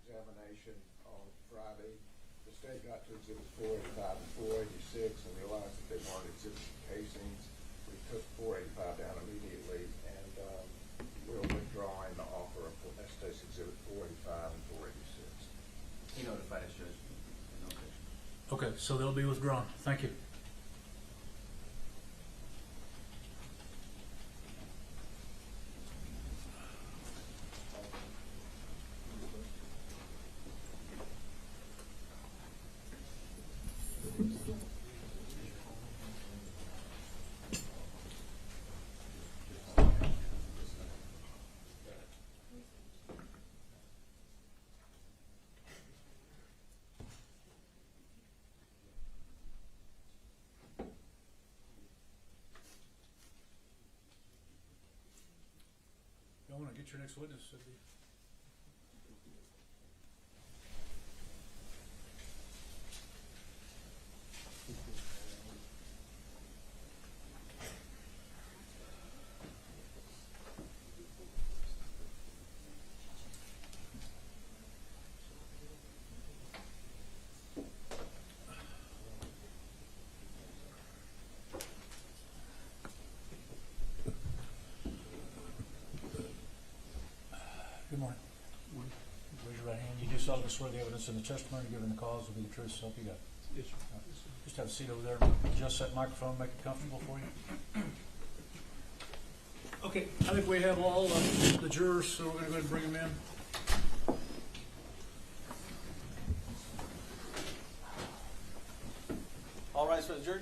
examination on Friday, the state got to Exhibits 485 and 486 and realized that they weren't exhibit casings. We took 485 down immediately, and we're withdrawing the offer of Estes Exhibit 485 and 486. He notified us, Judge. Okay, so they'll be withdrawn. Thank you. Y'all want to get your next witness? Good morning. Raise your right hand. You do solemnly swear the evidence in the testimony given the cause will be the truth, so help you God. Yes, sir. Just have a seat over there. Adjust that microphone, make it comfortable for you. Okay, I think we have all the jurors, so we're going to go ahead and bring them in. All rise for the jury.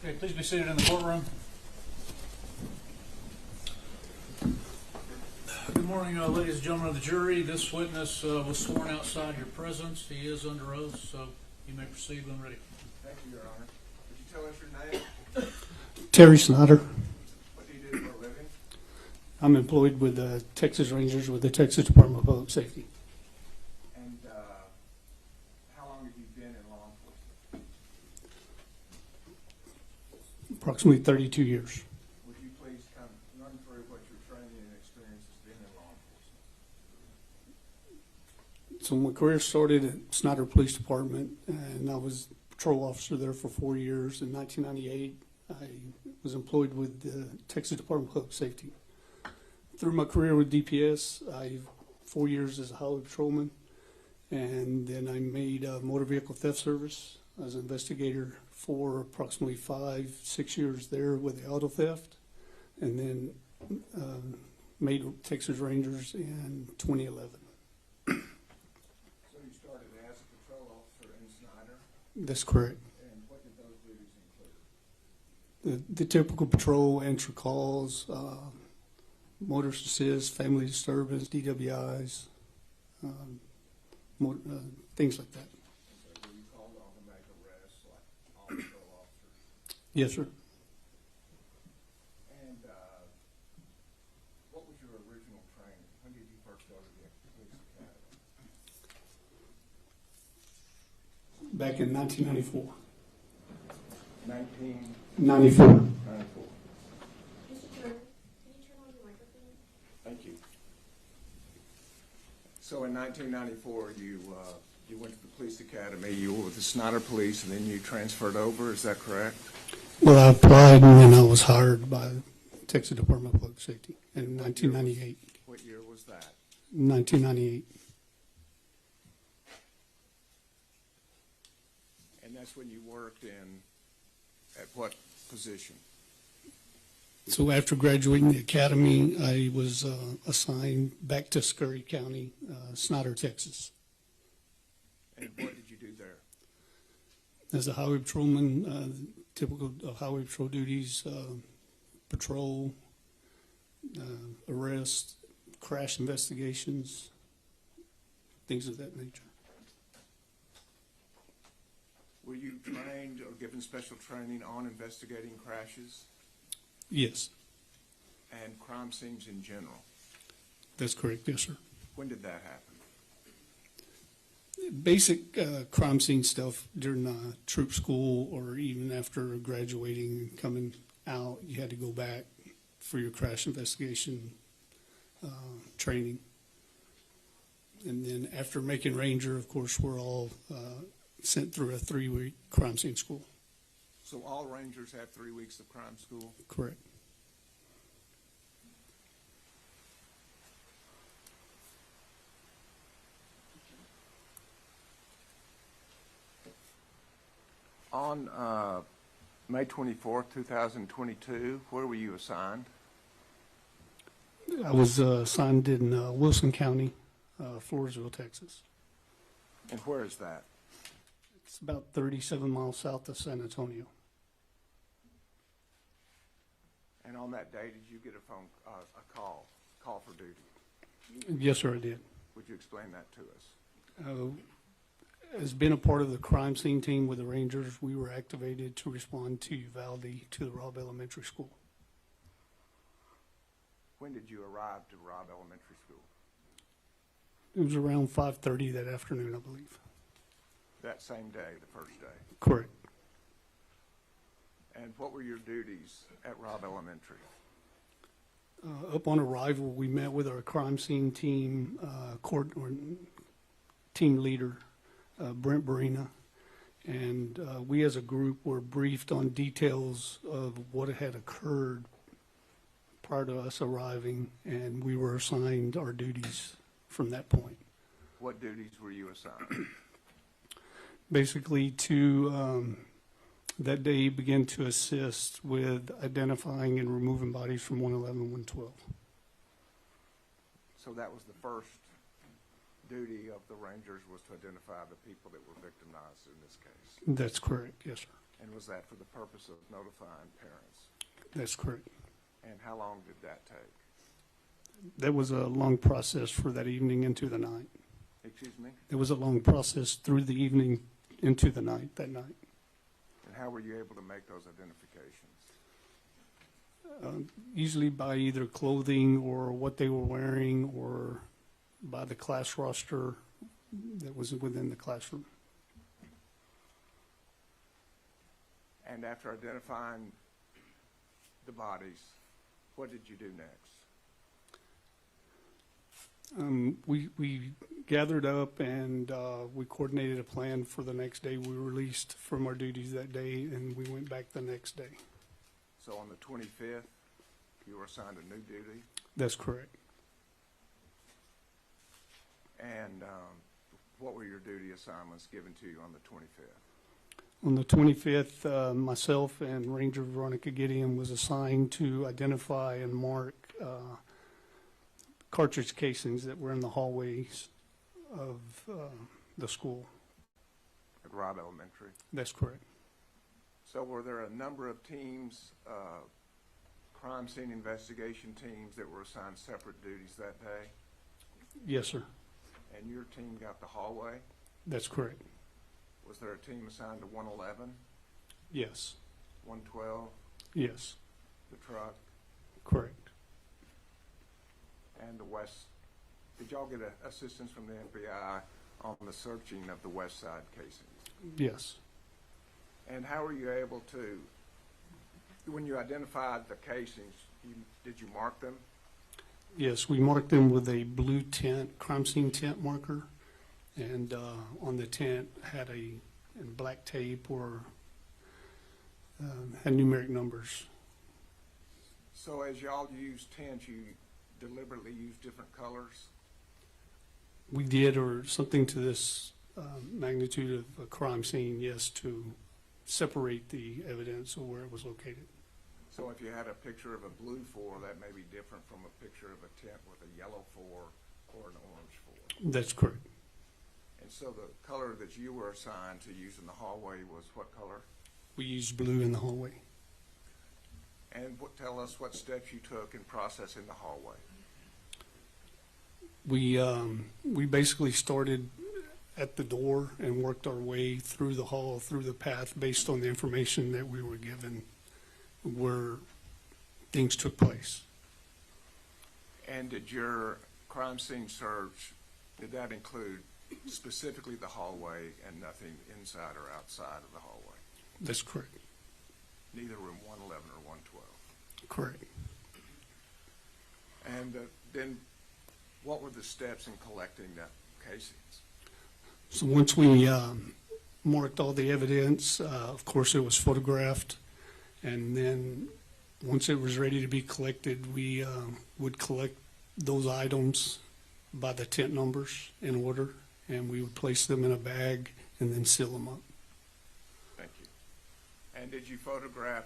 Okay, please be seated in the courtroom. Good morning, ladies and gentlemen of the jury. This witness was sworn outside your presence. He is under oath, so you may proceed when ready. Thank you, Your Honor. Would you tell us your name? Terry Snyder. What do you do for a living? I'm employed with the Texas Rangers with the Texas Department of Public Safety. And how long have you been in law enforcement? Approximately 32 years. Would you please kind of run through what your training and experience has been in law enforcement? So my career started at Snyder Police Department, and I was patrol officer there for 4 years. In 1998, I was employed with the Texas Department of Public Safety. Through my career with DPS, I 4 years as a highway patrolman, and then I made motor vehicle theft service. I was an investigator for approximately 5-6 years there with the auto theft, and then made Texas Rangers in 2011. So you started as a patrol officer in Snyder, That's correct. and what did those duties include? The typical patrol, answer calls, motorist assist, family disturbance, DWIs, things like that. And so were you called on to make arrests like all patrol officers? Yes, sir. And what was your original training? When did you first go to the police academy? Back in 1994. 1994. 94. Mr. Turner, can you turn on your microphone? Thank you. So in 1994, you went to the police academy. You were with the Snyder Police, and then you transferred over. Is that correct? Well, I applied and then I was hired by the Texas Department of Public Safety in 1998. What year was that? 1998. And that's when you worked at what position? So after graduating the academy, I was assigned back to Scurry County, Snyder, Texas. And what did you do there? As a highway patrolman, typical highway patrol duties, patrol, arrest, crash investigations, things of that nature. Were you trained or given special training on investigating crashes Yes, and crime scenes in general? that's correct. Yes, sir. When did that happen? Basic crime scene stuff during troop school, or even after graduating and coming out, you had to go back for your crash investigation training. And then after making Ranger, of course, we're all sent through a 3-week crime scene school. So all Rangers have 3 weeks of crime school? Correct. On May 24th, 2022, where were you assigned? I was assigned in Wilson County, Floresville, Texas. And where is that? It's about 37 miles south of San Antonio. And on that day, did you get a call for duty? Yes, sir, I did. Would you explain that to us? As being a part of the crime scene team with the Rangers, we were activated to respond to Uvalde, to the Robb Elementary School. When did you arrive to Robb Elementary School? It was around 5:30 that afternoon, I believe. That same day, the first day. Correct. And what were your duties at Robb Elementary? Up on arrival, we met with our crime scene team, team leader, Brent Barina, and we as a group were briefed on details of what had occurred prior to us arriving, and we were assigned our duties from that point. What duties were you assigned? Basically to that day begin to assist with identifying and removing bodies from 111 and 112. So that was the first duty of the Rangers, was to identify the people that were victimized in this case. That's correct, yes, sir. And was that for the purpose of notifying parents? That's correct. And how long did that take? That was a long process for that evening into the night. Excuse me? It was a long process through the evening into the night, that night. And how were you able to make those identifications? Usually by either clothing or what they were wearing, or by the class roster that was within the classroom. And after identifying the bodies, what did you do next? We gathered up and we coordinated a plan for the next day. We were released from our duties that day, and we went back the next day. So on the 25th, you were assigned a new duty, That's correct. and what were your duty assignments given to you on the 25th? On the 25th, myself and Ranger Veronica Gideon was assigned to identify and mark cartridge casings that were in the hallways of the school. At Robb Elementary. That's correct. So were there a number of teams, crime scene investigation teams, that were assigned separate duties that day? Yes, sir. And your team got the hallway? That's correct. Was there a team assigned to 111, Yes. 112, Yes. the truck, Correct. and the west? Did y'all get assistance from the FBI on the searching of the west side casings? Yes. And how were you able to, when you identified the casings, did you mark them? Yes, we marked them with a blue tent, crime scene tent marker, and on the tent had in black tape or had numeric numbers. So as y'all used tents, you deliberately used different colors? We did, or something to this magnitude of a crime scene, yes, to separate the evidence of where it was located. So if you had a picture of a blue 4, that may be different from a picture of a tent with a yellow 4 or an orange 4. That's correct. And so the color that you were assigned to use in the hallway was what color? We used blue in the hallway. And tell us what steps you took in processing the hallway. We basically started at the door and worked our way through the hall, through the path, based on the information that we were given where things took place. And did your crime scene search, did that include specifically the hallway and nothing inside or outside of the hallway? That's correct. Neither room 111 or 112? Correct. And then what were the steps in collecting the casings? So once we marked all the evidence, of course it was photographed, and then once it was ready to be collected, we would collect those items by the tent numbers in order, and we would place them in a bag and then seal them up. Thank you. And did you photograph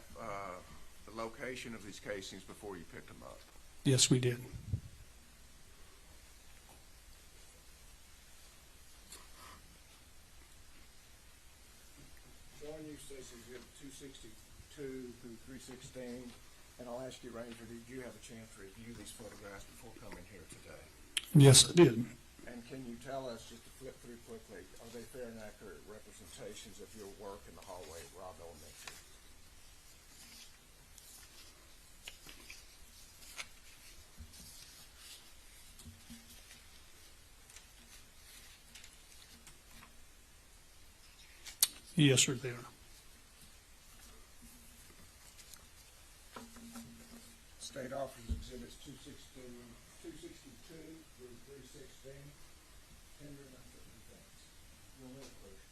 the location of these casings before you picked them up? Yes, we did. Showing you Stacy Exhibit 262 through 316, and I'll ask you, Ranger, did you have a chance to review these photographs before coming here today? Yes, I did. And can you tell us, just to flip through quickly, are they fair and accurate representations of your work in the hallway at Robb Elementary? Yes, sir, they are. State Officers Exhibits 262 through 316. Tender and uncertain defense. Your will, please.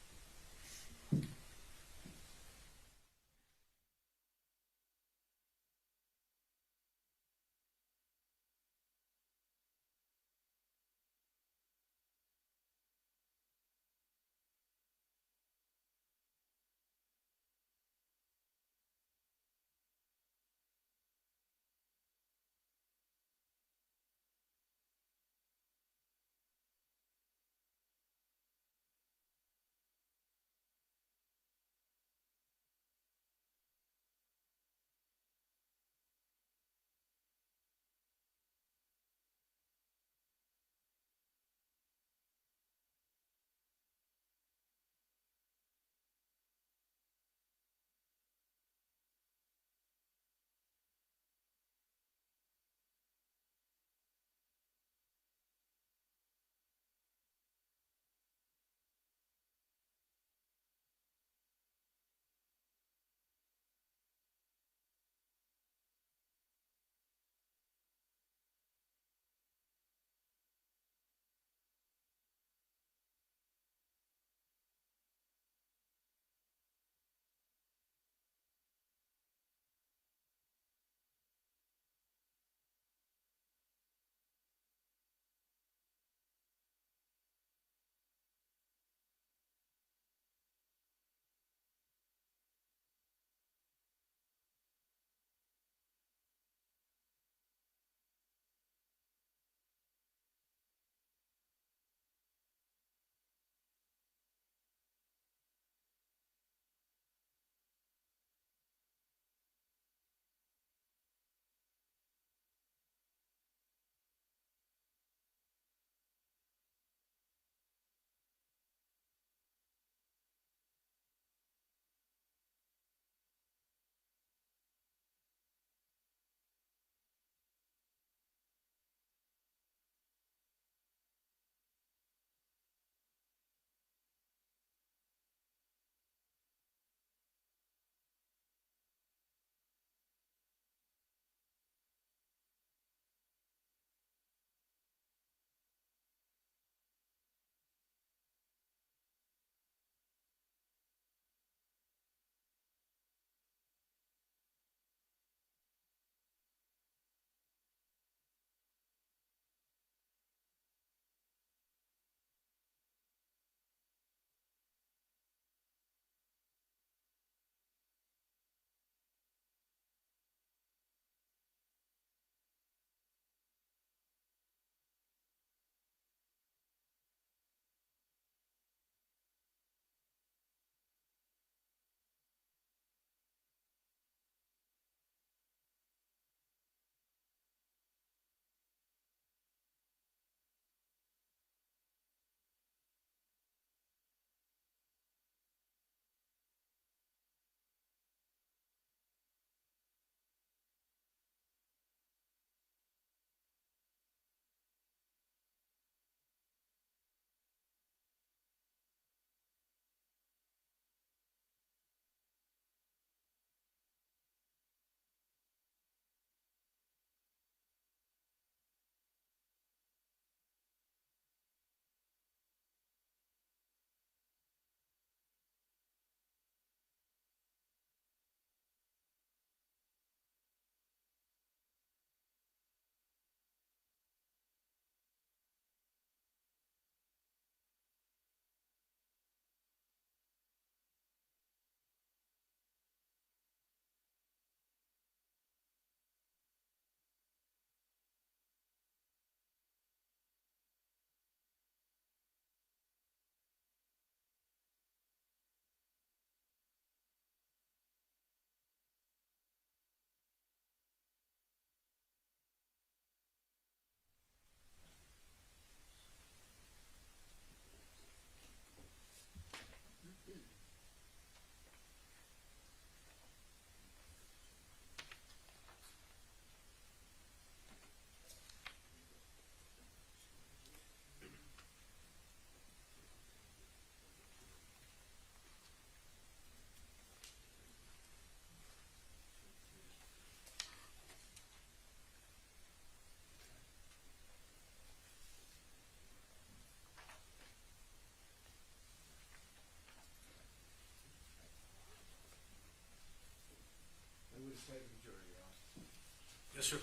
Yes, sir.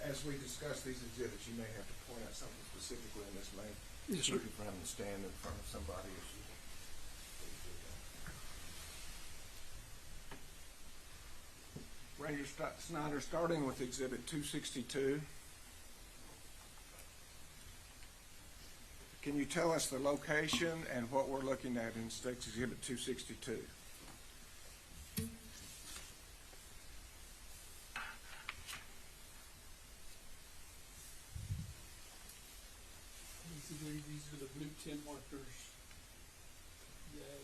As we discuss these exhibits, you may have to point out something specifically, and this may Yes, sir. keep you from having to stand in front of somebody. Ranger Snyder, starting with Exhibit 262. Can you tell us the location and what we're looking at in State's Exhibit 262? Basically, these are the blue tint markers that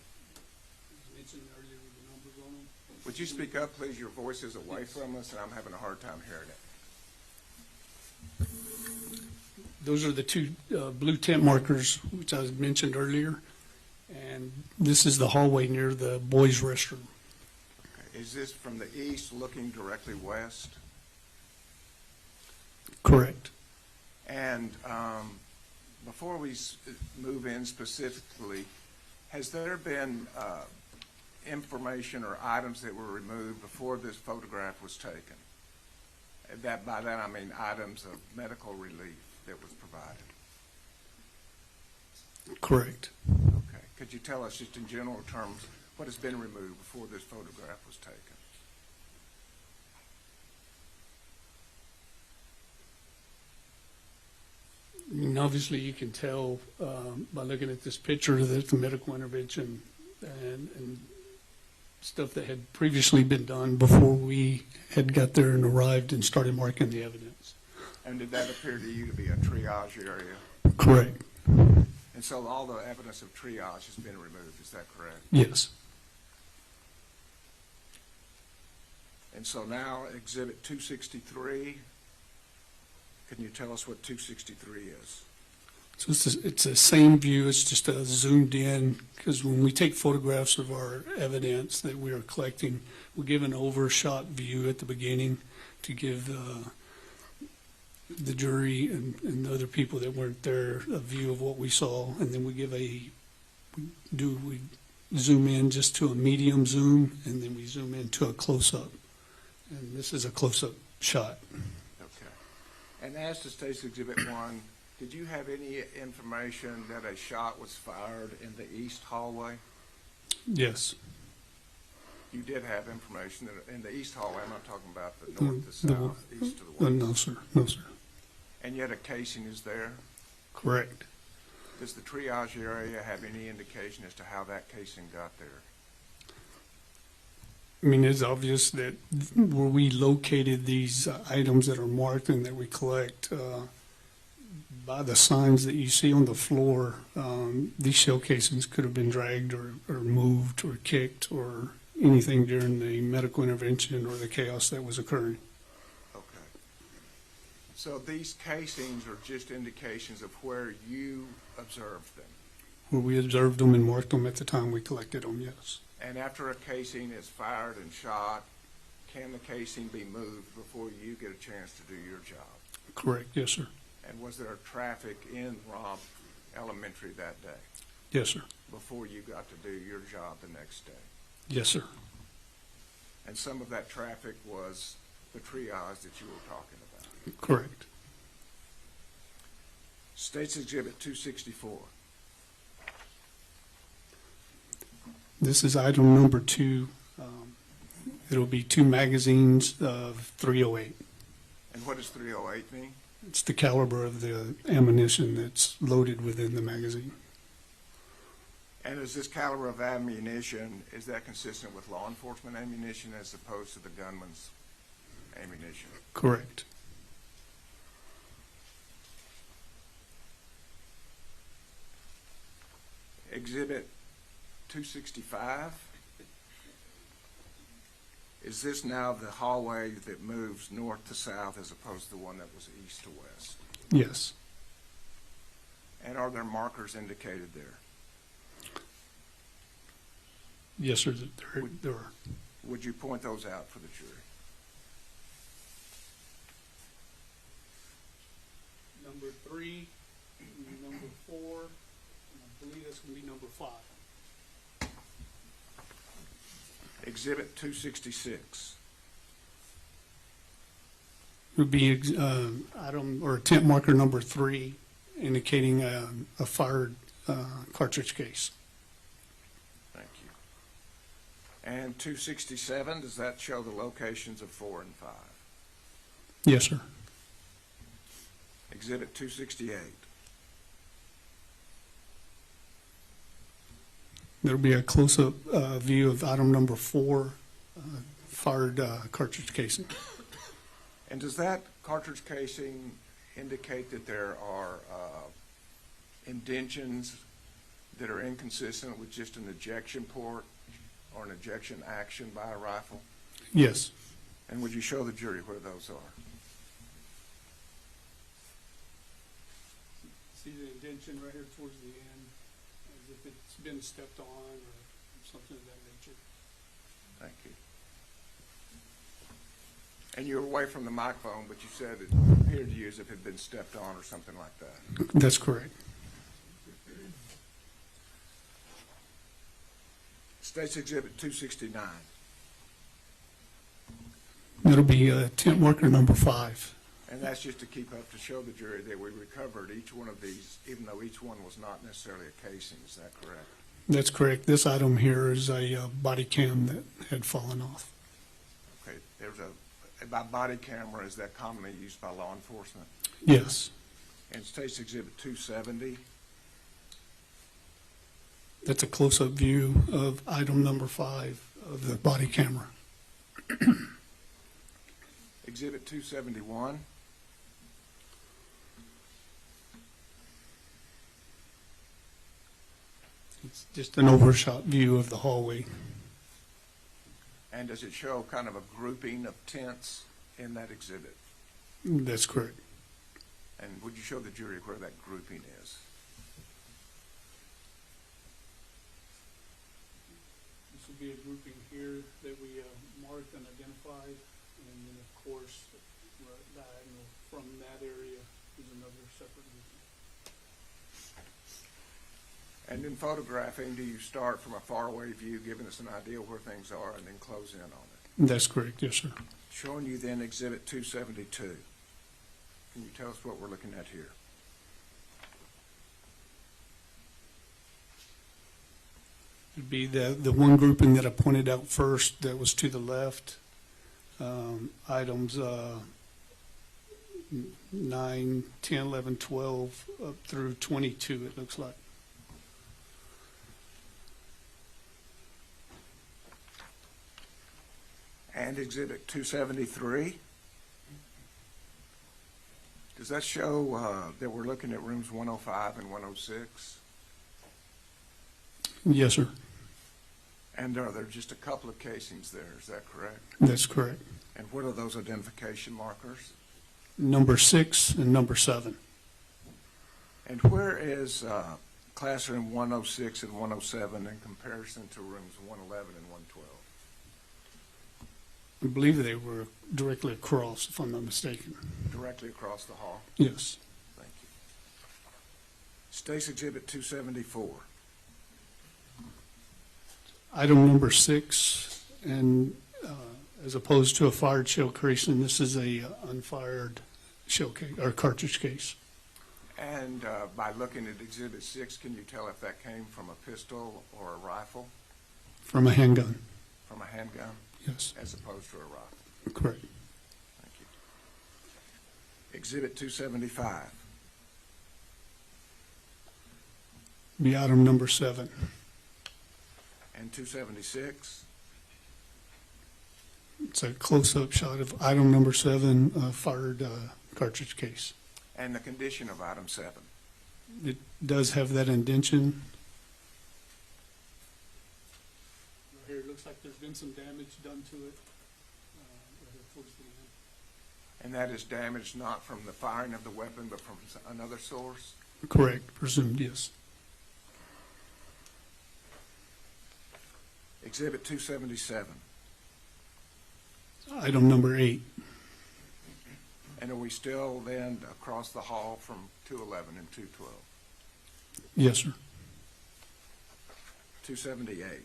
was mentioned earlier with the numbers on them. Would you speak up, please? Your voice is away from us, and I'm having a hard time hearing it. Those are the two blue tent markers, which I mentioned earlier. And this is the hallway near the boys' restroom. Okay. Is this from the east looking directly west? Correct. And before we move in specifically, has there been information or items that were removed before this photograph was taken? By that I mean items of medical relief that was provided. Correct. Okay. Could you tell us just in general terms what has been removed before this photograph was taken? I mean, obviously, you can tell by looking at this picture that the medical intervention and stuff that had previously been done before we had got there and arrived and started marking the evidence. And did that appear to you to be a triage area? Correct. And so all the evidence of triage has been removed, is that correct? Yes. And so now Exhibit 263, can you tell us what 263 is? So it's the same view, it's just zoomed in, because when we take photographs of our evidence that we are collecting, we give an overshot view at the beginning to give the jury and other people that weren't there a view of what we saw, and then we give we zoom in just to a medium zoom, and then we zoom into a close-up. And this is a close-up shot. Okay. And as to State's Exhibit 1, did you have any information that a shot was fired in the east hallway? Yes. You did have information that in the east hallway. I'm not talking about the north to The- south, east to the west. No, sir. No, sir. And yet a casing is there. Correct. Does the triage area have any indication as to how that casing got there? I mean, it's obvious that where we located these items that are marked and that we collect, by the signs that you see on the floor, these shell casings could have been dragged or moved or kicked or anything during the medical intervention or the chaos that was occurring. Okay. So these casings are just indications of where you observed them. Where we observed them and marked them at the time we collected them, yes. And after a casing is fired and shot, can the casing be moved before you get a chance to do your job? Correct, yes, sir. And was there traffic in Robb Elementary that day Yes, sir. before you got to do your job the next day? Yes, sir. And some of that traffic was the triage that you were talking about. Correct. State's Exhibit 264. This is item number 2. It'll be 2 magazines of .308. And what does 308 mean? It's the caliber of the ammunition that's loaded within the magazine. And is this caliber of ammunition, is that consistent with law enforcement ammunition as opposed to the gunman's ammunition? Correct. Exhibit 265. Is this now the hallway that moves north to south as opposed to the one that was east to west? Yes. And are there markers indicated there? Yes, sir. There are. Would you point those out for the jury? Number 3, number 4, and I believe that's going to be number 5. Exhibit 266. Would be item or attempt marker number 3, indicating a fired cartridge case. Thank you. And 267, does that show the locations of 4 and 5? Yes, sir. Exhibit 268. There'll be a close-up view of item number 4, fired cartridge casing. And does that cartridge casing indicate that there are indentions that are inconsistent with just an ejection port or an ejection action by a rifle? Yes. And would you show the jury where those are? See the indention right here towards the end, as if it's been stepped on or something of that nature. Thank you. And you're away from the microphone, but you said it appeared to you as if it had been stepped on or something like that. That's correct. State's Exhibit 269. That'll be attempt marker number 5. And that's just to keep up, to show the jury that we recovered each one of these, even though each one was not necessarily a casing. Is that correct? That's correct. This item here is a body cam that had fallen off. Okay. There's by body camera, is that commonly used by law enforcement? Yes. And State's Exhibit 270. That's a close-up view of item number 5 of the body camera. Exhibit 271. It's just an overshot view of the hallway. And does it show kind of a grouping of tents in that exhibit? That's correct. And would you show the jury where that grouping is? This would be a grouping here that we marked and identified, and then of course, diagonal from that area is another separate grouping. And in photographing, do you start from a faraway view, giving us an idea where things are, and then close in on it? That's correct, yes, sir. Showing you then Exhibit 272. Can you tell us what we're looking at here? It'd be the one grouping that I pointed out first that was to the left. Items 9, 10, 11, 12, up through 22, it looks like. And Exhibit 273. Does that show that we're looking at rooms 105 and 106? Yes, sir. And are there just a couple of casings there? Is that correct? That's correct. And what are those identification markers? Number 6 and number 7. And where is classroom 106 and 107 in comparison to rooms 111 and 112? I believe they were directly across, if I'm not mistaken. Directly across the hall? Yes. Thank you. State's Exhibit 274. Item number 6, and as opposed to a fired shell casing, this is a unfired shell case or cartridge case. And by looking at Exhibit 6, can you tell if that came from a pistol or a rifle? From a handgun. From a handgun? Yes. As opposed to a rifle? Correct. Thank you. Exhibit 275. Be item number 7. And 276. It's a close-up shot of item number 7, fired cartridge case. And the condition of item 7. It does have that indention. Right here, it looks like there's been some damage done to it, right here towards the end. And that is damage not from the firing of the weapon, but from another source? Correct. Presumed, yes. Exhibit 277. Item number 8. And are we still then across the hall from 211 and 212? Yes, sir. 278.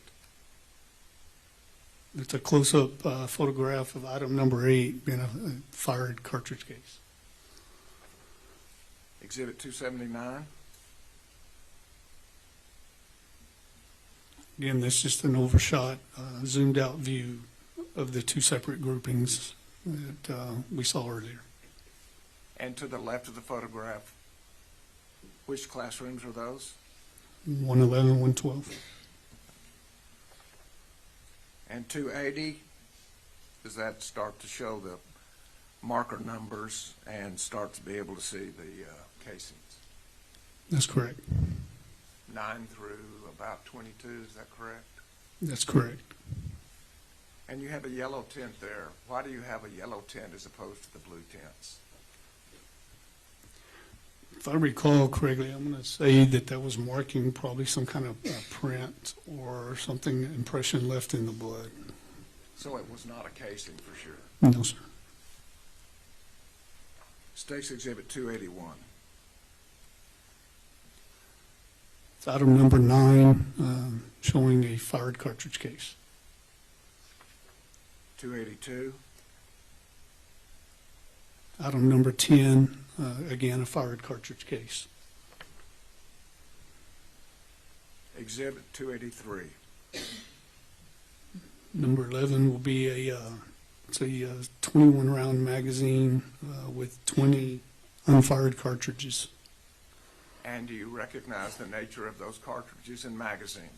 It's a close-up photograph of item number 8 being a fired cartridge case. Exhibit 279. Again, that's just an overshot, zoomed-out view of the two separate groupings that we saw earlier. And to the left of the photograph, which classrooms are those? 111, 112. And 280, does that start to show the marker numbers and start to be able to see the casings? That's correct. 9 through about 22, is that correct? That's correct. And you have a yellow tint there. Why do you have a yellow tint as opposed to the blue tints? If I recall correctly, I'm going to say that was marking probably some kind of print or something, impression left in the blood. So it was not a casing for sure. No, sir. State's Exhibit 281. It's item number 9, showing a fired cartridge case. 282. Item number 10, again, a fired cartridge case. Exhibit 283. Number 11 will be it's a 21-round magazine with 20 unfired cartridges. And do you recognize the nature of those cartridges and magazine?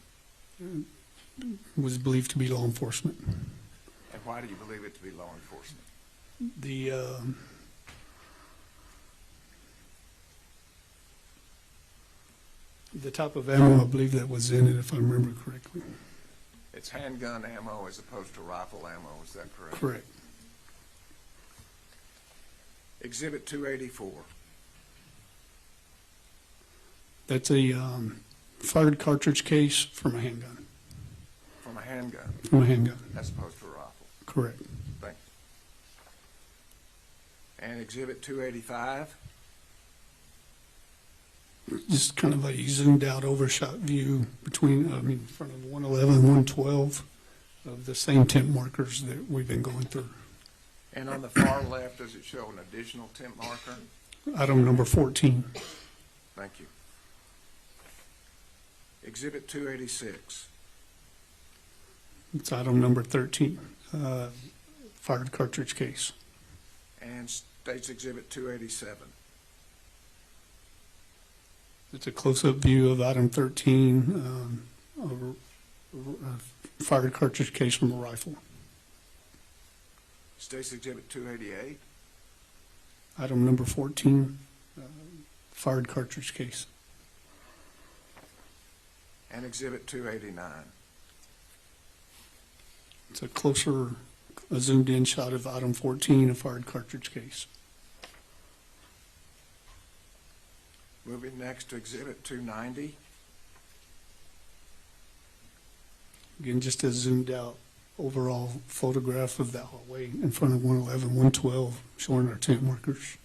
Was believed to be law enforcement. And why do you believe it to be law enforcement? The type of ammo, I believe that was in it, if I remember correctly. It's handgun ammo as opposed to rifle ammo, is that correct? Correct. Exhibit 284. That's a fired cartridge case from a handgun. From a handgun From a handgun. as opposed to a rifle. Correct. Thank you. And Exhibit 285. Just kind of a zoomed out overshot view between, in front of 111 and 112 of the same tint markers that we've been going through. And on the far left, does it show an additional tint marker? Item number 14. Thank you. Exhibit 286. It's item number 13, fired cartridge case. And State's Exhibit 287. It's a close-up view of item 13, a fired cartridge case from a rifle. State's Exhibit 288. Item number 14, fired cartridge case. And Exhibit 289. It's a zoomed-in shot of item 14, a fired cartridge case. Moving next to Exhibit 290. Again, just a zoomed-out overall photograph of that hallway in front of 111, 112, showing our tint markers.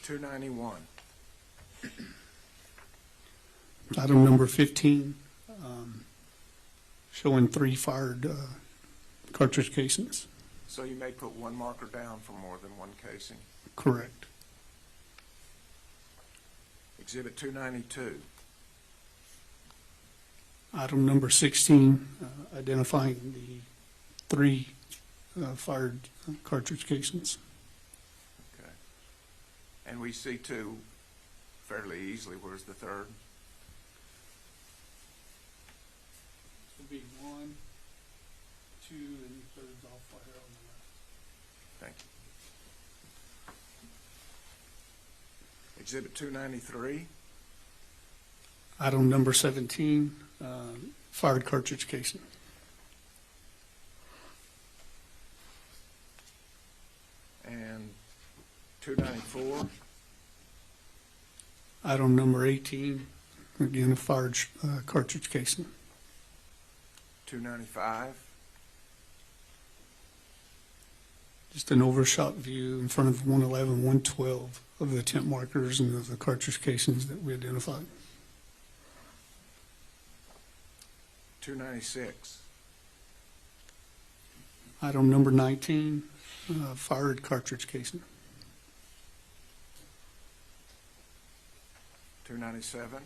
291. Item number 15, showing 3 fired cartridge casings. So you may put one marker down for more than one casing. Correct. Exhibit 292. Item number 16, identifying the 3 fired cartridge casings. Okay. And we see 2 fairly easily. Where's the third? This will be 1, 2, and the third's all fire on the left. Thank you. Exhibit 293. Item number 17, fired cartridge casing. And 294. Item number 18, again, a fired cartridge casing. 295. Just an overshot view in front of 111, 112 of the tint markers and of the cartridge casings that we identified. 296. Item number 19, fired cartridge casing. 297,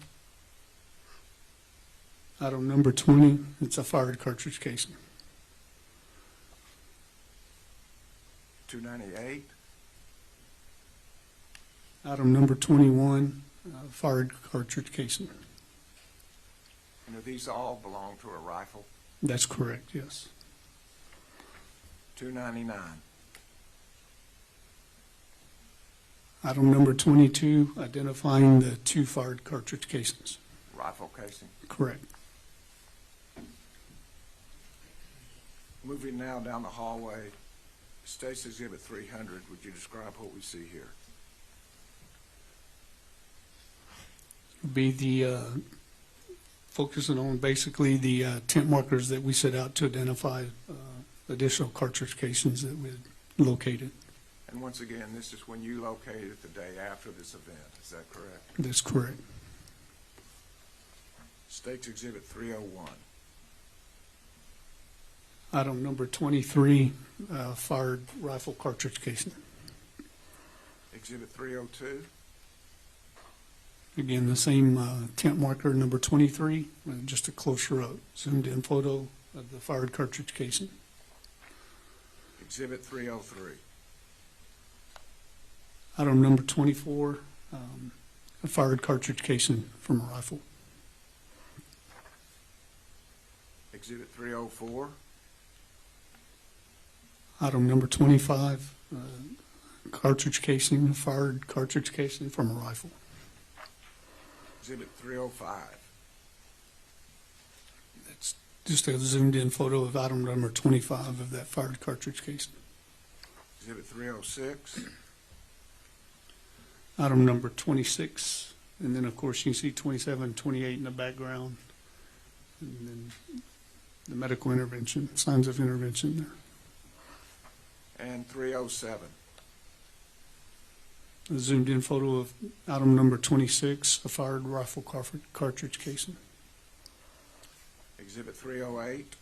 Item number 20, it's a fired cartridge casing. 298, Item number 21, fired cartridge casing. and do these all belong to a rifle? That's correct, yes. 299, Item number 22, identifying the 2 fired cartridge casings. rifle casing. Correct. Moving now down the hallway, State's Exhibit 300, would you describe what we see here? Be the, focusing on basically the tent markers that we set out to identify additional cartridge casings that we located. And once again, this is when you located it the day after this event, is that correct? That's correct. State's Exhibit 301, Item number 23, fired rifle cartridge casing. Exhibit 302, Again, the same tent marker, number 23, just a closer up, zoomed-in photo of the fired cartridge casing. Exhibit 303, Item number 24, a fired cartridge casing from a rifle. Exhibit 304, Item number 25, cartridge casing, fired cartridge casing from a rifle. Exhibit 305, That's just a zoomed-in photo of item number 25 of that fired cartridge casing. Exhibit 306, Item number 26, and then, of course, you can see 27, 28 in the background, and then the medical intervention, signs of intervention there. and 307. A zoomed-in photo of item number 26, a fired rifle cartridge casing. Exhibit 308,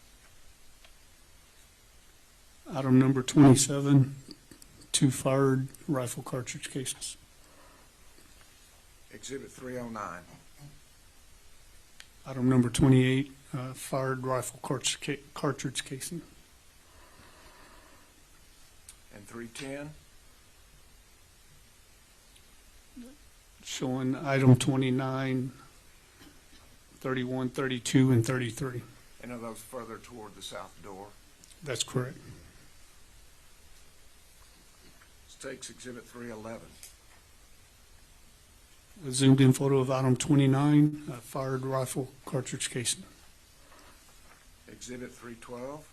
Item number 27, 2 fired rifle cartridge cases. Exhibit 309, Item number 28, fired rifle cartridge casing. and 310, Showing item 29, 31, 32, and 33. and are those further toward the south door? That's correct. State's Exhibit 311, A zoomed-in photo of item 29, fired rifle cartridge casing. Exhibit 312,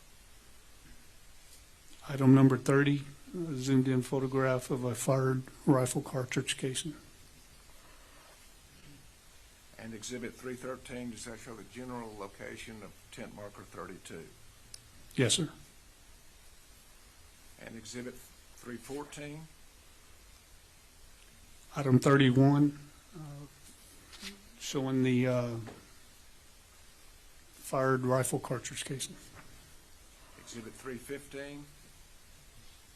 Item number 30, a zoomed-in photograph of a fired rifle cartridge casing. and Exhibit 313, does that show the general location of tent marker 32? Yes, sir. And Exhibit 314, Item 31, showing the fired rifle cartridge casing. Exhibit 315,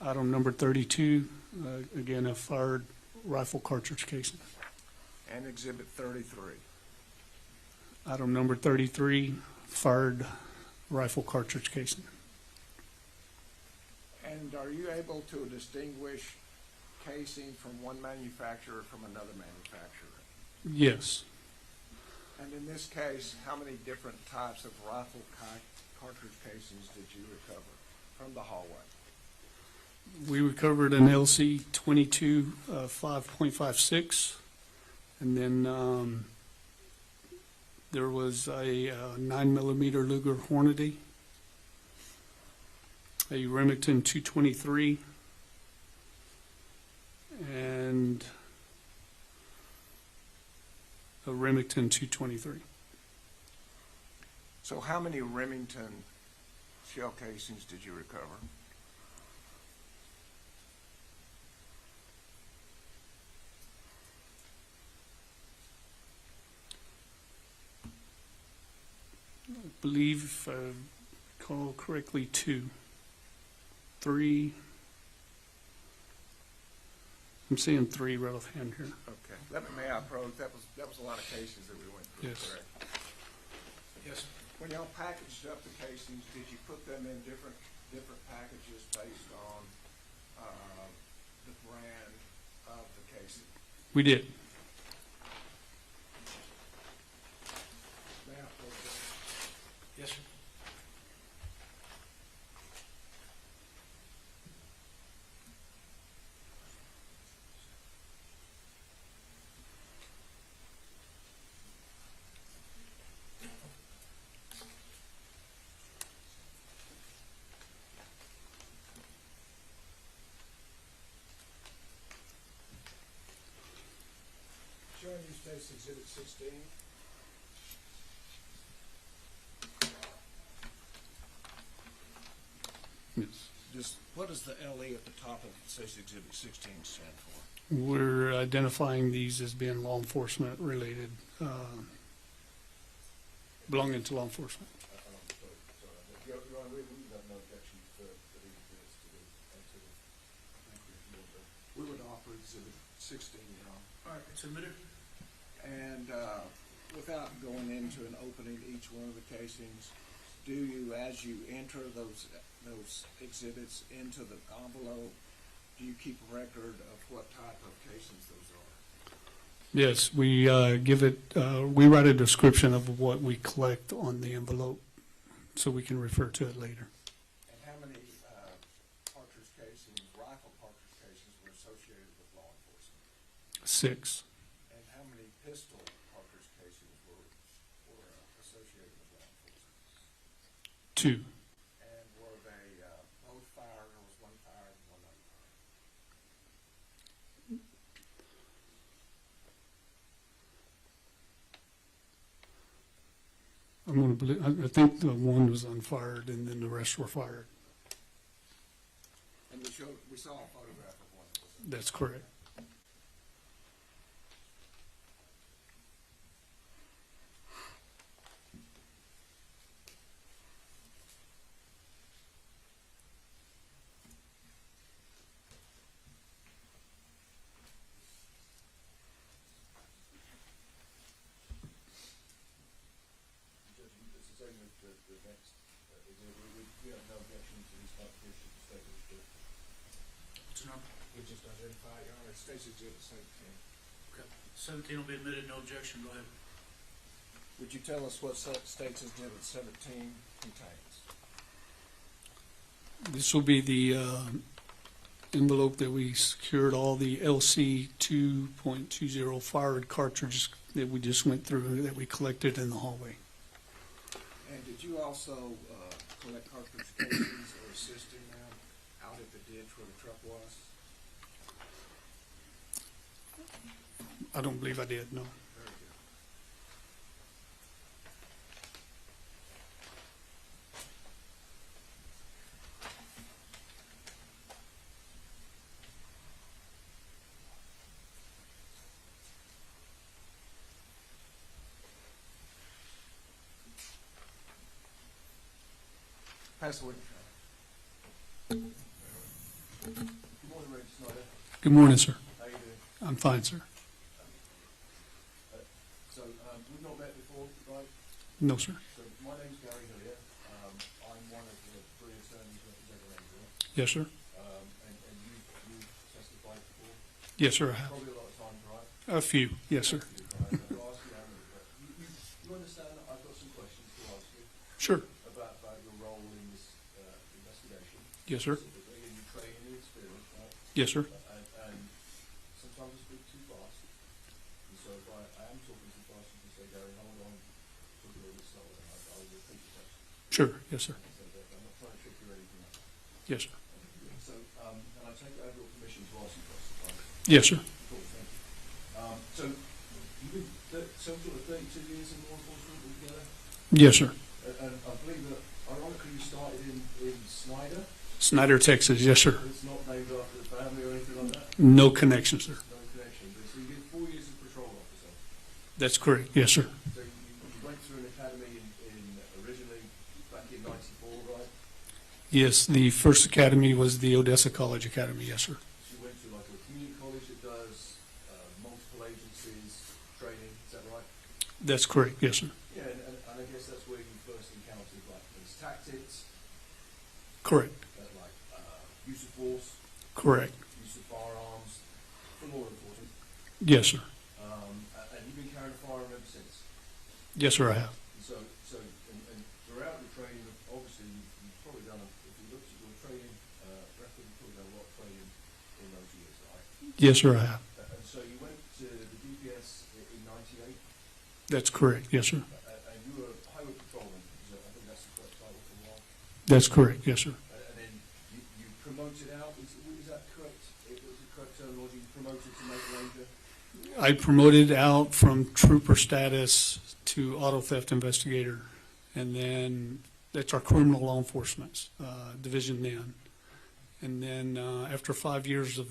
Item number 32, again, a fired rifle cartridge casing. and Exhibit 33. Item number 33, fired rifle cartridge casing. And are you able to distinguish casing from one manufacturer from another manufacturer? Yes. And in this case, how many different types of rifle cartridge casings did you recover from the hallway? We recovered an LC 22 5.56, and then there was a 9mm Luger Hornady, a Remington 223, and a Remington 223. So how many Remington shell casings did you recover? I believe, if I recall correctly, 2. 3. I'm seeing 3 right offhand here. Okay. May I approach? That was a lot of cases that we went through, Yes. correct? Yes. When y'all packaged up the casings, did you put them in different packages based on, the brand of the casing? We did. May I approach? Yes, sir. Showing you State's Exhibit 16. Yes. Just, what does the LE at the top of State's Exhibit 16 stand for? We're identifying these as being law enforcement related, belonging to law enforcement. We have no objection to these exhibits we would offer Exhibit 16, Your Honor. All right, it's admitted. And without going into an opening each one of the casings, do you, as you enter those exhibits into the envelope, do you keep a record of what type of casings those are? Yes, we give it, we write a description of what we collect on the envelope so we can refer to it later. And how many cartridge casings, rifle cartridge casings were associated with law enforcement? 6. And how many pistol cartridge casings were associated with law enforcement? 2. And were they both fired, or was one fired and one unfired? I'm going to believe, I think the one was unfired and then the rest were fired. And we saw a photograph of one that was. That's correct. We have no objection to these contributions to state legislature. What's the number? We just identified, Your Honor, State's Exhibit 17. Okay. 17 will be admitted, no objection, go ahead. Would you tell us what State's Exhibit 17 contains? This will be the envelope that we secured all the LC 2.20 fired cartridges that we just went through that we collected in the hallway. And did you also collect cartridge casings or assist in them out at the ditch where the truck was? I don't believe I did, no. Very good. Pass the witness. Good morning, Reggie Snyder. Good morning, sir. How you doing? I'm fine, sir. So, we've not met before, right? No, sir. So, my name's Gary Hillier. I'm one of the 3 attorneys representing Andrew. Yes, sir. And you testified before? Yes, sir, I have. Probably a lot of times, right? A few, yes, sir. I'll ask you how many, but you understand that I've got some questions to ask you Sure. about your role in this investigation? Yes, sir. Specifically in your training and experience, right? Yes, sir. And sometimes I speak too fast. And so if I am talking too fast, you can say, Gary, hold on, talk a little bit slower, and I'll repeat the question. Sure. Yes, sir. So that I'm not trying to trick you or anything like that. Yes, sir. So, and I take over your permission to ask you questions, right? Yes, sir. Cool, thank you. So, you've been some sort of 32 years in law enforcement altogether? Yes, sir. And I believe that, ironically, you started in Snyder? Snyder, Texas. Yes, sir. It's not named after the family or anything like that? No connection, sir. No connection. But so you did 4 years as patrol officer. That's correct. Yes, sir. So you went through an academy in originally back in '94, right? Yes, the first academy was the Odessa College Academy, yes, sir. So you went to like a community college that does multiple agencies training, is that right? That's correct, yes, sir. Yeah, and I guess that's where you first encountered like police tactics, Correct, like use of force, correct. use of firearms for law enforcement. Yes, sir. And you've been carrying a firearm ever since. Yes, sir, I have. And throughout your training, obviously, you've probably done, if you looked at your training record, you've probably done a lot of training in those years, right? Yes, sir, I have. And so you went to the DPS in '98, That's correct, yes, sir. and you were a highway patrolman, so I think that's the correct title for a while. That's correct, yes, sir. And then you promoted out, is that correct? It was the correct terminology, you promoted to make ranger? I promoted out from trooper status to auto theft investigator, and then that's our criminal law enforcement division then. And then after 5 years of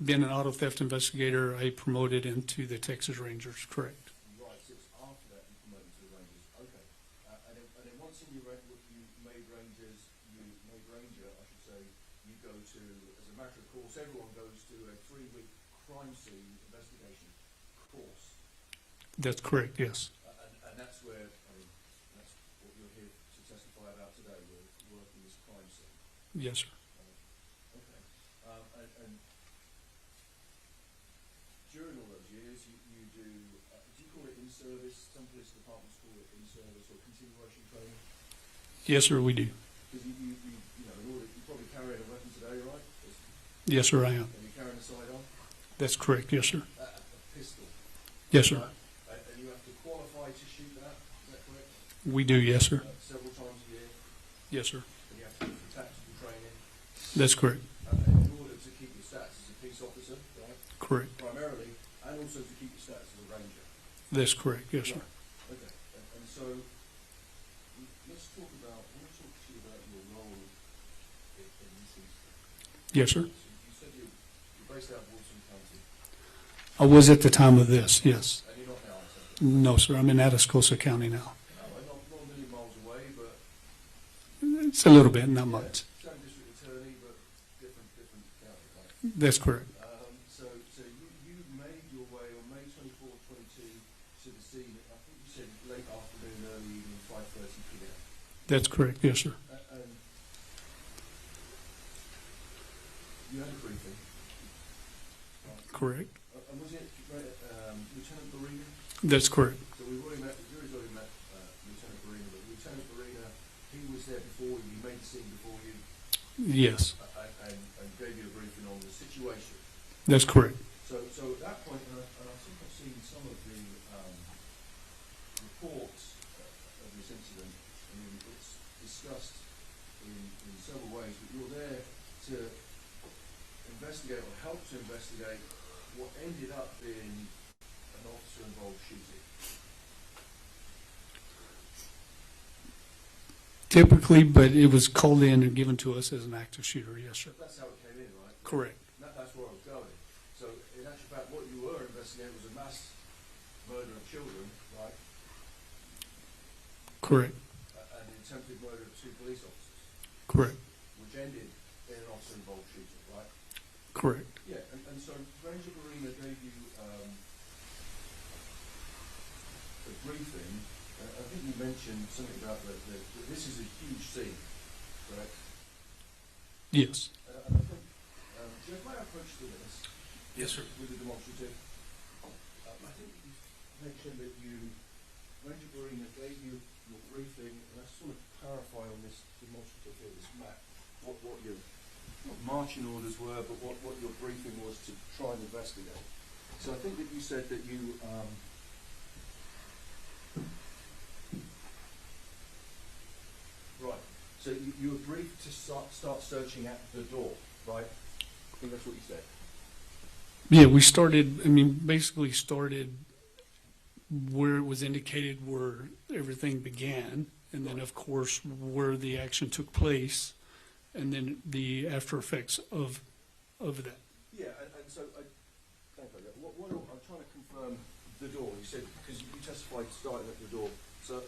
being an auto theft investigator, I promoted into the Texas Rangers, correct. Right, so it's after that you promoted to the Rangers, okay. And then once you made Ranger, I should say, you go to, as a matter of course, everyone goes to a 3-week crime scene investigation course. That's correct, yes. And that's where, that's what you're here to testify about today, your work in this crime scene. Yes, sir. Okay. And during all those years, you do you call it in-service? Some police departments call it in-service or continuation training. Yes, sir, we do. Because you know, in order, you probably carrying a weapon today, right? Yes, sir, I am. And you're carrying a sidearm? That's correct, yes, sir. A pistol. Yes, sir. Right? And you have to qualify to shoot that, is that correct? We do, yes, sir. Several times a year, Yes, sir. and you have to go through tactical training. That's correct. And in order to keep your status as a police officer, right? Correct. Primarily, and also to keep your status as a ranger. That's correct, yes, sir. Right. Okay. And so, let's talk about, I want to talk to you about your role in this incident. Yes, sir. So you said you're based out of Wilson County, I was at the time of this, yes. and you're not now, I take it? No, sir, I'm in Atascosa County now. Not a million miles away, but It's a little bit, not much. same district attorney, but different county, right? That's correct. So you made your way on May 24, 22 to the scene, I think you said late afternoon, early evening, 5:30 p.m. That's correct, yes, sir. And you had a briefing. Right. Correct. And was it Lieutenant Barina? That's correct. So we've already met, the jury's already met Lieutenant Barina, but Lieutenant Barina, he was there before you, he made the scene before you, Yes, and gave you a briefing on the situation. that's correct. So at that point, and I think I've seen some of the reports of this incident. I mean, it's discussed in several ways, but you're there to investigate or help to investigate what ended up being an officer-involved shooting. Typically, but it was called in and given to us as an active shooter, yes, sir. That's how it came in, right? Correct. That's where I was going. So in actual fact, what you were investigating was a mass murder of children, right? Correct. And the attempted murder of 2 police officers, Correct. which ended in an officer-involved shooting, right? Correct. Yeah, and so Ranger Barina gave you a briefing. I think you mentioned something about that this is a huge scene, correct? Yes. And I think, Jeff, my approach to this Yes, sir. with the demonstrative, I think you mentioned that Ranger Barina gave you your briefing, and I just want to clarify on this demonstrative here, this map, what your not marching orders were, but what your briefing was to try and investigate. So I think that you said that you right. So you were briefed to start searching at the door, right? I think that's what you said. Yeah, we started, basically started where it was indicated where everything began, and then, of course, where the action took place, and then the after effects of that. Yeah, and so thank you. What I'm trying to confirm the door. You said because you testified starting at the door. So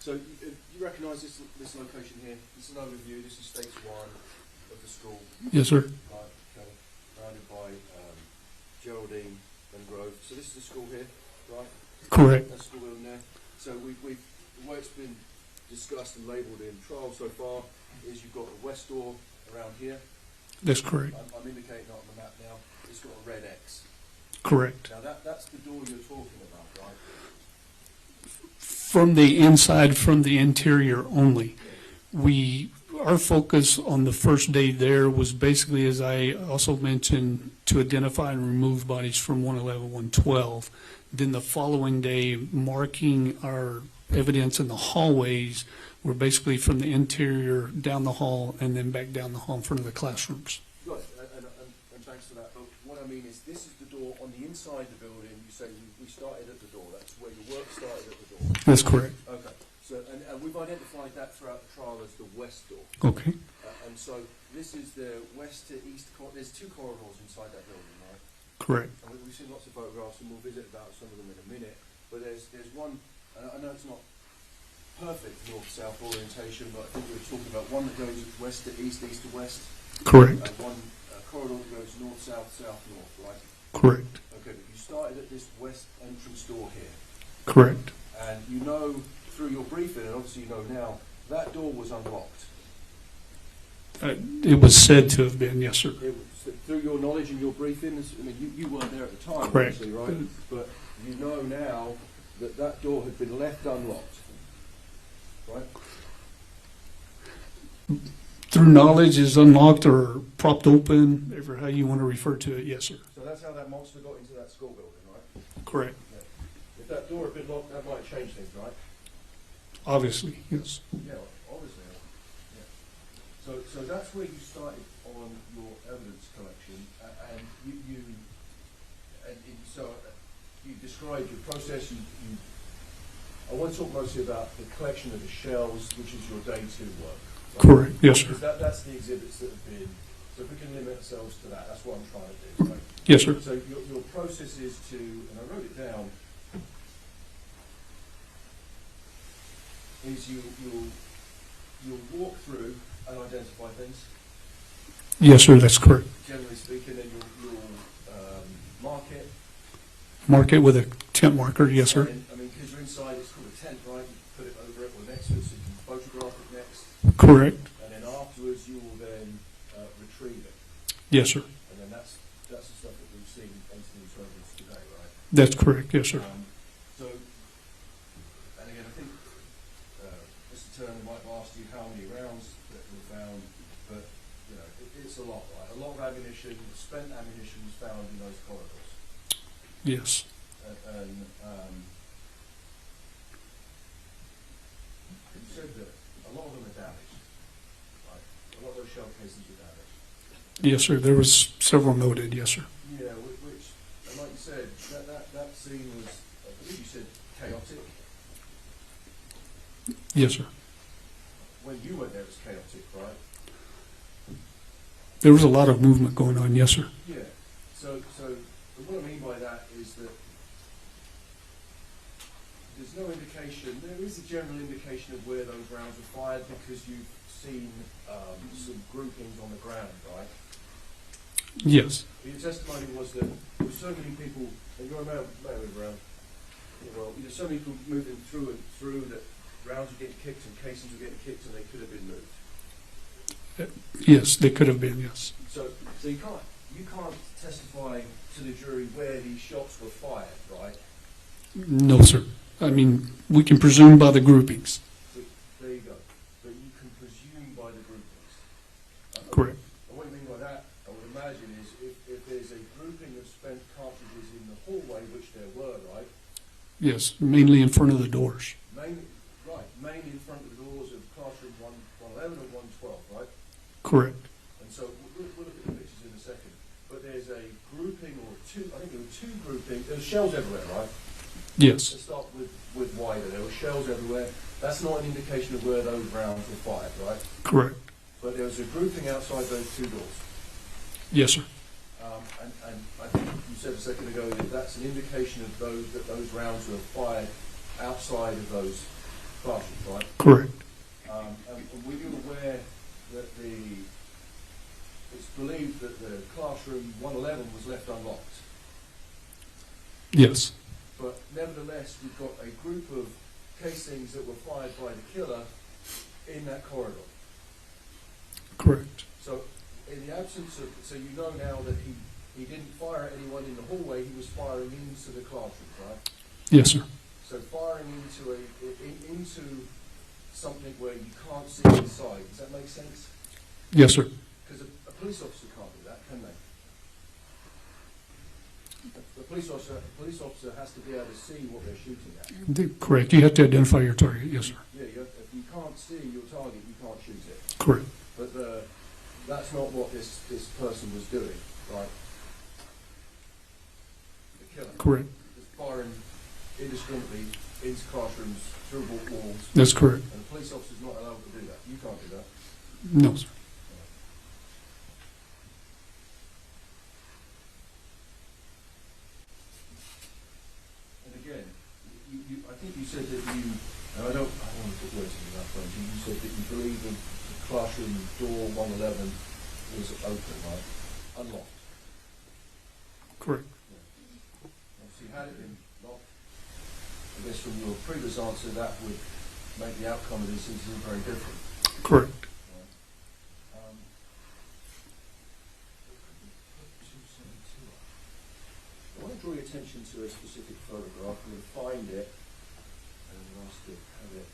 So you recognise this location here? This is an overview. This is stage one of the school. Yes, sir. Right, okay. Surrounded by Geraldine and Grove. So this is the school here, right? Correct. That's the school building there. So we've the way it's been discussed and labelled in trial so far is you've got the west door around here. That's correct. I'm indicating that on the map now. It's got a red X. Correct. Now that's the door you're talking about, right? From the inside, from the interior only. Our focus on the first day there was basically, as I also mentioned, to identify and remove bodies from 111, 112. Then the following day, marking our evidence in the hallways were basically from the interior down the hall and then back down the hall in front of the classrooms. Right, and thanks for that. But what I mean is, this is the door on the inside of the building. You say we started at the door. That's where your work started at the door. That's correct. Okay. So, and we've identified that throughout the trial as the west door. Okay. And so this is the west to east. There's two corridors inside that building, right? Correct. And we've seen lots of photographs, and we'll visit about some of them in a minute. But there's one. I know it's not perfect north-south orientation, but I think we're talking about one that goes west to east, east to west. Correct. And one corridor that goes north-south, south-north, right? Correct. Okay, but you started at this west entrance door here. Correct. And you know through your briefing, and obviously you know now, that door was unlocked. It was said to have been, yes, sir. It was, through your knowledge and your briefing, I mean, you weren't there at the time, Correct. obviously, right? But you know now that that door had been left unlocked, right? Through knowledge is unlocked or propped open, ever how you want to refer to it, yes, sir. So that's how that monster got into that school building, right? Correct. Yeah. If that door had been locked, that might change things, right? Obviously, yes. Yeah, obviously. Yeah. So that's where you started on your evidence collection, and you described your process. I want to talk mostly about the collection of the shells, which is your day two work. Right? Correct, yes, sir. Because that's the exhibits that have been. So if we can limit ourselves to that, that's what I'm trying to do. Right? Yes, sir. So your process is to, and I wrote it down, is you'll walk through and identify things, Yes, sir, that's correct. generally speaking, and you'll mark it. Mark it with a tent marker, yes, sir. And, I mean, because you're inside, it's called a tent, right? You put it over it or next to it so you can photograph it next. Correct. And then afterwards, you will then retrieve it. Yes, sir. And then that's the stuff that we've seen entered into evidence today, right? That's correct, yes, sir. So, and again, I think Mr. Turner might have asked you how many rounds that were found, but you know, it's a lot, right? A lot of ammunition, spent ammunition was found in those corridors. Yes. And you said that a lot of them are damaged, right? A lot of those shell cases are damaged. Yes, sir. There was several noted, yes, sir. Yeah, which, and like you said, that scene was, I believe you said, chaotic. Yes, sir. When you went there, it was chaotic, right? There was a lot of movement going on, yes, sir. Yeah. So what I mean by that is that there's no indication, there is a general indication of where those rounds were fired because you've seen some groupings on the ground, right? Yes. Your testimony was that there were so many people, and you're a man around, well, there's so many people moving through that rounds were getting kicked and casings were getting kicked and they could have been moved. Yes, they could have been, yes. So you can't testify to the jury where these shots were fired, right? No, sir. I mean, we can presume by the groupings. So, there you go. But you can presume by the groupings. Correct. And what I mean by that, I would imagine, is if there's a grouping of spent cartridges in the hallway, which there were, right? Yes, mainly in front of the doors. Mainly in front of the doors of classroom 111 and 112, right? Correct. And so we'll look at the pictures in a second. But there's a grouping or two, I think there were two groupings. There were shells everywhere, right? Yes. Let's start with wider. There were shells everywhere. That's not an indication of where those rounds were fired, right? Correct. But there was a grouping outside those two doors. Yes, sir. And I think you said a second ago that that's an indication of that those rounds were fired outside of those classrooms, right? Correct. And were you aware that it's believed that the classroom 111 was left unlocked? Yes. But nevertheless, we've got a group of casings that were fired by the killer in that corridor. Correct. So, in the absence of, so you know now that he didn't fire at anyone in the hallway, he was firing into the classroom, right? Yes, sir. So firing into something where you can't see inside, does that make sense? Yes, sir. Because a police officer can't do that, can they? The police officer has to be able to see what they're shooting at. Correct. You have to identify your target. Yes, sir. Yeah, if you can't see your target, you can't shoot it. Correct. But that's not what this person was doing, right? The killer. Correct. Just firing indiscriminately into classrooms, through walls. That's correct. And the police officer's not allowed to do that. You can't do that. No, sir. And again, I think you said that you, and I don't want to put words in your mouth, but you said that you believe the classroom door 111 was open, right? Unlocked. Correct. Obviously, had it been locked, I guess from your previous answer, that would make the outcome of this incident very different. Correct. I want to draw your attention to a specific photograph. I'm going to find it and ask to have it.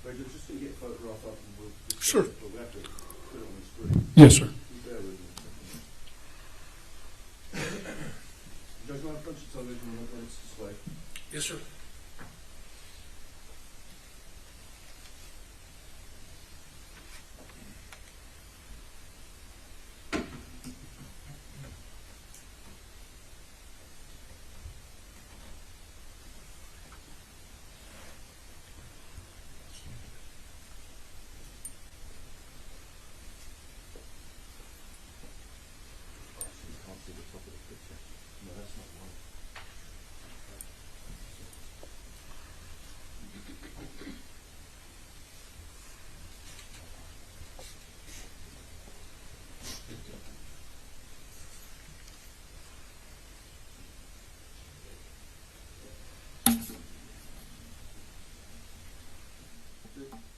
Right, just going to get a photograph up and we'll just Sure. But we have to put it on the screen. Yes, sir. You bear with me a second. Judge, my approach to television when it's displayed. Yes, sir. You can't see the top of the picture. No, that's not one.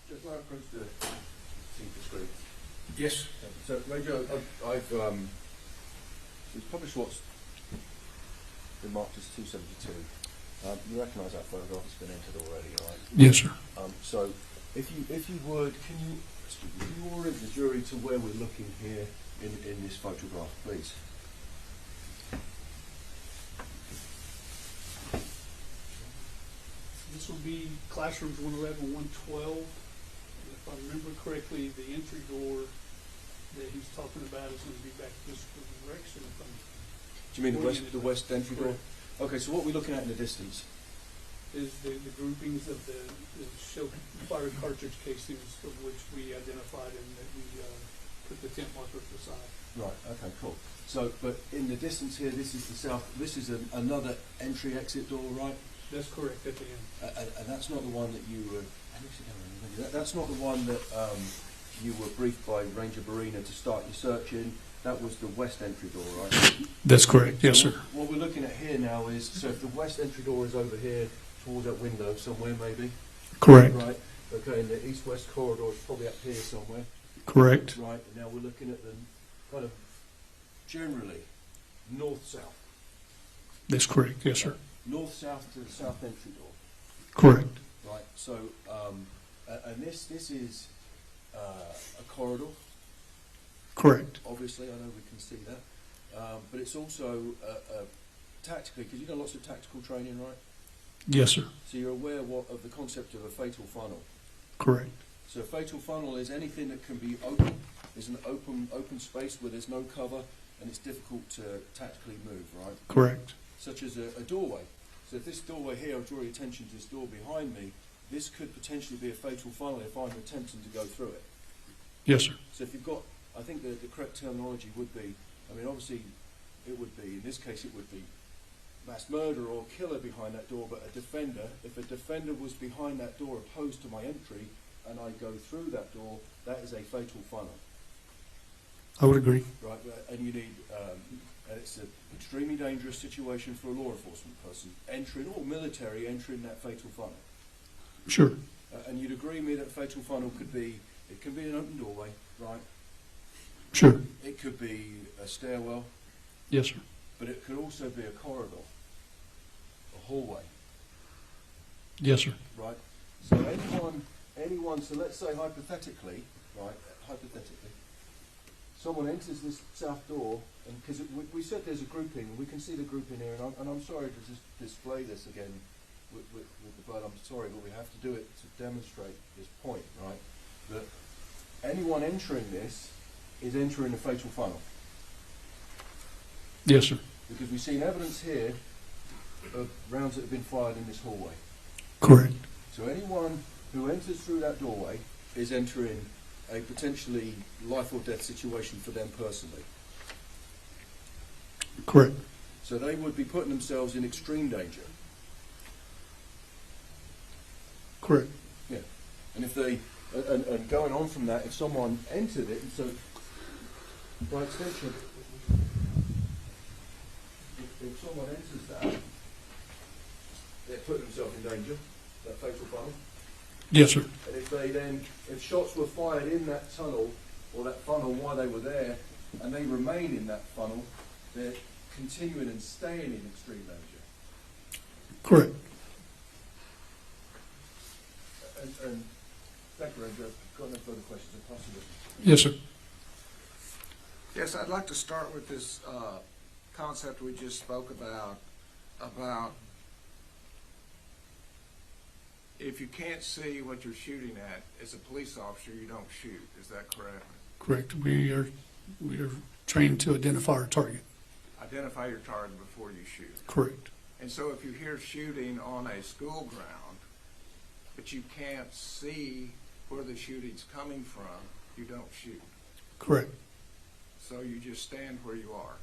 Just my approach to see the screen. Yes. So, Radio, I've we've published what's been marked as 272. You recognise that photograph has been entered already, right? Yes, sir. So, if you would, can you orient the jury to where we're looking here in this photograph, please? This will be classrooms 111, 112. And if I remember correctly, the entry door that he's talking about is going to be back this direction. If I'm Do you mean the west entry door? Okay, so what we're looking at in the distance? is the groupings of the shell fire cartridge casings of which we identified and that we put the tent markers aside. Right. Okay. Cool. So, but in the distance here, this is the south. This is another entry-exit door, right? That's correct at the end. And that's not the one that you were. That's not the one that you were briefed by Ranger Barina to start your search in. That was the west entry door, right? That's correct. Yes, So sir. What we're looking at here now is, so if the west entry door is over here towards that window somewhere, maybe. Correct. Right. Okay. And the east-west corridor is probably up here somewhere. Correct. Right. And now we're looking at the kind of generally north-south. That's correct. Yes, sir. North-south to the south entry door. Correct. Right. So, and this is a corridor. Correct. Obviously, I know we can see that, but it's also tactically, because you've done lots of tactical training, right? Yes, sir. So you're aware of the concept of a fatal funnel. Correct. So a fatal funnel is anything that can be open. There's an open space where there's no cover, and it's difficult to tactically move, right? Correct. Such as a doorway. So if this doorway here, I'll draw your attention to this door behind me, this could potentially be a fatal funnel if I'm attempting to go through it. Yes, sir. So if you've got, I think the correct terminology would be, I mean obviously it would be, in this case it would be mass murder or killer behind that door, but a defender, if a defender was behind that door opposed to my entry and I go through that door, that is a fatal funnel. I would agree. Right, and you need, and it's an extremely dangerous situation for a law enforcement person entering, or military entering that fatal funnel. Sure. And you'd agree with me that a fatal funnel could be, it can be an open doorway, right? Sure. It could be a stairwell, Yes, sir. but it could also be a corridor, a hallway, Yes, sir. right? So anyone, so let's say hypothetically, right, hypothetically, someone enters this south door, and because we said there's a grouping, and we can see the grouping here, and I'm sorry to just display this again with the blood, I'm sorry, but we have to do it to demonstrate this point, right? That anyone entering this is entering a fatal funnel. Yes, sir. Because we've seen evidence here of rounds that have been fired in this hallway. Correct. So anyone who enters through that doorway is entering a potentially life or death situation for them personally. Correct. So they would be putting themselves in extreme danger. Correct. Yeah. And if they, and going on from that, if someone entered it, and so by extension, if someone enters that, they're putting themselves in danger, that fatal funnel. Yes, sir. And if they then, if shots were fired in that tunnel or that funnel while they were there, and they remain in that funnel, they're continuing and staying in extreme danger. Correct. And thank you, Andrew. I've got no further questions. I'll pass it on. Yes, sir. Yes, I'd like to start with this concept we just spoke about if you can't see what you're shooting at as a police officer, you don't shoot. Is that correct? Correct. We are trained to identify our target. Identify your target before you shoot. Correct. And so if you hear shooting on a school ground, but you can't see where the shooting's coming from, you don't shoot. Correct. So you just stand where you are.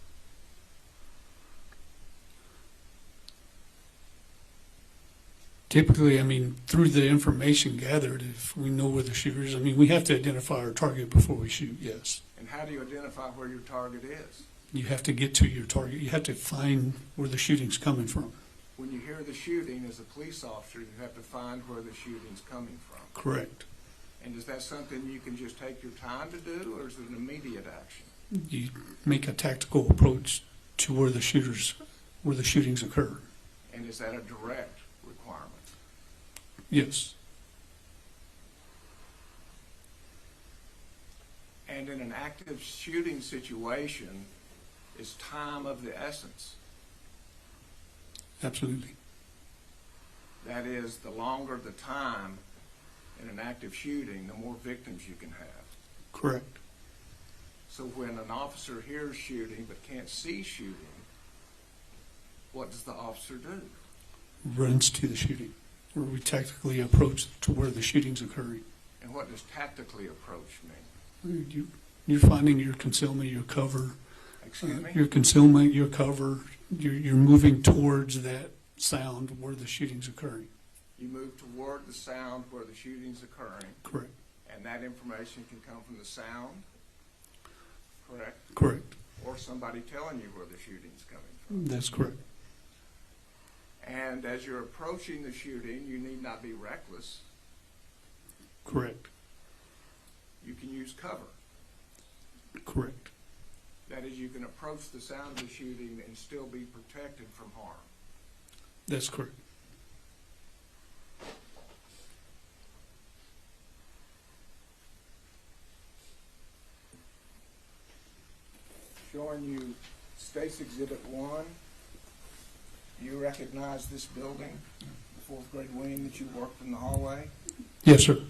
Typically, I mean, through the information gathered, if we know where the shooter is, I mean, we have to identify our target before we shoot, yes. And how do you identify where your target is? You have to get to your target. You have to find where the shooting's coming from. When you hear the shooting as a police officer, you have to find where the shooting's coming from. Correct. And is that something you can just take your time to do, or is it an immediate action? You make a tactical approach to where the shootings occur. And is that a direct requirement? Yes. And in an active shooting situation, is time of the essence? Absolutely. That is, the longer the time in an active shooting, the more victims you can have. Correct. So when an officer hears shooting but can't see shooting, what does the officer do? Runs to the shooting, where we tactically approach to where the shooting's occurring. And what does tactically approach mean? You're finding your concealment, your cover. Excuse me? Your concealment, your cover. You're moving towards that sound where the shooting's occurring. You move toward the sound where the shooting's occurring, Correct. and that information can come from the sound, correct? Correct. Or somebody telling you where the shooting's coming from. That's correct. And as you're approaching the shooting, you need not be reckless. Correct. You can use cover. Correct. That is, you can approach the sound of the shooting and still be protected from harm. That's correct. Showing you State's Exhibit 1. You recognize this building, the fourth grade wing that you worked in the hallway? Yes, sir.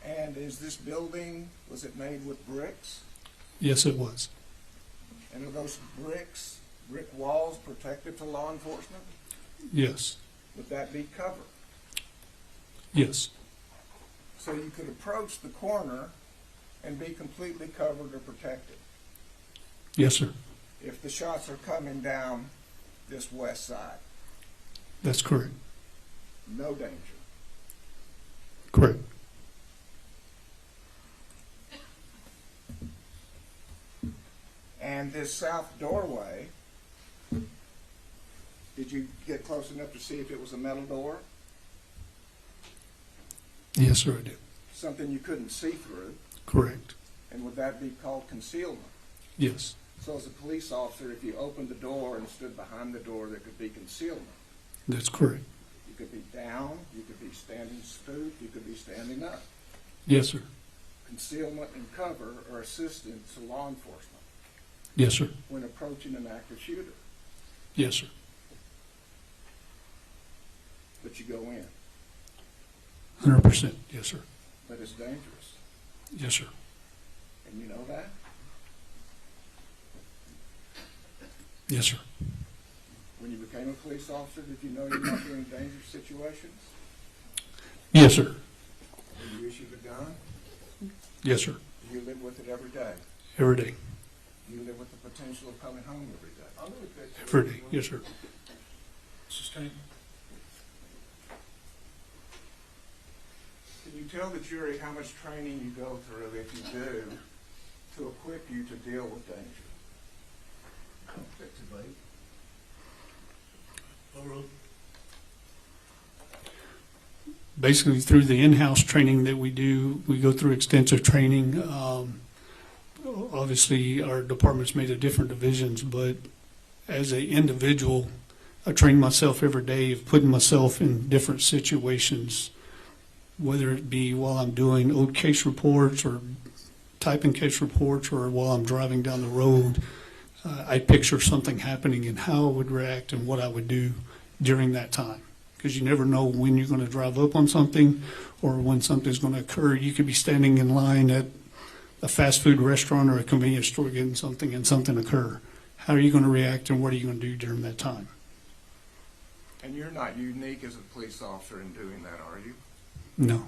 And is this building, was it made with bricks? Yes, it was. And are those brick walls protected to law enforcement? Yes. Would that be cover? Yes. So you could approach the corner and be completely covered or protected Yes, sir. if the shots are coming down this west side. That's correct. No danger. Correct. And this south doorway, did you get close enough to see if it was a metal door? Yes, sir, I did. Something you couldn't see through? Correct. And would that be called concealment? Yes. So as a police officer, if you opened the door and stood behind the door, there could be concealment. That's correct. You could be down, you could be standing stooped, you could be standing up. Yes, sir. Concealment and cover are assistance to law enforcement Yes, sir. when approaching an active shooter. Yes, sir. But you go in, 100%. Yes, sir. but it's dangerous. Yes, sir. And you know that? Yes, sir. When you became a police officer, did you know you might be in dangerous situations? Yes, sir. When you issued a gun, Yes, sir. do you live with it every day? Every day. Do you live with the potential of coming home every day? Every day. Yes, sir. Sustain. Can you tell the jury how much training you go through, if you do, to equip you to deal with danger? Basically, through the in-house training that we do, we go through extensive training. Obviously, our department's made of different divisions, but as an individual, I train myself every day of putting myself in different situations, whether it be while I'm doing old case reports or typing case reports or while I'm driving down the road. I picture something happening and how I would react and what I would do during that time. Because you never know when you're going to drive up on something or when something's going to occur. You could be standing in line at a fast food restaurant or a convenience store getting something and something occur. How are you going to react and what are you going to do during that time? And you're not unique as a police officer in doing that, are you? No.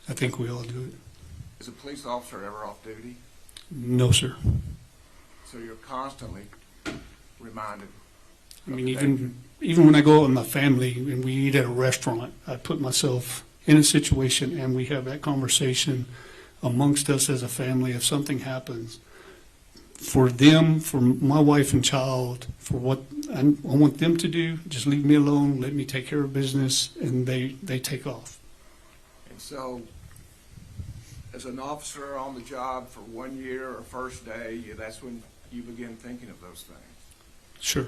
I think we all do it. Is a police officer ever off duty? No, sir. So you're constantly reminded. I mean, even when I go out with my family and we eat at a restaurant, I put myself in a situation and we have that conversation amongst us as a family. If something happens, for them, for my wife and child, for what I want them to do, just leave me alone, let me take care of business, and they take off. And so, as an officer on the job for 1 year or first day, that's when you begin thinking of those things. Sure.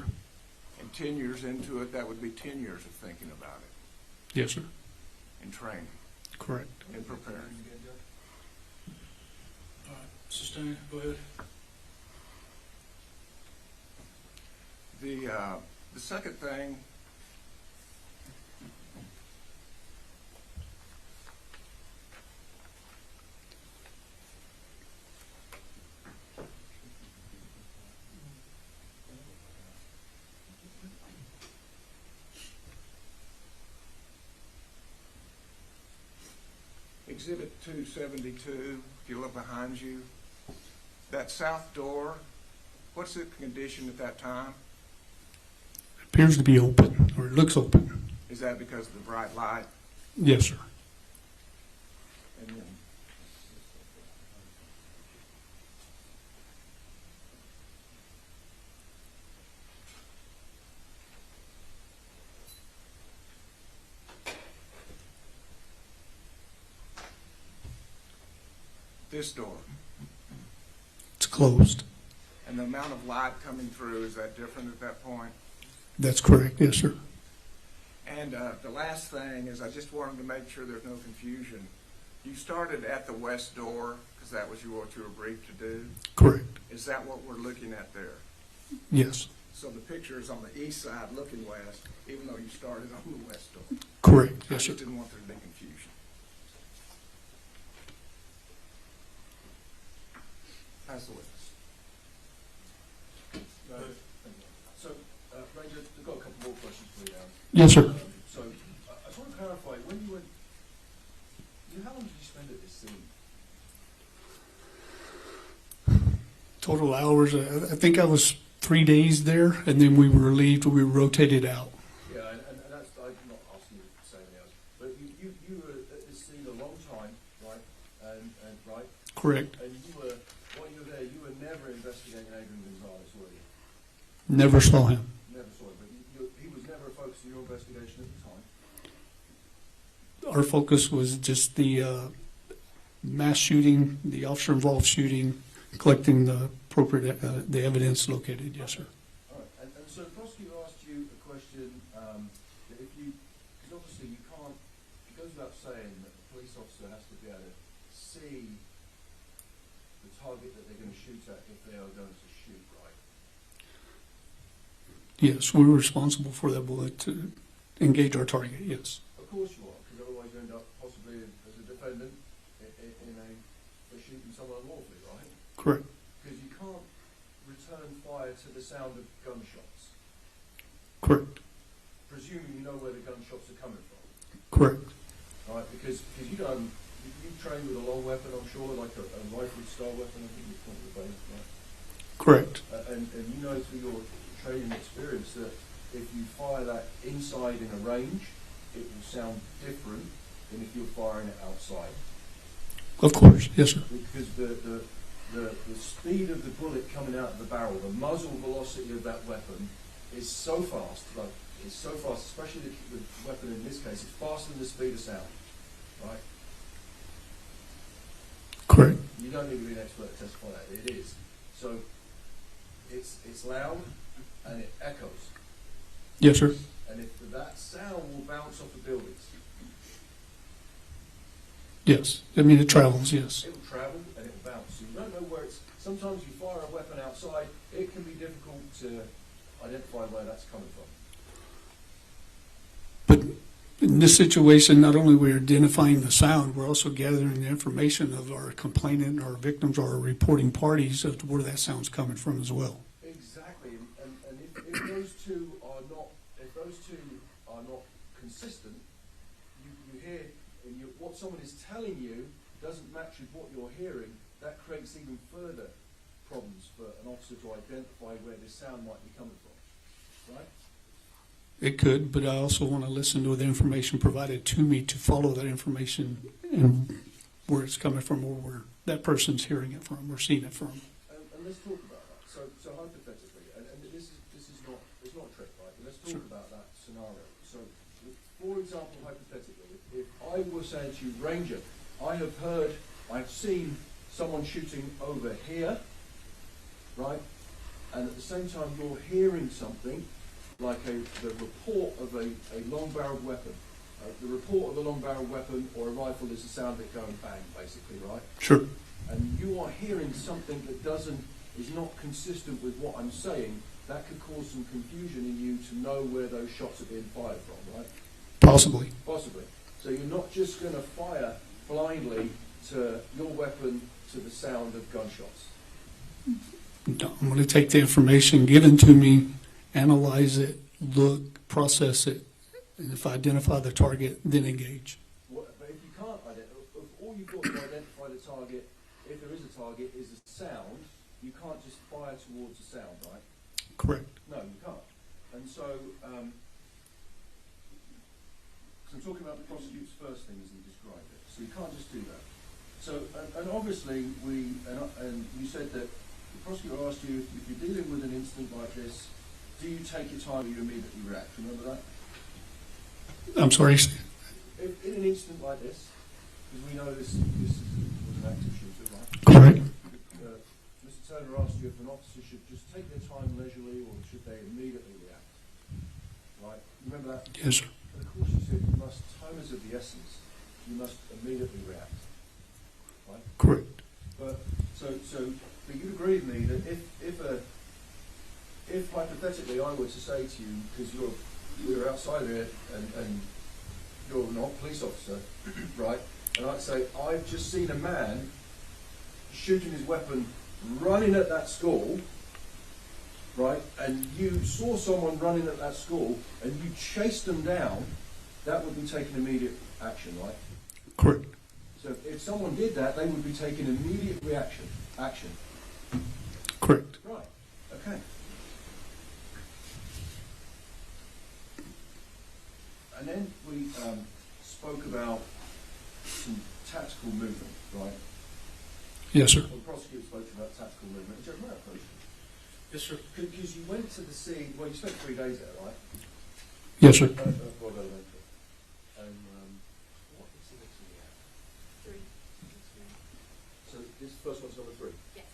And 10 years into it, that would be 10 years of thinking about it, Yes, sir. and training, Correct. and preparing. All right, sustain, go ahead. The second thing, Exhibit 272, if you look behind you, that south door, what's the condition at that time? Appears to be open, or it looks open. Is that because of the bright light? Yes, sir. And then, this door, It's closed. and the amount of light coming through, is that different at that point? That's correct. Yes, sir. And the last thing is, I just wanted to make sure there's no confusion. You started at the west door because that was what you were briefed to do. Correct. Is that what we're looking at there? Yes. So the picture is on the east side looking west, even though you started on the west door. Correct. I Yes, sir. just didn't want there to be confusion. Pass the witness. Thank you. So, Ranger, I've got a couple more questions for you now. Yes, sir. So, I just want to clarify, when you went, how long did you spend at this scene? Total hours, I think I was 3 days there, and then we were relieved, we rotated out. Yeah, and that's, I'm not asking you to say anything else, but you were at this scene a long time, right? And right? Correct. And you were, while you were there, you were never investigating Adrian Gonzales, were you? Never saw him. Never saw him, but he was never a focus of your investigation at the time? Our focus was just the mass shooting, the officer-involved shooting, collecting the appropriate, the evidence located, yes, sir. All right, and so the prosecutor asked you a question, that if you, because obviously you can't, it goes without saying that the police officer has to be able to see the target that they're going to shoot at if they are going to shoot, right? Yes, we were responsible for that bullet to engage our target, yes. Of course you are, because otherwise you end up possibly as a defendant in a shooting someone unlawfully, right? Correct. Because you can't return fire to the sound of gunshots, Correct. presuming you know where the gunshots are coming from. Correct. Right, because you train with a long weapon, I'm sure, like a rifle style weapon, I think you call it the base, right? Correct. And you know through your training experience that if you fire that inside in a range, it will sound different than if you're firing it outside. Of course, yes, sir. Because the speed of the bullet coming out of the barrel, the muzzle velocity of that weapon is so fast, especially the weapon in this case, it's faster than the speed of sound, right? Correct. You don't need to be an expert to testify that, it is. So, it's loud and it echoes. Yes, sir. And if that sound will bounce off the buildings, Yes. I mean, it travels, yes. it will travel and it will bounce. So you don't know where it's, sometimes you fire a weapon outside, it can be difficult to identify where that's coming from. But in this situation, not only we're identifying the sound, we're also gathering the information of our complainant, our victims, or our reporting parties of where that sound's coming from as well. Exactly, and if those two are not consistent, you hear, and what someone is telling you doesn't match with what you're hearing, that creates even further problems for an officer to identify where this sound might be coming from, right? It could, but I also want to listen to the information provided to me to follow that information and where it's coming from or where that person's hearing it from or seeing it from. And let's talk about that. So hypothetically, and this is not, it's not a trick, right? But let's talk Sure. about that scenario. So, for example, hypothetically, if I were saying to you, Ranger, I've seen someone shooting over here, right? And at the same time, you're hearing something like the report of a long-barreled weapon. The report of a long-barreled weapon or a rifle is the sound of it going bang, basically, right? Sure. And you are hearing something that is not consistent with what I'm saying, that could cause some confusion in you to know where those shots are being fired from, right? Possibly. Possibly. So you're not just going to fire blindly to your weapon to the sound of gunshots. No, I'm going to take the information given to me, analyze it, look, process it, and if I identify the target, then engage. But if you can't identify, if all you've got to identify the target, if there is a target, is a sound, you can't just fire towards the sound, right? Correct. No, you can't. And so, I'm talking about the prosecutor's first thing as he described it. So you can't just do that. So, and obviously, and you said that the prosecutor asked you, if you're dealing with an incident like this, do you take your time or you immediately react? Remember that? I'm sorry. If, in an incident like this, because we know this was an active shooter, right? Correct. Mr. Turner asked you if an officer should just take their time leisurely or should they immediately react? Right? Remember that? Yes, sir. And of course you said you must, time is of the essence. You must immediately react. Right? Correct. But you'd agree with me that if hypothetically I were to say to you, because you're outside there and you're not a police officer, right? And I'd say, I've just seen a man shooting his weapon, running at that school, right, and you saw someone running at that school and you chased them down, that would be taking immediate action, right? Correct. So if someone did that, they would be taking immediate action. Correct. Right, okay. And then we spoke about some tactical movement, right? Yes, sir. Well, the prosecutor spoke about tactical movement. Judge, may I approach you? Yes, sir. Because you went to the scene, well, you spent 3 days there, right? Yes, sir. Robb Elementary. And what incidents did you have? 3. So this first one's number 3? Yes.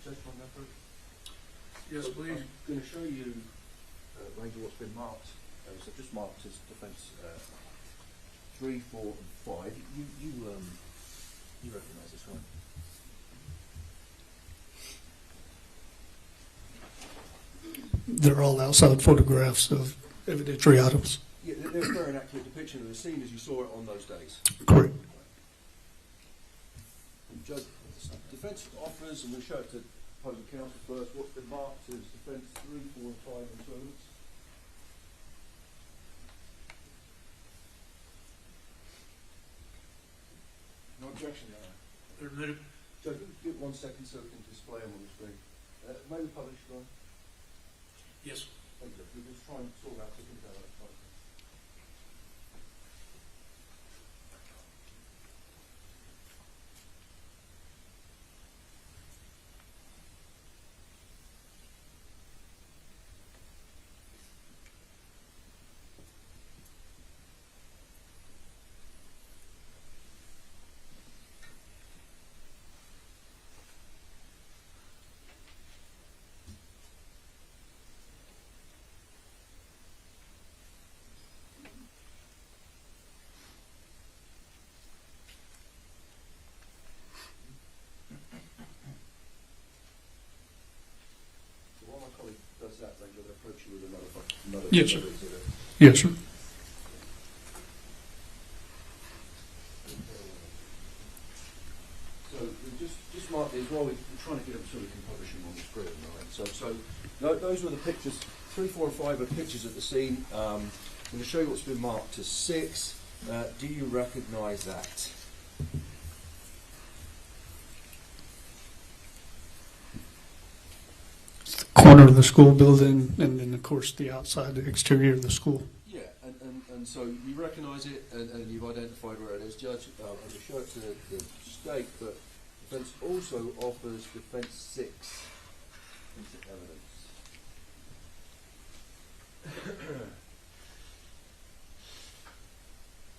Judge, can I go through? Yes, So please. I'm going to show you, Ranger, what's been marked. So just marked as defence 3, 4, and 5. You recognise this, right? They're all outside photographs of evidentiary items. Yeah, they're a very accurate depiction of the scene as you saw it on those days. Correct. Judge, defence offers, and we'll show it to opposing counsel first, what's been marked as defence 3, 4, and 5 in two elements. No objection, Your Honor. Third minute. Judge, give it 1 second so we can display them on the screen. May we publish, Ron? Yes. Thank you. We'll just try and sort out the things out of that. While my colleague does that, I'm going to approach you with another Yes, sir. exhibit. Yes, sir. So we just mark these while we're trying to get them so we can publish them on the screen, right? So those were the pictures. 3, 4, and 5 are pictures of the scene. I'm going to show you what's been marked as 6. Do you recognise that? Corner of the school building, and then, of course, the outside, the exterior of the school. Yeah, and so you recognise it, and you've identified where it is. Judge, I'm going to show it to the state, but defence also offers defence 6 into evidence.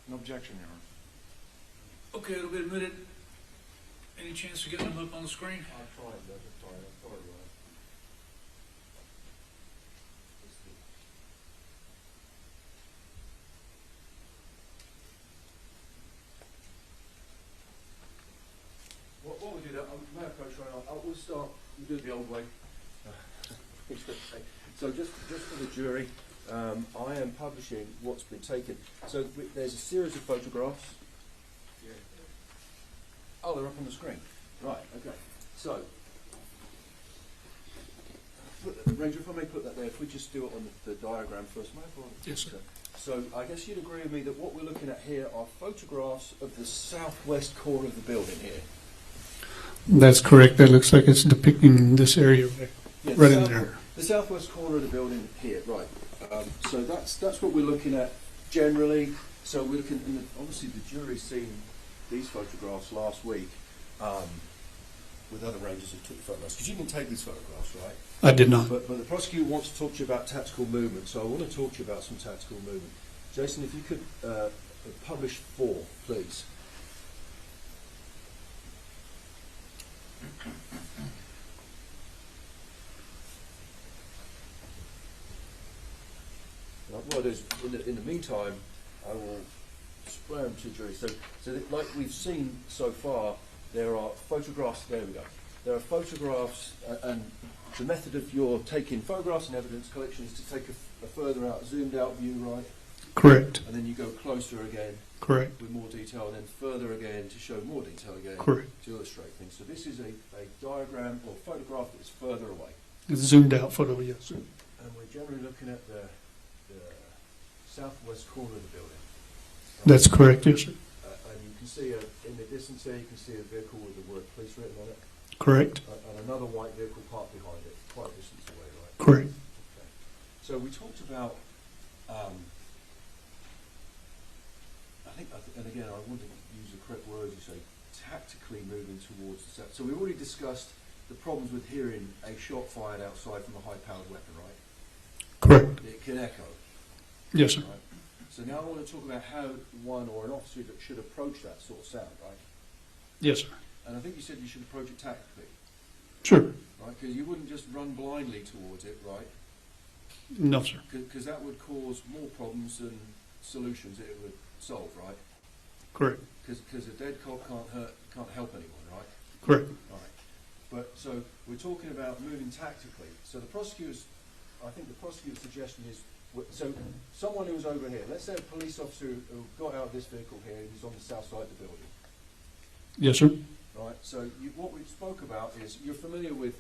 No objection, Your Honor. Okay, it'll be a minute. Any chance of getting them up on the screen? I'm trying, Judge, I'm sorry, Ryan. What we do that, may I approach Ryan? We'll start, we'll do it the old way. So just for the jury, I am publishing what's been taken. So there's a series of photographs. Oh, they're up on the screen. Right, okay. So, Ranger, if I may put that there, if we just do it on the diagram first. May I borrow it? Yes, sir. So I guess you'd agree with me that what we're looking at here are photographs of the southwest corner of the building here. That's correct. That looks like it's depicting this area Yeah, right in there. The southwest corner of the building here, right. So that's what we're looking at generally. So we're looking, and obviously the jury's seen these photographs last week with other rangers who took the photographs. Because you didn't take these photographs, right? I did not. But the prosecutor wants to talk to you about tactical movement, so I want to talk to you about some tactical movement. Jason, if you could publish 4, please. What I'll do is, in the meantime, I will display them to the jury. So that, like we've seen so far, there are photographs. There we go. There are photographs, and the method of your taking photographs and evidence collection is to take a further out, zoomed out view, right? Correct. And then you go closer again Correct. with more detail, and then further again to show more detail again. Correct. To illustrate things. So this is a diagram or photograph that's further away. It's a zoomed out photo, yes, sir. And we're generally looking at the southwest corner of the building. That's correct, yes, sir. And you can see in the distance there, you can see a vehicle with the word police written on it, Correct. and another white vehicle parked behind it, quite a distance away, right? Correct. Okay. So we talked about, and again, I wouldn't use the correct words, you say, tactically moving towards the south. So we already discussed the problems with hearing a shot fired outside from a high-powered weapon, right? Correct. It can echo. Yes, sir. Right? So now I want to talk about how one or an officer should approach that sort of sound, right? Yes, sir. And I think you said you should approach it tactically, Sure. right? Because you wouldn't just run blindly towards it, right? No, sir. Because that would cause more problems than solutions that it would solve, right? Correct. Because a dead cop can't help anyone, right? Correct. Right. But so we're talking about moving tactically. So the prosecutor's, I think the prosecutor's suggestion is, so someone who was over here, let's say a police officer who got out of this vehicle here, who's on the south side of the building, Yes, sir. right? So what we spoke about is, you're familiar with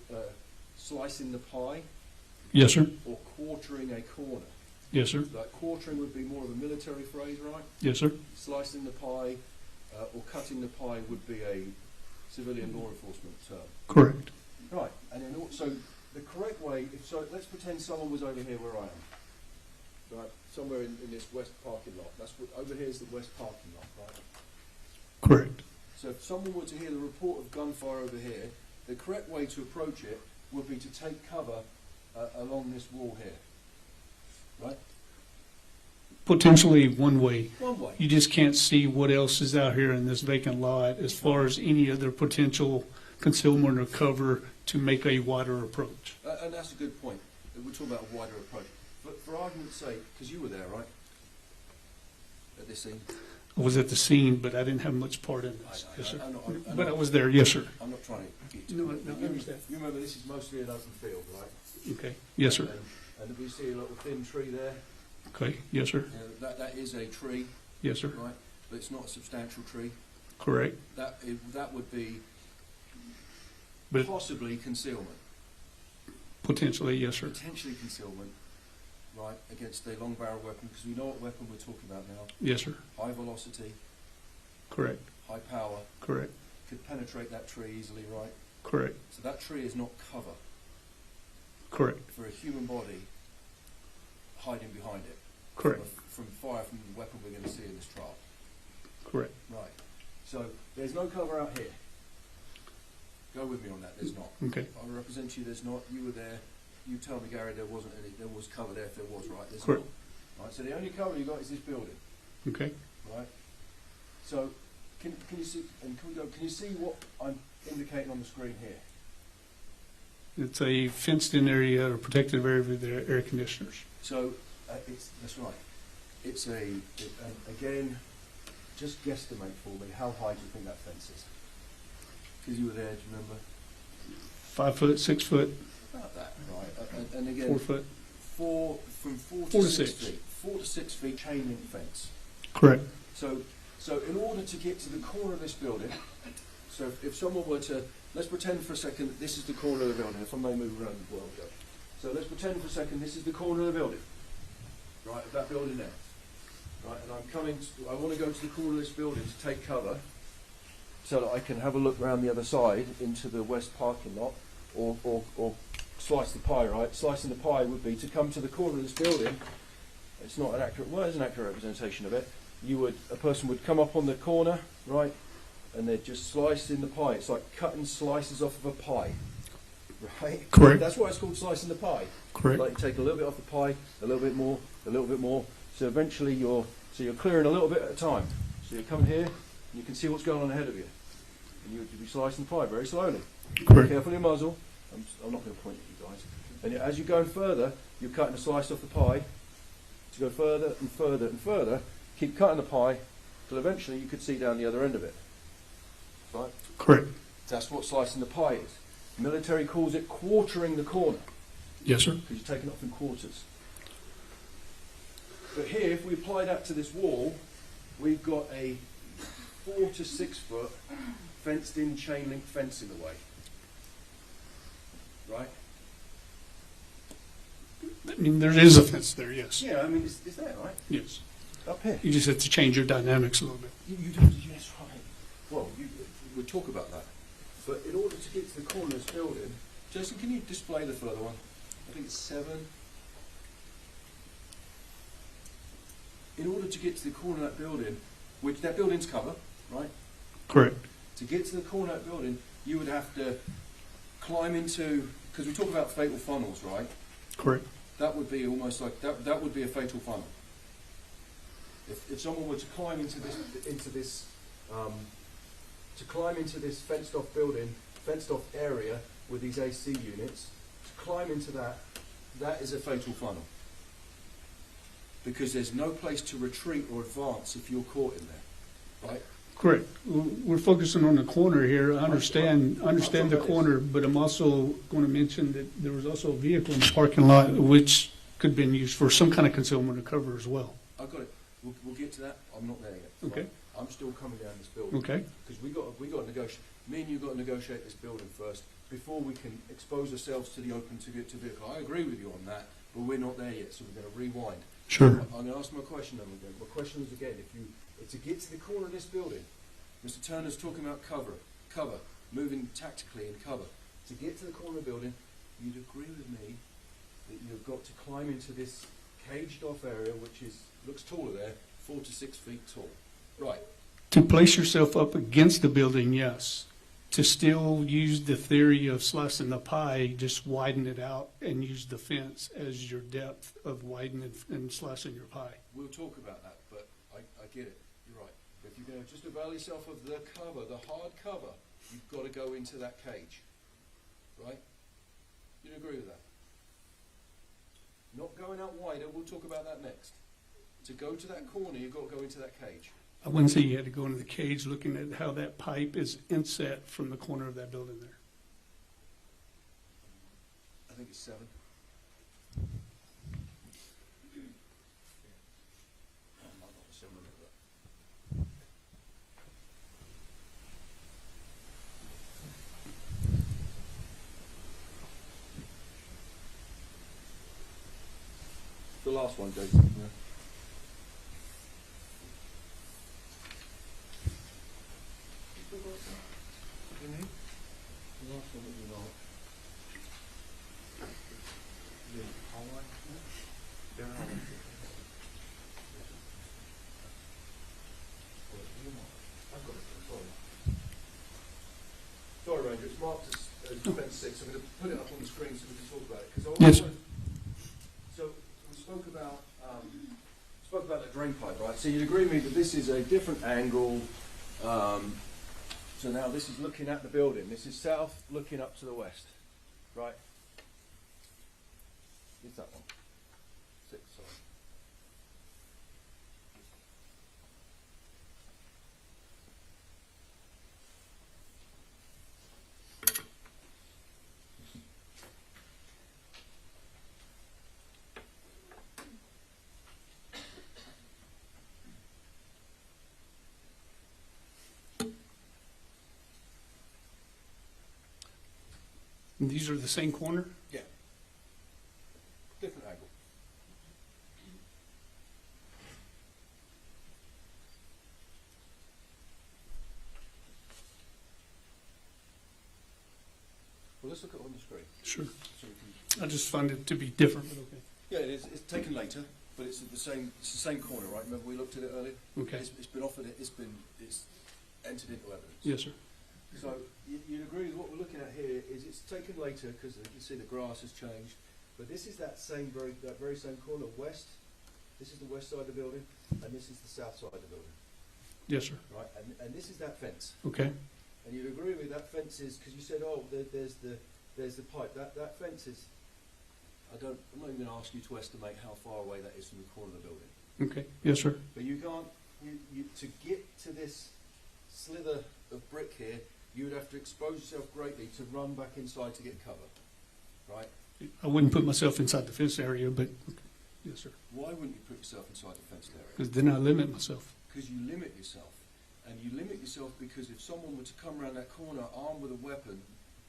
slicing the pie Yes, sir. or quartering a corner. Yes, sir. Like quartering would be more of a military phrase, right? Yes, sir. Slicing the pie or cutting the pie would be a civilian law enforcement term. Correct. Right, and then also the correct way, so let's pretend someone was over here where I am. Right, somewhere in this west parking lot. That's what, over here is the west parking lot, right? Correct. So if someone were to hear the report of gunfire over here, the correct way to approach it would be to take cover along this wall here. Right? Potentially one way. One way. You just can't see what else is out here in this vacant lot as far as any other potential concealment or cover to make a wider approach. And that's a good point. We're talking about a wider approach. But for argument's sake, because you were there, right? At this scene? I was at the scene, but I didn't have much part in this. Yes, sir. I'm But I not- was there, yes, sir. I'm not trying to get No, you. no, I you, understand. you remember this is mostly an open field, right? Okay. Yes, sir. And we see a little thin tree there. Okay. Yes, sir. That is a tree, Yes, sir. right? But it's not a substantial tree. Correct. That would be But possibly concealment, potentially, yes, sir. potentially concealment, right, against a long barrel weapon, because we know what weapon we're talking about now. Yes, sir. High velocity, Correct. high power, Correct. could penetrate that tree easily, right? Correct. So that tree is not cover Correct. for a human body hiding behind it. Correct. From fire from the weapon we're going to see in this trial. Correct. Right. So there's no cover out here. Go with me on that. There's not. Okay. I represent you. There's not. You were there. You tell me, Gary, there wasn't any. There was cover there if there was, right? There's Correct. not. Right. So the only cover you got is this building. Okay. Right. So can you see? And can we go? Can you see what I'm indicating on the screen here? It's a fenced-in area or protected area with their air conditioners. So that's right. It's and again, just guesstimate for me. How high do you think that fence is? Because you were there. Do you remember? 5 foot, 6 foot, About that, right? And again, 4 foot. from 4 4 to to 6 6. feet. 4 to 6 feet chain link fence. Correct. So in order to get to the corner of this building, so if someone were to, let's pretend for a second that this is the corner of the building. If I may move around the world, go. So let's pretend for a second this is the corner of the building, right? Of that building there, right? And I want to go to the corner of this building to take cover, so that I can have a look around the other side into the west parking lot, or slice the pie, right? Slicing the pie would be to come to the corner of this building. It's not an accurate, well, it's an accurate representation of it. A person would come up on the corner, right, and they'd just slice in the pie. It's like cutting slices off of a pie, right? Correct. That's why it's called slicing the pie. Correct. Like you take a little bit off the pie, a little bit more, a little bit more. So eventually you're clearing a little bit at a time. So you come here, and you can see what's going on ahead of you. And you'll be slicing the pie very slowly. Correct. Careful your muzzle. I'm not going to point at you guys. And as you're going further, you're cutting a slice off the pie to go further and further and further. Keep cutting the pie, till eventually you could see down the other end of it. Right? Correct. That's what slicing the pie is. Military calls it quartering the corner, Yes, sir. because you're taking it off in quarters. But here, if we apply that to this wall, we've got a 4 to 6 foot fenced-in chain link fence in the way. Right? I mean, there is a fence there, yes. Yeah, I mean, it's there, right? Yes. Up here. You just have to change your dynamics a little bit. You do, yes, right. Well, we'll talk about that. But in order to get to the corner of this building, Jason, can you display the further one? I think it's 7. In order to get to the corner of that building, which that building's cover, right? Correct. To get to the corner of that building, you would have to climb into, because we talk about fatal funnels, right? Correct. That would be almost like, that would be a fatal funnel. If someone were to climb into this fenced off building, fenced off area with these AC units, to climb into that is a fatal funnel. Because there's no place to retreat or advance if you're caught in there, right? Correct. We're focusing on the corner here. I understand the corner, but I'm also going to mention that there was also a vehicle in the parking lot which could have been used for some kind of concealment or cover as well. I got it. We'll get to that. I'm not there yet. Okay. Right? I'm still coming down this building. Okay. Because we got to negotiate. Me and you got to negotiate this building first before we can expose ourselves to the open to vehicle. I agree with you on that, but we're not there yet, so we're going to rewind. Sure. I'm going to ask my question then again. My question is again, if to get to the corner of this building, Mr. Turner's talking about cover, moving tactically in cover. To get to the corner of the building, you'd agree with me that you've got to climb into this caged off area, which looks taller there, 4 to 6 feet tall. Right. To place yourself up against the building, yes. To still use the theory of slicing the pie, just widen it out and use the fence as your depth of widening and slicing your pie. We'll talk about that, but I get it. You're right. But if you're going to just avail yourself of the cover, the hard cover, you've got to go into that cage. Right? You agree with that? Not going out wider, we'll talk about that next. To go to that corner, you've got to go into that cage. I wouldn't say you had to go into the cage looking at how that pipe is inset from the corner of that building there. I think it's 7. The last one, Jason. Yeah. Sorry, Ranger, it's marked as defence 6. I'm going to put it up on the screen so we can talk about it. Yes. So we spoke about the drain pipe, right? So you'd agree with me that this is a different angle. So now this is looking at the building. This is south, looking up to the west, right? It's that one. 6, sorry. And these are the same corner? Yeah. Different angle. Well, let's look at it on the screen. Sure. So we can I just find it to be different, but okay. Yeah, it is. It's taken later, but it's the same corner, right? Remember we looked at it earlier. Okay. It's been offered. It's entered into evidence. Yes, sir. So you'd agree with what we're looking at here is it's taken later because you can see the grass has changed, but this is that very same corner west. This is the west side of the building, and this is the south side of the building. Yes, sir. Right, and this is that fence. Okay. And you'd agree with that fence is because you said, oh, there's the pipe. That fence is. I'm not even going to ask you to estimate how far away that is from the corner of the building. Okay. Yes, sir. But you can't. To get to this slither of brick here, you would have to expose yourself greatly to run back inside to get cover, right? I wouldn't put myself inside the fence area, but yes, sir. Why wouldn't you put yourself inside the fenced area? Because then I limit myself. Because you limit yourself. And you limit yourself because if someone were to come around that corner armed with a weapon,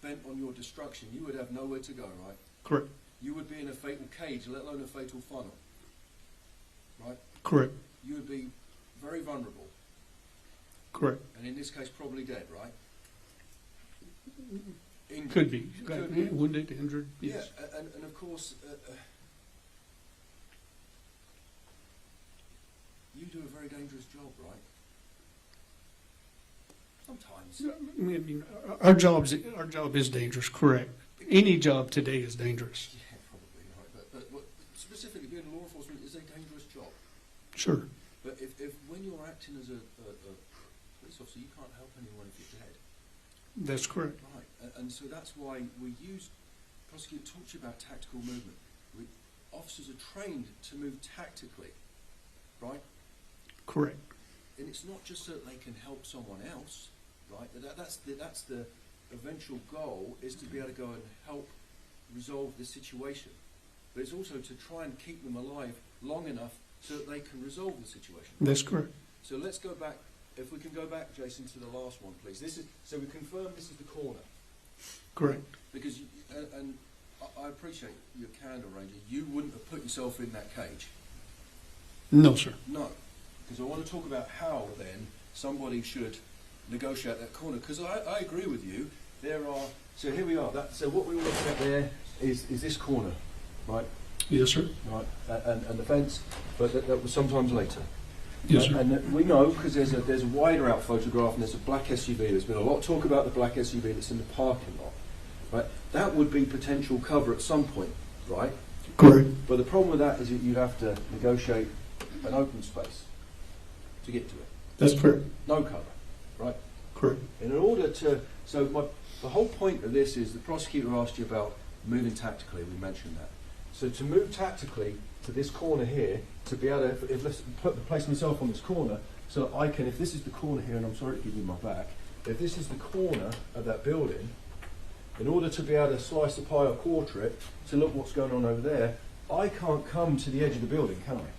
bent on your destruction, you would have nowhere to go, right? Correct. You would be in a fatal cage, let alone a fatal funnel, right? Correct. You would be very vulnerable. Correct. And in this case, probably dead, right? Injured. Could be. Could be. Wounded, injured, yes. Yeah, and of course, you do a very dangerous job, right? Sometimes. I mean, our job is dangerous, correct. Any job today is dangerous. Yeah, probably, right. But what, specifically, being law enforcement is a dangerous job. Sure. But if when you're acting as a police officer, you can't help anyone if you're dead. That's correct. Right, and so that's why we use, prosecutor talks about tactical movement. Officers are trained to move tactically, right? Correct. And it's not just so that they can help someone else, right? That's the eventual goal, is to be able to go and help resolve the situation. But it's also to try and keep them alive long enough so that they can resolve the situation. That's correct. So let's go back, if we can go back, Jason, to the last one, please. So we confirm this is the corner. Correct. Because, and I appreciate your candor, Ranger, you wouldn't have put yourself in that cage. No, sir. No. Because I want to talk about how, then, somebody should negotiate that corner. Because I agree with you. There are, so here we are. So what we were looking at there is this corner, right? Yes, sir. Right, and the fence, but that was sometimes later. Yes, sir. And we know, because there's a wider out photograph, and there's a black SUV. There's been a lot of talk about the black SUV that's in the parking lot. Right, that would be potential cover at some point, right? Correct. But the problem with that is that you have to negotiate an open space to get to it. That's correct. No cover, right? Correct. And in order to, the whole point of this is the prosecutor asked you about moving tactically. We mentioned that. So to move tactically to this corner here, to be able to, let's place myself on this corner, so that I can, if this is the corner here, and I'm sorry to give you my back, if this is the corner of that building, in order to be able to slice the pie or quarter it, to look what's going on over there, I can't come to the edge of the building, can I?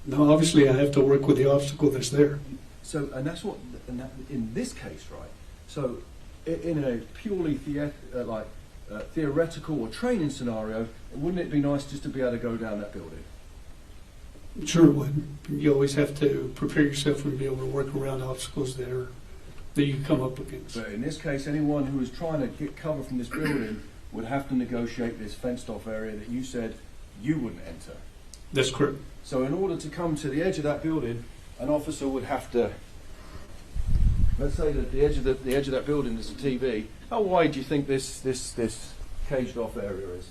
No, obviously I have to work with the obstacle that's there. So, and that's what, in this case, right? So, in a purely theoretical or training scenario, wouldn't it be nice just to be able to go down that building? Sure it would. You always have to prepare yourself and be able to work around obstacles that you come up against. But in this case, anyone who is trying to get cover from this building would have to negotiate this fenced-off area that you said you wouldn't enter. That's correct. So in order to come to the edge of that building, an officer would have to, let's say that the edge of that building is a TV. How wide do you think this caged-off area is?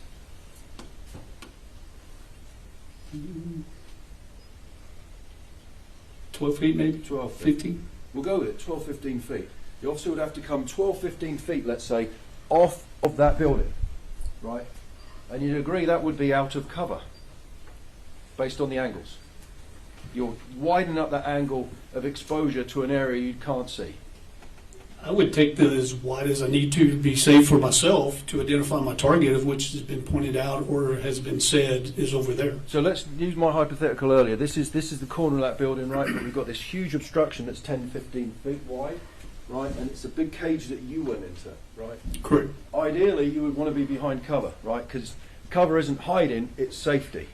12 feet maybe? 12 feet. 15? We'll go with it, 12, 15 feet. The officer would have to come 12, 15 feet, let's say, off of that building, right? And you'd agree that would be out of cover, based on the angles. You're widening up that angle of exposure to an area you can't see. I would take that as wide as I need to be safe for myself to identify my target, of which has been pointed out or has been said is over there. So let's use my hypothetical earlier. This is the corner of that building, right? But we've got this huge obstruction that's 10, 15 feet wide, right? And it's a big cage that you went into, right? Correct. Ideally, you would want to be behind cover, right? Because cover isn't hiding, it's safety,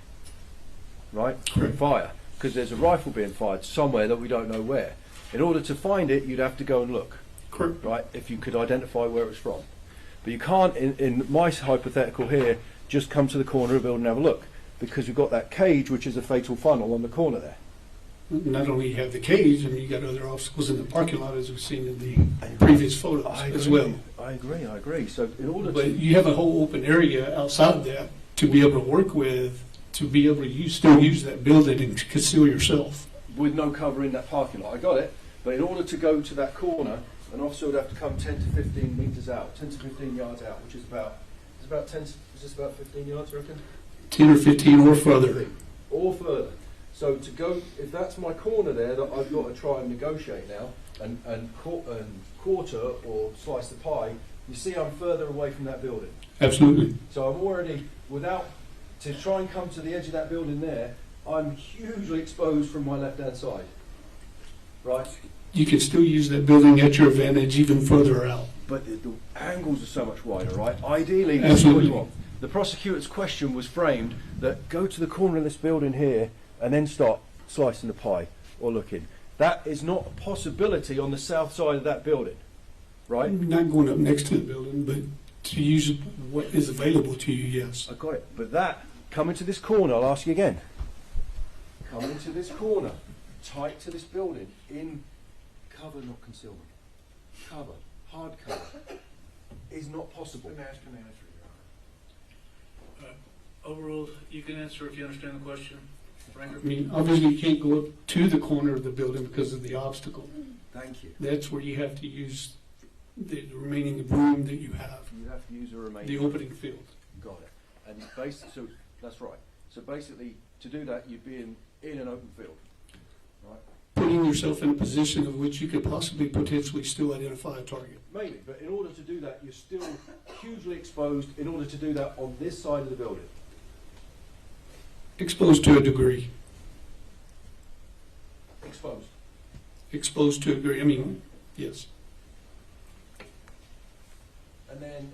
right? Correct. Fire. Because there's a rifle being fired somewhere that we don't know where. In order to find it, you'd have to go and look. Correct. Right, if you could identify where it's from. But you can't, in my hypothetical here, just come to the corner of the building and have a look, because you've got that cage, which is a fatal funnel on the corner there. Not only have the cage, and you got other obstacles in the parking lot, as we've seen in the previous photos as well. I agree. So in order But to... you have a whole open area outside of that to be able to work with, to be able to still use that building and conceal yourself. With no cover in that parking lot, I got it. But in order to go to that corner, an officer would have to come 10 to 15 metres out, 10 to 15 yards out, which is about 15 yards, I reckon? 10 or 15 or further. Or further. So to go, if that's my corner there that I've got to try and negotiate now and quarter or slice the pie, you see I'm further away from that building. Absolutely. So I'm already, to try and come to the edge of that building there, I'm hugely exposed from my left-hand side. Right? You can still use that building at your advantage even further out. But the angles are so much wider, right? Ideally, this is what you want. The prosecutor's question was framed that go to the corner of this building here and then start slicing the pie or looking. That is not a possibility on the south side of that building, right? Not going up next to the building, but to use what is available to you, yes. I got it. But that, coming to this corner, I'll ask you again. Coming to this corner, tight to this building, in cover, not concealment. Cover, hard cover, is not possible. Then ask an answer, Your Honor. Overruled. You can answer if you understand the question. Franker? I mean, obviously you can't go up to the corner of the building because of the obstacle. Thank you. That's where you have to use the remaining room that you have, You have to use a remaining. the opening field. Got it. And so that's right. So basically, to do that, you'd be in an open field, right? Putting yourself in a position of which you could possibly potentially still identify a target. Maybe, but in order to do that, you're still hugely exposed. In order to do that on this side of the building, Exposed to a degree. exposed. Exposed to a degree. I mean, yes. And then.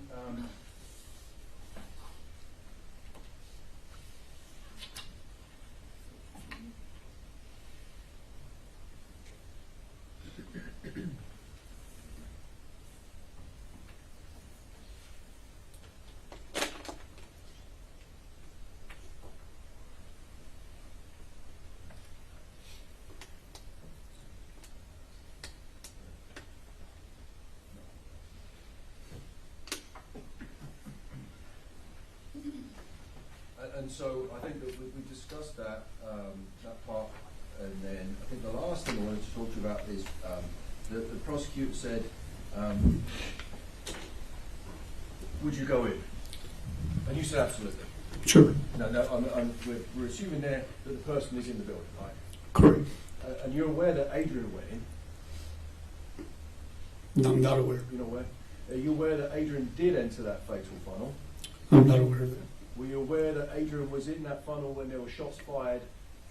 And so I think that we discussed that part, and then I think the last thing I wanted to talk to you about is the prosecutor said, "Would you go in?" And you said absolutely. Sure. No, we're assuming there that the person is in the building, right? Correct. And you're aware that Adrian went in. No, I'm not aware. You're not aware. Are you aware that Adrian did enter that fatal funnel? I'm not aware of that. Were you aware that Adrian was in that funnel when there were shots fired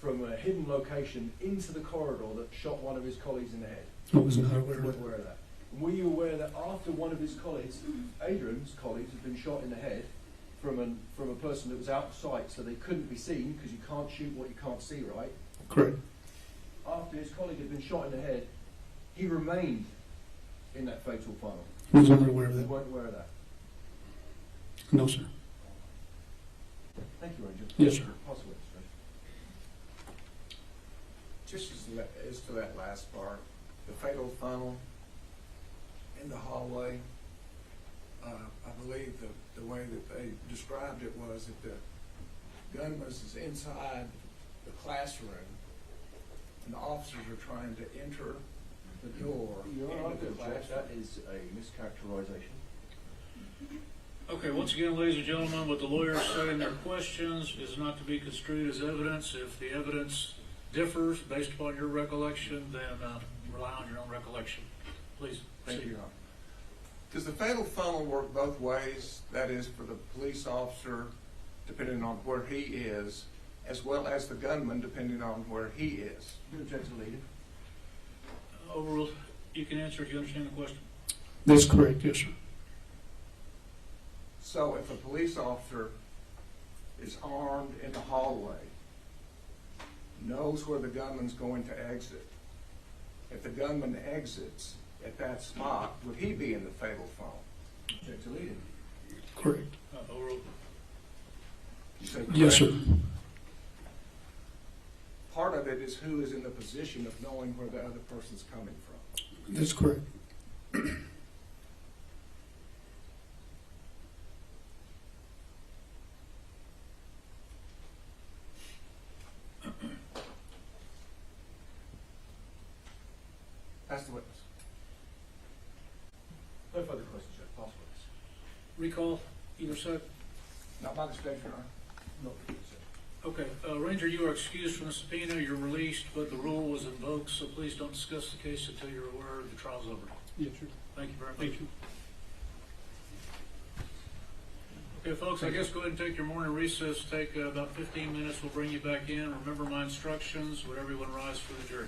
from a hidden location into the corridor that shot one of his colleagues in the head? I was not aware You of weren't that. aware of that. And were you aware that after one of his colleagues, Adrian's colleagues, had been shot in the head from a person that was out of sight, so they couldn't be seen because you can't shoot what you can't see, right? Correct. After his colleague had been shot in the head, he remained in that fatal funnel. I was not aware of You that. weren't aware of that. No, sir. Thank you, Ranger. Yes, sir. Possible, Just as to that last part, the fatal funnel in the hallway, I believe the way that they described it was that the gunman is inside the classroom and the officers are trying to enter the door Your Honor, into the classroom. that is a mischaracterization. Okay, once again, ladies and gentlemen, what the lawyers say in their questions is not to be construed as evidence. If the evidence differs based upon your recollection, then rely on your own recollection. Please. Thank you, Your Honor. Does the fatal funnel work both ways? That is, for the police officer, depending on where he is, as well as the gunman, depending on where he is? You object to leading? Overruled. You can answer if you understand the question. That's correct, yes, sir. So if a police officer is armed in the hallway, knows where the gunman's going to exit, if the gunman exits at that spot, would he be in the fatal funnel? Object to leading? Correct. Overruled. You say Yes, sir. correct? Part of it is who is in the position of knowing where the other person's coming from. That's correct. That's the witness. No further questions, Judge. Pass witness. Recall, either side. Not by the state, Your Honor. Not for you, sir. Okay, Ranger, you are excused from the subpoena, you're released, but the rule was invoked, so please don't discuss the case until you're aware the trial's over. Yes, sir. Thank you very much. Thank you. Okay, folks, I guess go ahead and take your morning recess, take about 15 minutes, we'll bring you back in. Remember my instructions, would everyone rise for the jury?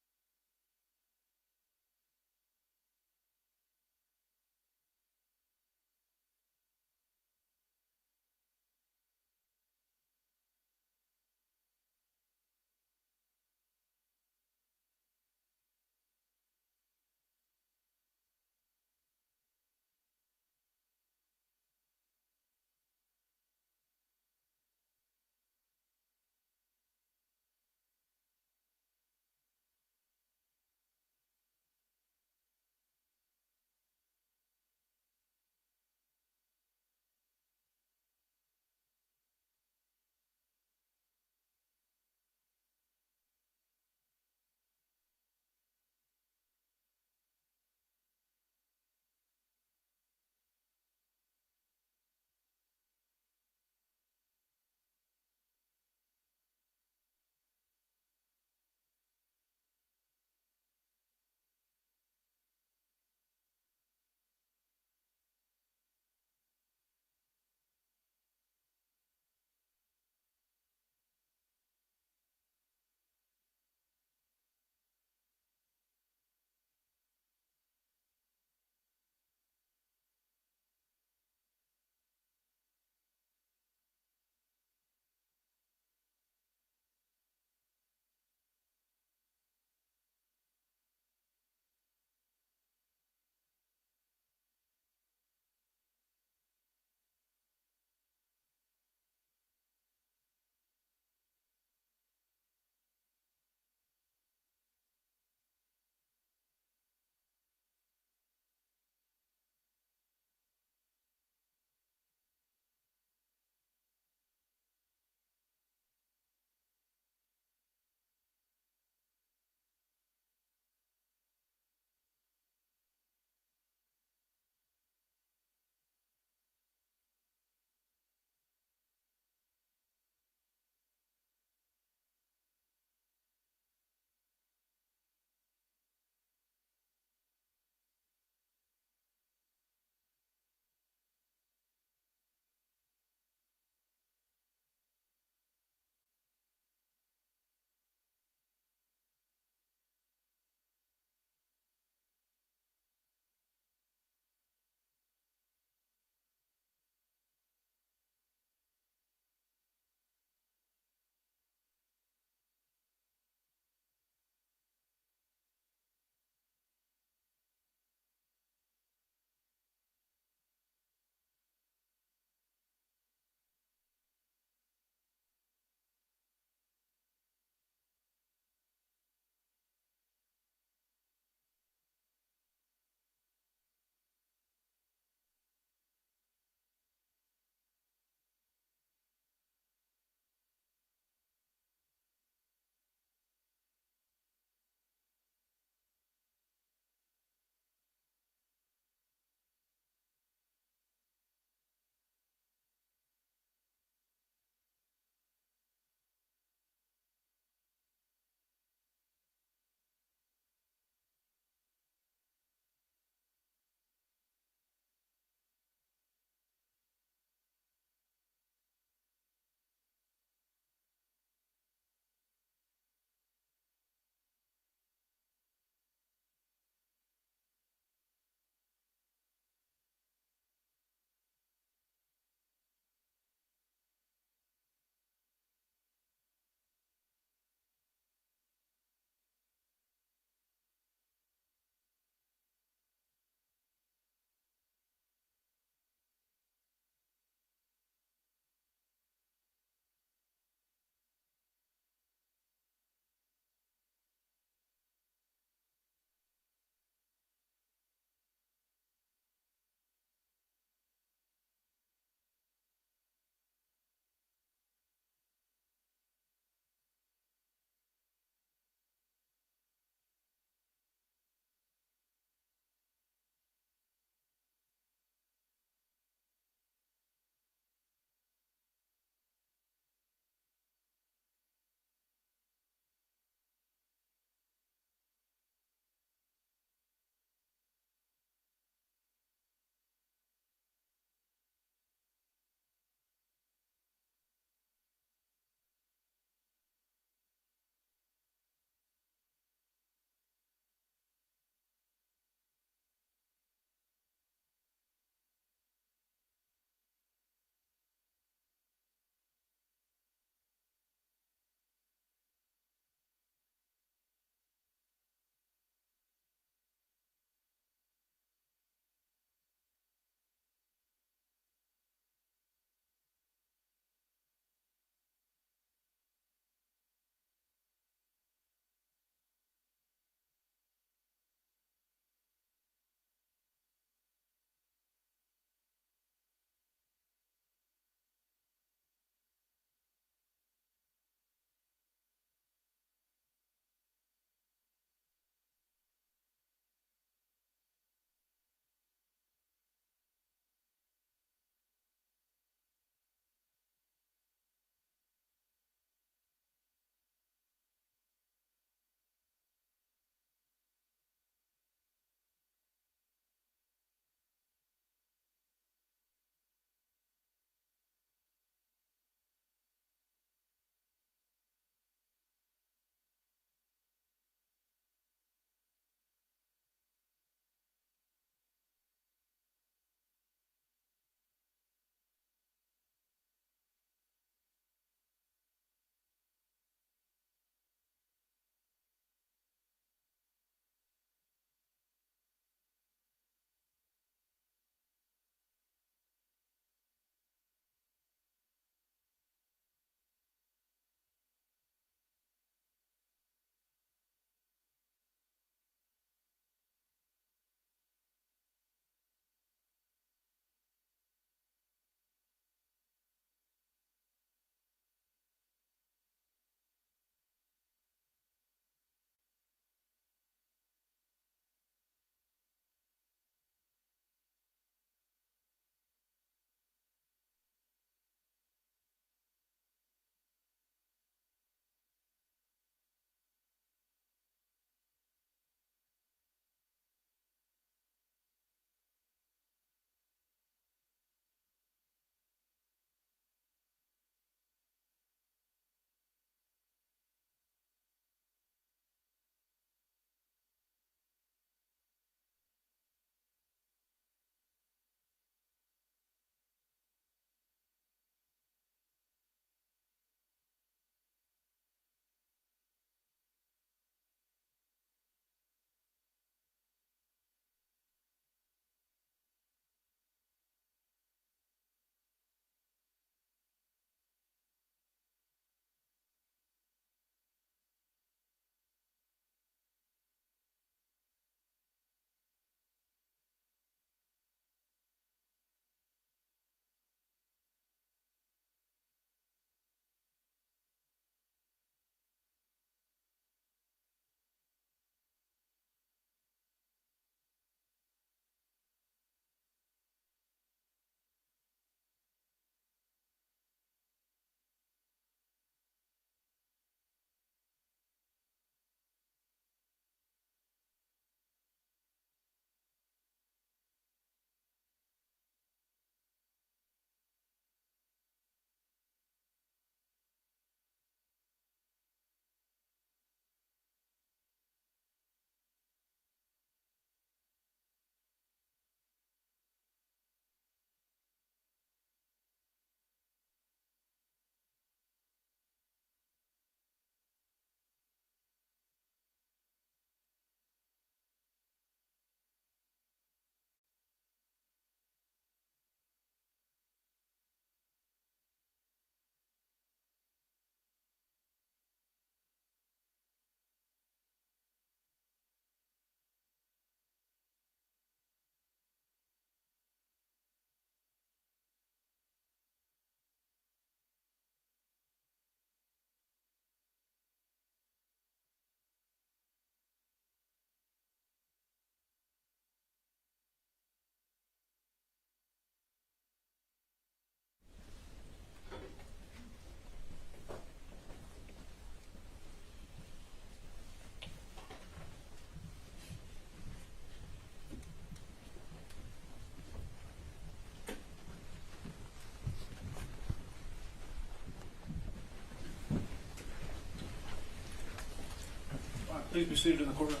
Please be seated in the courtroom.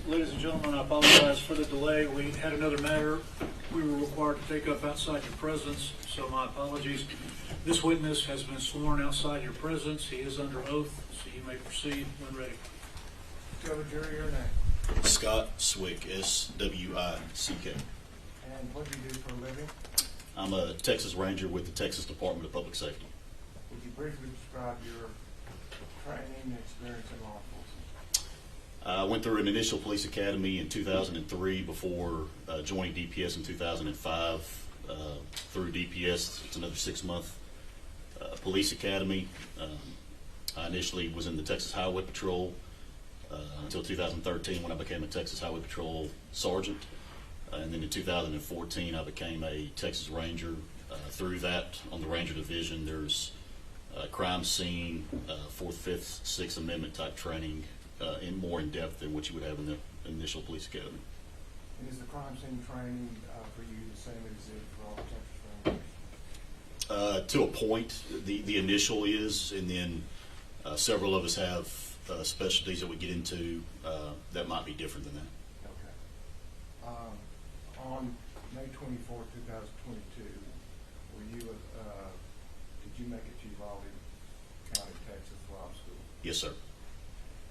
Ladies and gentlemen, I apologize for the delay. We had another matter we were required to take up outside your presence, so my apologies. This witness has been sworn outside your presence. He is under oath, so you may proceed when ready. Tell the jury your name. Scott Swick, S-W-I-C-K. And what do you do for a living? I'm a Texas Ranger with the Texas Department of Public Safety. Would you briefly describe your training and experience in law enforcement? I went through an initial police academy in 2003 before joining DPS in 2005. Through DPS, it's another 6-month police academy. I initially was in the Texas Highway Patrol until 2013 when I became a Texas Highway Patrol sergeant. And then in 2014, I became a Texas Ranger. Through that, on the Ranger Division, there's crime scene, 4th, 5th, 6th Amendment type training in more in depth than what you would have in the initial police academy. And is the crime scene training for you the same as it is for all Texas Rangers? To a point, the initial is, and then several of us have specialties that we get into that might be different than that. Okay. On May 24, 2022, were you, did you make it to Uvalde County, Texas Law School? Yes, sir.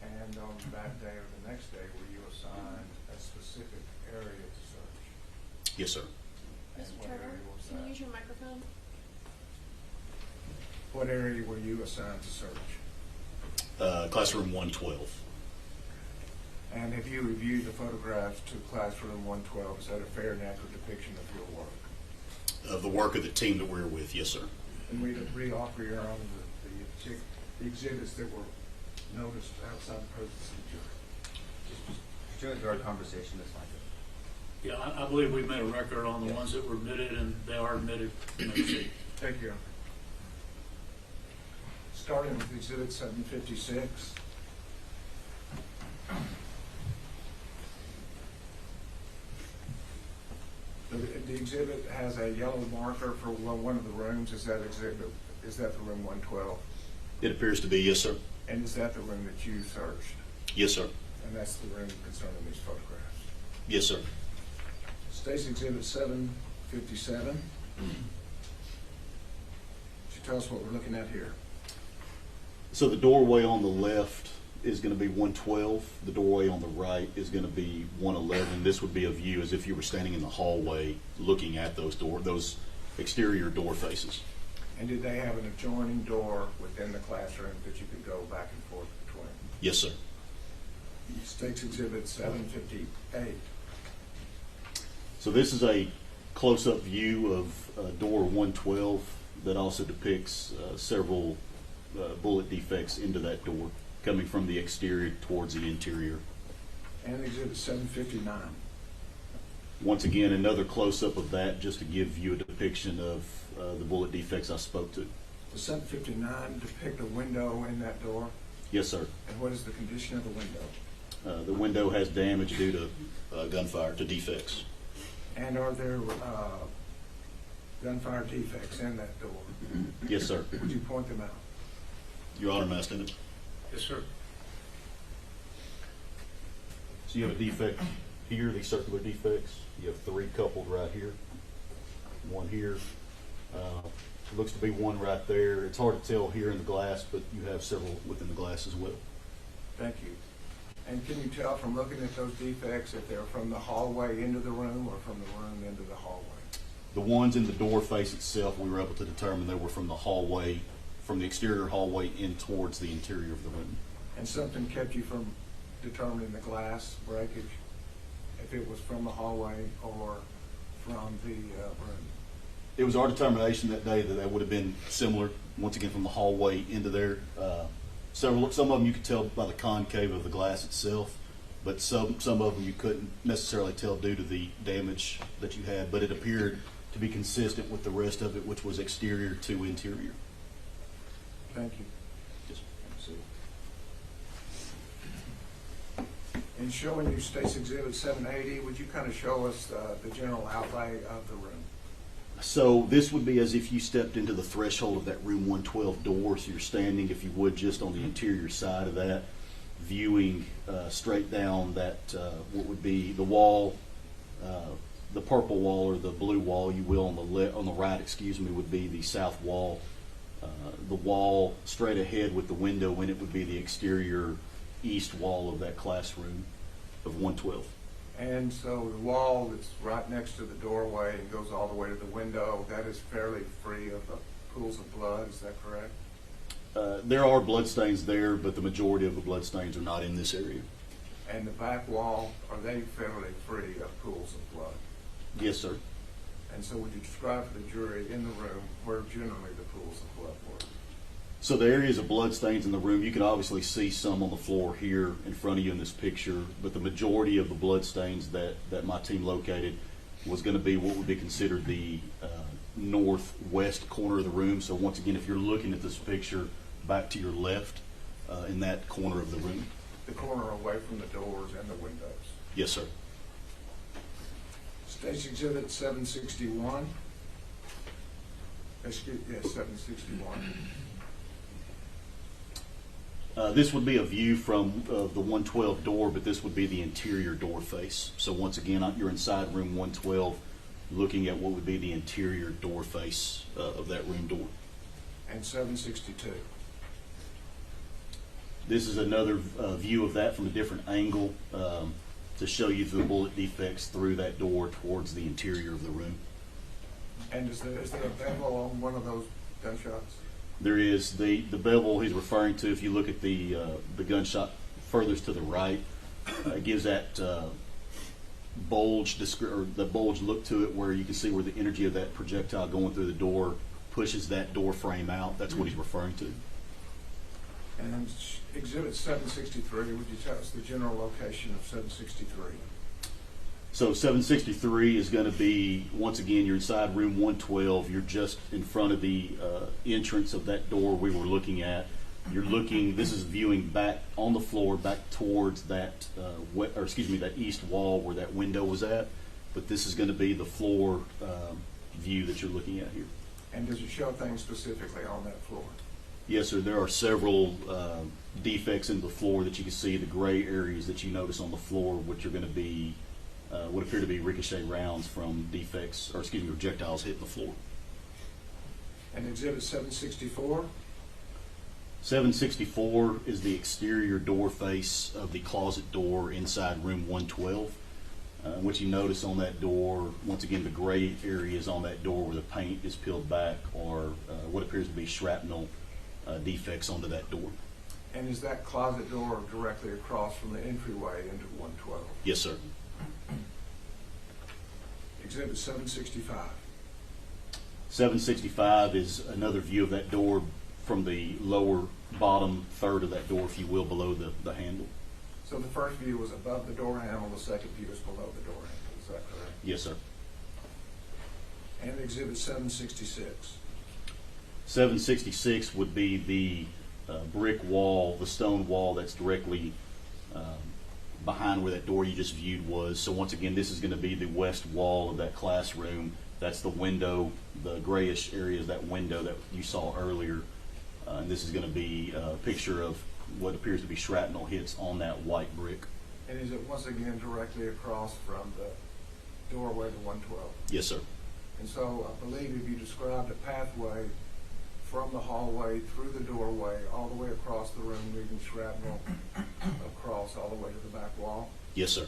And on that day or the next day, were you assigned a specific area to search? Yes, sir. And Mr. what Turner, area was can you that? use your microphone? What area were you assigned to search? Classroom 112. And have you reviewed the photographs to Classroom 112? Is that a fair and accurate depiction of your work? Of the work of the team that we're with, yes, sir. And we re-offer your own the exhibits that were noticed outside the presence of the jury. During our conversation, that's fine. Yeah, I believe we made a record on the ones that were admitted, and they are admitted. You may proceed. Thank you. Starting with Exhibit 756. The exhibit has a yellow marker for one of the rooms. Is that the room 112? It appears to be, yes, sir. And is that the room that you searched? Yes, sir. And that's the room concerning these photographs? Yes, sir. State's Exhibit 757. Could you tell us what we're looking at here? So the doorway on the left is going to be 112. The doorway on the right is going to be 111. This would be a view as if you were standing in the hallway looking at those exterior door faces. And did they have an adjoining door within the classroom that you could go back and forth between? Yes, sir. State's Exhibit 758. So this is a close-up view of door 112 that also depicts several bullet defects into that door coming from the exterior towards the interior. And Exhibit 759. Once again, another close-up of that just to give you a depiction of the bullet defects I spoke to. Does 759 depict a window in that door? Yes, sir. And what is the condition of the window? The window has damage due to gunfire, to defects. And are there gunfire defects in that door? Yes, sir. Would you point them out? Your Honor, may I stand up? Yes, sir. So you have a defect here, these circular defects. You have 3 coupled right here, 1 here. Looks to be 1 right there. It's hard to tell here in the glass, but you have several within the glass as well. Thank you. And can you tell from looking at those defects if they're from the hallway into the room or from the room into the hallway? The ones in the door face itself, we were able to determine they were from the hallway, from the exterior hallway in towards the interior of the room. And something kept you from determining the glass breakage, if it was from the hallway or from the room? It was our determination that day that would have been similar, once again, from the hallway into there. Some of them you could tell by the concave of the glass itself, but some of them you couldn't necessarily tell due to the damage that you had, but it appeared to be consistent with the rest of it, which was exterior to interior. Thank you. Yes, sir. In showing you State's Exhibit 780, would you kind of show us the general outlay of the room? So this would be as if you stepped into the threshold of that room 112 door. So you're standing, if you would, just on the interior side of that. viewing straight down that what would be the wall, the purple wall or the blue wall, you will, on the right, excuse me, would be the south wall. The wall straight ahead with the window in it would be the exterior east wall of that classroom of 112. And so the wall that's right next to the doorway and goes all the way to the window, that is fairly free of pools of blood, is that correct? There are blood stains there, but the majority of the blood stains are not in this area. And the back wall, are they fairly free of pools of blood? Yes, sir. And so would you describe for the jury in the room where generally the pools of blood were? So the areas of blood stains in the room, you can obviously see some on the floor here in front of you in this picture, but the majority of the blood stains that my team located was going to be what would be considered the northwest corner of the room. So once again, if you're looking at this picture back to your left in that corner of the room. The corner away from the doors and the windows? Yes, sir. State's Exhibit 761. Yes, 761. This would be a view from the 112 door, but this would be the interior door face. So once again, you're inside room 112 looking at what would be the interior door face of that room door. And 762. This is another view of that from a different angle to show you the bullet defects through that door towards the interior of the room. And is there a bevel on one of those gunshots? There is the bevel he's referring to. If you look at the gunshot furthest to the right, it gives that bulge look to it, where you can see where the energy of that projectile going through the door pushes that door frame out. That's what he's referring to. And Exhibit 763, would you tell us the general location of 763? So 763 is going to be, once again, you're inside room 112. You're just in front of the entrance of that door we were looking at. You're looking, this is viewing back on the floor, back towards that, that east wall where that window was at. But this is going to be the floor view that you're looking at here. And does it show things specifically on that floor? Yes, sir. There are several defects in the floor that you can see, the gray areas that you notice on the floor, which are going to be, would appear to be ricochet rounds from projectiles hitting the floor. And Exhibit 764? 764 is the exterior door face of the closet door inside room 112. What you notice on that door, once again, the gray areas on that door where the paint is peeled back are what appears to be shrapnel defects onto that door. And is that closet door directly across from the entryway into 112? Yes, sir. Exhibit 765. 765 is another view of that door from the lower bottom third of that door, if you will, below the handle. So the first view was above the door handle, the second view is below the door handle, is that correct? Yes, sir. And Exhibit 766. 766 would be the brick wall, the stone wall that's directly behind where that door you just viewed was. So once again, this is going to be the west wall of that classroom. That's the window, the grayish area is that window that you saw earlier. And this is going to be a picture of what appears to be shrapnel hits on that white brick. And is it once again directly across from the doorway to 112? Yes, sir. And so I believe if you described a pathway from the hallway through the doorway all the way across the room, leaving shrapnel across all the way to the back wall, Yes, sir.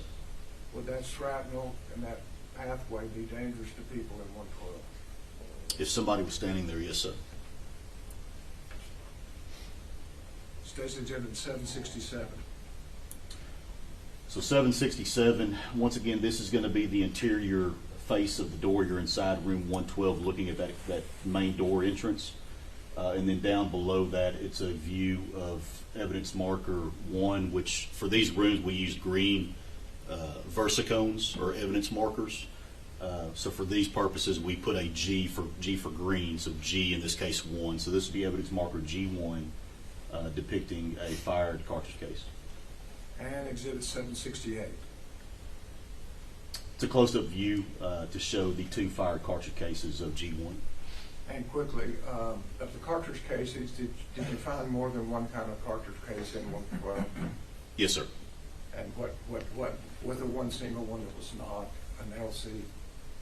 would that shrapnel and that pathway be dangerous to people in 112? If somebody was standing there, yes, sir. State's Exhibit 767. So 767, once again, this is going to be the interior face of the door. You're inside room 112 looking at that main door entrance. And then down below that, it's a view of evidence marker 1, which for these rooms we use green versicones or evidence markers. So for these purposes, we put a G for green, so G in this case 1. So this would be evidence marker G1 depicting a fired cartridge case. And Exhibit 768. It's a close-up view to show the 2 fired cartridge cases of G1. And quickly, of the cartridge cases, did you find more than one kind of cartridge case in 112? Yes, sir. And was there one single one that was not an LC?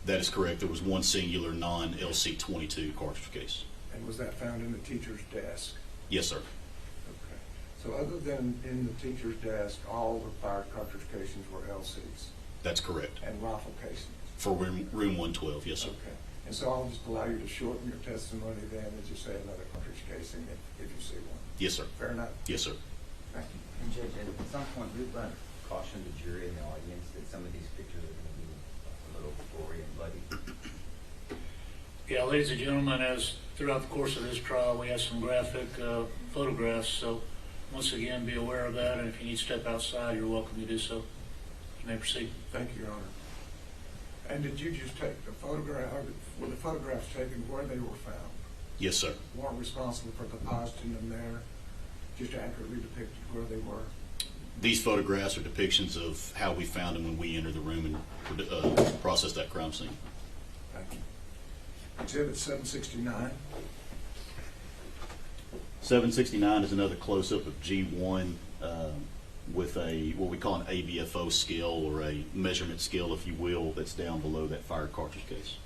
That is correct. There was one singular non-LC 22 cartridge case. And was that found in the teacher's desk? Yes, sir. Okay. So other than in the teacher's desk, all the fired cartridge casings were LCs That's correct. and rifle casings? For room 112, yes, sir. Okay. And so I'll just allow you to shorten your testimony then and just say another cartridge casing if you see one. Yes, sir. Fair enough? Yes, sir. Thank you. And Judge, at some point, we've got to caution the jury and the audience that some of these pictures are going to be a little gory and bloody. Yeah, ladies and gentlemen, as throughout the course of this trial, we have some graphic photographs, so once again, be aware of that, and if you need to step outside, you're welcome to do so. You may proceed. Thank you, Your Honor. And did you just take the photograph, or were the photographs taken where they were found? Yes, sir. Weren't responsible for depositing them there, just accurately depicted where they were? These photographs are depictions of how we found them when we entered the room and processed that crime scene. Thank you. Exhibit 769. 769 is another close-up of G1 with what we call an ABFO scale, or a measurement scale, if you will, that's down below that fired cartridge case.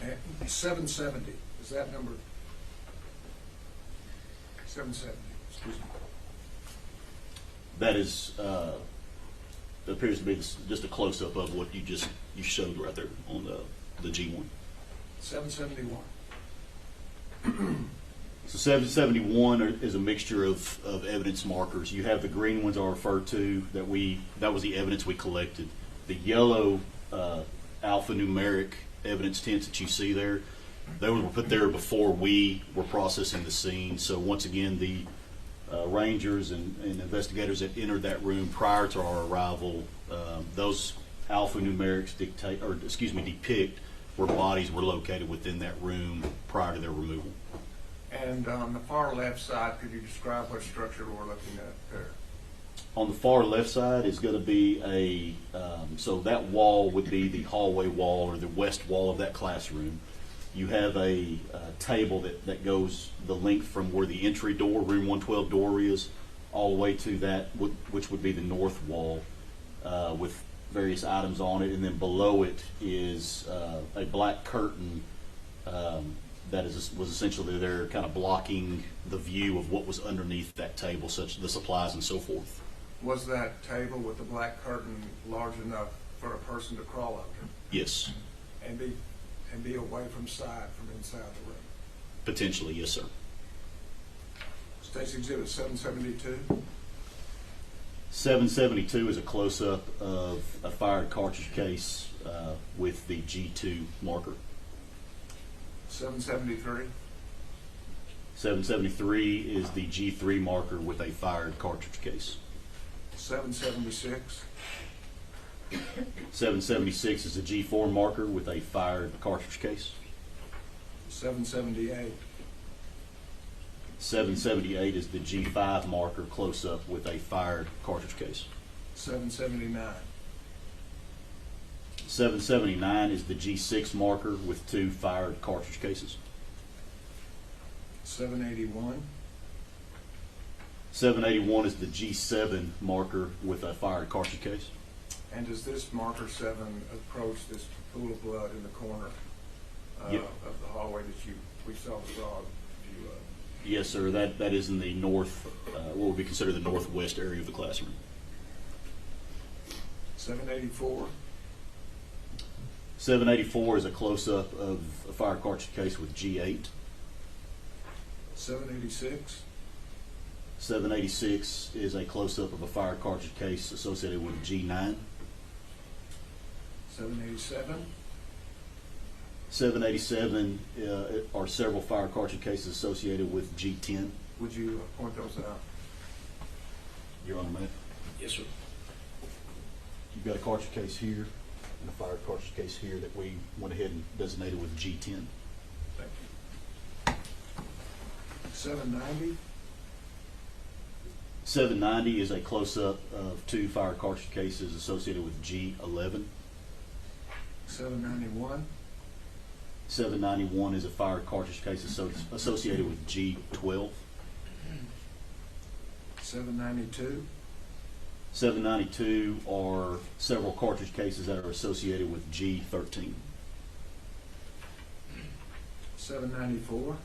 And 770, is that number? 770, excuse me. That is, appears to be just a close-up of what you showed right there on the G1. 771. So 771 is a mixture of evidence markers. You have the green ones I referred to that was the evidence we collected. The yellow alphanumeric evidence tents that you see there, those were put there before we were processing the scene. So once again, the rangers and investigators that entered that room prior to our arrival, those alphanumerics depict where bodies were located within that room prior to their removal. And on the far left side, could you describe what structure we're looking at there? On the far left side is going to be so that wall would be the hallway wall, or the west wall of that classroom. You have a table that goes the length from where the entry door, room 112 door is, all the way to that, which would be the north wall, with various items on it. And then below it is a black curtain that was essentially there, kind of blocking the view of what was underneath that table, such as the supplies and so forth. Was that table with the black curtain large enough for a person to crawl under? Yes. And be away from inside the room? Potentially, yes, sir. State's Exhibit 772. 772 is a close-up of a fired cartridge case with the G2 marker. 773. 773 is the G3 marker with a fired cartridge case. 776. 776 is a G4 marker with a fired cartridge case. 778. 778 is the G5 marker close-up with a fired cartridge case. 779. 779 is the G6 marker with 2 fired cartridge cases. 781. 781 is the G7 marker with a fired cartridge case. And does this marker 7 approach this pool of blood in the corner Yep. of the hallway that we saw the dog view of? Yes, sir. That is in the north, what would be considered the northwest area of the classroom. 784. 784 is a close-up of a fired cartridge case with G8. 786. 786 is a close-up of a fired cartridge case associated with G9. 787. 787 are several fired cartridge cases associated with G10. Would you point those out? You're on the map. Yes, sir. You've got a cartridge case here and a fired cartridge case here that we went ahead and designated with G10. Thank you. 790. 790 is a close-up of 2 fired cartridge cases associated with G11. 791. 791 is a fired cartridge case associated with G12. 792. 792 are several cartridge cases that are associated with G13. 794.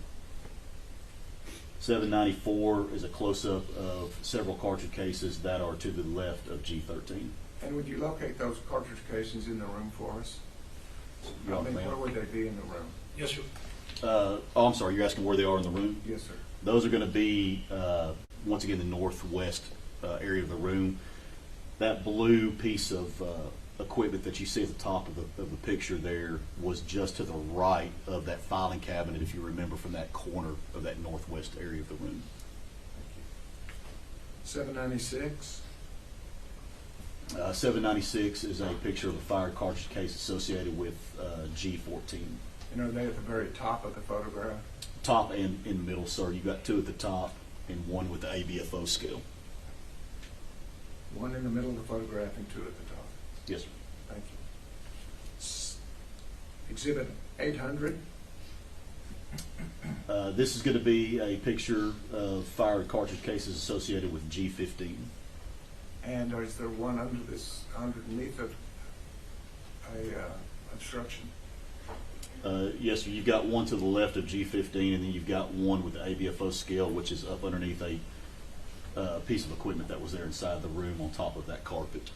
794 is a close-up of several cartridge cases that are to the left of G13. And would you locate those cartridge casings in the room for us? You're on, I mean, ma'am. where would they be in the room? Yes, sir. Oh, I'm sorry, you're asking where they are in the room? Yes, sir. Those are going to be, once again, the northwest area of the room. That blue piece of equipment that you see at the top of the picture there was just to the right of that filing cabinet, if you remember, from that corner of that northwest area of the room. 796. 796 is a picture of a fired cartridge case associated with G14. And are they at the very top of the photograph? Top and in the middle, sir. You've got two at the top and one with the ABFO scale. One in the middle of the photograph and two at the top. Yes, sir. Thank you. Exhibit 800. This is going to be a picture of fired cartridge cases associated with G15. And is there one underneath of a obstruction? Yes, sir. You've got one to the left of G15, and then you've got one with the ABFO scale, which is up underneath a piece of equipment that was there inside the room on top of that carpet.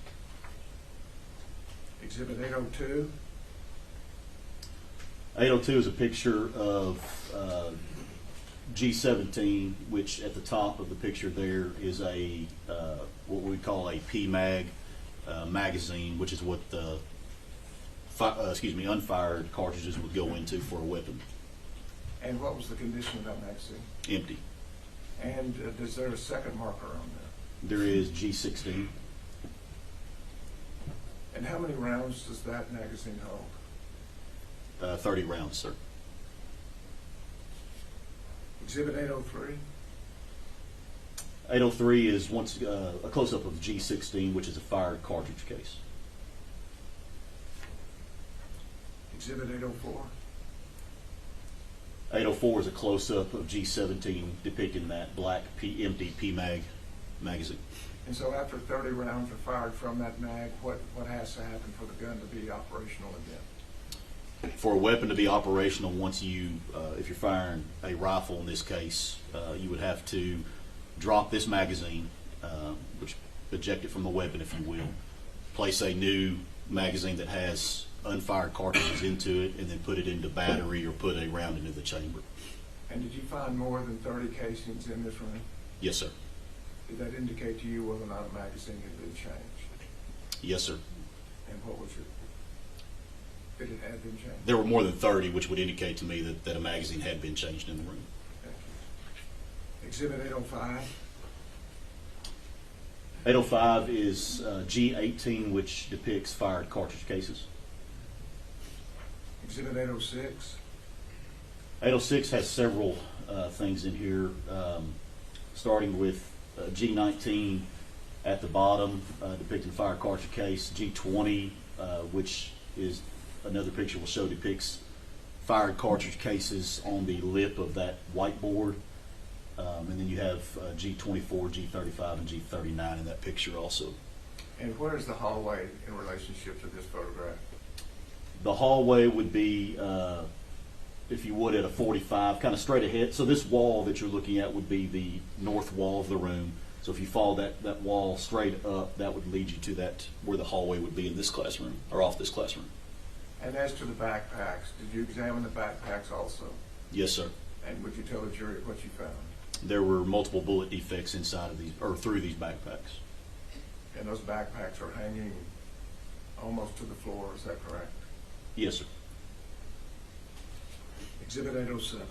Exhibit 802. 802 is a picture of G17, which at the top of the picture there is a what we call a PMAG magazine, which is what the unfired cartridges would go into for a weapon. And what was the condition of that magazine? Empty. And is there a second marker on there? There is G16. And how many rounds does that magazine hold? 30 rounds, sir. Exhibit 803. 803 is once a close-up of G16, which is a fired cartridge case. Exhibit 804. 804 is a close-up of G17 depicting that black empty PMAG magazine. And so after 30 rounds are fired from that mag, what has to happen for the gun to be operational again? For a weapon to be operational, once you, if you're firing a rifle in this case, you would have to drop this magazine, which eject it from the weapon, if you will, place a new magazine that has unfired cartridges into it, and then put it into battery or put a round into the chamber. And did you find more than 30 casings in this room? Yes, sir. Did that indicate to you whether or not a magazine had been changed? Yes, sir. And what was your, did it have been changed? There were more than 30, which would indicate to me that a magazine had been changed in the room. Thank you. Exhibit 805. 805 is G18, which depicts fired cartridge cases. Exhibit 806. 806 has several things in here, starting with G19 at the bottom, depicting fire cartridge case. G20, which is another picture we'll show, depicts fired cartridge cases on the lip of that whiteboard. And then you have G24, G35, and G39 in that picture also. And where is the hallway in relationship to this photograph? The hallway would be, if you would, at a 45, kind of straight ahead. So this wall that you're looking at would be the north wall of the room. So if you follow that wall straight up, that would lead you to that where the hallway would be in this classroom, or off this classroom. And as to the backpacks, did you examine the backpacks also? Yes, sir. And would you tell the jury what you found? There were multiple bullet defects inside of these, or through these backpacks. And those backpacks are hanging almost to the floor, is that correct? Yes, sir. Exhibit 807.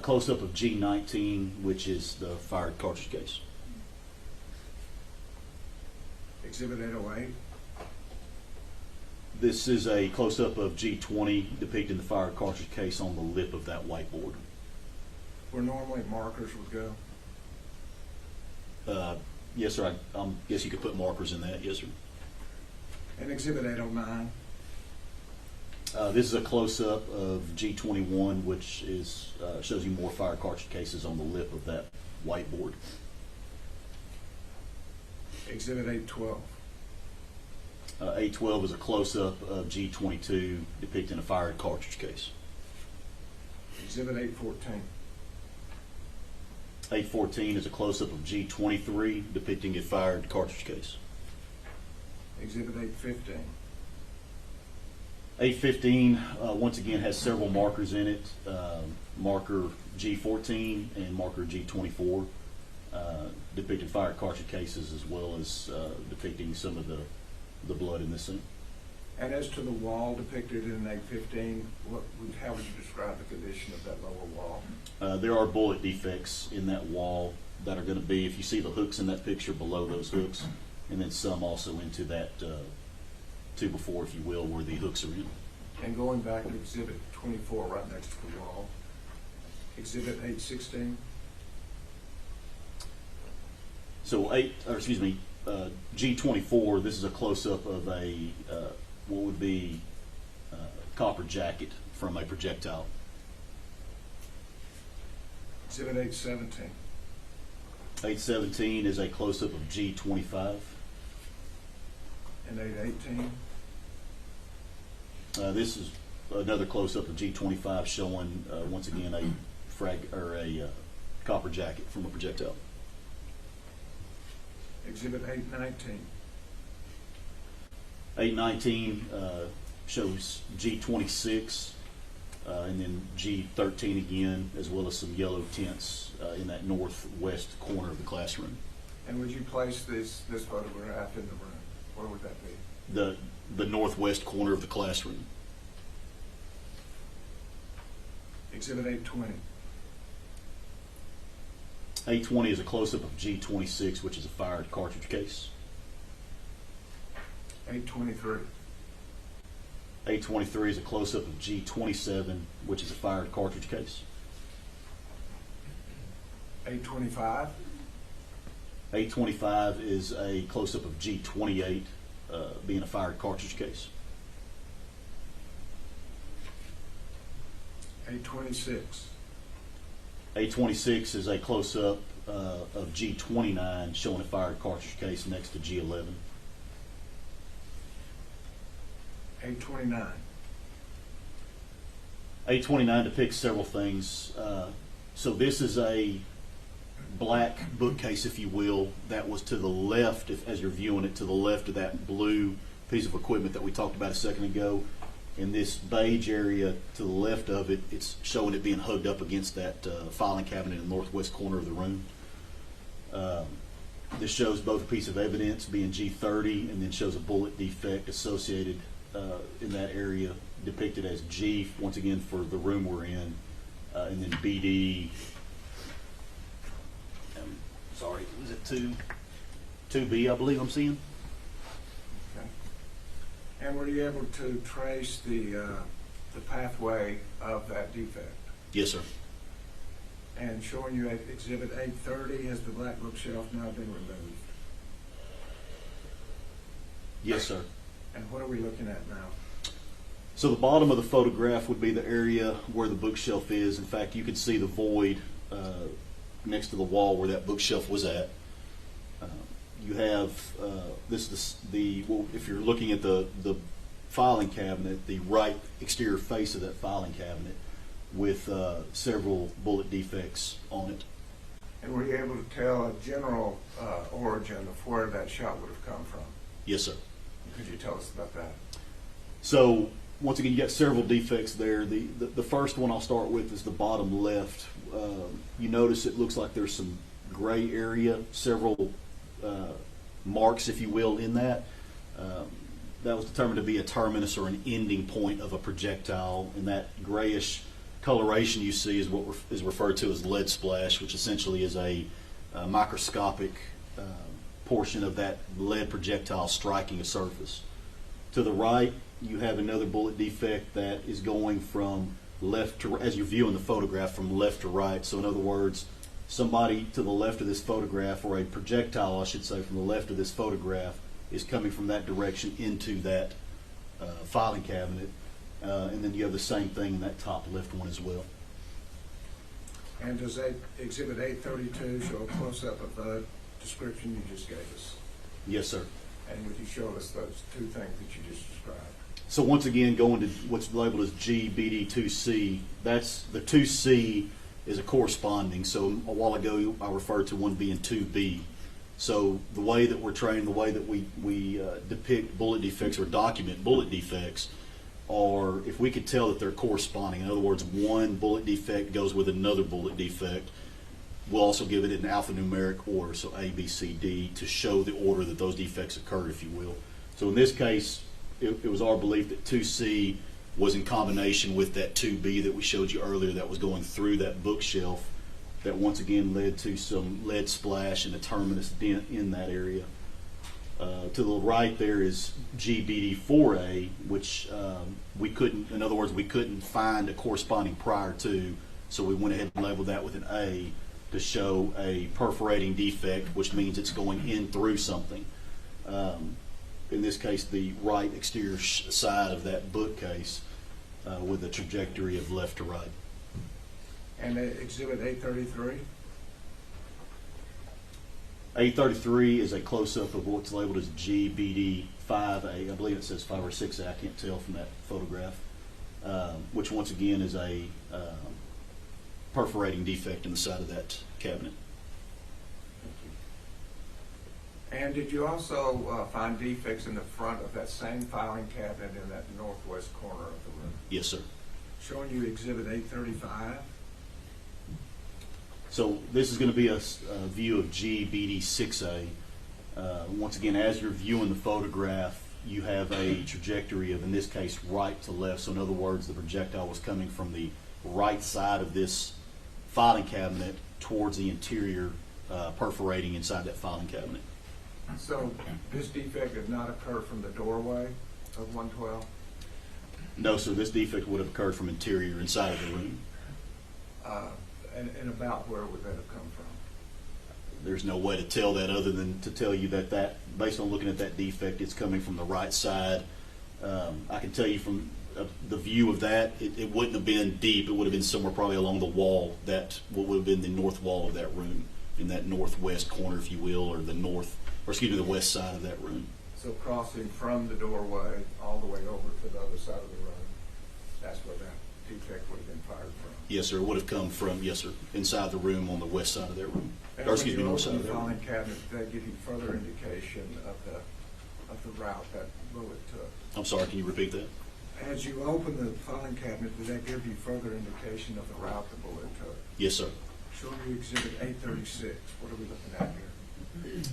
Close-up of G19, which is the fired cartridge case. Exhibit 808. This is a close-up of G20 depicting the fired cartridge case on the lip of that whiteboard. Where normally markers would go. Yes, sir. I guess you could put markers in that. Yes, sir. And Exhibit 809. This is a close-up of G21, which is shows you more fired cartridge cases on the lip of that whiteboard. Exhibit 812. 812 is a close-up of G22 depicting a fired cartridge case. Exhibit 814. 814 is a close-up of G23 depicting a fired cartridge case. Exhibit 815. 815, once again, has several markers in it, marker G14 and marker G24, depicting fired cartridge cases as well as depicting some of the blood in this scene. And as to the wall depicted in 815, how would you describe the condition of that lower wall? There are bullet defects in that wall that are going to be, if you see the hooks in that picture, below those hooks, and then some also into that 2x4, if you will, where the hooks are in. And going back to Exhibit 24, right next to the wall, Exhibit 816. So G24, this is a close-up of a, what would be copper jacket from a projectile. Exhibit 817. 817 is a close-up of G25. And 818. This is another close-up of G25 showing, once again, a copper jacket from a projectile. Exhibit 819. 819 shows G26 and then G13 again, as well as some yellow tints in that northwest corner of the classroom. And would you place this photograph in the room? Where would that be? The northwest corner of the classroom. Exhibit 820. 820 is a close-up of G26, which is a fired cartridge case. 823. 823 is a close-up of G27, which is a fired cartridge case. 825. 825 is a close-up of G28, being a fired cartridge case. 826. 826 is a close-up of G29, showing a fired cartridge case next to G11. 829. 829 depicts several things. So this is a black bookcase, if you will, that was to the left, as you're viewing it, to the left of that blue piece of equipment that we talked about a second ago. In this beige area to the left of it, it's showing it being hugged up against that filing cabinet in the northwest corner of the room. This shows both a piece of evidence being G30 and then shows a bullet defect associated in that area depicted as G, once again, for the room we're in, and then BD, sorry, was it 2B, I believe I'm seeing? Okay. And were you able to trace the pathway of that defect? Yes, sir. And showing you at Exhibit 830, has the black bookshelf now been removed? Yes, sir. And what are we looking at now? So the bottom of the photograph would be the area where the bookshelf is. In fact, you could see the void next to the wall where that bookshelf was at. You have if you're looking at the filing cabinet, the right exterior face of that filing cabinet with several bullet defects on it. And were you able to tell a general origin of where that shot would have come from? Yes, sir. Could you tell us about that? So once again, you got several defects there. The first one I'll start with is the bottom left. You notice it looks like there's some gray area, several marks, if you will, in that. That was determined to be a terminus or an ending point of a projectile, and that grayish coloration you see is what is referred to as lead splash, which essentially is a microscopic portion of that lead projectile striking a surface. To the right, you have another bullet defect that is going from left to, as you're viewing the photograph, from left to right. So in other words, somebody to the left of this photograph, or a projectile, I should say, from the left of this photograph, is coming from that direction into that filing cabinet. And then you have the same thing in that top left one as well. And does Exhibit 832 show a close-up of the description you just gave us? Yes, sir. And would you show us those two things that you just described? So once again, going to what's labeled as GBD2C, that's the 2C is a corresponding. So a while ago, I referred to one being 2B. So the way that we're trained, the way that we depict bullet defects or document bullet defects are if we could tell that they're corresponding. In other words, one bullet defect goes with another bullet defect. We'll also give it in alphanumeric order, so A, B, C, D, to show the order that those defects occurred, if you will. So in this case, it was our belief that 2C was in combination with that 2B that we showed you earlier that was going through that bookshelf that once again led to some lead splash and a terminus dent in that area. To the right there is GBD4A, which we couldn't, in other words, we couldn't find a corresponding prior to, so we went ahead and labeled that with an A to show a perforating defect, which means it's going in through something. In this case, the right exterior side of that bookcase with a trajectory of left to right. And Exhibit 833? 833 is a close-up of what's labeled as GBD5A. I believe it says 5 or 6A. I can't tell from that photograph, which once again is a perforating defect in the side of that cabinet. And did you also find defects in the front of that same filing cabinet in that northwest corner of the room? Yes, sir. Showing you Exhibit 835. So this is going to be a view of GBD6A. Once again, as you're viewing the photograph, you have a trajectory of, in this case, right to left. So in other words, the projectile was coming from the right side of this filing cabinet towards the interior, perforating inside that filing cabinet. So this defect did not occur from the doorway of 112? No, sir. This defect would have occurred from interior, inside of the room. And about where would that have come from? There's no way to tell that other than to tell you that based on looking at that defect, it's coming from the right side. I can tell you from the view of that, it wouldn't have been deep. It would have been somewhere probably along the wall, what would have been the north wall of that room, in that northwest corner, if you will, or the west side of that room. So crossing from the doorway all the way over to the other side of the room, that's where that defect would have been fired from? Yes, sir. It would have come from, yes, sir, inside the room on the west side of that room. And Or excuse me, north side of the that room. filing cabinet, did that give you further indication of the route that bullet took? I'm sorry, can you repeat that? As you open the filing cabinet, did that give you further indication of the route the bullet took? Yes, sir. Showing you Exhibit 836, what are we looking at here?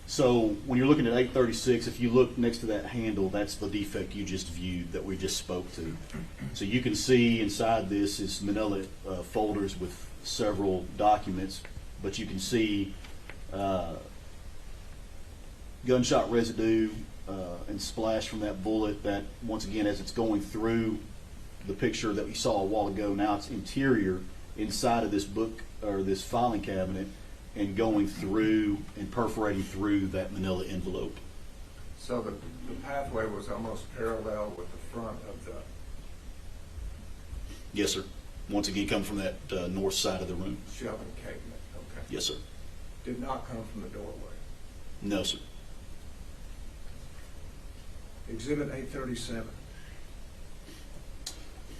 So when you're looking at 836, if you look next to that handle, that's the defect you just viewed that we just spoke to. So you can see inside this is manila folders with several documents, but you can see gunshot residue and splash from that bullet that, once again, as it's going through the picture that we saw a while ago, now it's interior inside of this book or this filing cabinet and going through and perforating through that manila envelope. So the pathway was almost parallel with the front of the... Yes, sir. Once again, come from that north side of the room. shelving cabinet, okay. Yes, sir. Did not come from the doorway. No, sir. Exhibit 837.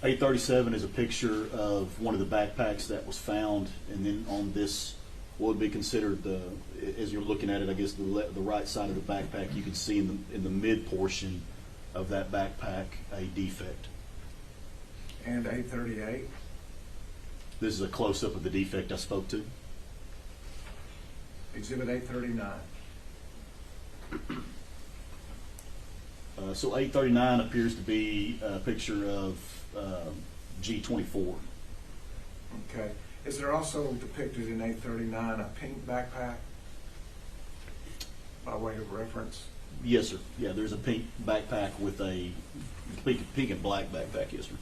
837 is a picture of one of the backpacks that was found, and then on this, what would be considered as you're looking at it, I guess the right side of the backpack, you can see in the mid portion of that backpack a defect. And 838. This is a close-up of the defect I spoke to. Exhibit 839. So 839 appears to be a picture of G24. Okay. Is there also depicted in 839 a pink backpack by way of reference? Yes, sir. Yeah, there's a pink backpack with a pink and black backpack, yes, sir.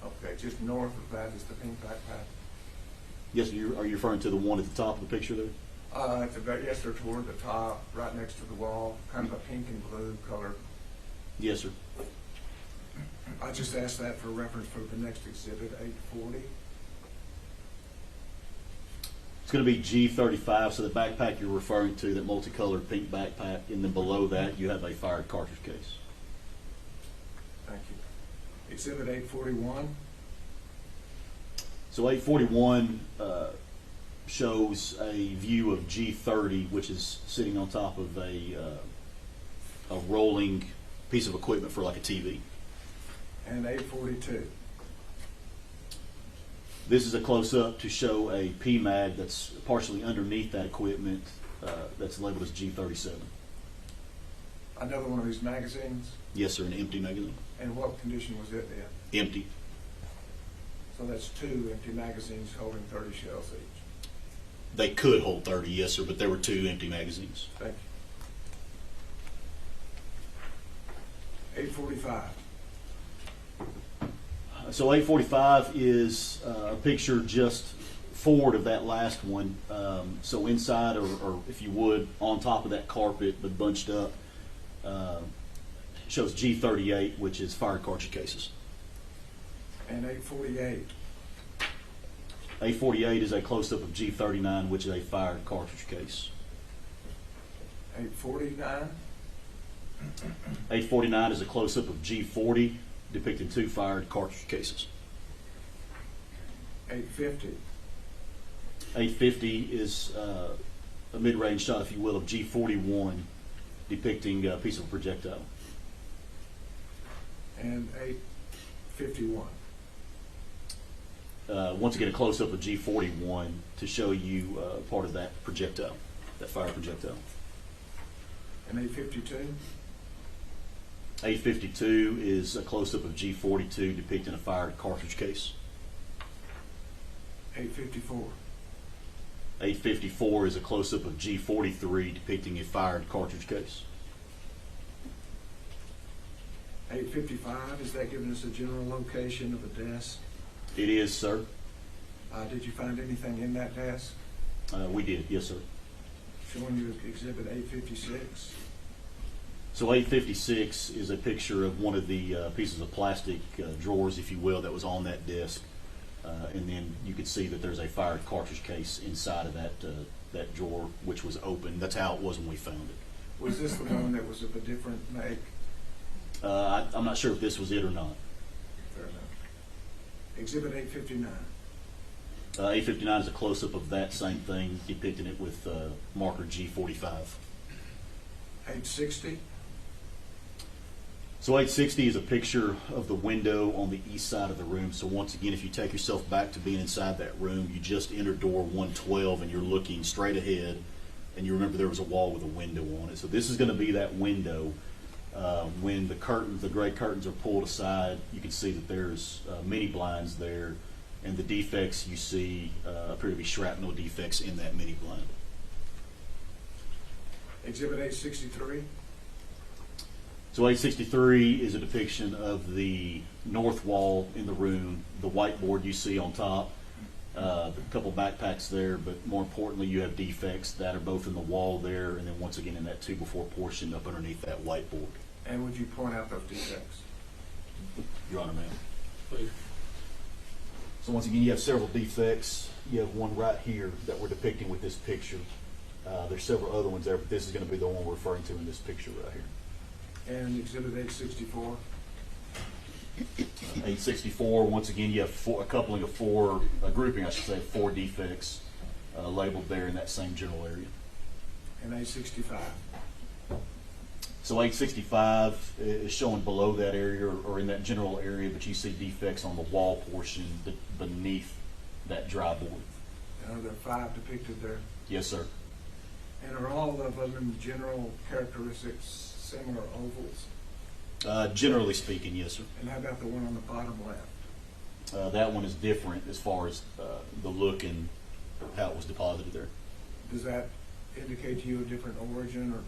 Okay, just north of that is the pink backpack? Yes, sir. Are you referring to the one at the top of the picture there? Yes, sir, toward the top, right next to the wall, kind of a pink and blue color. Yes, sir. I just asked that for reference for the next exhibit, 840. It's going to be G35, so the backpack you're referring to, that multicolored pink backpack, and then below that you have a fired cartridge case. Thank you. Exhibit 841. So 841 shows a view of G30, which is sitting on top of a rolling piece of equipment for like a TV. And 842. This is a close-up to show a PMAG that's partially underneath that equipment that's labeled as G37. Another one of these magazines. Yes, sir, an empty magazine. And what condition was it in? Empty. So that's 2 empty magazines holding 30 shells each. They could hold 30, yes, sir, but there were 2 empty magazines. Thank you. 845. So 845 is a picture just forward of that last one. So inside, or if you would, on top of that carpet, but bunched up, shows G38, which is fired cartridge cases. And 848. 848 is a close-up of G39, which is a fired cartridge case. 849. 849 is a close-up of G40, depicting 2 fired cartridge cases. 850. 850 is a mid-range shot, if you will, of G41, depicting a piece of a projectile. And 851. Once again, a close-up of G41 to show you part of that projectile, that fire projectile. And 852. 852 is a close-up of G42 depicting a fired cartridge case. 854. 854 is a close-up of G43 depicting a fired cartridge case. 855, is that giving us a general location of a desk? It is, sir. Did you find anything in that desk? We did, yes, sir. Showing you exhibit 856. So 856 is a picture of one of the pieces of plastic drawers, if you will, that was on that desk. And then you could see that there's a fired cartridge case inside of that drawer, which was open. That's how it was when we found it. Was this the one that was of a different make? I'm not sure if this was it or not. Fair enough. Exhibit 859. 859 is a close-up of that same thing, depicting it with marker G45. 860. So 860 is a picture of the window on the east side of the room. So once again, if you take yourself back to being inside that room, you just entered door 112 and you're looking straight ahead, and you remember there was a wall with a window on it. So this is going to be that window. When the curtains, the gray curtains are pulled aside, you can see that there's mini blinds there, and the defects you see appear to be shrapnel defects in that mini blind. Exhibit 863. So 863 is a depiction of the north wall in the room, the whiteboard you see on top, a couple backpacks there, but more importantly, you have defects that are both in the wall there, and then once again in that 2x4 portion up underneath that whiteboard. And would you point out those defects? Your Honor, ma'am. Please. So once again, you have several defects. You have one right here that we're depicting with this picture. There's several other ones there, but this is going to be the one we're referring to in this picture right here. And exhibit 864. 864, once again, you have a coupling of a grouping, I should say, of 4 defects labeled there in that same general area. And 865. So 865 is showing below that area or in that general area, but you see defects on the wall portion beneath that dry board. And are there 5 depicted there? Yes, sir. And are all of them general characteristics similar ovals? Generally speaking, yes, sir. And how about the one on the bottom left? That one is different as far as the look and how it was deposited there. Does that indicate to you a different origin, or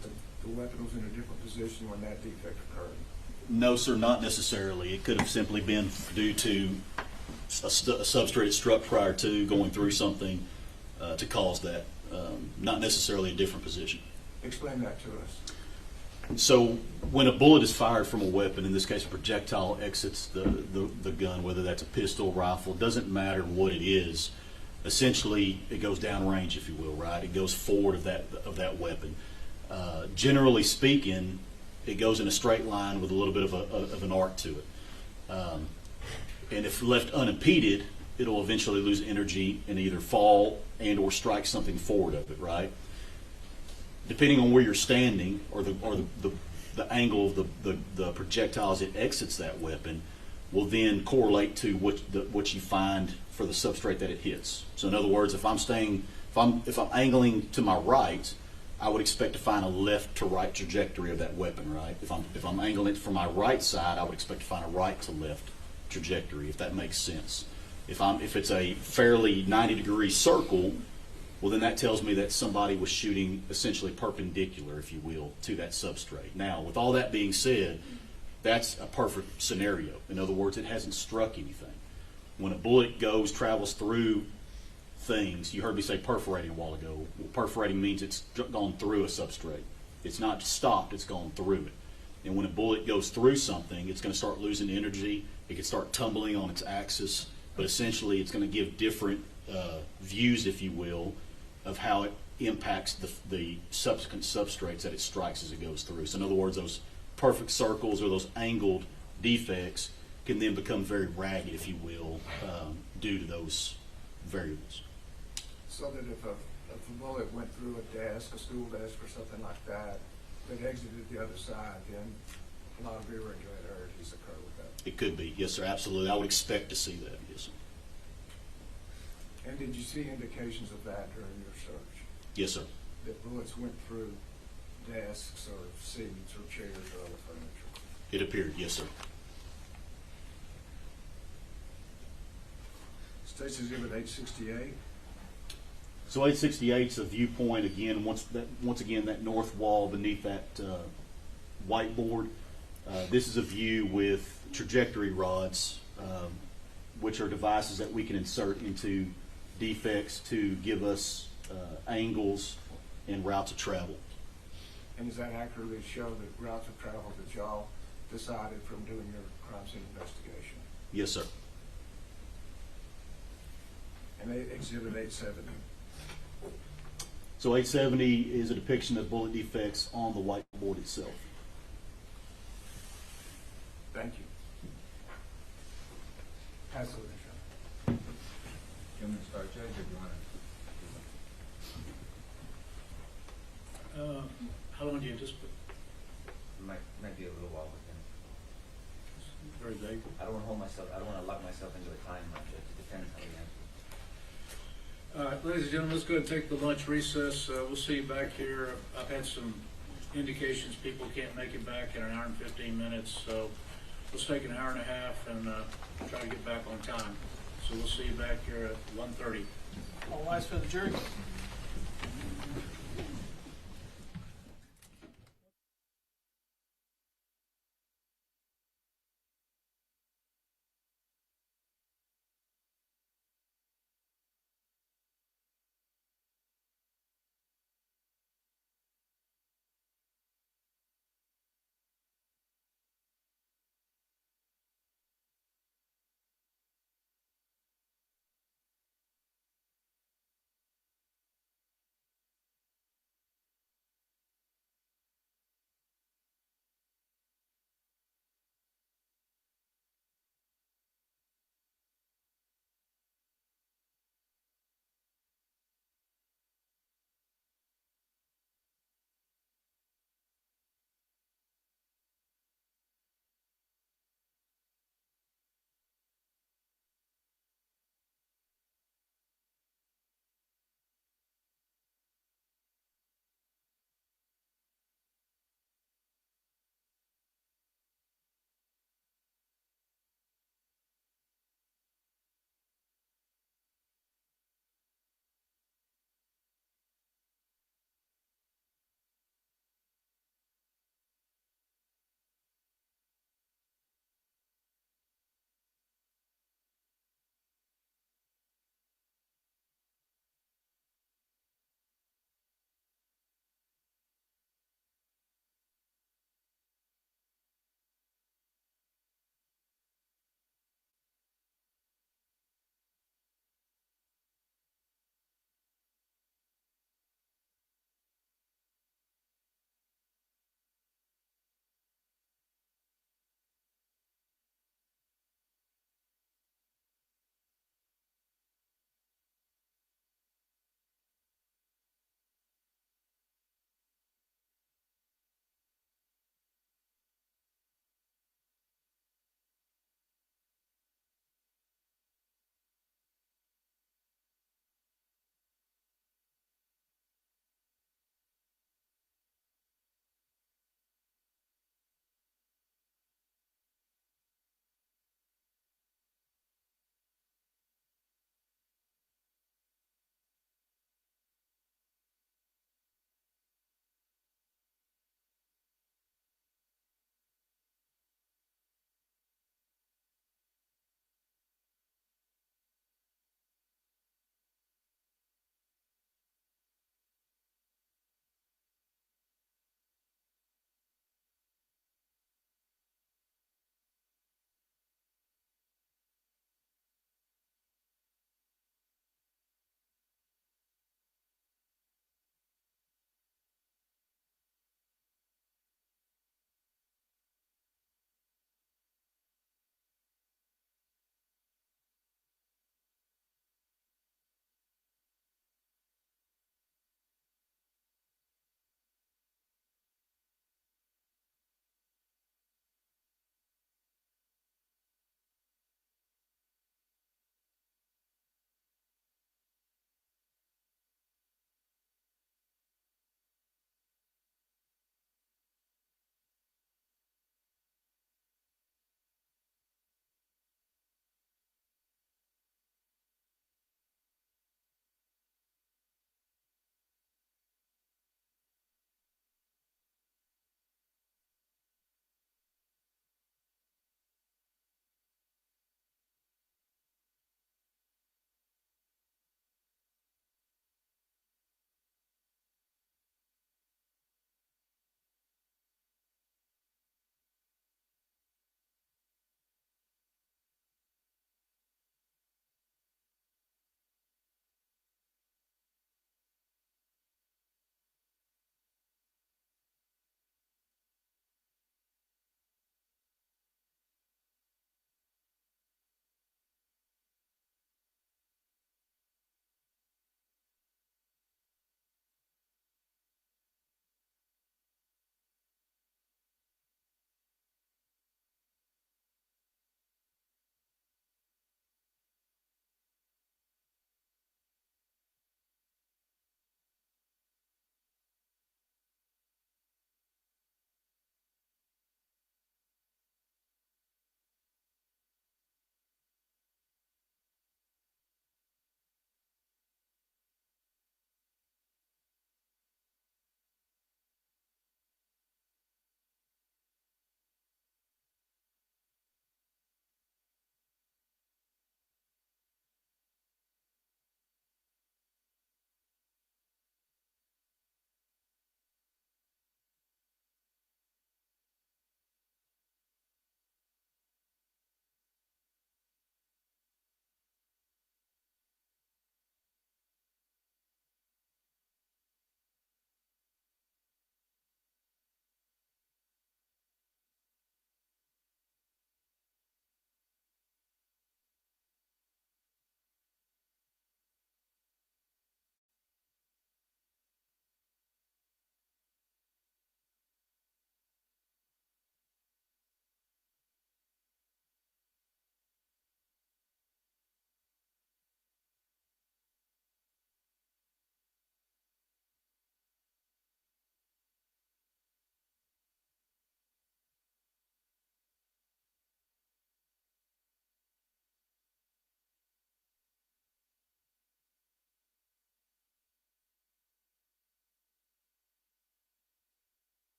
the weapon was in a different position when that defect occurred? No, sir, not necessarily. It could have simply been due to a substrate struck prior to going through something to cause that. Not necessarily a different position. Explain that to us. So when a bullet is fired from a weapon, in this case a projectile exits the gun, whether that's a pistol, rifle, doesn't matter what it is, essentially it goes downrange, if you will, right? It goes forward of that weapon. Generally speaking, it goes in a straight line with a little bit of an arc to it. And if left unimpeded, it'll eventually lose energy and either fall and or strike something forward of it, right? Depending on where you're standing or the angle of the projectile as it exits that weapon will then correlate to what you find for the substrate that it hits. So in other words, if I'm angling to my right, I would expect to find a left to right trajectory of that weapon, right? If I'm angling it from my right side, I would expect to find a right to left trajectory, if that makes sense. If it's a fairly 90-degree circle, well, then that tells me that somebody was shooting essentially perpendicular, if you will, to that substrate. Now, with all that being said, that's a perfect scenario. In other words, it hasn't struck anything. When a bullet travels through things, you heard me say perforating a while ago. Well, perforating means it's gone through a substrate. It's not stopped, it's gone through it. And when a bullet goes through something, it's going to start losing energy. It can start tumbling on its axis, but essentially it's going to give different views, if you will, of how it impacts the subsequent substrates that it strikes as it goes through. So in other words, those perfect circles or those angled defects can then become very ragged, if you will, due to those variables. So that if a bullet went through a desk, a school desk or something like that, that exited the other side, then a lot of irregularities occur with that. It could be, yes, sir, absolutely. I would expect to see that, yes, sir. And did you see indications of that during your search? Yes, sir. That bullets went through desks or seats or chairs or other furniture? It appeared, yes, sir. State's Exhibit 868. So 868 is a viewpoint again. Once again, that north wall beneath that whiteboard. This is a view with trajectory rods, which are devices that we can insert into defects to give us angles and routes of travel. And does that accurately show the routes of travel that y'all decided from doing your crime scene investigation? Yes, sir. And Exhibit 870. So 870 is a depiction of bullet defects on the whiteboard itself. Thank you. Pass it, Do you want me to start, Judge, or do you want to? How long do you anticipate? Might be a little while with him. Very vague. I don't want to hold myself. I don't want to lock myself into a time, Judge. It depends how we answer. All right, ladies and gentlemen, let's go ahead and take the lunch recess. We'll see you back here. I've had some indications people can't make it back in an hour and 15 minutes, so let's take an hour and a half and try to get back on time. So we'll see you back here at 1:30. All rise for the jury.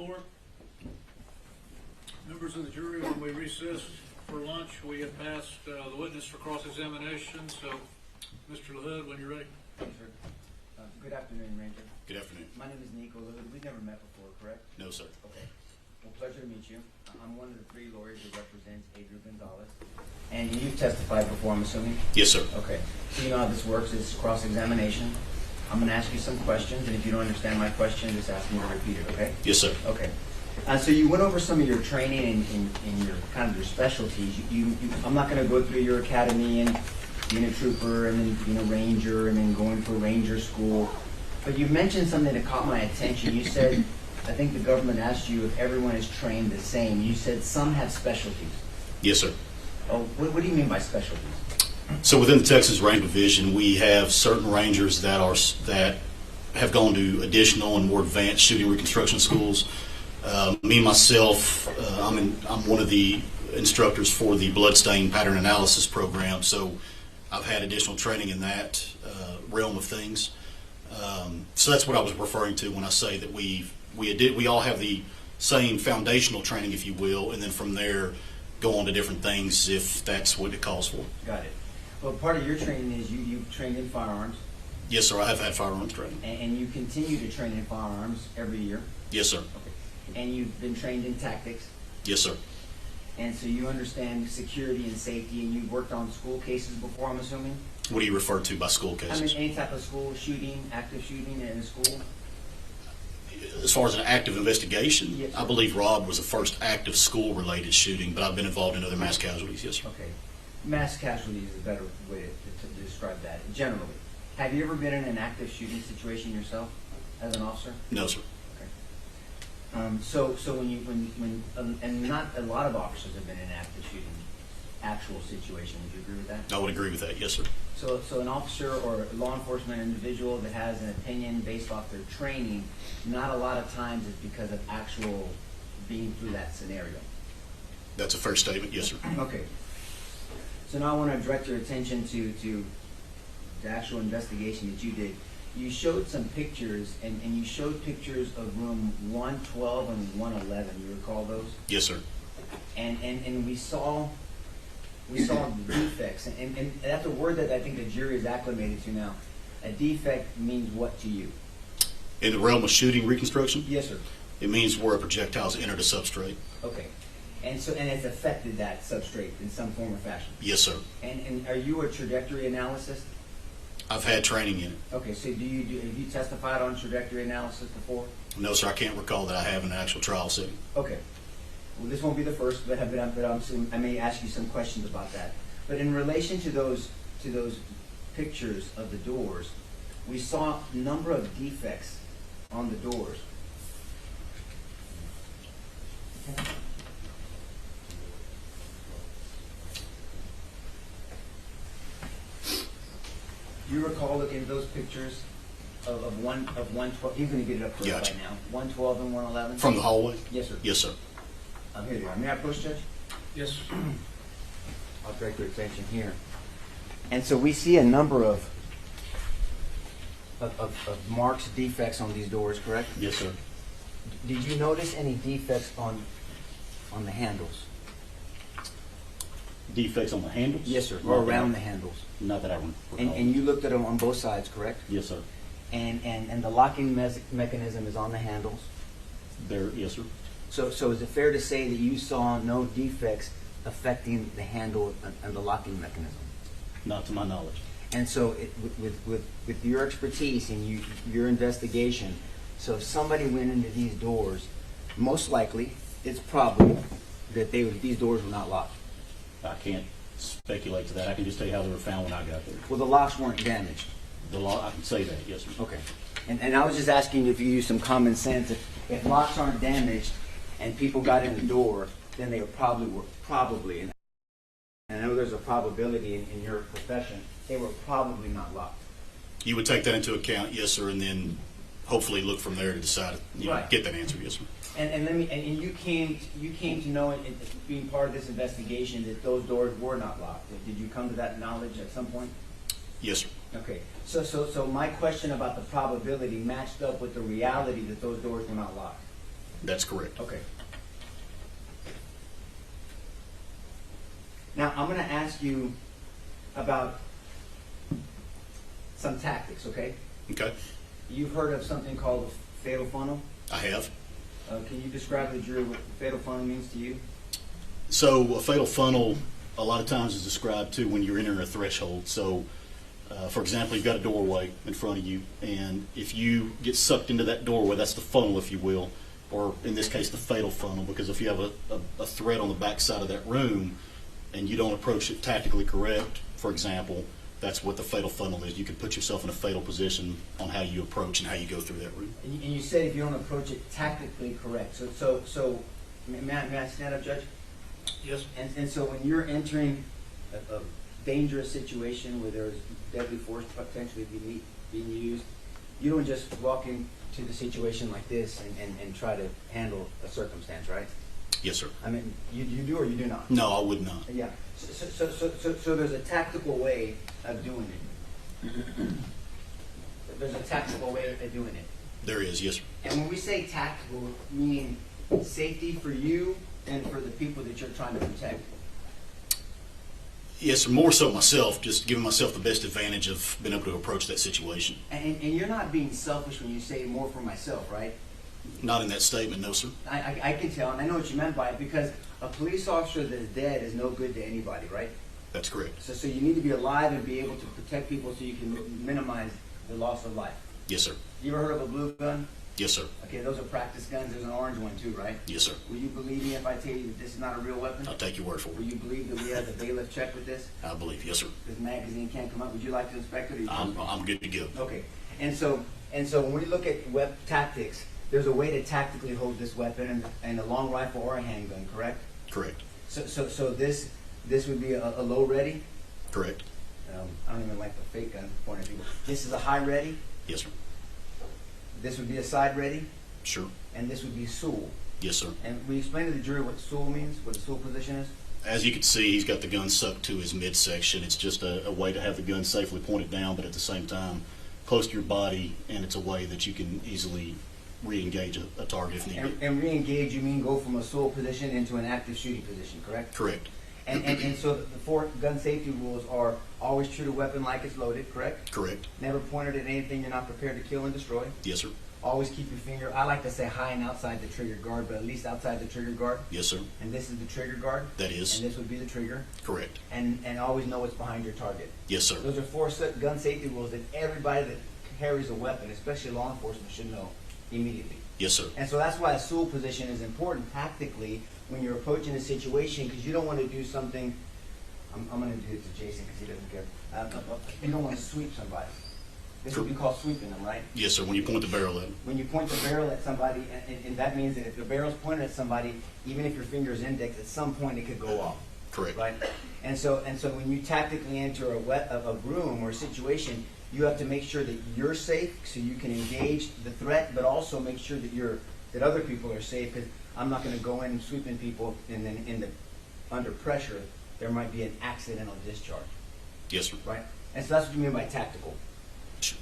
report. Members of the jury, when we recessed for lunch, we had passed the witness for cross-examination. So, Mr. LaHood, when you're ready. Yes, sir. Good afternoon, Ranger. Good afternoon. My name is Nico LaHood. We've never met before, correct? No, sir. Okay. Well, pleasure to meet you. I'm one of the 3 lawyers who represents Adrian Gonzales. And you've testified before, I'm assuming? Yes, sir. Okay. So you know how this works. It's cross-examination. I'm going to ask you some questions, and if you don't understand my question, just ask me to repeat it, okay? Yes, sir. Okay. So you went over some of your training in your kind of your specialties. I'm not going to go through your academy and being a trooper and then being a ranger and then going to ranger school. But you mentioned something that caught my attention. You said, I think the government asked you if everyone is trained the same. You said some have specialties. Yes, sir. Oh, what do you mean by specialties? So within the Texas Ranger Division, we have certain rangers that have gone to additional and more advanced shooting reconstruction schools. Me myself, I'm one of the instructors for the bloodstain pattern analysis program. So I've had additional training in that realm of things. So that's what I was referring to when I say that we all have the same foundational training, if you will, and then from there go on to different things if that's what it calls for. Got it. Well, part of your training is you've trained in firearms. Yes, sir. I have had firearms training. And you continue to train in firearms every year. Yes, sir. Okay. And you've been trained in tactics. Yes, sir. And so you understand security and safety, and you've worked on school cases before, I'm assuming? What do you refer to by school I cases? mean, any type of school shooting, active shooting in a school? As far as an active investigation, Yes, sir. I believe Robb was the first active school-related shooting, but I've been involved in other mass casualties. Yes, sir. Okay. Mass casualty is a better way to describe that, generally. Have you ever been in an active shooting situation yourself as an officer? No, sir. So and not a lot of officers have been in an active shooting, actual situation. Would you agree with that? I would agree with that. Yes, sir. So an officer or a law enforcement individual that has an opinion based off their training, not a lot of times is because of actual being through that scenario. That's a fair statement. Yes, sir. Okay. So now I want to direct your attention to the actual investigation that you did. You showed some pictures, and you showed pictures of room 112 and 111. You recall those? Yes, sir. And we saw the defects, and that's a word that I think the jury is acclimated to now. A defect means what to you? In the realm of shooting reconstruction, Yes, sir. it means where a projectile has entered a substrate. Okay. And it's affected that substrate in some form or fashion. Yes, sir. And are you a trajectory analysis? I've had training in it. Okay, so have you testified on trajectory analysis before? No, sir. I can't recall that I have in an actual trial setting. Okay. Well, this won't be the first, but I may ask you some questions about that. But in relation to those pictures of the doors, we saw a number of defects on the doors. Okay. Do you recall looking at those pictures of 112? You're going to get it up for us Gotcha. right now. 112 and 111? From the hallway? Yes, sir. Yes, sir. Here they are. May I approach, Judge? Yes. I'll direct your attention here. And so we see a number of marks, defects on these doors, correct? Yes, sir. Did you notice any defects on the handles? Defects on the handles? Yes, sir. Or around the handles? Not that I recall. And you looked at them on both sides, correct? Yes, sir. And the locking mechanism is on the handles? There. Yes, sir. So is it fair to say that you saw no defects affecting the handle and the locking mechanism? Not to my knowledge. And so with your expertise and your investigation, so if somebody went into these doors, most likely it's probable that these doors were not locked. I can't speculate to that. I can just tell you how they were found when I got there. Well, the locks weren't damaged. The law, I can say that. Yes, sir. Okay. And I was just asking if you use some common sense. If locks aren't damaged and people got in the door, then they probably, and I know there's a probability in your profession, they were probably not locked. You would take that into account, yes, sir, and then hopefully look from there to decide, Right. get that answer, yes, sir. And you came to know, being part of this investigation, that those doors were not locked. Did you come to that knowledge at some point? Yes, sir. Okay. So my question about the probability matched up with the reality that those doors were not locked. That's correct. Okay. Now, I'm going to ask you about some tactics, okay? Okay. You've heard of something called a fatal funnel. I have. Can you describe to the jury what fatal funnel means to you? So a fatal funnel a lot of times is described too when you're entering a threshold. So, for example, you've got a doorway in front of you, and if you get sucked into that doorway, that's the funnel, if you will, or in this case, the fatal funnel, because if you have a threat on the back side of that room and you don't approach it tactically correct, for example, that's what the fatal funnel is. You can put yourself in a fatal position on how you approach and how you go through that room. And you said if you don't approach it tactically correct. So may I stand up, Judge? Yes. And so when you're entering a dangerous situation where there's deadly force potentially being used, you don't just walk into the situation like this and try to handle a circumstance, right? Yes, sir. I mean, you do or you do not? No, I would not. Yeah. So there's a tactical way of doing it. There's a tactical way of doing it. There is, yes, sir. And when we say tactical, meaning safety for you and for the people that you're trying to protect. Yes, sir. More so myself, just giving myself the best advantage of being able to approach that situation. And you're not being selfish when you say more for myself, right? Not in that statement, no, sir. I can tell, and I know what you meant by it, because a police officer that's dead is no good to anybody, right? That's correct. So you need to be alive and be able to protect people so you can minimize the loss of life. Yes, sir. You ever heard of a blue gun? Yes, sir. Okay, those are practice guns. There's an orange one too, right? Yes, sir. Will you believe me if I tell you that this is not a real weapon? I'll take your word for Will it. you believe that we had the bailiff check with this? I believe, yes, sir. This magazine can't come up. Would you like to inspect it? Or you I'm good to go. Okay, and so when we look at tactics, there's a way to tactically hold this weapon, and a long rifle or a handgun, correct? Correct. So this would be a low ready. Correct. I don't even like the fake gun pointing at people. This is a high ready. Yes, sir. This would be a side ready, Sure. and this would be Sewell. Yes, sir. And we explain to the jury what Sewell means, what the Sewell position is. As you can see, he's got the gun sucked to his midsection. It's just a way to have the gun safely pointed down, but at the same time close to your body, and it's a way that you can easily re-engage a target if needed. And re-engage, you mean go from a Sewell position into an active shooting position, correct? Correct. And so the 4 gun safety rules are always treat a weapon like it's loaded, correct? Correct. Never point it at anything you're not prepared to kill and destroy. Yes, sir. Always keep your finger, I like to say high and outside the trigger guard, but at least outside the trigger guard. Yes, sir. And this is the trigger guard. That is. And this would be the trigger. Correct. And always know what's behind your target. Yes, sir. Those are 4 gun safety rules that everybody that carries a weapon, especially law enforcement, should know immediately. Yes, sir. And so that's why a Sewell position is important tactically when you're approaching a situation, because you don't want to do something. I'm going to do it to Jason because he doesn't care. You don't want to sweep somebody. This would be called sweeping them, right? Yes, sir. When you point the barrel at him. When you point the barrel at somebody, and that means that if the barrel's pointed at somebody, even if your finger is indexed, at some point it could go off. Correct. Right? And so when you tactically enter a room or a situation, you have to make sure that you're safe so you can engage the threat, but also make sure that other people are safe, because I'm not going to go in sweeping people and then under pressure there might be an accidental discharge. Yes, sir. Right? And so that's what you mean by tactical.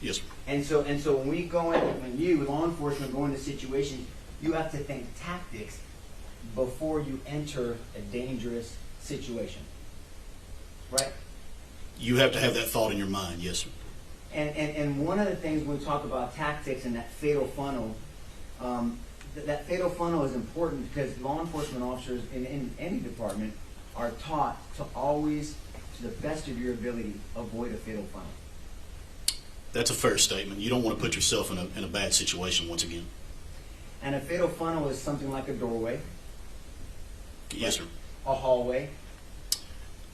Yes, sir. And so when we go in, when you, law enforcement, go into situations, you have to think tactics before you enter a dangerous situation. Right? You have to have that thought in your mind. Yes, sir. And one of the things when we talk about tactics and that fatal funnel, that fatal funnel is important because law enforcement officers in any department are taught to always, to the best of your ability, avoid a fatal funnel. That's a fair statement. You don't want to put yourself in a bad situation once again. And a fatal funnel is something like a doorway. Yes, sir. A hallway.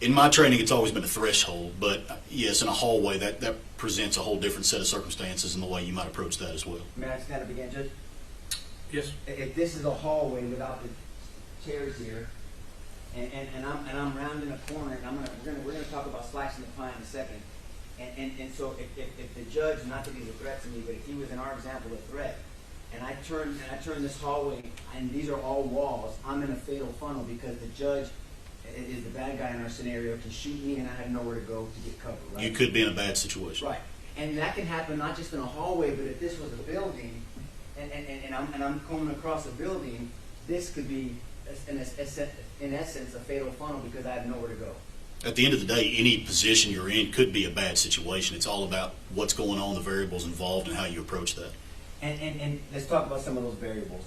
In my training, it's always been a threshold, but yes, in a hallway, that presents a whole different set of circumstances and the way you might approach that as well. May I stand up again, Judge? Yes. If this is a hallway without the chairs here, and I'm rounding a corner, and we're gonna talk about slicing the pie in a second. And so if the judge, not that he's a threat to me, but if he was in our example a threat, and I turn this hallway, and these are all walls, I'm in a fatal funnel because the judge is the bad guy in our scenario, can shoot me, and I have nowhere to go to get cover. Right? You could be in a bad situation. Right. And that can happen not just in a hallway, but if this was a building, and I'm coming across a building, this could be, in essence, a fatal funnel because I have nowhere to go. At the end of the day, any position you're in could be a bad situation. It's all about what's going on, the variables involved, and how you approach that. And let's talk about some of those variables.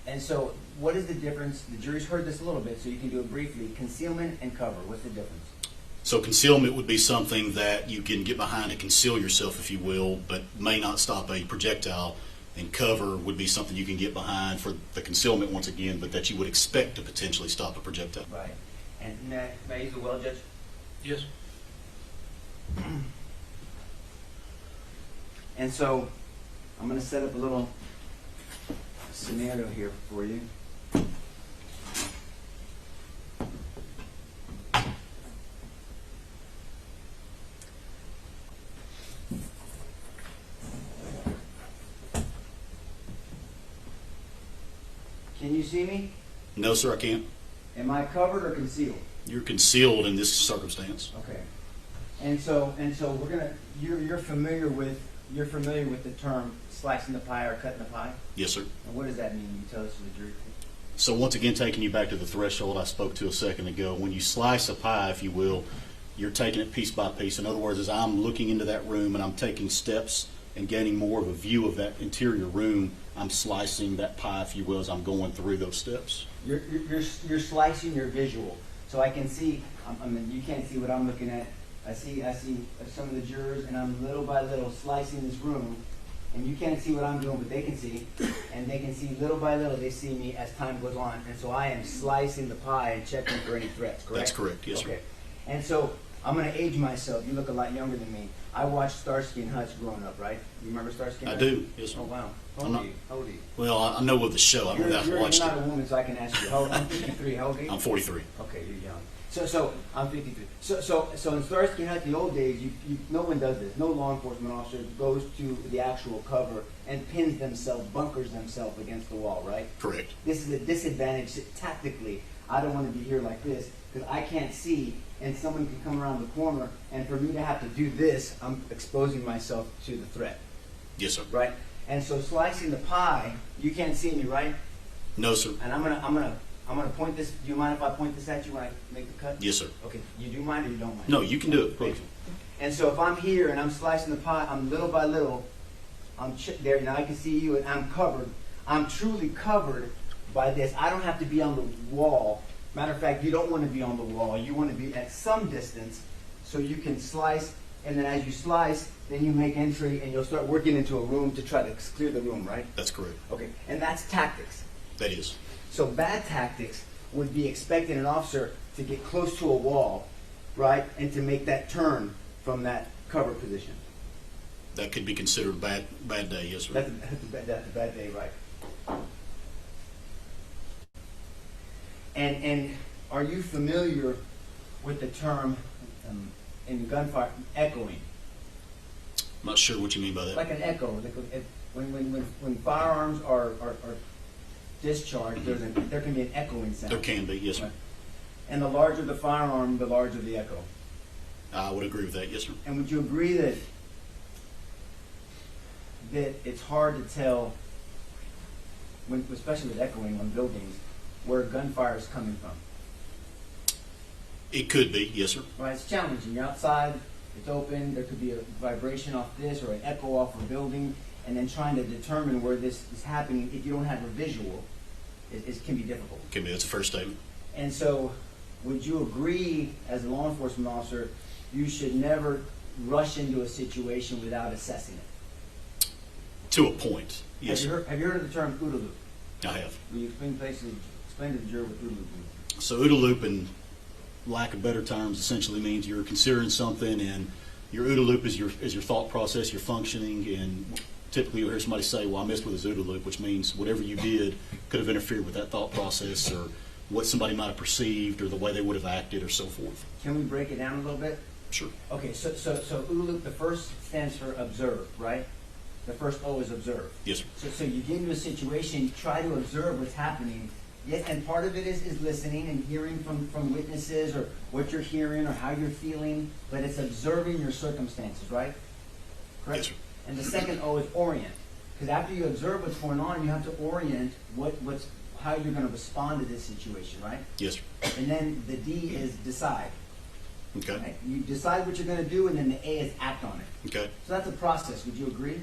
And so, what is the difference? The jury's heard this a little bit, so you can do it briefly. Concealment and cover, what's the difference? So concealment would be something that you can get behind to conceal yourself, if you will, but may not stop a projectile. And cover would be something you can get behind for the concealment once again, but that you would expect to potentially stop a projectile. Right. And may I use the well, Judge? Yes. And so, I'm going to set up a little scenario here for you. Can you see me? No, sir, I can't. Am I covered or concealed? You're concealed in this circumstance. Okay. And so we're gonna. You're familiar with the term slicing the pie or cutting the pie. Yes, sir. And what does that mean? You tell us to the jury. So once again, taking you back to the threshold I spoke to a second ago, when you slice a pie, if you will, you're taking it piece by piece. In other words, as I'm looking into that room and I'm taking steps and gaining more of a view of that interior room, I'm slicing that pie, if you will, as I'm going through those steps. You're slicing your visual, so I can see. I mean, you can't see what I'm looking at. I see some of the jurors, and I'm little by little slicing this room, and you can't see what I'm doing, but they can see, and they can see little by little. They see me as time goes on, and so I am slicing the pie and checking for any threats. Correct? That's correct. Yes, sir. Okay. And so I'm going to age myself. You look a lot younger than me. I watched Starsky and Hutch growing up, right? You remember Starsky and Hutch? I do. Yes, sir. Oh wow. How I'm old are you? How old are you? Well, I know of the show. I don't know that I've watched you're it. not a woman, so I can ask you. How old? I'm 53. How old are you? I'm 43. Okay, you're young. So I'm 53. So in Starsky and Hutch, the old days, no one does this. No law enforcement officer goes to the actual cover and pins themselves, bunkers themselves against the wall, right? Correct. This is a disadvantage tactically. I don't want to be here like this because I can't see, and someone can come around the corner, and for me to have to do this, I'm exposing myself to the threat, Yes, sir. right? And so slicing the pie, you can't see me, right? No, sir. And I'm gonna point this. Do you mind if I point this at you when I make the cut? Yes, sir. Okay. You do mind or you don't mind? No, you can do it. Thank you. And so if I'm here and I'm slicing the pie, I'm little by little, I'm there. Now I can see you, and I'm covered. I'm truly covered by this. I don't have to be on the wall. Matter of fact, you don't want to be on the wall. You want to be at some distance so you can slice. And then as you slice, then you make entry, and you'll start working into a room to try to clear the room, right? That's correct. Okay. And that's tactics. That is. So bad tactics would be expecting an officer to get close to a wall, right, and to make that turn from that cover position. That could be considered a bad day, yes, sir. That's a bad day, right? And are you familiar with the term in gunfire, echoing? I'm not sure what you mean by that. Like an echo. Like when firearms are discharged, there can be an echoing sound. There can be, yes, sir. Right. And the larger the firearm, the larger the echo. I would agree with that, yes, sir. And would you agree that it's hard to tell, especially with echoing on buildings, where gunfire is coming from? It could be, yes, sir. Right, it's challenging. You're outside, it's open, there could be a vibration off this or an echo off a building, and then trying to determine where this is happening if you don't have a visual, it can be difficult. Can be. That's a fair statement. And so, would you agree, as a law enforcement officer, you should never rush into a situation without assessing it? To a point, yes, sir. Have you heard of the term OODA loop? I have. Will you explain to the jury what OODA loop means? So OODA loop, in lack of better terms, essentially means you're considering something, and your OODA loop is your thought process, your functioning, and typically you'll hear somebody say, well, I messed with his OODA loop, which means whatever you did could have interfered with that thought process, or what somebody might have perceived, or the way they would have acted, or so forth. Can we break it down a little bit? Sure. Okay, so OODA loop, the first stands for observe, right? The first O is observe. Yes, sir. So you get into a situation, try to observe what's happening. Yes, and part of it is listening and hearing from witnesses, or what you're hearing or how you're feeling, but it's observing your circumstances, right? Correct? Yes, sir. And the second O is orient, Because after you observe what's going on, you have to orient how you're going to respond to this situation, right? Yes, sir. And then the D is decide. Okay. Right? You decide what you're going to do, and then the A is act on it. Okay. So that's a process. Would you agree?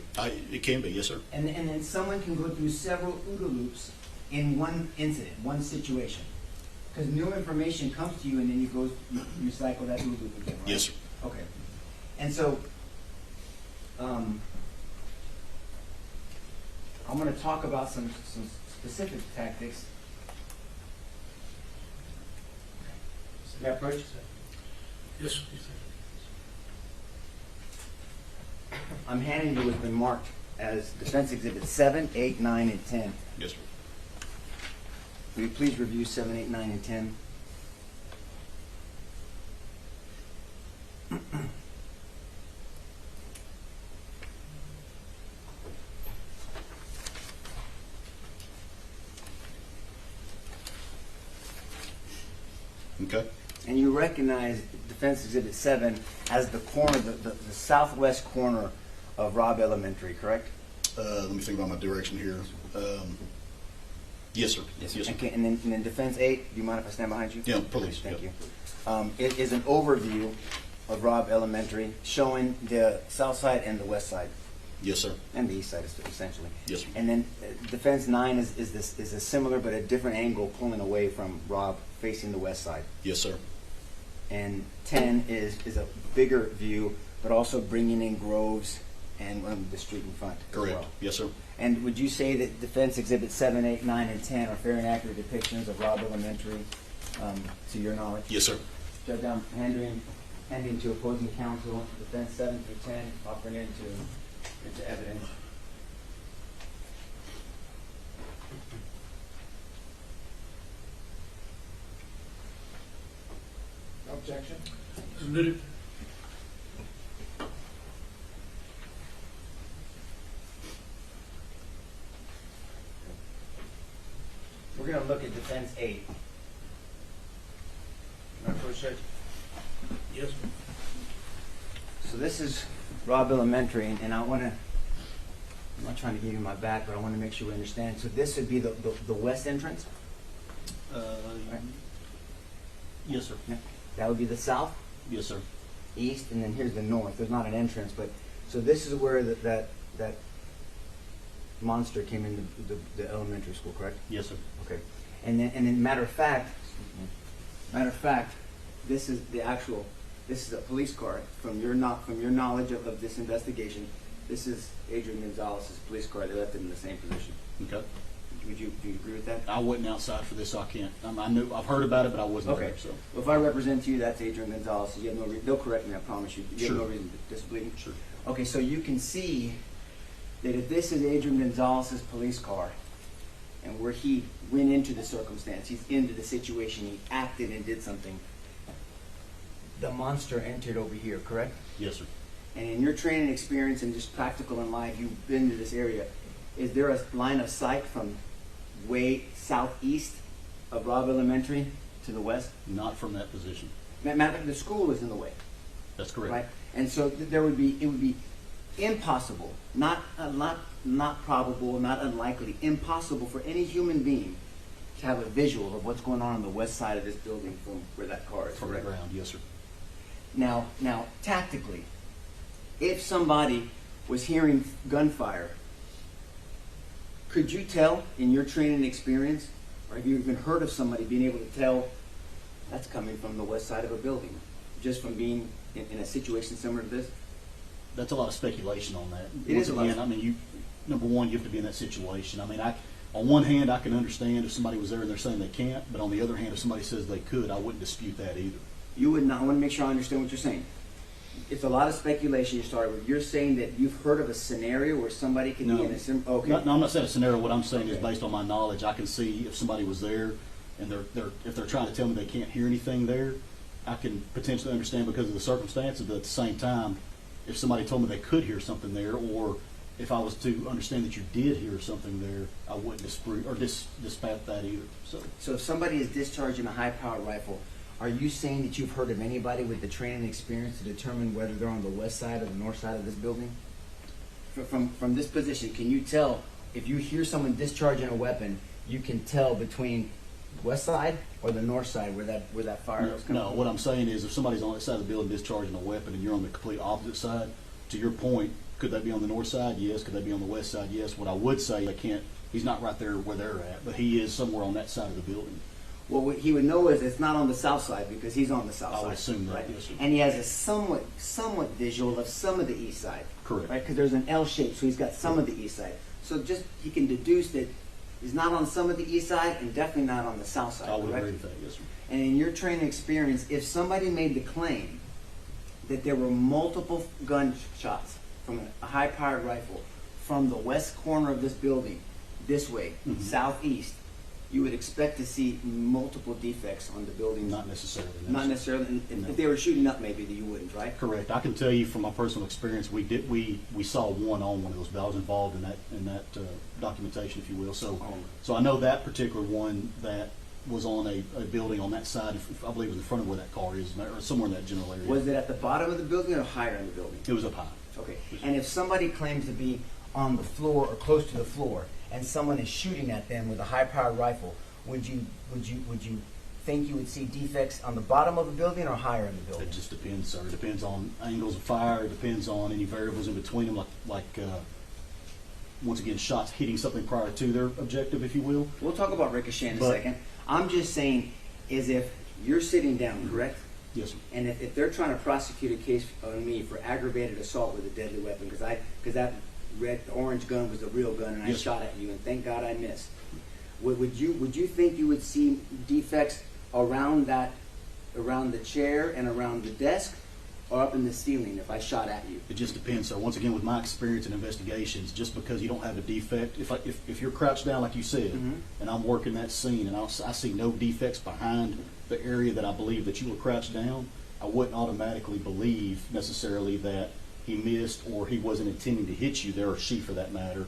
It can be, yes, sir. And then someone can go through several OODA loops in one incident, one situation. Because new information comes to you, and then you cycle that OODA loop again, right? Yes, sir. Okay. And so, I'm going to talk about some specific tactics. Yeah, approach. Yes. I'm handing you what's been marked as Defense Exhibit 7, 8, 9, and 10. Yes, sir. Will you please review 7, 8, 9, and 10? Okay. And you recognize Defense Exhibit 7 as the corner, the southwest corner of Robb Elementary, correct? Let me think about my direction here. Yes, sir. Yes, sir. Okay, and then Defense 8, do you mind if I stand behind you? Yeah, please. Thank Yeah. you. It is an overview of Robb Elementary showing the south side and the west side, Yes, sir. and the east side essentially. Yes, sir. And then Defense 9 is a similar but a different angle pulling away from Robb facing the west side. Yes, sir. And 10 is a bigger view, but also bringing in groves and the street in front as Correct. well. Yes, sir. And would you say that Defense Exhibit 7, 8, 9, and 10 are fair and accurate depictions of Robb Elementary, to your knowledge? Yes, sir. Judge, I'm handing to opposing counsel Defense 7 through 10, offering it into evidence. No objection? Submitted. We're going to look at Defense 8. Approach, Judge. Yes. So this is Robb Elementary, and I want to, I'm not trying to give you my back, but I want to make sure we understand. So this would be the west entrance? Right. Yes, sir. Yeah. That would be the south, Yes, sir. east, and then here's the north. There's not an entrance, but, so this is where that monster came into the elementary school, correct? Yes, sir. Okay. And then matter of fact, this is a police car from your knowledge of this investigation. This is Adrian Gonzales' police car. They left it in the same position. Okay. Do you agree with that? I wasn't outside for this, so I can't. I've heard about it, but I wasn't Okay. there. So. Well, if I represent you, that's Adrian Gonzales. You have no they'll correct me, I promise you. You Sure. have no reason to disbelieve. Sure. Okay, so you can see that if this is Adrian Gonzales' police car, and where he went into the circumstance, he's into the situation, he acted and did something, the monster entered over here, correct? Yes, sir. And in your training experience and just practical in life, you've been to this area. Is there a line of sight from way southeast of Robb Elementary to the west? Not from that position. Matter of fact, the school is in the way, That's correct. right? And so it would be impossible, not probable, not unlikely, impossible for any human being to have a visual of what's going on the west side of this building from where that car is. From the correct? ground. Yes, sir. Now, tactically, if somebody was hearing gunfire, could you tell in your training experience, or have you even heard of somebody being able to tell that's coming from the west side of a building, just from being in a situation similar to this? That's a lot of speculation on that. It Once is a lot. again, I mean, number one, you have to be in that situation. I mean, on one hand, I can understand if somebody was there and they're saying they can't, but on the other hand, if somebody says they could, I wouldn't dispute that either. You would not. I want to make sure I understand what you're saying. It's a lot of speculation you started with. You're saying that you've heard of a scenario where somebody could be in a okay. No, I'm not saying a scenario. What I'm saying is Okay. based on my knowledge, I can see if somebody was there and if they're trying to tell me they can't hear anything there, I can potentially understand because of the circumstances. But at the same time, if somebody told me they could hear something there, or if I was to understand that you did hear something there, I wouldn't disprove or dispat that either. So if somebody is discharging a high-powered rifle, are you saying that you've heard of anybody with the training experience to determine whether they're on the west side or the north side of this building? from this position, can you tell if you hear someone discharging a weapon, you can tell between the west side or the north side where that fire was coming No, from? what I'm saying is if somebody's on that side of the building discharging a weapon and you're on the complete opposite side, to your point, could they be on the north side? Yes. Could they be on the west side? Yes. What I would say, they can't, he's not right there where they're at, but he is somewhere on that side of the building. Well, what he would know is it's not on the south side because he's on the south side. I would assume that, right? yes, sir. And he has a somewhat visual of some of the east side. Correct. Right? Because there's an L shape, so he's got some of the east side. So just he can deduce that he's not on some of the east side and definitely not on the south side. I would correct? agree with that, yes, sir. And in your training experience, if somebody made the claim that there were multiple gunshots from a high-powered rifle from the west corner of this building, this way, Mhm. southeast, you would expect to see multiple defects on the buildings. Not necessarily. no, Not sir. necessarily. And No. if they were shooting up, maybe that you wouldn't, right? Correct. I can tell you from my personal experience, we saw one on one of those, but I was involved in that documentation, if you will. So I know that particular one that was on a building on that side. I believe it was in front of where that car is, or somewhere in that general area. Was it at the bottom of the building or higher in the building? It was up high. Okay. And if somebody claims to be on the floor or close to the floor, and someone is shooting at them with a high-powered rifle, would you think you would see defects on the bottom of the building or higher in the building? It just depends, sir. It depends on angles of fire. It depends on any variables in between them, like once again, shots hitting something prior to their objective, if you will. We'll talk about ricochet in a But- second. I'm just saying, is if you're sitting down, correct? Yes, sir. And if they're trying to prosecute a case on me for aggravated assault with a deadly weapon, because that orange gun was a real gun, and I Yes. shot at you, and thank God I missed. Would you think you would see defects around the chair and around the desk, or up in the ceiling if I shot at you? It just depends. So once again, with my experience in investigations, just because you don't have a defect, if you're crouched down like you said, Mhm. and I'm working that scene, and I see no defects behind the area that I believe that you were crouched down, I wouldn't automatically believe necessarily that he missed or he wasn't intending to hit you there, or she for that matter.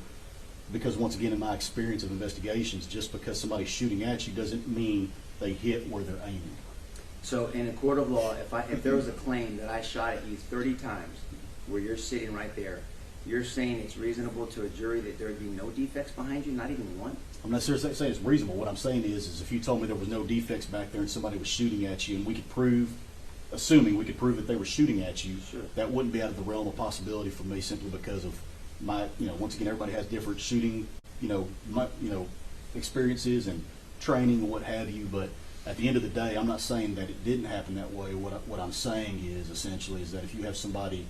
Because once again, in my experience of investigations, just because somebody's shooting at you doesn't mean they hit where they're aiming. So in a court of law, if there was a claim that I shot at you 30 times, where you're sitting right there, you're saying it's reasonable to a jury that there would be no defects behind you, not even one? I'm not necessarily saying it's reasonable. What I'm saying is if you told me there was no defects back there and somebody was shooting at you, and we could prove, assuming we could prove that they were shooting at you, Sure. that wouldn't be out of the realm of possibility for me, simply because of my, once again, everybody has different shooting, experiences and training and what have you. But at the end of the day, I'm not saying that it didn't happen that way. What I'm saying is essentially is that if you have somebody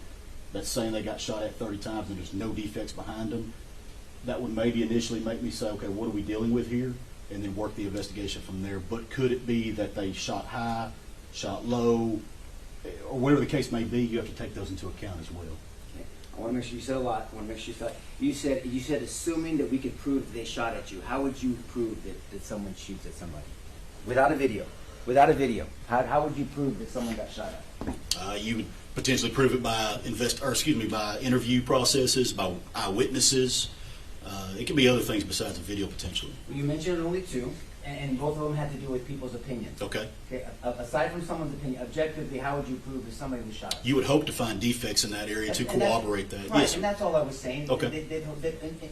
that's saying they got shot at 30 times and there's no defects behind them, that would maybe initially make me say, okay, what are we dealing with here? And then work the investigation from there. But could it be that they shot high, shot low, or whatever the case may be? You have to take those into account as well. Okay. I want to make sure you said a lot. I want to make sure you said you said assuming that we could prove that they shot at you. How would you prove that someone shoots at somebody? Without a video. Without a video. How would you prove that someone got shot at? You would potentially prove it by by interview processes, by eyewitnesses. It could be other things besides a video potentially. You mentioned only two, and both of them had to do with people's opinions. Okay. Okay. Aside from someone's opinion, objectively, how would you prove that somebody was shot? You would hope to find defects in that area to And that's- corroborate that. Right, Yes, and sir. that's all I was saying. Okay.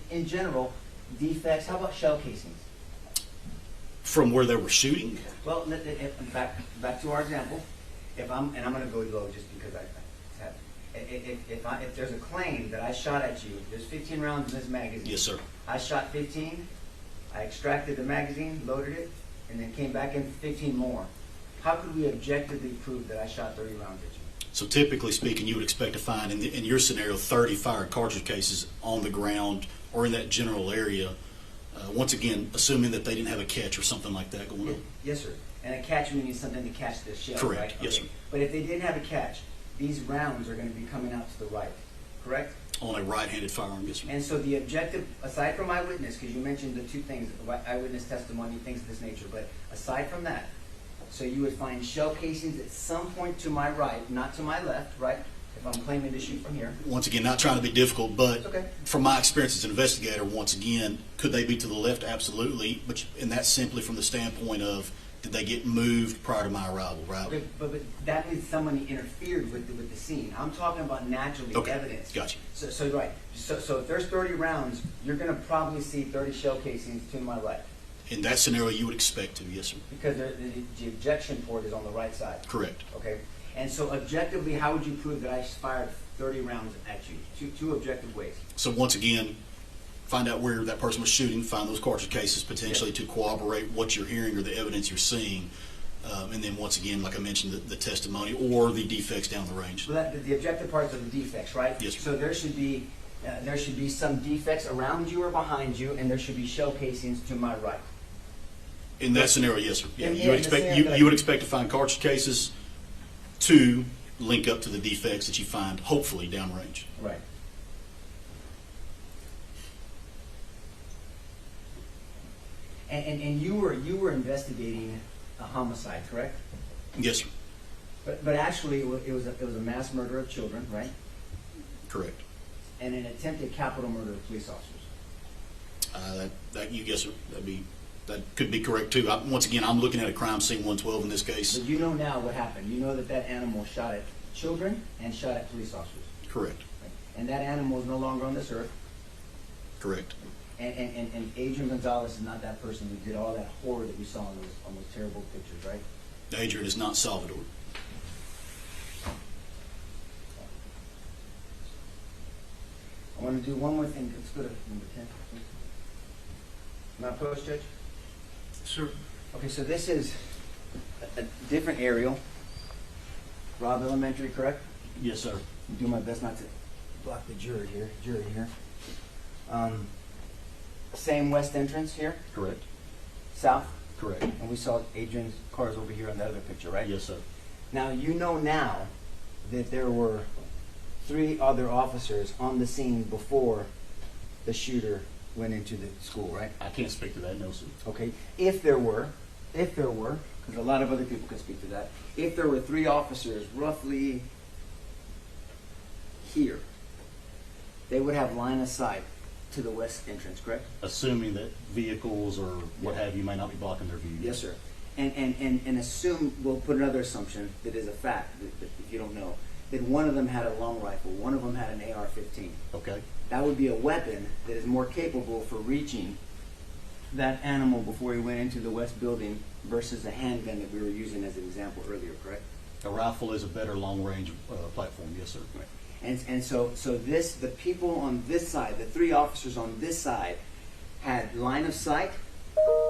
In general, defects. How about shell casings? From where they were shooting. Well, back to our example. I'm going to go low just because I have. If there's a claim that I shot at you, there's 15 rounds in this magazine. Yes, sir. I shot 15. I extracted the magazine, loaded it, and then came back in for 15 more. How could we objectively prove that I shot 30 rounds at you? So typically speaking, you would expect to find in your scenario 30 fired cartridge cases on the ground or in that general area. Once again, assuming that they didn't have a catch or something like that going on. Yes, sir. And a catch meaning something to catch the shell, Correct. right? Yes, Okay. sir. But if they didn't have a catch, these rounds are going to be coming out to the right, correct? On a right-handed firearm, yes, sir. And so the objective, aside from eyewitness, because you mentioned the two things, eyewitness testimony, things of this nature, but aside from that, so you would find shell casings at some point to my right, not to my left, right? If I'm claiming to shoot from here. Once again, not trying to be difficult, but Okay. from my experience as an investigator, once again, could they be to the left? Absolutely. And that's simply from the standpoint of Did they get moved prior to my arrival, right? Okay, but that means somebody interfered with the scene. I'm talking about naturally Okay, evidence. gotcha. So right. So if there's 30 rounds, you're going to probably see 30 shell casings to my right. In that scenario, you would expect to, yes, sir. Because the ejection port is on the right side. Correct. Okay. And so objectively, how would you prove that I fired 30 rounds at you? Two objective ways. So once again, find out where that person was shooting, find those cartridge cases potentially to corroborate what you're hearing or the evidence you're seeing. And then once again, like I mentioned, the testimony or the defects down the range. So the objective parts are the defects, right? Yes, sir. So there should be some defects around you or behind you, and there should be shell casings to my right. In that scenario, yes, sir. Yeah, In you would the expect scenario you would expect to find cartridge cases to link up to the defects that you find, hopefully downrange. Right. And you were investigating a homicide, correct? Yes, sir. But actually, it was a mass murder of children, right? Correct. And an attempted capital murder of police officers. That you guess that could be correct too. Once again, I'm looking at a crime scene 112 in this case. But you know now what happened. You know that animal shot at children and shot at police officers. Correct. Right? And that animal is no longer on this earth. Correct. And Adrian Gonzales is not that person who did all that horror that we saw on those terrible pictures, right? Adrian is not Salvador. I want to do one more thing. Let's go to number 10. Am I approach, Judge? Sir, Okay, so this is a different aerial. Robb Elementary, correct? Yes, sir. I'll do my best not to block the jury here. Same west entrance here, Correct. south, Correct. and we saw Adrian's cars over here on the other picture, right? Yes, sir. Now, you know now that there were 3 other officers on the scene before the shooter went into the school, right? I can't speak to that, no, sir. Okay, if there were, because a lot of other people can speak to that, if there were 3 officers roughly here, they would have line of sight to the west entrance, correct? Assuming that vehicles or what have you may not be blocking their view. Yes, sir. And assume, we'll put another assumption that is a fact, that if you don't know, that one of them had a long rifle, one of them had an AR-15. Okay. That would be a weapon that is more capable for reaching that animal before he went into the west building versus the handgun that we were using as an example earlier, correct? A rifle is a better long-range platform. Yes, sir. Right. And so the people on this side, the 3 officers on this side, had line of sight,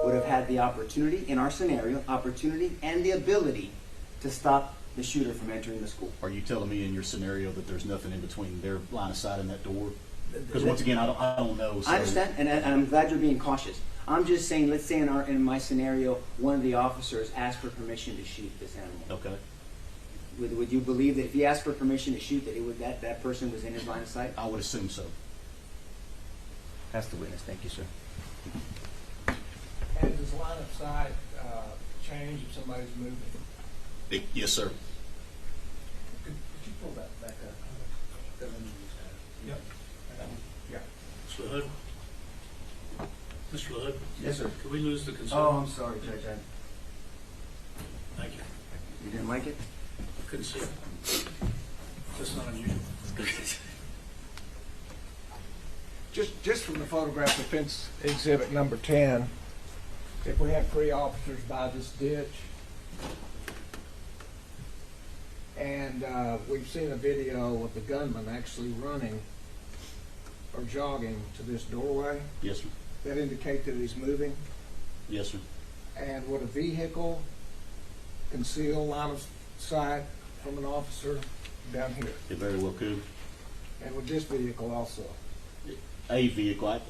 would have had the opportunity, in our scenario, opportunity and the ability to stop the shooter from entering the school. Are you telling me in your scenario that there's nothing in between their line of sight and that door? Because once again, I don't know. So. I understand, and I'm glad you're being cautious. I'm just saying, let's say in my scenario, one of the officers asked for permission to shoot this animal. Okay. Would you believe that if he asked for permission to shoot, that that person was in his line of sight? I would assume so. That's the witness. Thank you, sir. And does line of sight change if somebody's moving? Yes, sir. Could you pull that back up? Yep. Yeah. Mr. Hood? Mr. Hood? Yes, sir. Could we lose the consent? Oh, I'm sorry, Judge. Thank you. You didn't like it? Couldn't see it. That's not unusual. Just from the photograph of fence exhibit number 10, if we have 3 officers by this ditch, and we've seen a video of the gunman actually running or jogging to this doorway, Yes, sir. that indicate that he's moving. Yes, sir. And would a vehicle conceal line of sight from an officer down here? It very well could. And would this vehicle also? A vehicle.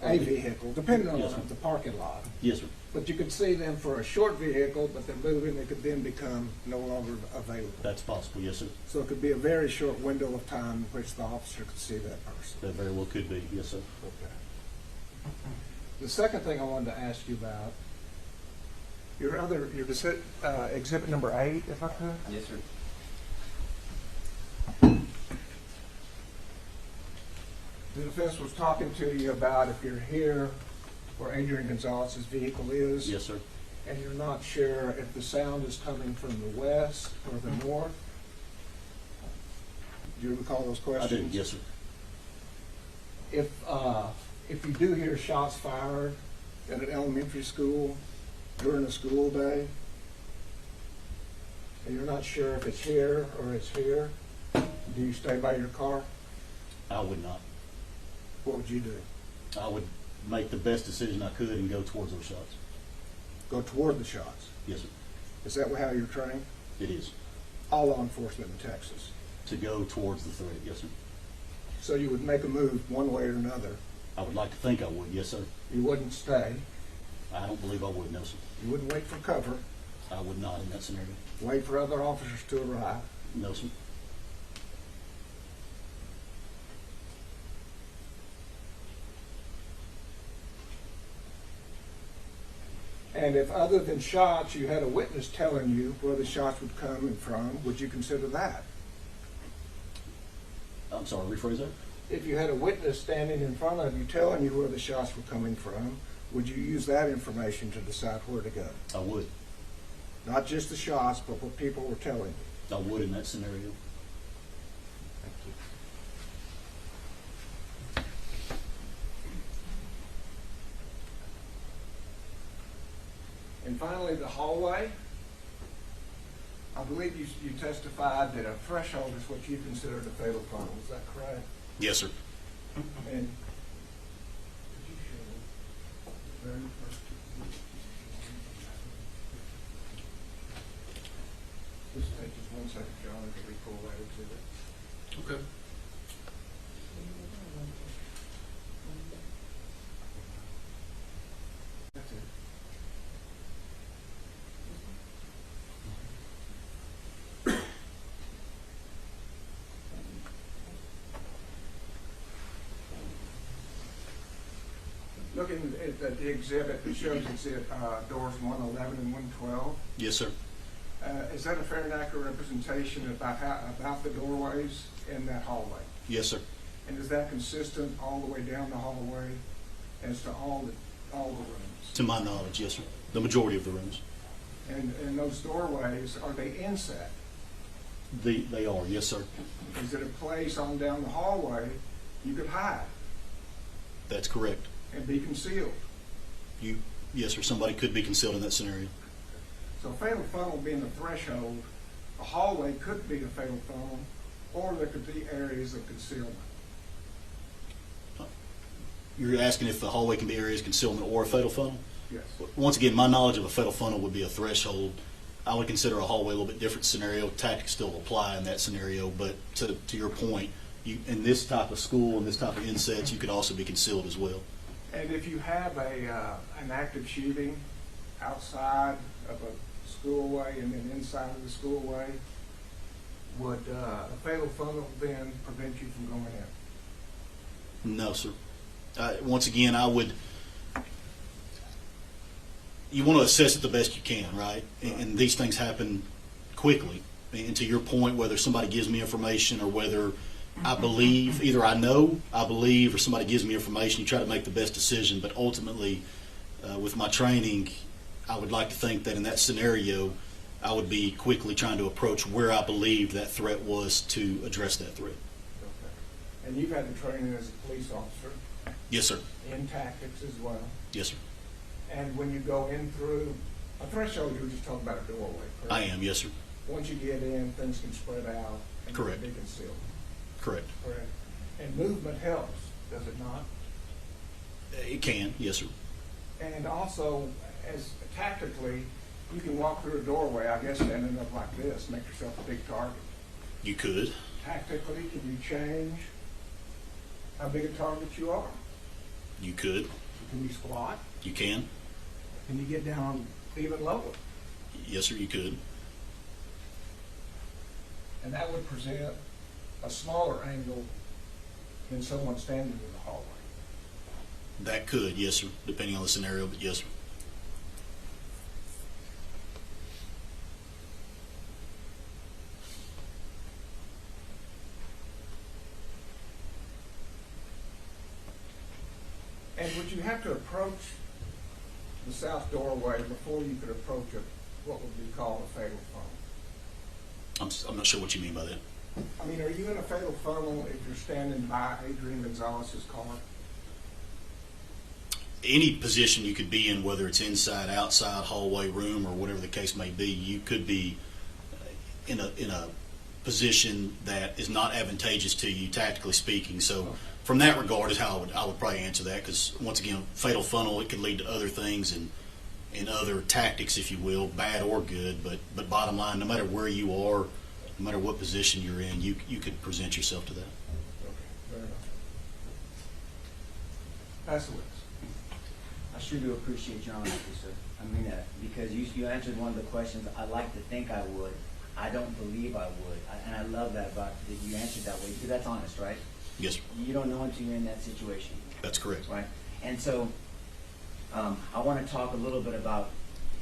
A vehicle, depending on Yes, sir. the parking lot. Yes, sir. But you could see them for a short vehicle, but they're moving, they could then become no longer available. That's possible. Yes, sir. So it could be a very short window of time in which the officer could see that person. That very well could be. Yes, sir. Okay. The second thing I wanted to ask you about, your exhibit number 8, if I could. Yes, sir. The defense was talking to you about if you're here where Adrian Gonzales' vehicle is. Yes, sir. and you're not sure if the sound is coming from the west or the north. Do you recall those I questions? do, yes, sir. If you do hear shots fired at an elementary school during a school day, and you're not sure if it's here or it's here, do you stay by your car? I would not. What would you do? I would make the best decision I could and go towards those shots. Go toward the shots. Yes, sir. Is that how you're trained? It is. All law enforcement in Texas. To go towards the threat, yes, sir. So you would make a move one way or another. I would like to think I would, yes, sir. You wouldn't stay. I don't believe I would, no, sir. You wouldn't wait for cover. I would not in that scenario. Wait for other officers to arrive. No, sir. And if other than shots, you had a witness telling you where the shots would come in from, would you consider that? I'm sorry, rephrase that? If you had a witness standing in front of you telling you where the shots were coming from, would you use that information to decide where to go? I would. Not just the shots, but what people were telling you. I would in that scenario. Thank you. And finally, the hallway. I believe you testified that a threshold is what you considered a fatal funnel. Is that correct? Yes, sir. And could you show the very first? Just take just 1 second, John, until we pull that exhibit. Okay. That's it. Looking at the exhibit, it shows it's at doors 111 and 112. Yes, sir. Is that a fair and accurate representation about the doorways in that hallway? Yes, sir. And is that consistent all the way down the hallway as to all the rooms? To my knowledge, yes, sir. The majority of the rooms. And those doorways, are they inset? They are, yes, sir. Is it a place on down the hallway you could hide That's correct. and be concealed? Yes, sir. Somebody could be concealed in that scenario. So fatal funnel being the threshold, a hallway could be a fatal funnel, or there could be areas of concealment. You're asking if the hallway can be areas of concealment or a fatal funnel? Yes. Once again, my knowledge of a fatal funnel would be a threshold. I would consider a hallway a little bit different scenario. Tactics still apply in that scenario, but to your point, in this type of school and this type of insets, you could also be concealed as well. And if you have an active shooting outside of a schoolway and then inside of the schoolway, would a fatal funnel then prevent you from going in? No, sir. Once again, you want to assess it the best you can, right? And these things happen quickly. And to your point, whether somebody gives me information or whether I believe, either I know, I believe, or somebody gives me information, you try to make the best decision. But ultimately, with my training, I would like to think that in that scenario, I would be quickly trying to approach where I believed that threat was to address that threat. Okay. And you've had the training as a police officer Yes, sir. in tactics as well. Yes, sir. And when you go in through a threshold, you were just talking about a doorway, correct? I am. Yes, sir. Once you get in, things can spread out and Correct. be concealed. Correct. Correct. And movement helps, does it not? It can. Yes, sir. And also, as tactically, you can walk through a doorway, I guess, standing up like this, make yourself a big target. You could. Tactically, can you change how big a target you are? You could. Can you squat? You can. Can you get down even lower? Yes, sir. You could. And that would present a smaller angle than someone standing in the hallway. That could. Yes, sir. Depending on the scenario, but yes, sir. And would you have to approach the south doorway before you could approach what would be called a fatal funnel. I'm not sure what you mean by that. I mean, are you in a fatal funnel if you're standing by Adrian Gonzales' car? Any position you could be in, whether it's inside, outside, hallway, room, or whatever the case may be, you could be in a position that is not advantageous to you, tactically speaking. So, from that regard, is how I would probably answer that. Because once again, fatal funnel, it could lead to other things and other tactics, if you will, bad or good. But bottom line, no matter where you are, no matter what position you're in, you could present yourself to that. Okay, fair enough. Pass the witness. I sure do appreciate your honesty, sir. I mean that, because you answered one of the questions I like to think I would. I don't believe I would, and I love that about that you answered that way, because that's honest, right? Yes, sir. You don't know until you're in that situation, That's correct. right? And so, I want to talk a little bit about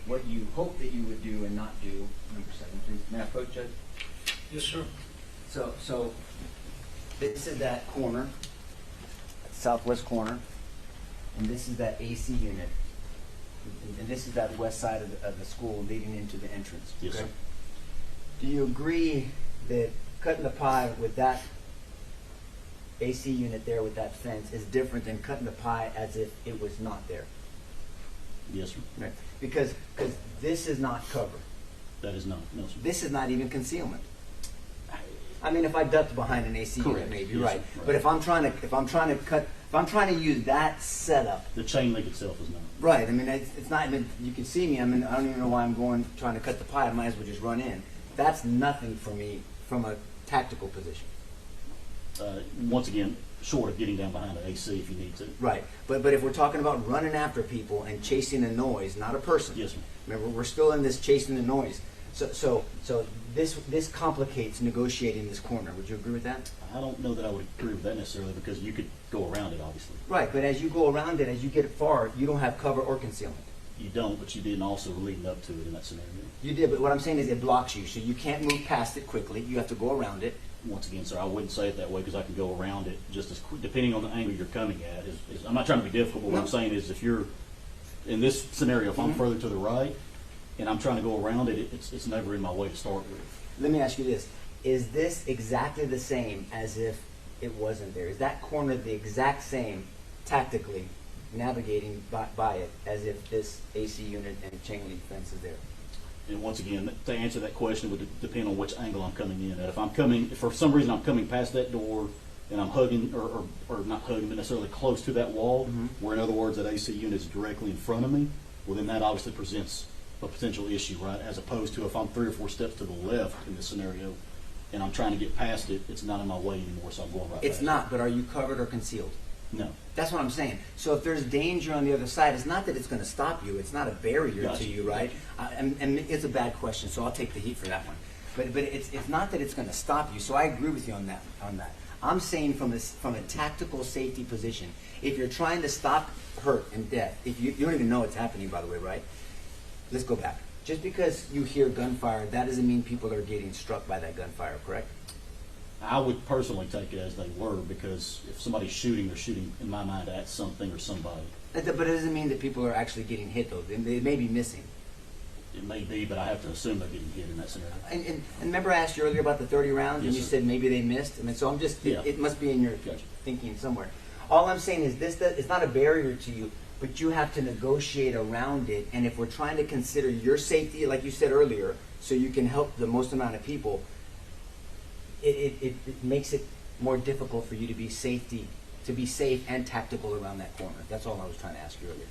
what you hope that you would do and not do. Number 7, please. May I approach, Judge? Yes, sir. So this is that corner, southwest corner, and this is that AC unit, and this is that west side of the school leading into the entrance. Yes, sir. Do you agree that cutting the pie with that AC unit there with that fence is different than cutting the pie as if it was not there? Yes, sir. Right. Because this is not cover. That is not. No, sir. This is not even concealment. I mean, if I ducked behind an AC unit, Correct. maybe Yes, right. sir. Right. But if I'm trying to use that setup, The chain link itself is not. right? I mean, it's not even. You can see me. I mean, I don't even know why I'm trying to cut the pie. I might as well just run in. That's nothing for me from a tactical position. Once again, short of getting down behind an AC if you need to. Right. But if we're talking about running after people and chasing a noise, not a person. Yes, sir. Remember, we're still in this chasing the noise. So this complicates negotiating this corner. Would you agree with that? I don't know that I would agree with that necessarily, because you could go around it, obviously. Right. But as you go around it, as you get far, you don't have cover or concealment. You don't, but you didn't also leading up to it in that scenario. You did, but what I'm saying is it blocks you, so you can't move past it quickly. You have to go around it. Once again, sir, I wouldn't say it that way, because I can go around it just as quick, depending on the angle you're coming at. I'm not trying to be difficult, but what I'm saying is if you're, in this scenario, if I'm further to the right and I'm trying to go around it, it's never in my way to start with. Let me ask you this. Is this exactly the same as if it wasn't there? Is that corner the exact same, tactically, navigating by it, as if this AC unit and chain link fence is there? And once again, to answer that question would depend on which angle I'm coming in at. If for some reason I'm coming past that door and I'm hugging, or not hugging, but necessarily close to that wall, where in other words that AC unit is directly in front of me, well then that obviously presents a potential issue, right? As opposed to if I'm 3 or 4 steps to the left in this scenario and I'm trying to get past it, it's not in my way anymore, so I'm going right It's past not, but are you covered or concealed? it. No. That's what I'm saying. So if there's danger on the other side, it's not that it's going to stop you. It's not a barrier Gotcha. to you, right? And it's a bad question, so I'll take the heat for that one. But it's not that it's going to stop you. So I agree with you on that. I'm saying from a tactical safety position, if you're trying to stop hurt and death, if you don't even know it's happening, by the way, right? Let's go back. Just because you hear gunfire, that doesn't mean people are getting struck by that gunfire, correct? I would personally take it as they were, because if somebody's shooting, they're shooting, in my mind, at something or somebody. But it doesn't mean that people are actually getting hit, though. They may be missing. It may be, but I have to assume they're getting hit in that scenario. And remember I asked you earlier about the 30 rounds, and Yes, you sir. said maybe they missed? I mean, so I'm just, Yeah. it must be in your Gotcha. thinking somewhere. All I'm saying is that it's not a barrier to you, but you have to negotiate around it. And if we're trying to consider your safety, like you said earlier, so you can help the most amount of people, it makes it more difficult for you to be safe and tactical around that corner. That's all I was trying to ask you earlier.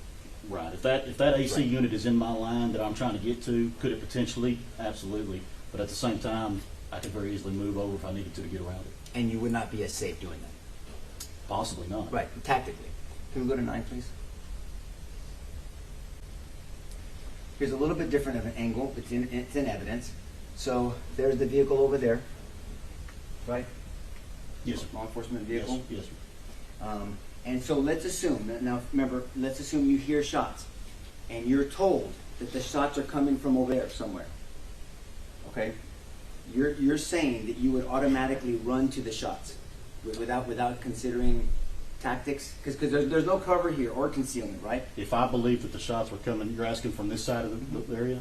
Right. If that AC Right. unit is in my line that I'm trying to get to, could it potentially? Absolutely. But at the same time, I could very easily move over if I needed to get around it. And you would not be as safe doing that. Possibly not. Right, tactically. Can we go to 9, please? Here's a little bit different of an angle. It's in evidence. So there's the vehicle over there, right? Yes, sir. Law enforcement Yes, vehicle. yes, sir. And so let's assume, now remember, let's assume you hear shots and you're told that the shots are coming from over there somewhere. Okay? You're saying that you would automatically run to the shots without considering tactics? Because there's no cover here or concealment, right? If I believe that the shots were coming, you're asking from this side of the area?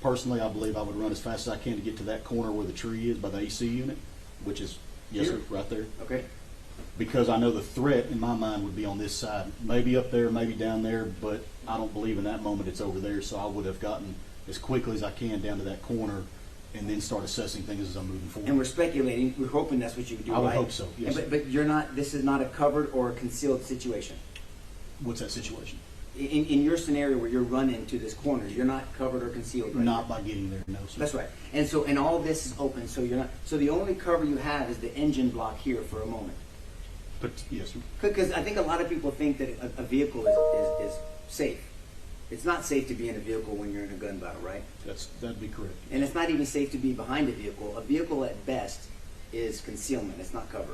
Personally, I believe I would run as fast as I can to get to that corner where the tree is by the AC unit, which is, yes, sir, Here? right there. Okay. Because I know the threat in my mind would be on this side, maybe up there, maybe down there, but I don't believe in that moment it's over there, so I would have gotten as quickly as I can down to that corner and then start assessing things as I'm moving forward. And we're speculating, we're hoping that's what you would do, I would right? hope so, yes, sir. But you're not, this is not a covered or a concealed situation. What's that situation? In your scenario where you're running to this corner, you're not covered or concealed, right? Not by getting there, no, sir. That's right. And all this is open, so you're not, so the only cover you have is the engine block here for a moment. But, yes, sir. Because I think a lot of people think that a vehicle is safe. It's not safe to be in a vehicle when you're in a gun battle, right? That'd be correct. And it's not even safe to be behind a vehicle. A vehicle at best is concealment. It's not cover,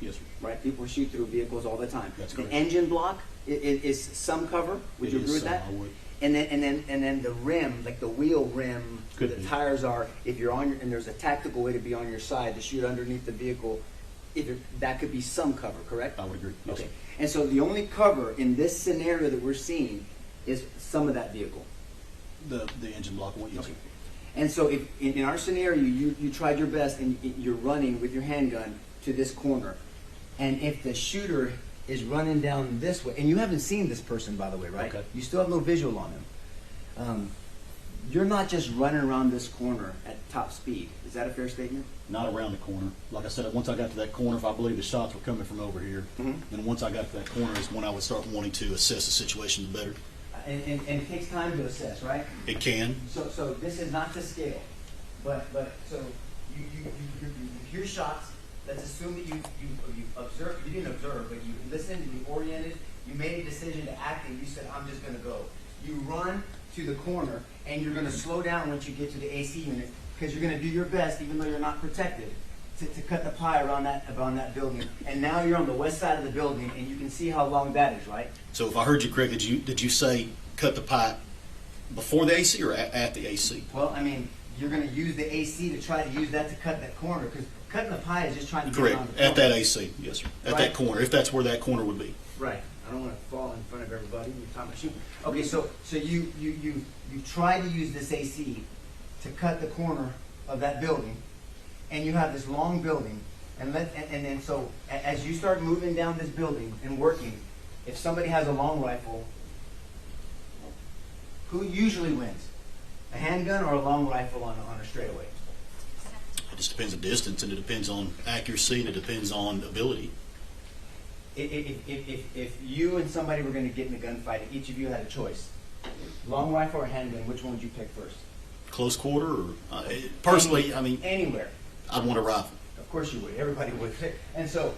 Yes, sir. right? People shoot through vehicles all the time. That's the correct. engine block is some cover. Would It you is agree with some, that? I would. And then the rim, like the wheel rim, where Could the be. tires are. If you're on, and there's a tactical way to be on your side to shoot underneath the vehicle. That could be some cover, correct? I would agree, yes, Okay. sir. And so the only cover in this scenario that we're seeing is some of that vehicle. The engine block, yes, sir. And so if in our scenario, you tried your best and you're running with your handgun to this corner, and if the shooter is running down this way, and you haven't seen this person, by the way, right? Okay. You still have no visual on him. You're not just running around this corner at top speed. Is that a fair statement? Not around the corner. Like I said, once I got to that corner, if I believe the shots were coming from over here, Mhm. then once I got to that corner is when I would start wanting to assess the situation better. And it takes time to assess, right? It can. So this is not to scale, but so you hear shots. Let's assume that you observed. You didn't observe, but you listened and you oriented. You made a decision to act, and you said, "I'm just going to go." You run to the corner, and you're going to slow down once you get to the AC unit because you're going to do your best, even though you're not protected, to cut the pie around that building. And now you're on the west side of the building, and you can see how long that is, right? So if I heard you correct, did you say cut the pipe before the AC or at the AC? Well, I mean, you're going to use the AC to try to use that to cut that corner because cutting the pie is just trying to get Correct. around the At corner. that AC, yes, sir. At Right. that corner, if that's where that corner would be. Right. I don't want to fall in front of everybody. You're talking about shooting. Okay, so you try to use this AC to cut the corner of that building, and you have this long building, and then so as you start moving down this building and working, if somebody has a long rifle, who usually wins? A handgun or a long rifle on a straightaway? It just depends on distance, and it depends on accuracy, and it depends on ability. If you and somebody were going to get in a gunfight, each of you had a choice, long rifle or handgun, which one would you pick first? Close quarter, or personally, I mean, Anywhere. I'd want a rifle. Of course you would. Everybody would. And so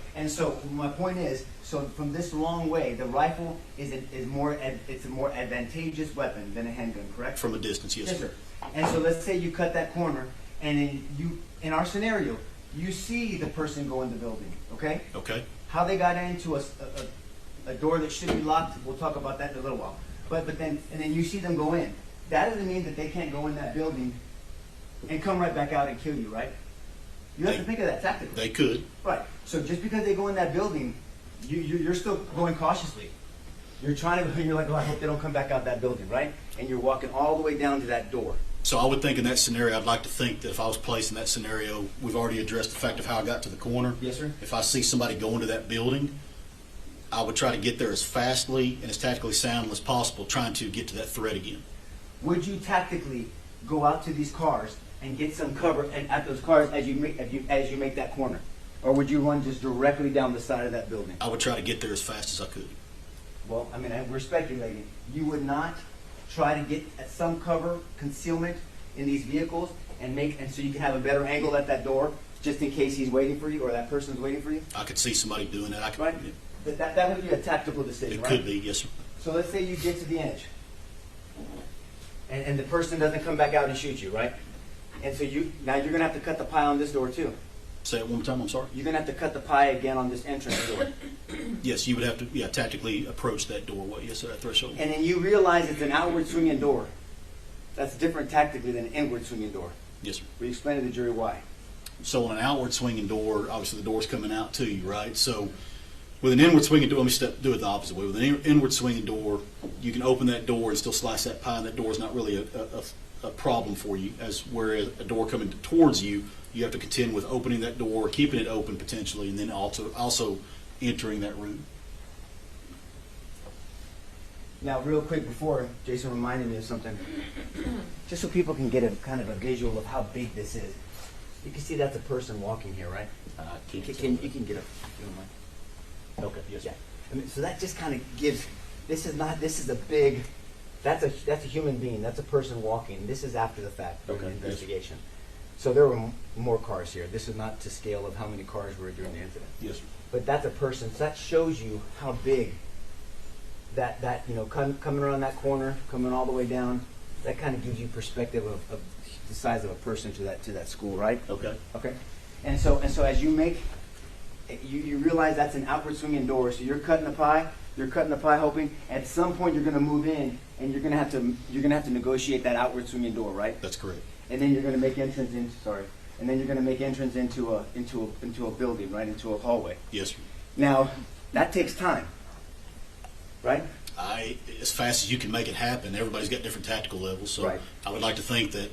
my point is, so from this long way, the rifle is a more advantageous weapon than a handgun, correct? From a distance, yes, sir. And so let's say you cut that corner, and then in our scenario, you see the person go in the building, okay? Okay. How they got into a door that should be locked, we'll talk about that in a little while. But then you see them go in. That doesn't mean that they can't go in that building and come right back out and kill you, right? You have to think of that tactically. They could. Right. So just because they go in that building, you're still going cautiously. You're like, oh, I hope they don't come back out that building, right? And you're walking all the way down to that door. So I would think in that scenario, I'd like to think that if I was placed in that scenario, we've already addressed the fact of how I got to the corner. Yes, sir. If I see somebody go into that building, I would try to get there as fastly and as tactically sound as possible, trying to get to that threat again. Would you tactically go out to these cars and get some cover at those cars as you make that corner? Or would you run just directly down the side of that building? I would try to get there as fast as I could. Well, I mean, we're speculating. You would not try to get at some cover, concealment in these vehicles and so you can have a better angle at that door just in case he's waiting for you or that person's waiting for you? I could see somebody doing that. Right? That would be a tactical decision, It right? could be, yes, sir. So let's say you get to the edge and the person doesn't come back out and shoot you, right? And so now you're going to have to cut the pie on this door too. Say it one more time, I'm sorry. You're going to have to cut the pie again on this entrance door. Yes, you would have to, tactically approach that doorway, yes, sir, that threshold. And then you realize it's an outward swinging door. That's different tactically than an inward swinging door. Yes, sir. Will you explain to the jury why? So on an outward swinging door, obviously the door's coming out to you, right? So With an inward swinging door, let me do it the opposite way. With an inward swinging door, you can open that door and still slice that pie, and that door is not really a problem for you. As whereas a door coming towards you, you have to contend with opening that door, keeping it open potentially, and then also entering that room. Now, real quick, before Jason reminded me of something, just so people can get a kind of a visual of how big this is. You can see that's a person walking here, right? You can get a, if you don't mind. Okay. Yes. Yeah. I mean, so that just kind of gives. This is a big. That's a human being. That's a person walking. This is after the fact during the investigation. So there were more cars here. This is not to scale of how many cars were during the incident. Yes, sir. But that's a person. So that shows you how big. That coming around that corner, coming all the way down. That kind of gives you perspective of the size of a person to that school, right? Okay. Okay. And so as you make. You realize that's an outward swinging door, so you're cutting the pie. You're cutting the pie, hoping at some point you're going to move in, and you're going to have to negotiate that outward swinging door, right? That's correct. And then you're going to make entrance in. Sorry. And then you're going to make entrance into a building, right? Into a hallway. Yes, sir. Now that takes time, right? As fast as you can make it happen. Everybody's got different tactical levels, so Right. I would like to think that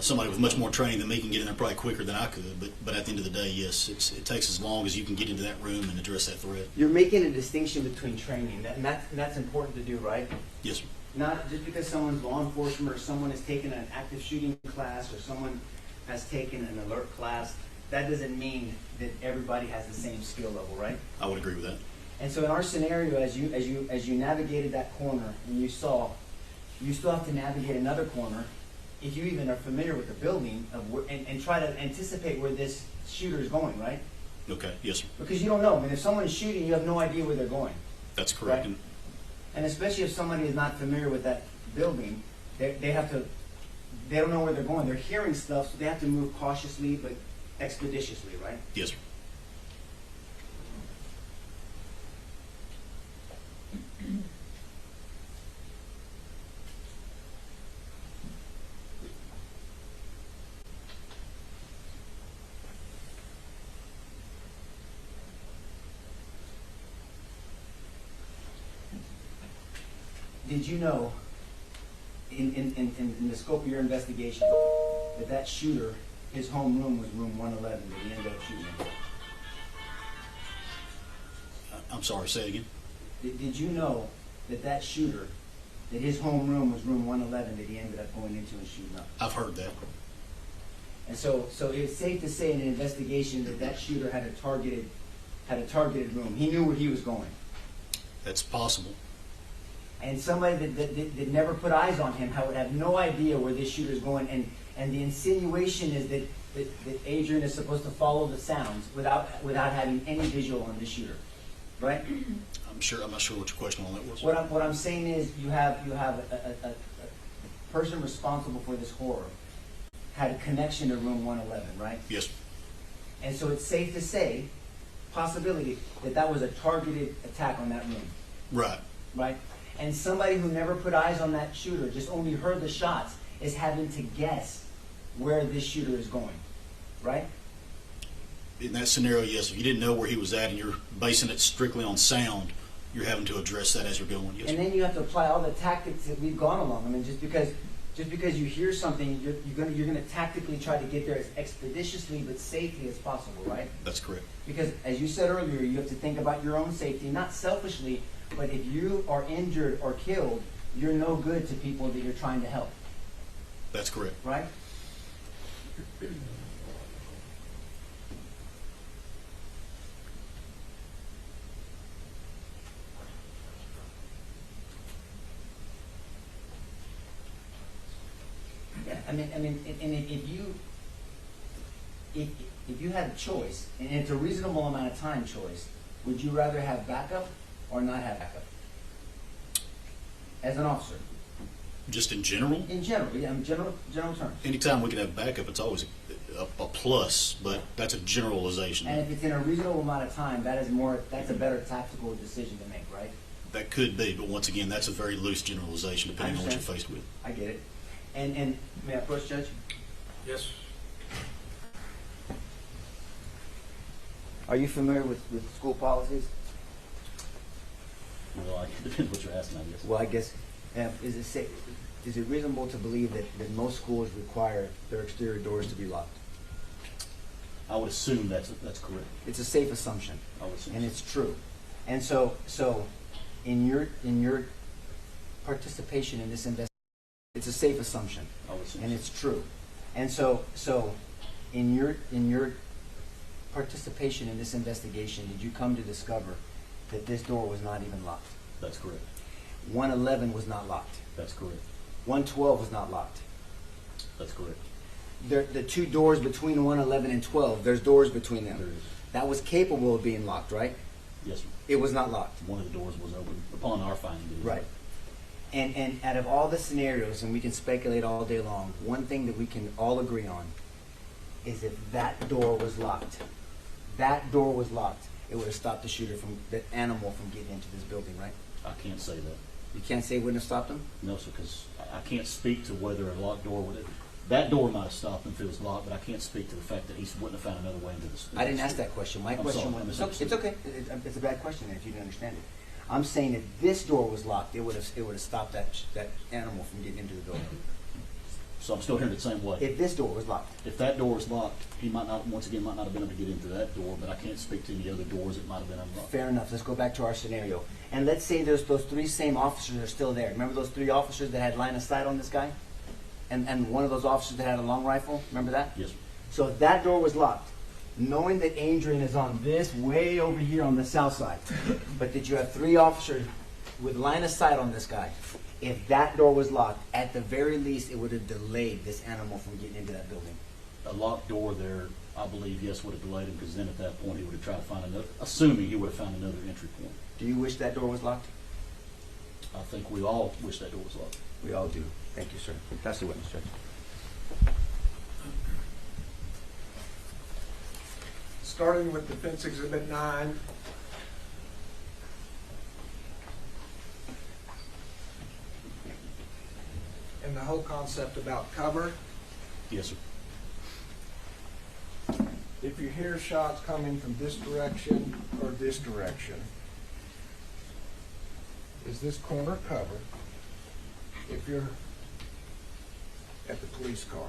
somebody with much more training than me can get in there probably quicker than I could. But at the end of the day, yes, it takes as long as you can get into that room and address that threat. You're making a distinction between training, and that's important to do, right? Yes, sir. Not just because someone's law enforcement or someone has taken an active shooting class or someone has taken an alert class, that doesn't mean that everybody has the same skill level, right? I would agree with that. And so in our scenario, as you navigated that corner and you still have to navigate another corner, if you even are familiar with the building and try to anticipate where this shooter is going, right? Okay. Yes, sir. Because you don't know. I mean, if someone is shooting, you have no idea where they're going. That's correct. Right. And especially if somebody is not familiar with that building, they don't know where they're going. They're hearing stuff, so they have to move cautiously but expeditiously, right? Yes, sir. Did you know, in the scope of your investigation, that shooter, his home room was room 111 that he ended up shooting? I'm sorry, say it again. Did you know that shooter, that his home room was room 111 that he ended up going into and shooting up? I've heard that. And so it's safe to say in an investigation that shooter had a targeted room. He knew where he was going. That's possible. And somebody that never put eyes on him would have no idea where this shooter is going. And the insinuation is that Adrian is supposed to follow the sounds without having any visual on this shooter, right? I'm not sure what your question on that was. What I'm saying is you have a person responsible for this horror had a connection to room 111, right? Yes, sir. And so it's safe to say, possibility, that was a targeted attack on that room. Right. Right? And somebody who never put eyes on that shooter, just only heard the shots, is having to guess where this shooter is going. Right? In that scenario, yes. If you didn't know where he was at and you're basing it strictly on sound, you're having to address that as you're going. Yes, and sir. then you have to apply all the tactics that we've gone along. I mean, just because you hear something, you're gonna tactically try to get there as expeditiously but safely as possible, right? That's correct. Because as you said earlier, you have to think about your own safety, not selfishly, but if you are injured or killed, you're no good to people that you're trying to help, That's correct. right? Yeah, I mean, and if you had a choice, and it's a reasonable amount of time choice, would you rather have backup or not have backup? As an officer, Just in general, in general, yeah, in general terms. anytime we can have backup, it's always a plus, but that's a generalization. And if it's in a reasonable amount of time, that's a better tactical decision to make, right? That could be, but once again, that's a very loose generalization depending on what you're understand. faced with. I get it. And may I approach, Judge? Yes. Are you familiar with school policies? Well, it depends what you're asking, I guess. Well, I guess, is it reasonable to believe that most schools require their exterior doors to be locked? I would assume that's correct. It's a safe assumption, I would assume and so. it's true. And so in your participation in this investigation, it's a safe assumption, I would assume and so. it's true. And so in your participation in this investigation, did you come to discover that this door was not even locked? That's correct. 111 was not locked. That's correct. 112 was not locked. That's correct. The two doors between 111 and 12, there's doors between them. There is. That was capable of being locked, right? Yes, sir. It was not locked. One of the doors was open upon our finding. It was Right. And out of all the scenarios, and we can speculate all day long, one thing that we can all agree on is if that door was locked, it would have stopped the shooter that animal from getting into this building, right? I can't say that. You can't say it wouldn't have stopped him? No, sir, because I can't speak to whether a locked door would have. That door might have stopped him if it was locked, but I can't speak to the fact that he wouldn't have found another way into the school. I didn't ask that question. My I'm question sorry, I was, misunderstood. it's okay. It's a bad question if you didn't understand it. I'm saying if this door was locked, it would have stopped that animal from getting into the building. So I'm still hearing it the same way. If this door was locked. If that door was locked, he might not have been able to get into that door, but I can't speak to any other doors that might have been unlocked. Fair enough. Let's go back to our scenario. And let's say those three same officers are still there. Remember those three officers that had line of sight on this guy? And one of those officers that had a long rifle? Remember that? Yes, sir. So if that door was locked, knowing that Adrian is on this way over here on the south side, but that you have three officers with line of sight on this guy, if that door was locked, at the very least, it would have delayed this animal from getting into that building. A locked door there, I believe, yes, would have delayed him, because then at that point he would have tried to find another, assuming he would have found another entry point. Do you wish that door was locked? I think we all wish that door was locked. We all do. Thank you, sir. That's the witness, Judge. Starting with Defense Exhibit 9. And the whole concept about cover. Yes, sir. If you hear shots coming from this direction or this direction, is this corner covered if you're at the police car?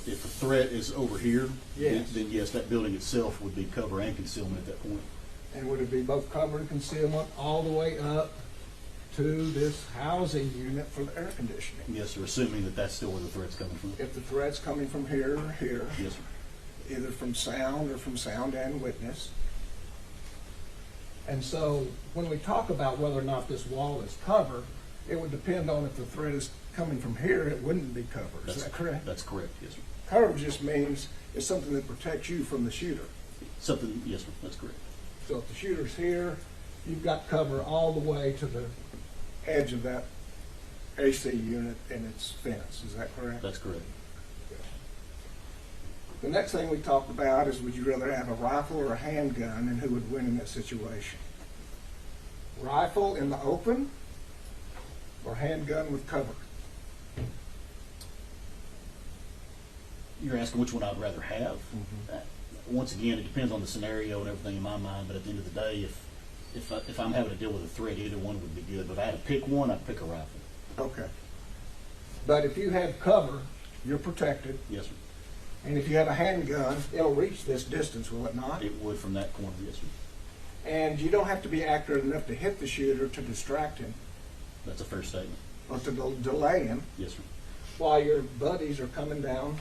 If the threat is over here, Yes. then yes, that building itself would be cover and concealment at that point. And would it be both cover and concealment all the way up to this housing unit for the air conditioning? Yes, sir, assuming that that's still where the threat's coming from. If the threat's coming from here or here, Yes, sir. either from sound or from sound and witness. And so when we talk about whether or not this wall is covered, it would depend on if the threat is coming from here, it wouldn't be covered. Is that correct? That's correct, yes, sir. Cover just means it's something that protects you from the shooter. Something, yes, sir, that's correct. So if the shooter's here, you've got cover all the way to the edge of that AC unit and its fence. Is that correct? That's correct. The next thing we talked about is, would you rather have a rifle or a handgun, and who would win in that situation? Rifle in the open or handgun with cover? You're asking which one I'd rather have? Once again, it depends on the scenario and everything in my mind, but at the end of the day, if I'm having to deal with a threat, either one would be good. But if I had to pick one, I'd pick a rifle. Okay. But if you have cover, you're protected. Yes, sir. And if you have a handgun, it'll reach this distance, will it not? It would from that corner, yes, sir. And you don't have to be accurate enough to hit the shooter to distract him That's a fair statement. or to delay him Yes, sir. while your buddies are coming down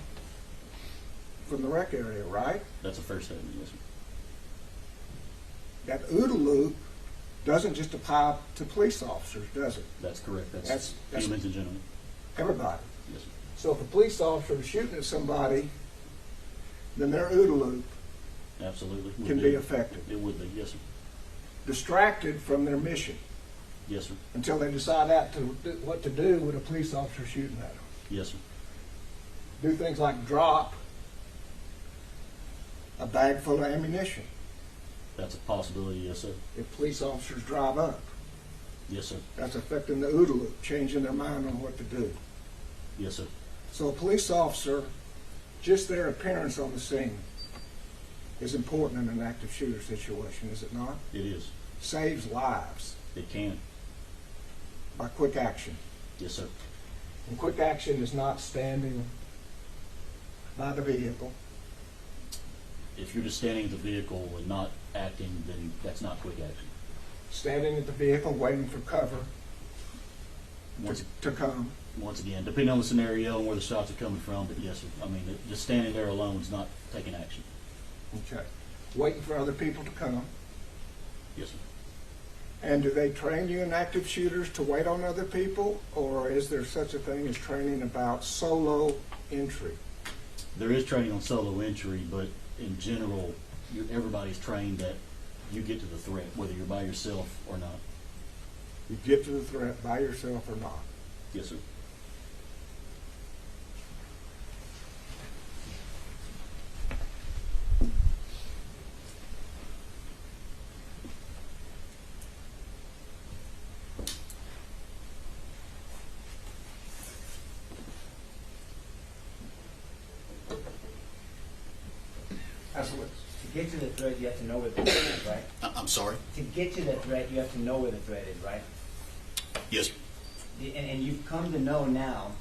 from the rec area, right? That's a fair statement, yes, sir. That OODA loop doesn't just apply to police officers, does it? That's correct. That's- Humans and gentlemen. Everybody. Yes, sir. So if a police officer is shooting at somebody, then their OODA loop Absolutely. Would can be effective. It would be, yes, sir. Distracted from their mission Yes, sir. until they decide what to do with a police officer shooting at them. Yes, sir. Do things like drop a bag full of ammunition That's a possibility, yes, sir. if police officers drive up. Yes, sir. That's affecting the OODA loop, changing their mind on what to do. Yes, sir. So a police officer, just their appearance on the scene is important in an active shooter situation, is it not? It is. Saves lives It can. by quick action. Yes, sir. And quick action is not standing by the vehicle. If you're just standing at the vehicle and not acting, then that's not quick action. Standing at the vehicle, waiting for cover Once, to come. once again, depending on the scenario and where the shots are coming from, but yes, sir. I mean, just standing there alone is not taking action. Okay. Waiting for other people to come. Yes, sir. And do they train you in active shooters to wait on other people, or is there such a thing as training about solo entry? There is training on solo entry, but in general, everybody's trained that you get to the threat, whether you're by yourself or not. You get to the threat by yourself or not. Yes, sir. Absolutely. To get to the threat, you have to know where the threat is, right? I'm sorry? To get to the threat, you have to know where the threat is, right? Yes, sir. And you've come to know now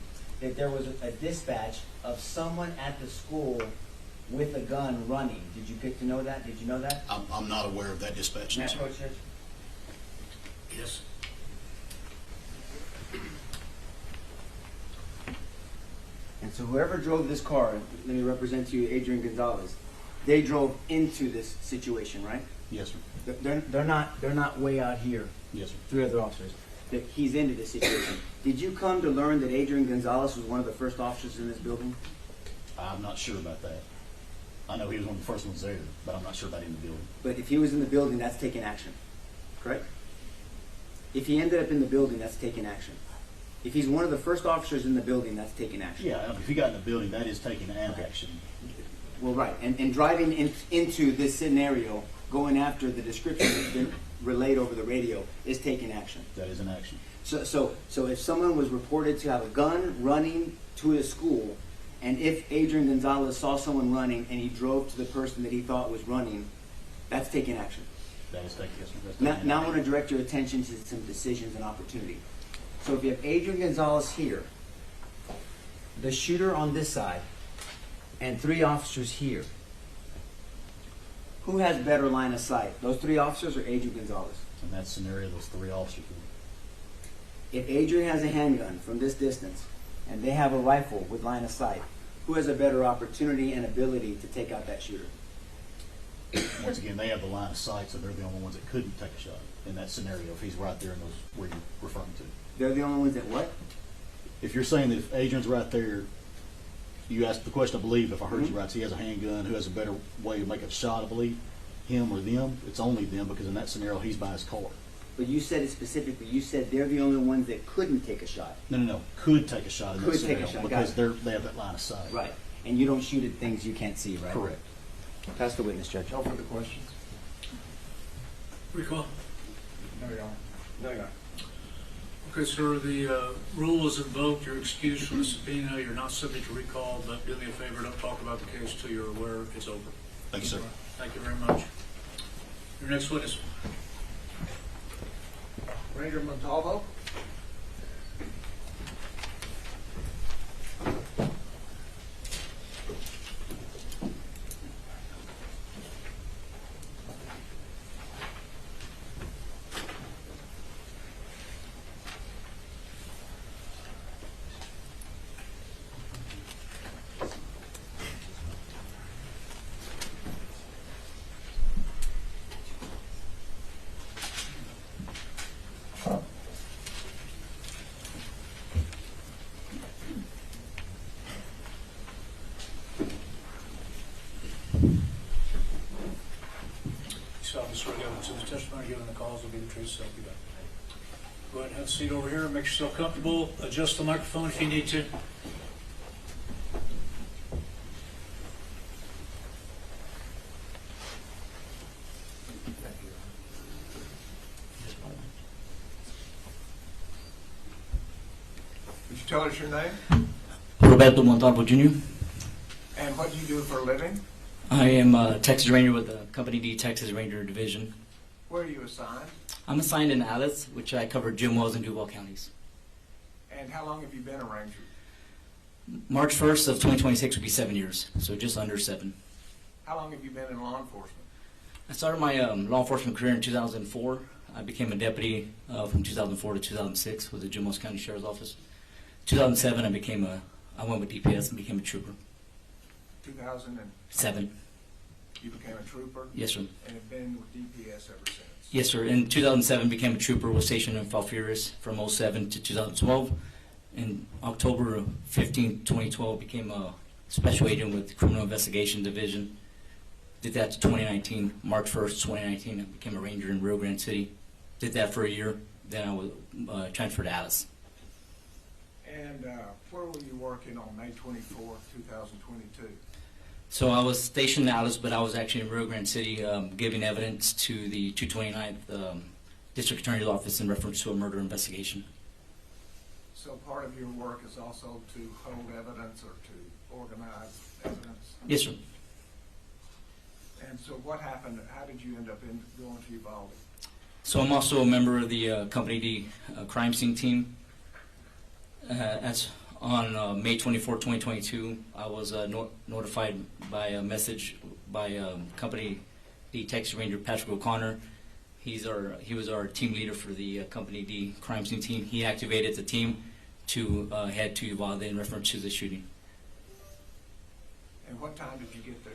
that there was a dispatch of someone at the school with a gun running. Did you get to know that? Did you know that? I'm not aware of that dispatch. May I Yes, sir. approach, Judge? Yes. And so whoever drove this car, let me represent to you Adrian Gonzales, they drove into this situation, right? Yes, sir. They're not way out here, Yes, sir. three other officers. That he's into this situation. Did you come to learn that Adrian Gonzales was one of the first officers in this building? I'm not sure about that. I know he was one of the first ones there, but I'm not sure about in the building. But if he was in the building, that's taking action, correct? If he ended up in the building, that's taking action. If he's one of the first officers in the building, that's taking action. Yeah, I mean, if he got in the building, that is taking an Okay. action. Well, right. And driving into this scenario, going after the description that's been relayed over the radio, is taking action. That is an action. So if someone was reported to have a gun running to a school, and if Adrian Gonzales saw someone running and he drove to the person that he thought was running, that's taking action. That is taking, yes, sir. That's Now, taking now I action. want to direct your attention to some decisions and opportunity. So if you have Adrian Gonzales here, the shooter on this side, and three officers here, who has better line of sight? Those three officers or Adrian Gonzales? In that scenario, those three officers would. If Adrian has a handgun from this distance, and they have a rifle with line of sight, who has a better opportunity and ability to take out that shooter? Once again, they have the line of sight, so they're the only ones that couldn't take a shot in that scenario if he's right there and knows where you're referring to. They're the only ones that what? If you're saying that if Adrian's right there, you asked the question, I believe, if I heard Mhm. you right, so he has a handgun, who has a better way to make a shot, I believe, him or them? It's only them, because in that scenario, he's by his car. But you said it specifically. You said they're the only ones that couldn't take a shot. No. Could take a shot in Could that take a scenario, shot, because got they have that line of sight. Right. And you don't shoot at things you can't see, right? Correct. Pass the witness, Judge. No further questions? Recall. No, Your Honor. No, Your Honor. Okay, sir, the rule is invoked. You're excused from the subpoena. You're not subject to recall, but do me a favor, don't talk about the case till you're aware it's over. Thank you, sir. Thank you very much. Your next witness. Ranger Montalvo? So I'm swear to the testimony given the calls will be the truth, so help you God. Go ahead and have a seat over here. Make yourself comfortable. Adjust the microphone if you need to. Would you tell us your name Roberto Montalvo Jr. and what do you do for a living? I am a Texas Ranger with the Company D Texas Ranger Division. Where are you assigned? I'm assigned in Alice, which I cover Jim Wells and Duval counties. And how long have you been a ranger? March 1st of 2026 would be 7 years, so just under 7. How long have you been in law enforcement? I started my law enforcement career in 2004. I became a deputy from 2004 to 2006 with the Jim Wells County Sheriff's Office. 2007, I went with DPS and became a trooper. 2007, you became a trooper? Yes, sir. And have been with DPS ever since? Yes, sir. In 2007, became a trooper, was stationed in Falfurrias from 2007 to 2012. In October 15, 2012, became a special agent with the Criminal Investigation Division. Did that to 2019. March 1st, 2019, I became a ranger in Rio Grande City. Did that for a year. Then I was transferred to Alice. And where were you working on May 24th, 2022? So I was stationed in Alice, but I was actually in Rio Grande City giving evidence to the 229th District Attorney's Office in reference to a murder investigation. So part of your work is also to hold evidence or to organize evidence? Yes, sir. And so what happened? How did you end up going to Uvalde? So I'm also a member of the Company D crime scene team. On May 24, 2022, I was notified by a message by Company D Texas Ranger Patrick O'Connor. He was our team leader for the Company D crime scene team. He activated the team to head to Uvalde in reference to the shooting. And what time did you get there?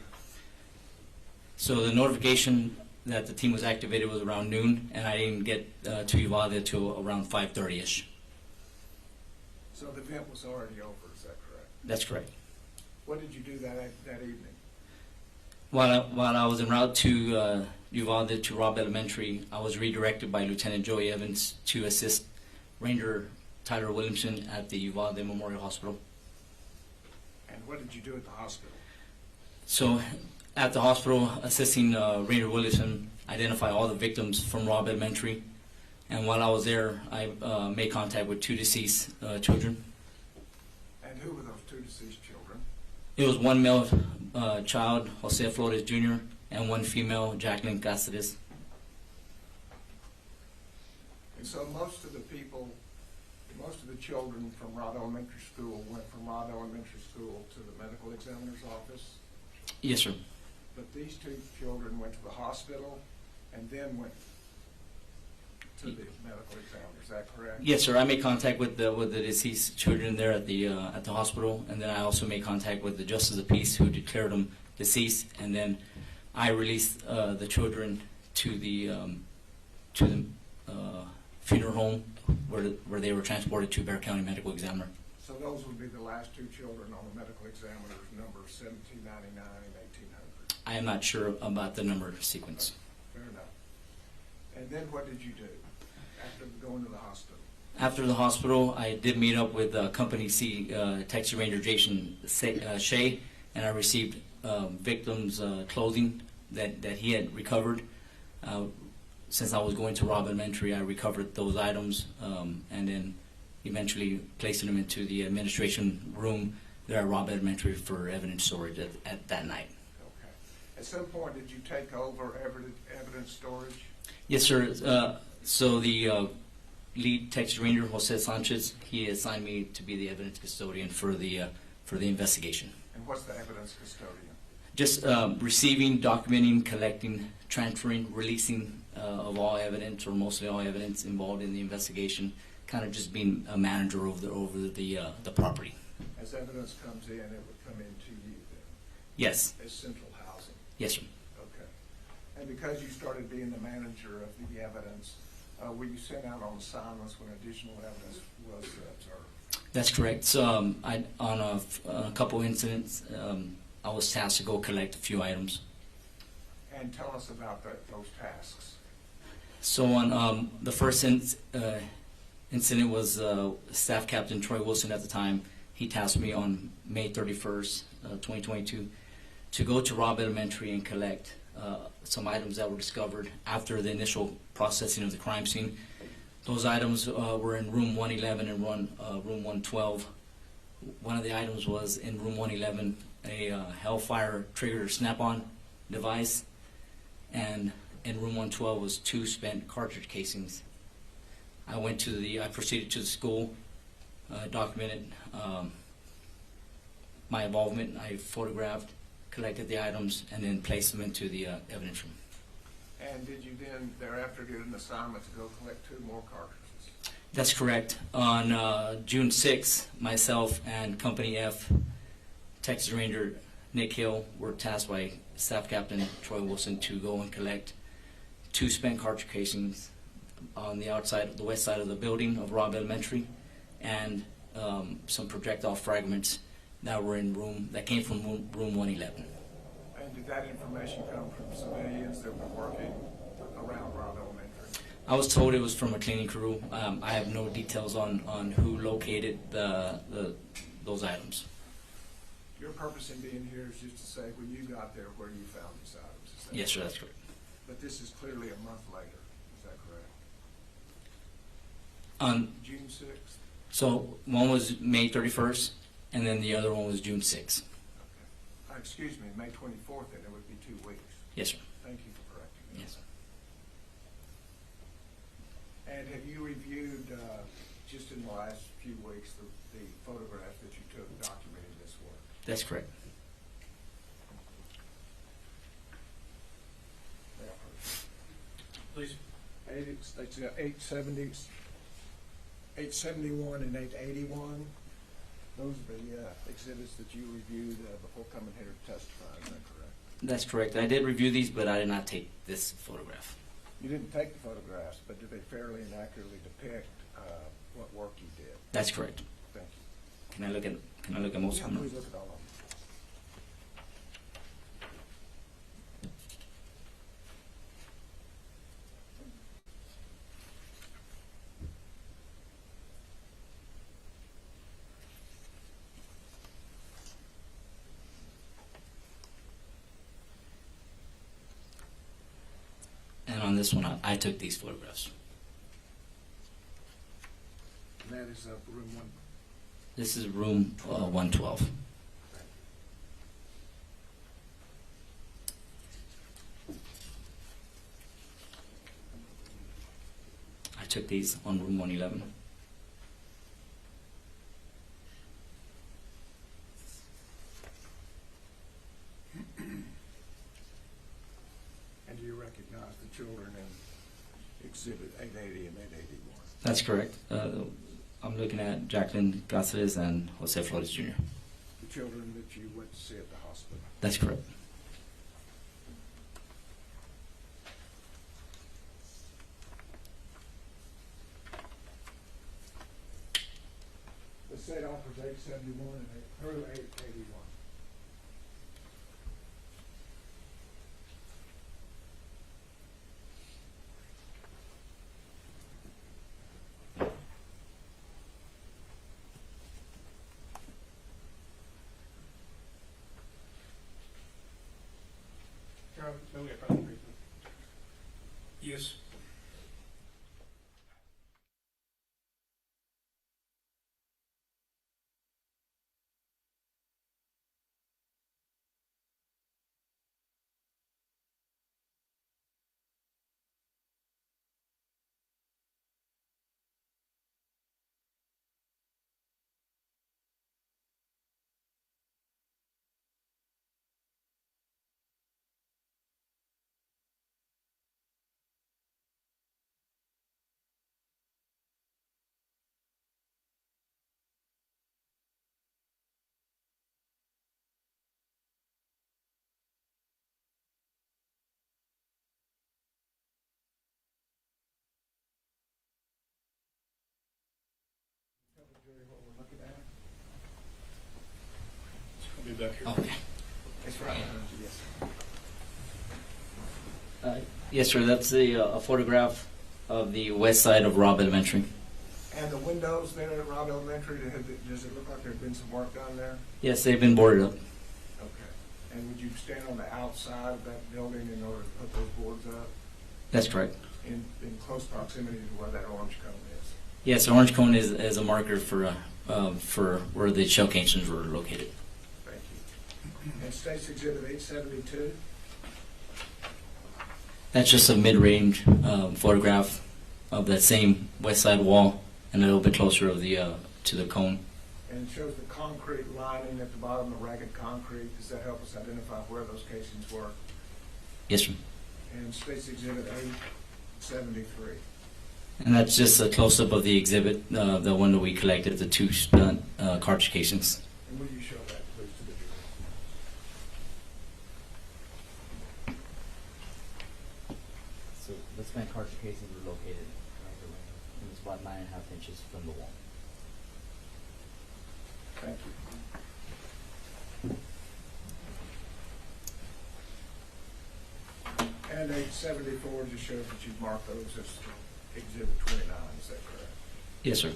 So the notification that the team was activated was around noon, and I didn't get to Uvalde until around 5:30ish. So the event was already over, is that correct? That's correct. What did you do that evening? While I was en route to Uvalde to Robb Elementary, I was redirected by Lieutenant Joey Evans to assist Ranger Tyler Williamson at the Uvalde Memorial Hospital. And what did you do at the hospital? So at the hospital, assisting Ranger Williamson identify all the victims from Robb Elementary. And while I was there, I made contact with 2 deceased children. And who were those 2 deceased children? It was one male child, Jose Flores Jr., and one female, Jacqueline Cáceres. And so most of the children from Robb Elementary School went from Robb Elementary School to the medical examiner's office? Yes, sir. But these 2 children went to the hospital and then went to the medical examiner, is that correct? Yes, sir. I made contact with the deceased children there at the hospital, and then I also made contact with the Justice of the Peace, who declared them deceased, and then I released the children to the funeral home where they were transported to Bexar County Medical Examiner. So those would be the last 2 children on the medical examiner's number 1799 and 1800. I am not sure about the number sequence. Fair enough. And then what did you do after going to the hospital? After the hospital, I did meet up with Company C Texas Ranger Jason Shea, and I received victims' clothing that he had recovered. Since I was going to Robb Elementary, I recovered those items and then eventually placing them into the administration room there at Robb Elementary for evidence storage at that night. Okay. At some point, did you take over evidence storage? Yes, sir. So the lead Texas Ranger, Jose Sanchez, he assigned me to be the evidence custodian for the investigation. And what's the evidence custodian? Just receiving, documenting, collecting, transferring, releasing of all evidence or mostly all evidence involved in the investigation. Kind of just being a manager over the property. As evidence comes in, it would come into you then? Yes. As central housing? Yes, sir. Okay. And because you started being the manager of the evidence, were you sent out on assignments when additional evidence was observed? That's correct. So on a couple incidents, I was tasked to go collect a few items. And tell us about those tasks. So on the first incident was Staff Captain Troy Wilson at the time. He tasked me on May 31st, 2022, to go to Robb Elementary and collect some items that were discovered after the initial processing of the crime scene. Those items were in room 111 and room 112. One of the items was in room 111, a Hellfire trigger snap-on device, and in room 112 was 2 spent cartridge casings. I proceeded to the school, documented my involvement. I photographed, collected the items, and then placed them into the evidence room. And did you then thereafter get an assignment to go collect 2 more cartridges? That's correct. On June 6th, myself and Company F, Texas Ranger Nick Hill, were tasked by Staff Captain Troy Wilson to go and collect 2 spent cartridge casings on the outside, the west side of the building of Robb Elementary, and some projectile fragments that came from room 111. And did that information come from civilians that were working around Robb Elementary? I was told it was from a cleaning crew. I have no details on who located those items. Your purpose in being here is just to say when you got there where you found these items. Is that Yes, sir, correct? that's correct. But this is clearly a month later. Is that correct? June 6th? So one was May 31st, and then the other one was June 6th. Okay. Excuse me, May 24th, then it would be 2 weeks. Yes, sir. Thank you for correcting me. Yes. And have you reviewed, just in the last few weeks, the photographs that you took documenting this work? That's correct. Please. It's 871 and 881. Those are the exhibits that you reviewed before coming here to testify, is that correct? That's correct. I did review these, but I did not take this photograph. You didn't take the photographs, but did they fairly and accurately depict what work you did? That's correct. Thank you. Can I look at most Yeah, of them? please look at all of them. And on this one, I took these photographs. And that is room 1. This is room 112. I took these on room 111. And do you recognize the children in exhibit 880 and 881? That's correct. I'm looking at Jacqueline Gonzales and Jose Flores Jr. The children that you went to see at the hospital? That's correct. The state offers 871 and through 881. Yes. What we're looking at? I'll be back here. Okay. That's right. Yes. Yes, sir. That's a photograph of the west side of Robb Elementary. And the windows there at Robb Elementary, does it look like there's been some work done there? Yes, they've been boarded up. Okay. And would you stand on the outside of that building in order to put those boards up That's correct. in close proximity to where that orange cone is? Yes, the orange cone is a marker for where the shell casings were located. Thank you. And State's Exhibit 872, That's just a mid-range photograph of that same west side wall and a little bit closer of the to the cone. and it shows the concrete lining at the bottom, the ragged concrete. Does that help us identify where those casings were? Yes, sir. And State's Exhibit 873. And that's just a close-up of the exhibit, the one that we collected, the two stunt cartridge casings. And will you show that, please, to the jury? So the spent cartridge casings were located right there, and it's about 9.5 inches from the wall. Thank you. And 874 just shows that you've marked those as Exhibit 29, is that correct? Yes, sir.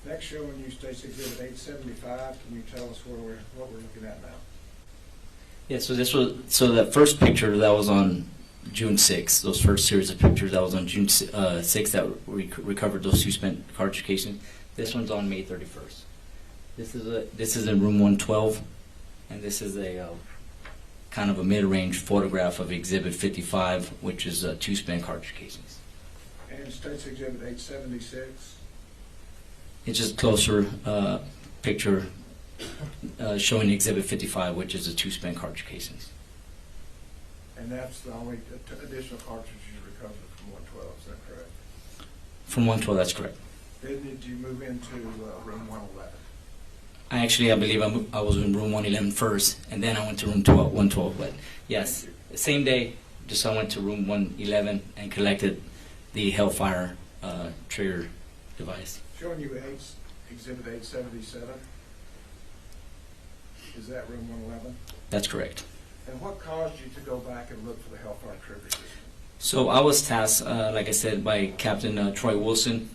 Next, showing you State's Exhibit 875, can you tell us what we're looking at now? Yeah, so that first picture that was on June 6th, those first series of pictures that was on June 6th that we recovered those two spent cartridge casings. This one's on May 31st. This is in room 112, and this is a kind of a mid-range photograph of Exhibit 55, which is two spent cartridge casings. And State's Exhibit 876, It's just closer picture showing Exhibit 55, which is the two spent cartridge casings. and that's the only additional cartridges you recovered from 112, is that correct? From 112, that's correct. Then did you move into room 111? I believe I was in room 111 first, and then I went to room 112. But yes, the same day, just I went to room 111 and collected the Hellfire trigger device. Showing you Exhibit 877. Is that room 111? That's correct. And what caused you to go back and look for the Hellfire trigger system? So I was tasked, like I said, by Captain Troy Wilson.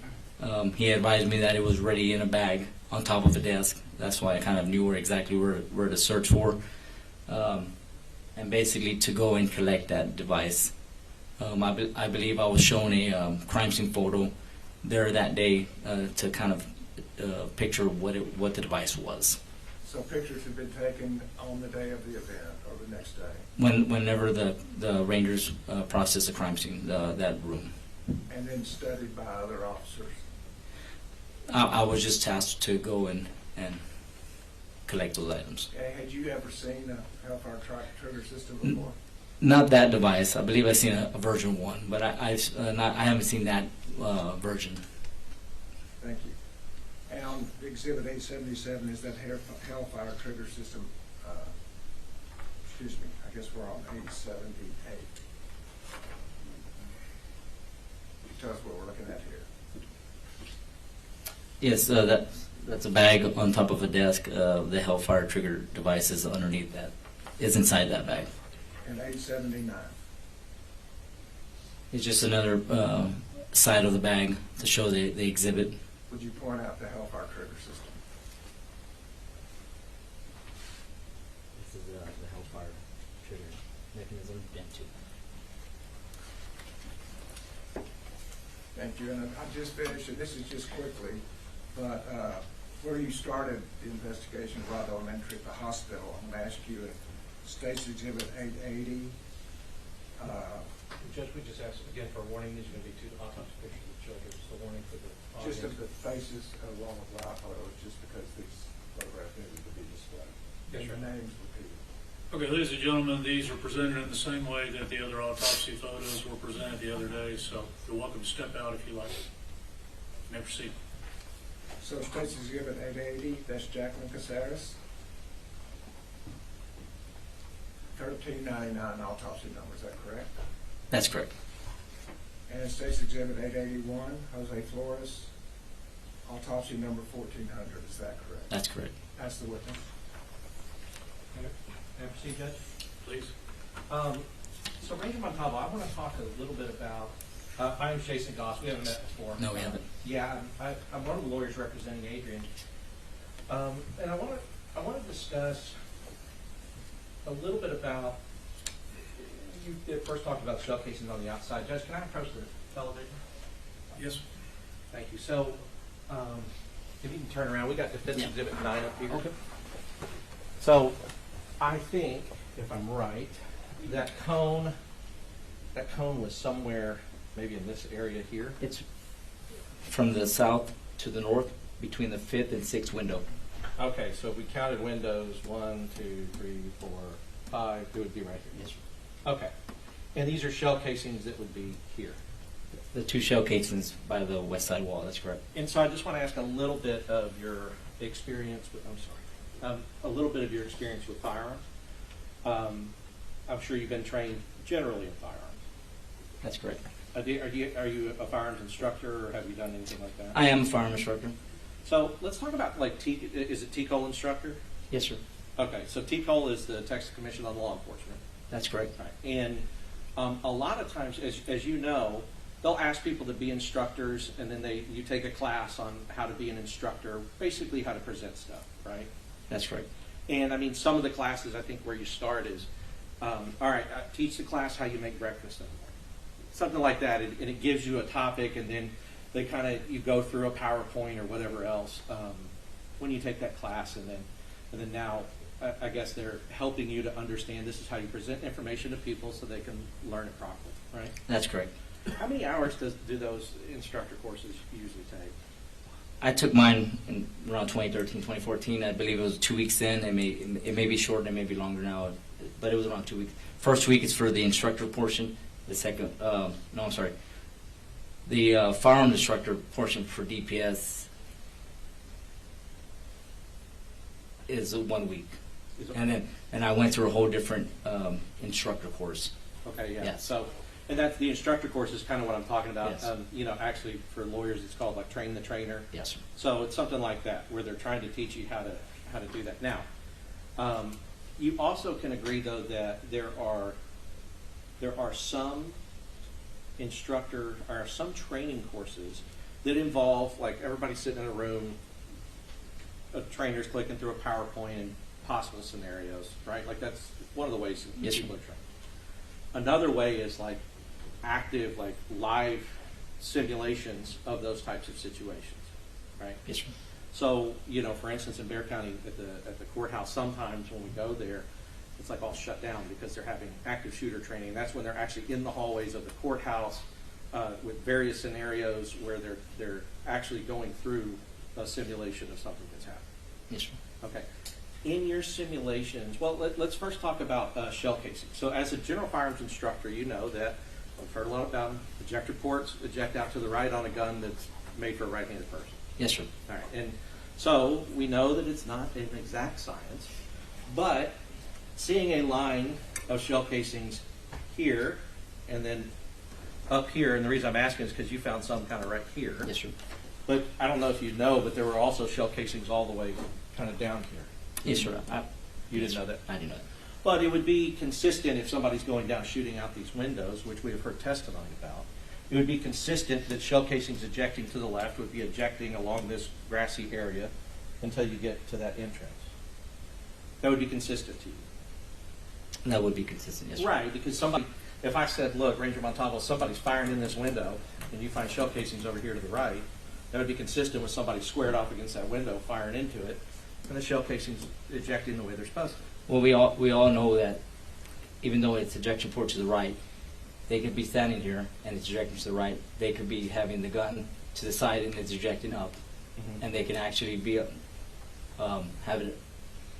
He advised me that it was ready in a bag on top of the desk. That's why I kind of knew exactly where to search for. And basically to go and collect that device. I believe I was shown a crime scene photo there that day to kind of picture what the device was. So pictures have been taken on the day of the event or the next day? Whenever the Rangers processed the crime scene, that room. And then studied by other officers? I was just tasked to go and collect those items. Had you ever seen a Hellfire trigger system before? Not that device. I believe I've seen a version 1, but I haven't seen that version. Thank you. And on Exhibit 877, is that Hellfire trigger system, excuse me, I guess we're on 878. Tell us what we're looking at here. Yes, that's a bag on top of a desk. The Hellfire trigger device is underneath that, is inside that bag. And 879. It's just another side of the bag to show the exhibit. Would you point out the Hellfire trigger system? This is the Hellfire trigger mechanism, M2. Thank you. And I just finished, and this is just quickly, but where you started the investigation of Robb Elementary at the hospital, I'm going to ask you if State's Exhibit 880. Judge, we just asked again for a warning. These are going to be two autopsy pictures of children. Just a warning for the audience. Just of the faces along with live photos, just because these photographs needed to be displayed. Yes, And sir. the names repeated. Okay, ladies and gentlemen, these are presented in the same way that the other autopsy photos were presented the other day, so you're welcome to step out if you like. You may proceed. So State's Exhibit 880, that's Jacqueline Caceres. 1399 autopsy number, is that correct? That's correct. And State's Exhibit 881, Jose Flores, autopsy number 1400, is that correct? That's correct. That's the witness. May I proceed, Judge? Please. So Ranger Montalvo, I want to talk a little bit about, my name's Jason Goss. We haven't met before. No, we haven't. Yeah, I'm one of the lawyers representing Adrian. And I want to discuss a little bit about, you first talked about shell casings on the outside. Judge, can I approach the television? Yes. Thank you. So, if you can turn around, we got Defense Exhibit 9 up here. Okay. So, I think, if I'm right, that cone was somewhere maybe in this area here. It's from the south to the north between the 5th and 6th window. Okay, so if we counted windows, 1, 2, 3, 4, 5, it would be right here. Yes, sir. Okay. And these are shell casings that would be here. The 2 shell casings by the west side wall, that's correct. And so I just want to ask a little bit of your experience with, a little bit of your experience with firearms. I'm sure you've been trained generally in firearms. That's correct. Are you a firearms instructor, or have you done anything like that? I am a firearm instructor. So let's talk about, like, is it TCOL instructor? Yes, sir. Okay, so TCOL is the Texas Commission on Law Enforcement. That's correct. Right. And a lot of times, as you know, they'll ask people to be instructors, and then you take a class on how to be an instructor, basically how to present stuff, right? That's correct. And I mean, some of the classes, I think where you start is, all right, teach the class how you make breakfast in the morning. Something like that, and it gives you a topic, and then you go through a PowerPoint or whatever else when you take that class, and then now I guess they're helping you to understand this is how you present information to people so they can learn it properly, right? That's correct. How many hours do those instructor courses usually take? I took mine in around 2013, 2014. I believe it was 2 weeks in. It may be shorter, it may be longer now, but it was around 2 weeks. First week is for the instructor portion. The second, the firearm instructor portion for DPS is 1 week, and I went through a whole different instructor course. Okay, yeah. Yes. So, and that's the instructor course is kind of what I'm talking about. Yes. Actually, for lawyers, it's called like train the trainer. Yes, sir. So it's something like that where they're trying to teach you how to do that. Now, you also can agree though that there are some some training courses that involve, like, everybody sitting in a room, a trainer's clicking through a PowerPoint and possible scenarios, right? Like, that's one of the ways that Yes, people are trained. Another way is like active, like live simulations of those types of situations, right? Yes, sir. So, for instance, in Bexar County at the courthouse, sometimes when we go there, it's like all shut down because they're having active shooter training. That's when they're actually in the hallways of the courthouse with various scenarios where they're actually going through a simulation of something that's happened. Yes, sir. Okay. In your simulations, well, let's first talk about shell casing. So as a general firearms instructor, you know that I've heard a lot about ejector ports eject out to the right on a gun that's made for a right-handed person. Yes, sir. All right. And so we know that it's not an exact science, but seeing a line of shell casings here and then up here, and the reason I'm asking is because you found some kind of right here. Yes, sir. But I don't know if you know, but there were also shell casings all the way kind of down here. Yes, sir. You didn't know that? I didn't know that. But it would be consistent if somebody's going down shooting out these windows, which we have heard testimony about. It would be consistent that shell casings ejecting to the left would be ejecting along this grassy area until you get to that entrance. That would be consistent to you. That would be consistent, yes, sir. Right, because if I said, look, Ranger Montalvo, somebody's firing in this window, and you find shell casings over here to the right, that would be consistent with somebody squared off against that window firing into it, and the shell casings ejecting the way they're supposed to. Well, we all know that even though it's ejection port to the right, they could be standing here and it's ejecting to the right. They could be having the gun to the side and it's ejecting up, and they can actually be have it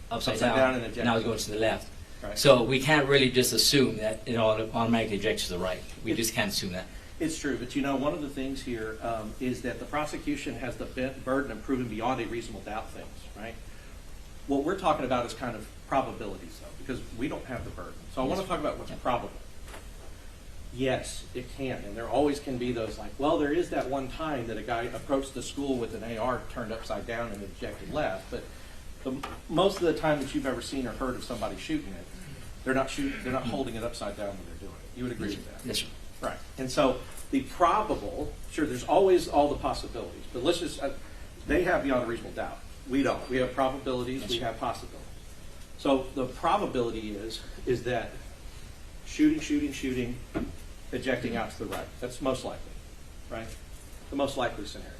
upside down and eject. now it's going to the left. Right. So we can't really just assume that it automatically ejects to the right. We just can't assume that. It's true, but one of the things here is that the prosecution has the burden of proving beyond a reasonable doubt things, right? What we're talking about is kind of probabilities, though, because we don't have the burden. So I want to talk about what's probable. Yes, it can, and there always can be those like, well, there is that one time that a guy approached the school with an AR turned upside down and ejected left, but most of the time that you've ever seen or heard of somebody shooting it, they're not holding it upside down when they're doing it. You would agree with that? Yes, sir. Right. And so the probable, sure, there's always all the possibilities, but let's just, they have beyond a reasonable doubt. We don't. We have probabilities, Yes, we sir. have possibilities. So the probability is that shooting, ejecting out to the right. That's most likely, right? The most likely scenario.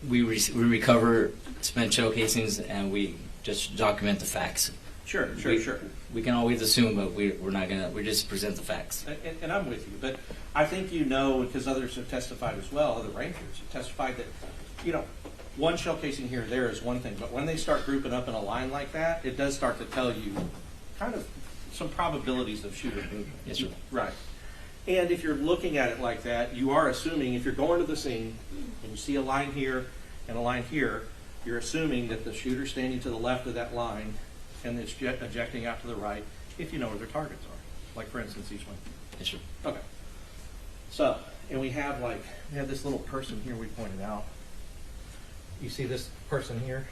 We recover spent shell casings and we just document the facts Sure, We can always assume, but we're not gonna. We just present the facts. And I'm with you, but I think you know, because others have testified as well, other rangers have testified that, you know, one shell casing here or there is one thing, but when they start grouping up in a line like that, it does start to tell you kind of some probabilities of shooter movement. Yes, sir. Right. And if you're looking at it like that, you are assuming, if you're going to the scene and you see a line here and a line here, you're assuming that the shooter's standing to the left of that line and it's ejecting out to the right, if you know where their targets are. Like, for instance, each one. Yes, sir. Okay. So, and we have this little person here we pointed out. You see this person here?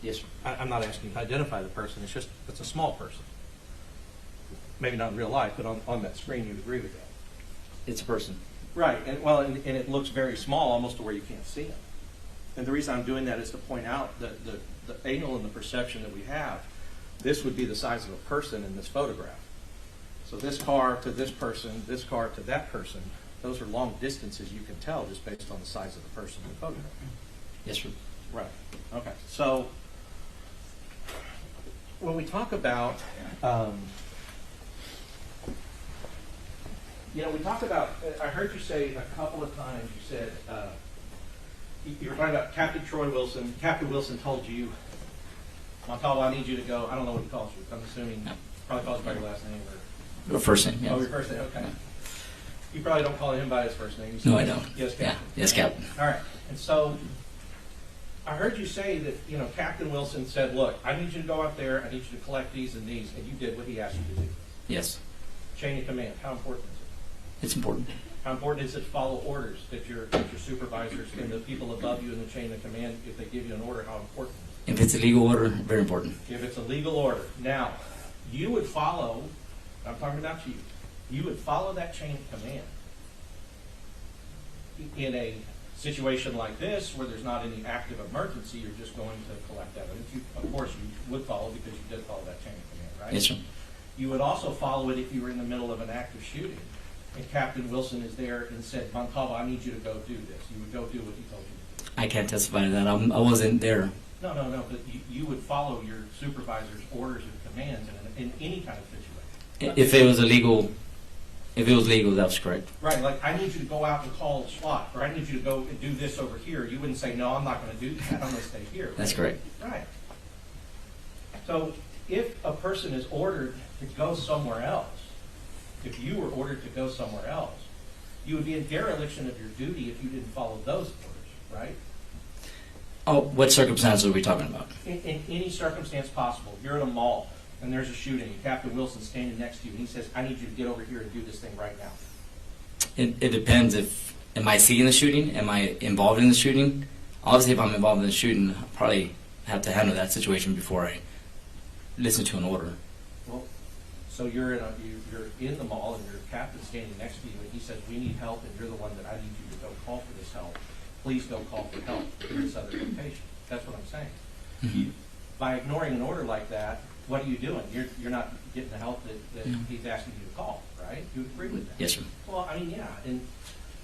Yes, sir. I'm not asking you to identify the person. It's a small person. Maybe not in real life, but on that screen you'd agree with that. It's a person. Right, and it looks very small, almost to where you can't see him. And the reason I'm doing that is to point out the angle and the perception that we have. This would be the size of a person in this photograph. So this car to this person, this car to that person, those are long distances you can tell just based on the size of the person in the photograph. Yes, sir. Right. Okay. So when we talk about, we talk about, I heard you say a couple of times, you said, you were talking about Captain Troy Wilson. Captain Wilson told you, Montalvo, I need you to go. I don't know what he calls you. I'm assuming probably calls you by your last name or First name, yeah. Oh, your first name. Okay. You probably don't call him by his first name. No, I don't. Yes, Captain. Yeah. Yes, Captain. All right. And so I heard you say that, Captain Wilson said, look, I need you to go out there. I need you to collect these and these. And you did what he asked you to do. Yes. Chain of command. How important is it? It's important. How important is it to follow orders that your supervisors and the people above you in the chain of command, if they give you an order, how important is it? If it's a legal order, very important. If it's a legal order. Now, you would follow, I'm talking about you would follow that chain of command in a situation like this where there's not any active emergency, you're just going to collect evidence. Of course, you would follow because you did follow that chain of command, right? Yes, sir. You would also follow it if you were in the middle of an active shooting and Captain Wilson is there and said, Montalvo, I need you to go do this. You would go do what he told you to do. I can't testify to that. I wasn't there. No, but you would follow your supervisor's orders and commands in any kind of situation. If it was illegal, that was correct. Right, like I need you to go out and call SWAT, or I need you to go and do this over here. You wouldn't say, no, I'm not going to do that. I'm going to stay here. Right? That's correct. Right. So if a person is ordered to go somewhere else, if you were ordered to go somewhere else, you would be in dereliction of your duty if you didn't follow those orders, right? Oh, what circumstances are we talking about? In any circumstance possible. You're at a mall and there's a shooting and Captain Wilson's standing next to you and he says, I need you to get over here and do this thing right now. It depends. Am I seeing the shooting? Am I involved in the shooting? Obviously, if I'm involved in the shooting, I'll probably have to handle that situation before I listen to an order. Well, so you're in the mall and your captain's standing next to you and he says, we need help and you're the one that I need you to go call for this help. Please go call for help in this other location. That's what I'm saying. Mm-hmm. By ignoring an order like that, what are you doing? You're not getting the help that he's asking you to call, right? You agree with that? Yes, sir. Well, I mean, yeah. And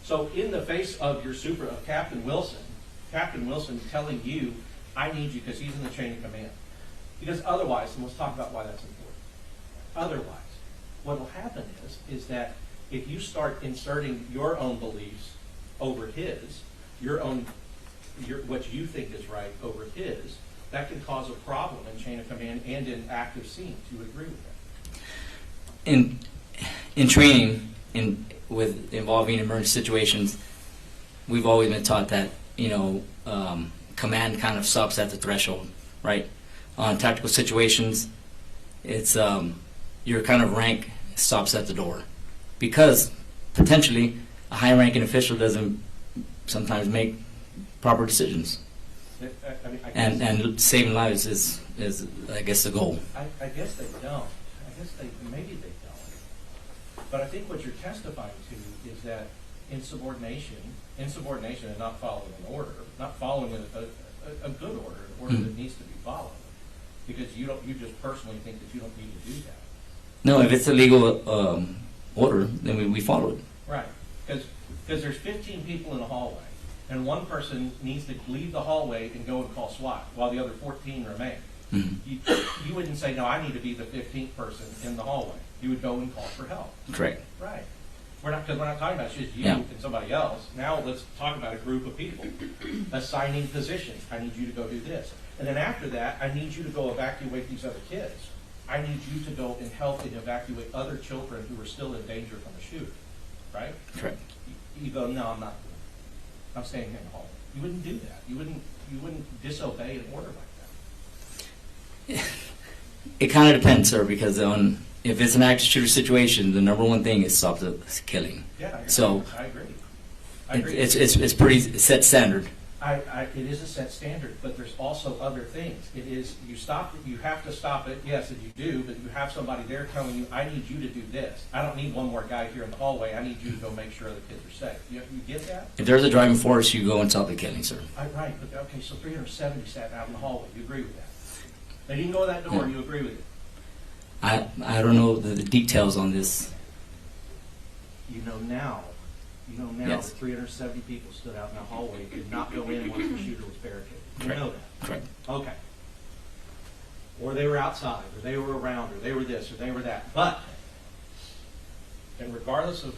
so in the face of your of Captain Wilson telling you, I need you because he's in the chain of command. Because otherwise, and let's talk about why that's important. Otherwise, what will happen is that if you start inserting your own beliefs over his, what you think is right over his, that can cause a problem in chain of command and in active scenes. You would agree with that? In training, with involving emergency situations, we've always been taught that command kind of stops at the threshold, right? On tactical situations, it's your kind of rank stops at the door, because potentially a high-ranking official doesn't sometimes make proper decisions. And saving lives is I guess the goal. I guess they don't. Maybe they don't. But I think what you're testifying to is that insubordination and not following an order, not following a good order, an order that needs to be followed, because you just personally think that you don't need to do that. No, if it's a legal order, then we follow it. Right, because there's 15 people in a hallway, and one person needs to leave the hallway and go and call SWAT while the other 14 remain. Mhm. You wouldn't say, no, I need to be the 15th person in the hallway. You would go and call for help. Correct. Right. Because we're not talking about just you Yeah. and somebody else. Now let's talk about a group of people. Assigning positions. I need you to go do this. And then after that, I need you to go evacuate these other kids. I need you to go and help and evacuate other children who are still in danger from a shooter. Right? Correct. You go, no, I'm not doing it. I'm staying here in the hallway. You wouldn't do that. You wouldn't disobey an order like that. It kind of depends, sir, because if it's an active shooter situation, the number one thing is stop the killing. Yeah, So I agree. it's pretty set standard. It is a set standard, but there's also other things. It is, you stop it, you have to stop it, yes, and you do, but you have somebody there telling you, I need you to do this. I don't need one more guy here in the hallway, I need you to go make sure the kids are safe. You get that? If there's a driving force, you go and stop the killing, sir. Right, but okay, so 370 sat out in the hallway, you agree with that? They didn't go in that door, Yeah. you agree with it? I don't know the details on this. You know now Yes. that 370 people stood out in the hallway, did not go in once the shooter was barricaded. You Correct. know that? Correct. Okay. Or they were outside, or they were around, or they were this, or they were that. But, and regardless of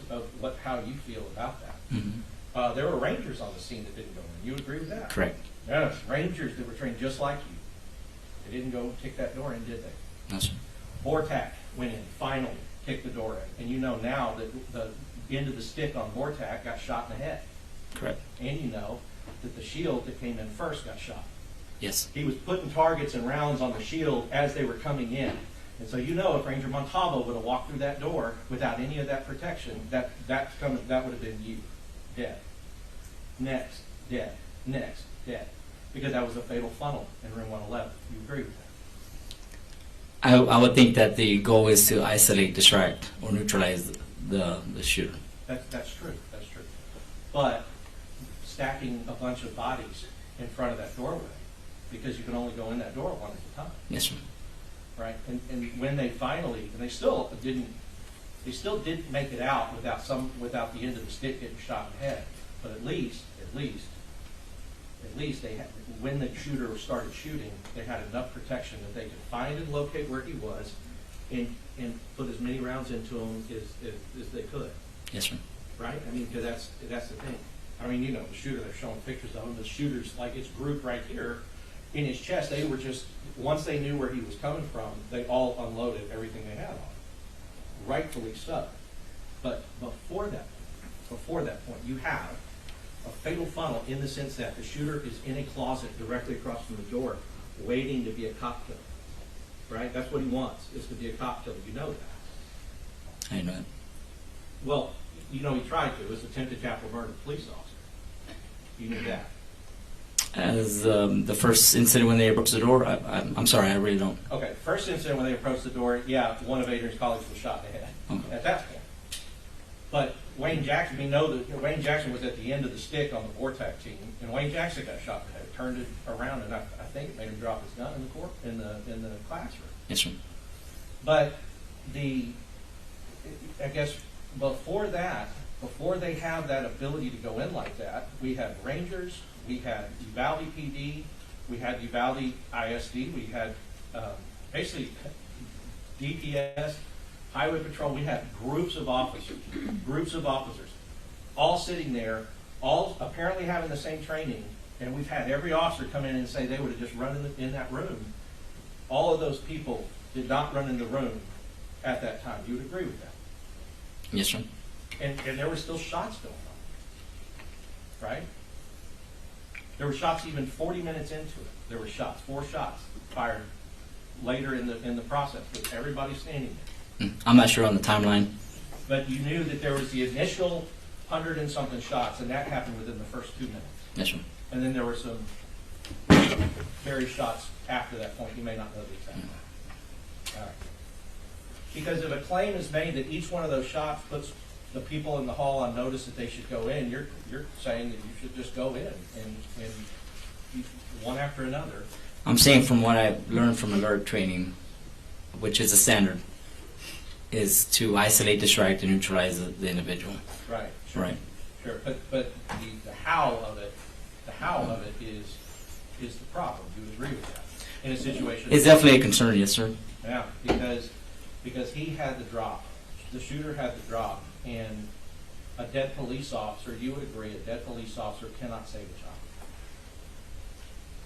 how you feel about that, Mhm. there were rangers on the scene that didn't go in. You agree with that? Correct. Yes, rangers that were trained just like you. They didn't go kick that door in, did they? No, sir. Vortac went in, finally kicked the door in. And you know now that the end of the stick on Vortac got shot in the head. Correct. And you know that the shield that came in first got shot. Yes. He was putting targets and rounds on the shield as they were coming in. And so you know if Ranger Montalvo would have walked through that door without any of that protection, that would have been you. Dead. Next, dead. Next, dead. Because that was a fatal funnel in room 111. You agree with that? I would think that the goal is to isolate, distract, or neutralize the shooter. That's true. That's true. But stacking a bunch of bodies in front of that doorway, because you can only go in that door one at a time, Yes, sir. right? And when they finally, and they still didn't make it out without the end of the stick getting shot in the head. But at least they had, when the shooter started shooting, they had enough protection that they could find and locate where he was, and put as many rounds into him as they could. Yes, sir. Right? I mean, because that's the thing. I mean, you know, the shooter, they're showing pictures of him. The shooter's like, it's grouped right here in his chest. They were just, once they knew where he was coming from, they all unloaded everything they had on him. Rightfully so. But before that point, you have a fatal funnel in the sense that the shooter is in a closet directly across from the door, waiting to be a cop killer. Right? That's what he wants, is to be a cop killer. You know that. I know it. Well, you know he tried to. It was attempted capital murder of a police officer. You knew that. As the first incident when they approached the door, I'm sorry, I really don't. Okay, first incident when they approached the door, yeah, one of Adrian's colleagues was shot in the head Okay. at that point. But Wayne Jackson, we know that Wayne Jackson was at the end of the stick on the Vortac team, and Wayne Jackson got shot in the head, turned it around, and I think it made him drop his gun in the classroom. Yes, sir. But I guess before they have that ability to go in like that, we had Rangers, we had Uvalde PD, we had Uvalde ISD, we had basically DPS, Highway Patrol. We had groups of officers, all sitting there, all apparently having the same training, and we've had every officer come in and say they would have just run in that room. All of those people did not run in the room at that time. You would agree with that? Yes, sir. And there were still shots going on, right? There were shots even 40 minutes into it. There were shots, 4 shots fired later in the process with everybody standing there. I'm not sure on the timeline. But you knew that there was the initial 100 and something shots, and that happened within the first 2 minutes. Yes, sir. And then there were some various shots after that point. You may not know the exact one. All right. Because if a claim is made that each one of those shots puts the people in the hall on notice that they should go in, you're saying that you should just go in and one after another. I'm saying from what I've learned from alert training, which is a standard, is to isolate, distract, and neutralize the individual. Right. Sure. Right. Sure. But the how of it is the problem. You would agree with that? in a situation. It's definitely a concern, yes, sir. Yeah, because he had the drop, the shooter had the drop, and a dead police officer, you would agree, a dead police officer cannot save a child.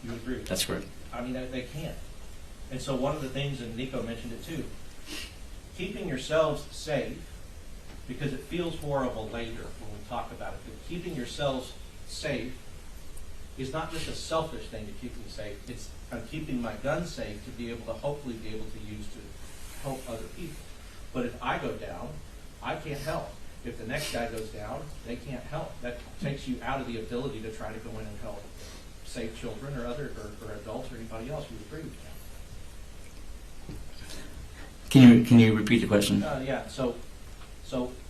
You would agree with that? That's correct. I mean, they can't. And so one of the things, and Nico mentioned it too, keeping yourselves safe, because it feels horrible later when we talk about it, but keeping yourselves safe is not just a selfish thing to keep me safe, it's I'm keeping my gun safe to be able to hopefully be able to use to help other people. But if I go down, I can't help. If the next guy goes down, they can't help. That takes you out of the ability to try to go in and help save children or other or adults or anybody else. You agree with that? Can you repeat the question? Yeah. So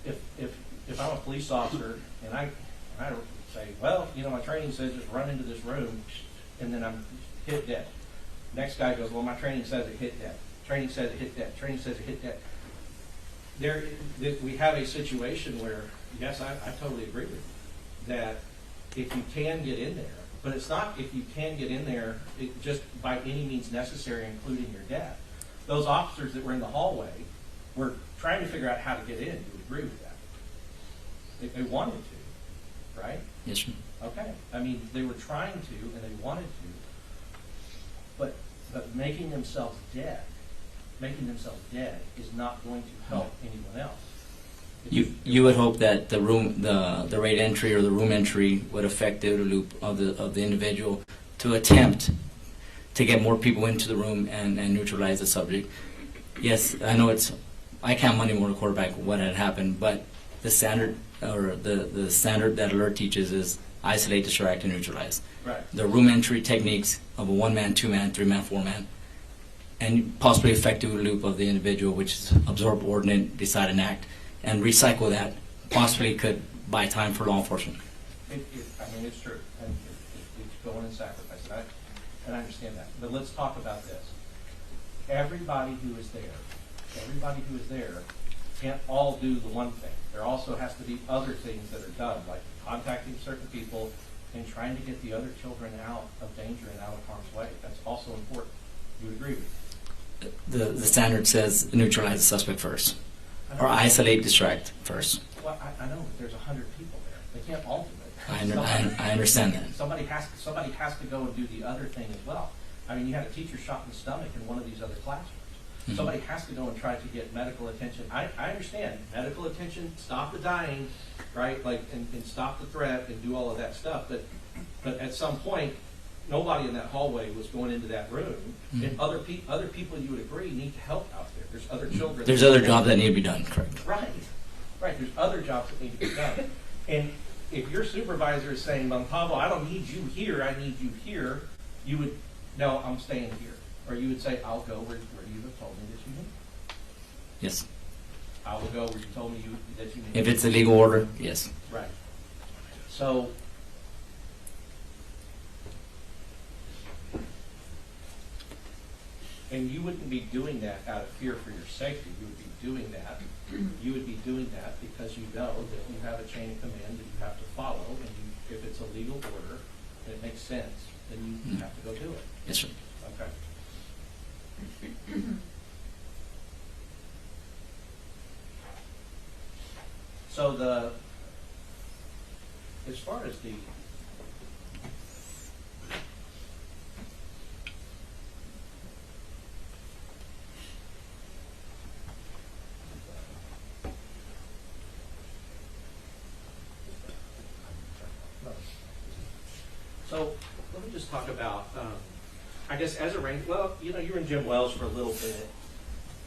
if I'm a police officer and I don't say, well, you know, my training says just run into this room, and then I'm hit dead. Next guy goes, well, my training says it hit dead. Training says it hit dead. Training says it hit dead. We have a situation where, yes, I totally agree with you, that if you can get in there, but it's not if you can get in there just by any means necessary, including your death. Those officers that were in the hallway were trying to figure out how to get in. You would agree with that? They wanted to, right? Yes, sir. Okay. I mean, they were trying to, and they wanted to, but making themselves dead is not going to help anyone else. You would hope that the raid entry or the room entry would affect the OODA loop of the individual to attempt to get more people into the room and neutralize the subject. Yes, I know I can't Monday morning quarterback what had happened, but the standard or the standard that alert teaches is isolate, distract, and neutralize. Right. The room entry techniques of a 1-man, 2-man, 3-man, 4-man, and possibly affect the OODA loop of the individual, which is absorb, ordinate, decide, and act, and recycle that, possibly could buy time for law enforcement. I mean, it's true. And it's going and sacrifice it. And I understand that. But let's talk about this. Everybody who is there can't all do the one thing. There also has to be other things that are done, like contacting certain people and trying to get the other children out of danger and out of harm's way. That's also important. You would agree with me? The standard says neutralize the suspect first, or isolate, distract first. Well, I know, but there's 100 people there. They can't all do it. I understand that. Somebody has to go and do the other thing as well. I mean, you had a teacher shot in the stomach in one of these other classrooms. Mm-hmm. Somebody has to go and try to get medical attention. I understand medical attention, stop the dying, right? Like and stop the threat and do all of that stuff. But at some point, nobody in that hallway was going into that room. Mm-hmm. And other people, you would agree, need to help out there. There's other children. There's other jobs that need to be done. Correct. Right. There's other jobs that need to be done. And if your supervisor is saying, Montalvo, I don't need you here, I need you here, you would, no, I'm staying here. Or you would say, I'll go where you have told me that you need. Yes. I will go where you told me that you need. If it's a legal order, yes. Right. So, and you wouldn't be doing that out of fear for your safety. You would be doing that. You would be doing that because you know that you have a chain of command that you have to follow, and if it's a legal order and it makes sense, then you have to go do it. Yes, sir. Okay. So as far as the So let me just talk about, I guess as a range, well, you know, you were in Jim Wells for a little bit,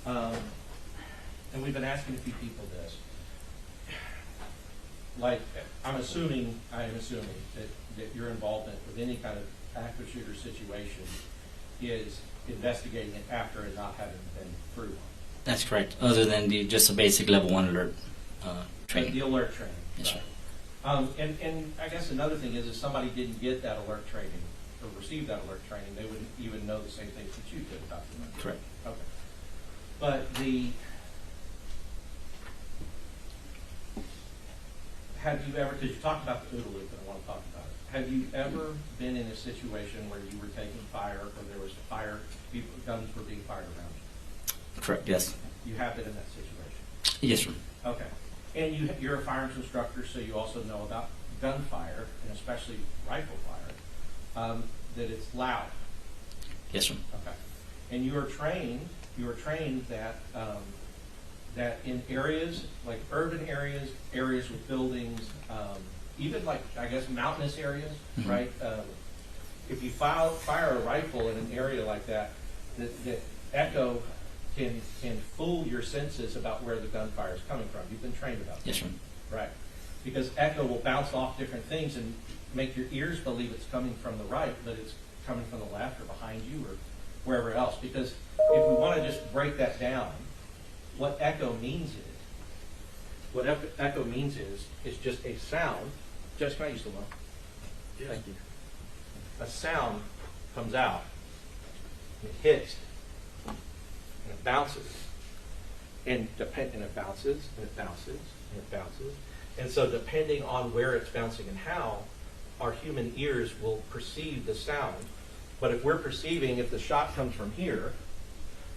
and we've been asking a few people this. Like, I am assuming that your involvement with any kind of active shooter situation is investigating it after and not having been through. That's correct. Other than just a basic level 1 alert training. The alert training. Yes, right. sir. And I guess another thing is if somebody didn't get that alert training or receive that alert training, they wouldn't even know the same things that you did about the alert. Correct. Okay. But have you ever, because you talked about the OODA loop and I want to talk about it. have you ever been in a situation where you were taking fire, or there was fire, guns were being fired around you? Correct, yes. You have been in that situation? Yes, sir. Okay. And you're a firearms instructor, so you also know about gunfire, and especially rifle fire, that it's loud. Yes, sir. Okay. And you are trained that that in areas like urban areas, areas with buildings, even like, I guess, mountainous areas, Mhm. right? If you fire a rifle in an area like that, the echo can fool your senses about where the gunfire is coming from. You've been trained about that. Yes, sir. Right. Because echo will bounce off different things and make your ears believe it's coming from the right, but it's coming from the left or behind you or wherever else. Because if we want to just break that down, what echo means is just a sound. Judge, can I use the one? Yes. Thank you. A sound comes out, it hits, and it bounces. And it bounces, and it bounces, and it bounces. And so depending on where it's bouncing and how, our human ears will perceive the sound. But if we're perceiving, if the shot comes from here,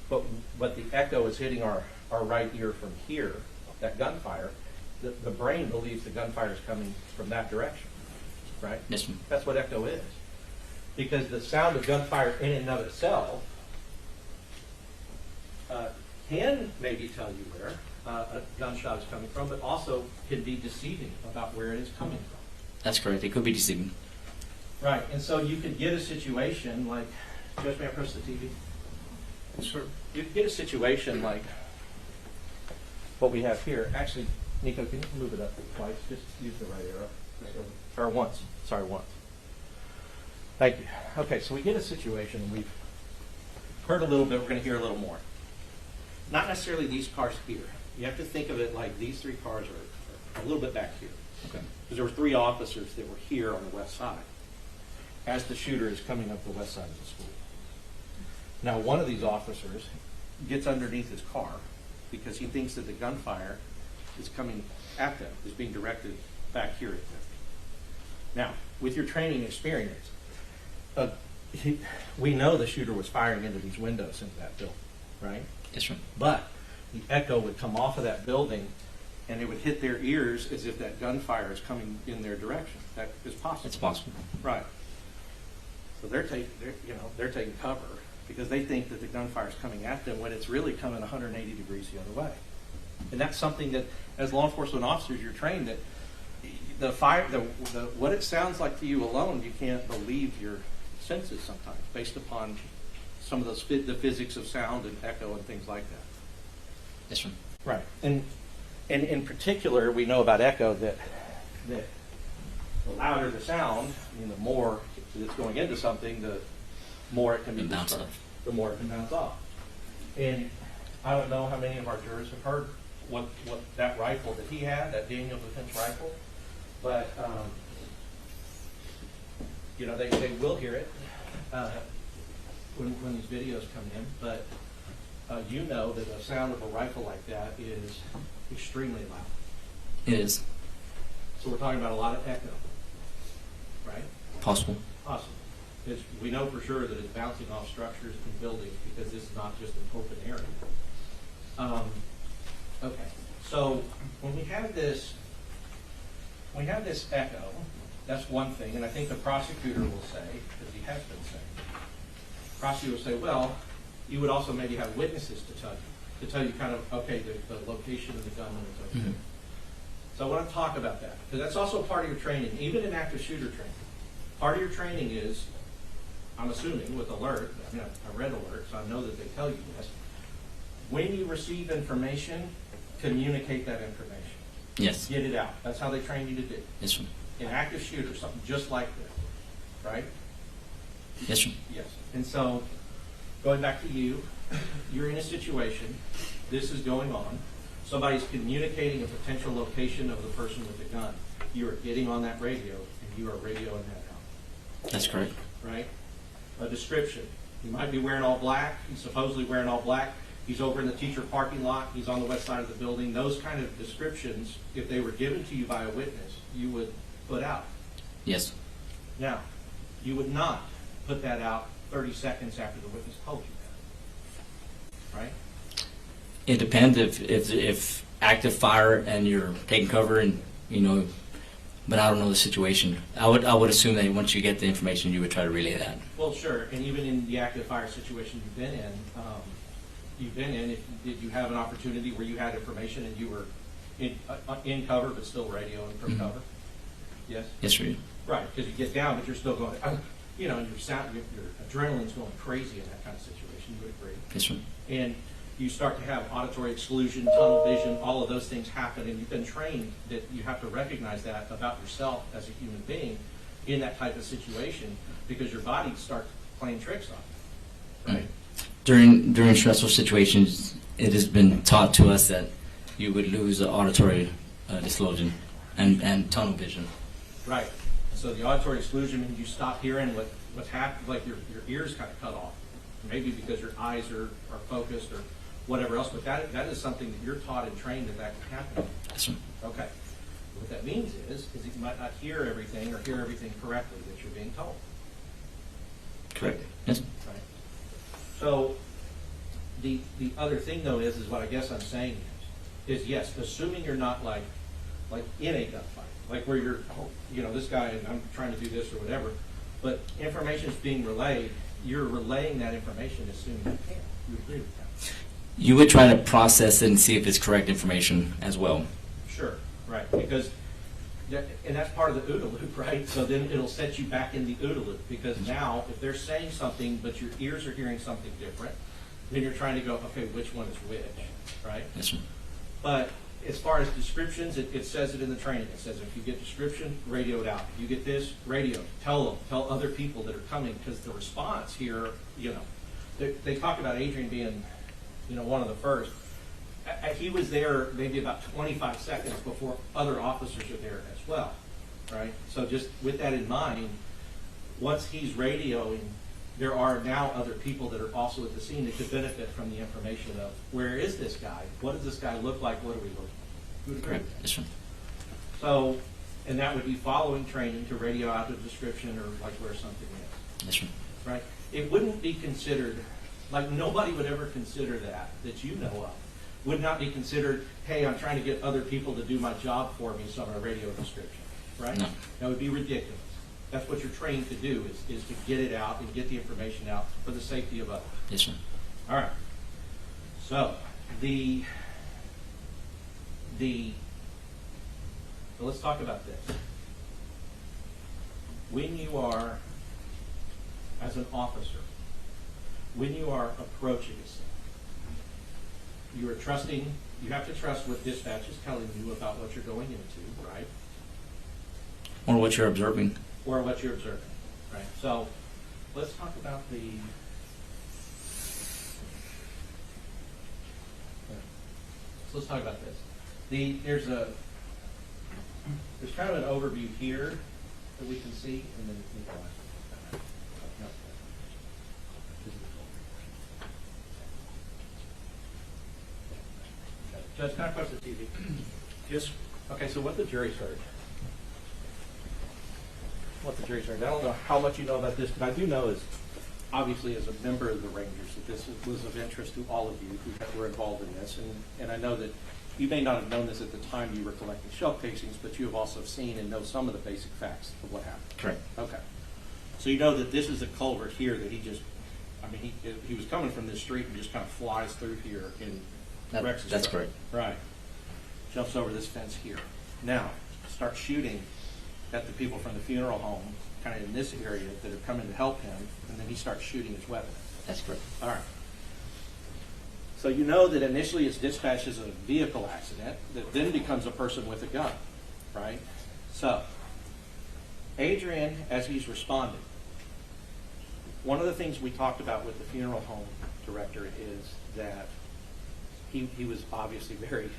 but the echo is hitting our right ear from here, that gunfire, the brain believes the gunfire is coming from that direction, right? Yes, sir. That's what echo is. Because the sound of gunfire in and of itself can maybe tell you where a gunshot is coming from, but also can be deceiving about where it is coming from. That's correct. It could be deceiving. Right, and so you could get a situation like, Judge, may I press the TV? Sure. You could get a situation like what we have here. Actually, Nico, can you move it up twice? Just use the right arrow. Or once. Sorry, once. Thank you. Okay, so we get a situation. We've heard a little bit. We're going to hear a little more. Not necessarily these cars here. You have to think of it like these three cars are a little bit back here. Okay. Because there were 3 officers that were here on the west side as the shooter is coming up the west side of the school. Now, one of these officers gets underneath his car because he thinks that the gunfire is coming at them, is being directed back here at them. Now, with your training experience, we know the shooter was firing into these windows into that building, right? Yes, sir. But the echo would come off of that building and it would hit their ears as if that gunfire is coming in their direction. That is possible. It's possible. Right. So they're taking cover because they think that the gunfire is coming at them when it's really coming 180 degrees the other way. And that's something that, as law enforcement officers, you're trained that what it sounds like to you alone, you can't believe your senses sometimes based upon some of the physics of sound and echo and things like that. Yes, sir. Right. And in particular, we know about echo that the louder the sound, I mean, the more it's going into something, the more it can be Bounce disturbed, off. the more it can bounce off. And I don't know how many of our jurors have heard what that rifle that he had, that Daniel Defense rifle, but they will hear it when these videos come in. But you know that the sound of a rifle like that is extremely loud. It is. So we're talking about a lot of echo, right? Possible. Possible. Because we know for sure that it's bouncing off structures and buildings because this is not just an open area. Okay. So when we have this echo, that's one thing, and I think the prosecutor will say, because he has been saying, the prosecutor will say, well, you would also maybe have witnesses to tell you kind of, okay, the location of the gunman and so forth. Mhm. So I want to talk about that, because that's also part of your training, even in active shooter training. Part of your training is, I'm assuming with alert, I mean, I read alert, so I know that they tell you this. When you receive information, communicate that information. Yes. Get it out. That's how they train you to do. Yes, sir. In active shooter, something just like this, right? Yes, sir. Yes. And so, going back to you, you're in a situation, this is going on, somebody's communicating a potential location of the person with the gun. You are getting on that radio, and you are radioing that out. That's correct. Right? A description. He might be wearing all black. He's supposedly wearing all black. He's over in the teacher parking lot. He's on the west side of the building. Those kind of descriptions, if they were given to you by a witness, you would put out. Yes. Now, you would not put that out 30 seconds after the witness told you that, right? It depends if active fire and you're taking cover and, you know, but I don't know the situation. I would assume that once you get the information, you would try to relay that. Well, sure, and even in the active fire situation you've been in, did you have an opportunity where you had information and you were in cover but still radio and from cover? Yes? Yes, sir. Right, because you get down, but you're still going, you know, and your adrenaline's going crazy in that kind of situation, you would agree. Yes, sir. And you start to have auditory exclusion, tunnel vision, all of those things happen, and you've been trained that you have to recognize that about yourself as a human being in that type of situation, because your body starts playing tricks on you, right? During stressful situations, it has been taught to us that you would lose auditory disclosure and tunnel vision. Right. So the auditory exclusion means you stop hearing what's happening, like your ears kind of cut off, maybe because your eyes are focused or whatever else, but that is something that you're taught and trained that can happen. Yes, sir. Okay. What that means is that you might not hear everything or hear everything correctly that you're being told. Correct. Yes. Right. So the other thing though is what I guess I'm saying is yes, assuming you're not like in a gunfight, like where you're, you know, this guy and I'm trying to do this or whatever, but information is being relayed, you're relaying that information as soon as you can. You agree with that? You would try to process it and see if it's correct information as well. Sure, right, because, and that's part of the OODA loop, right? So then it'll set you back in the OODA loop, because now if they're saying something but your ears are hearing something different, then you're trying to go, okay, which one is which, right? Yes, sir. But as far as descriptions, it says it in the training. It says if you get description, radio it out. If you get this, radio, tell other people that are coming, because the response here, you know, they talk about Adrian being, you know, one of the first. He was there maybe about 25 seconds before other officers are there as well, right? So just with that in mind, once he's radioing, there are now other people that are also at the scene that could benefit from the information of where is this guy? What does this guy look like? What are we looking at? You would agree? Yes, sir. So, and that would be following training to radio out the description or like where something is. Yes, sir. Right? It wouldn't be considered, like nobody would ever consider that you know of. Would not be considered, hey, I'm trying to get other people to do my job for me, so I'm going to radio description. Right? No. That would be ridiculous. That's what you're trained to do, is to get it out and get the information out for the safety of others. Yes, sir. All right. So so let's talk about this. When you are, as an officer, when you are approaching a scene, you are trusting, you have to trust what dispatch is telling you about what you're going into, right? Or what you're observing. Or what you're observing, right? So let's talk about so let's talk about this. There's kind of an overview here that we can see, and then Judge, can I press the TV? Yes. Okay, so what the jury's heard. I don't know how much you know about this, but I do know is, obviously as a member of the Rangers, that this was of interest to all of you who were involved in this. And I know that you may not have known this at the time you were collecting shell casings, but you have also seen and know some of the basic facts of what happened. Correct. Okay. So you know that this is a culvert here that he was coming from this street and just kind of flies through here in Rex's That's truck. correct. Right. Jumps over this fence here. Now, starts shooting at the people from the funeral home, kind of in this area, that are coming to help him, and then he starts shooting his weapon. That's correct. All right. So you know that initially it's dispatched as a vehicle accident that then becomes a person with a gun, right? So, Adrian, as he's responding, one of the things we talked about with the funeral home director is that he was obviously very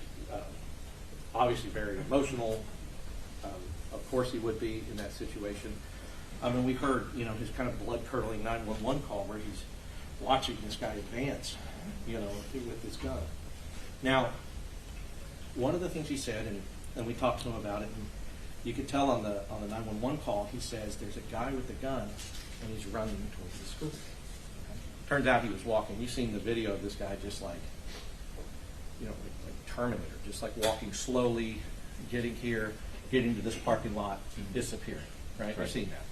emotional. Of course he would be in that situation. I mean, we heard, you know, his kind of blood-curdling 911 call where he's watching this guy advance, you know, with his gun. Now, one of the things he said, and we talked to him about it, You could tell on the 911 call, he says there's a guy with a gun and he's running towards the school. Okay? Turns out he was walking. You've seen the video of this guy just like, you know, like Terminator, just like walking slowly, getting here, getting to this parking lot, disappearing. Right? You've seen that.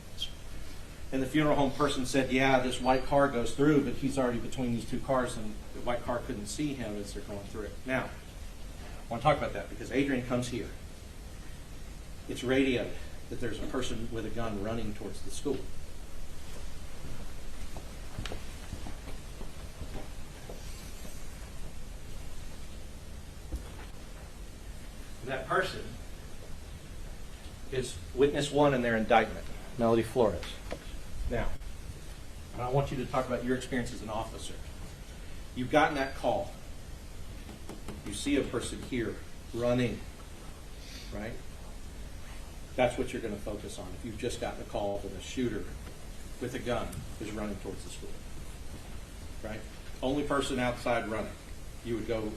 And the funeral home person said, yeah, this white car goes through, but he's already between these two cars, and the white car couldn't see him as they're going through it. Now, I want to talk about that because Adrian comes here. It's radioed that there's a person with a gun running towards the school. That person is witness one in their indictment, Melody Flores. Now, I want you to talk about your experience as an officer. You've gotten that call. You see a person here running, right? That's what you're going to focus on. If you've just gotten a call that a shooter with a gun is running towards the school, right? Only person outside running. You would go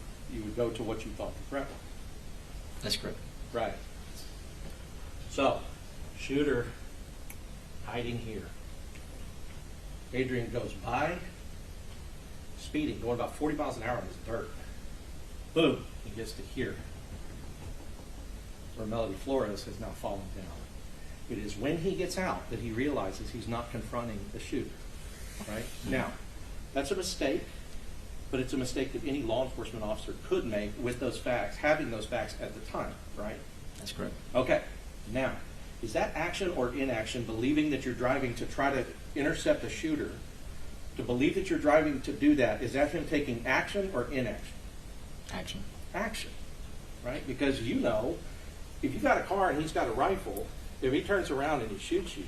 to what you thought the threat was. That's correct. Right. So, shooter hiding here. Adrian goes by, speeding, going about 40 miles an hour in this dirt. Boom, he gets to here, where Melody Flores has now fallen down. It is when he gets out that he realizes he's not confronting the shooter. Right? Now, that's a mistake, but it's a mistake that any law enforcement officer could make with those facts, having those facts at the time, right? That's correct. Okay. Now, is that action or inaction, believing that you're driving to try to intercept a shooter, to believe that you're driving to do that, is that him taking action or inaction? Action. Action, right? Because you know, if you've got a car and he's got a rifle, if he turns around and he shoots you,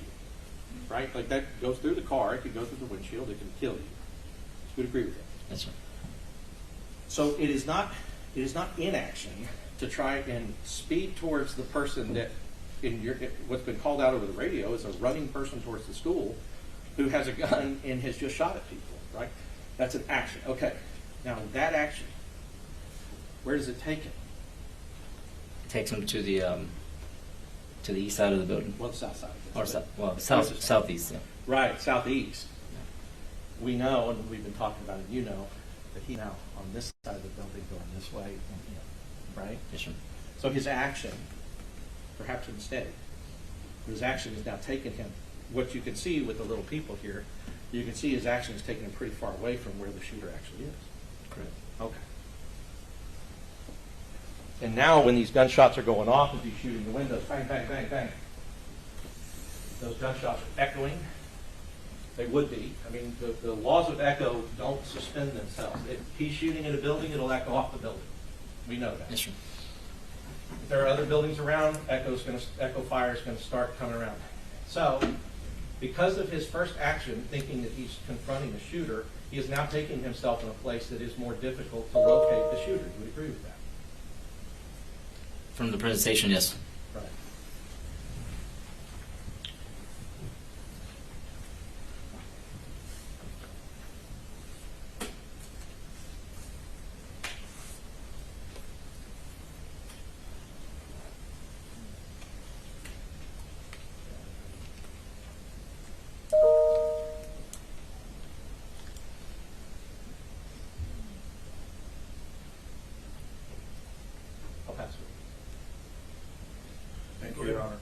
right, like that goes through the car, it could go through the windshield, it can kill you. You would agree with that? That's right. So it is not inaction to try and speed towards the person that what's been called out over the radio is a running person towards the school who has a gun and has just shot at people, right? That's an action. Okay. Now that action, where does it take him? It takes him to the east side of the building. Well, the south side. Or southeast. Yeah. Right, southeast. We know, and we've been talking about it, you know, that he's now on this side of the building going this way, right? Yes, sir. So his action, perhaps a mistake, but his action is now taking him, what you can see with the little people here, you can see his action is taking him pretty far away from where the shooter actually is. Correct. Okay. And now when these gunshots are going off as he's shooting the windows, bang, bang, bang, bang, those gunshots are echoing. They would be. I mean, the laws of echo don't suspend themselves. If he's shooting at a building, it'll echo off the building. We know that. Yes, sir. If there are other buildings around, echo fire is going to start coming around. So, because of his first action, thinking that he's confronting a shooter, he is now taking himself in a place that is more difficult to locate the shooter. You would agree with that? From the presentation, yes. Right. I'll pass it. Thank you, Your Honor.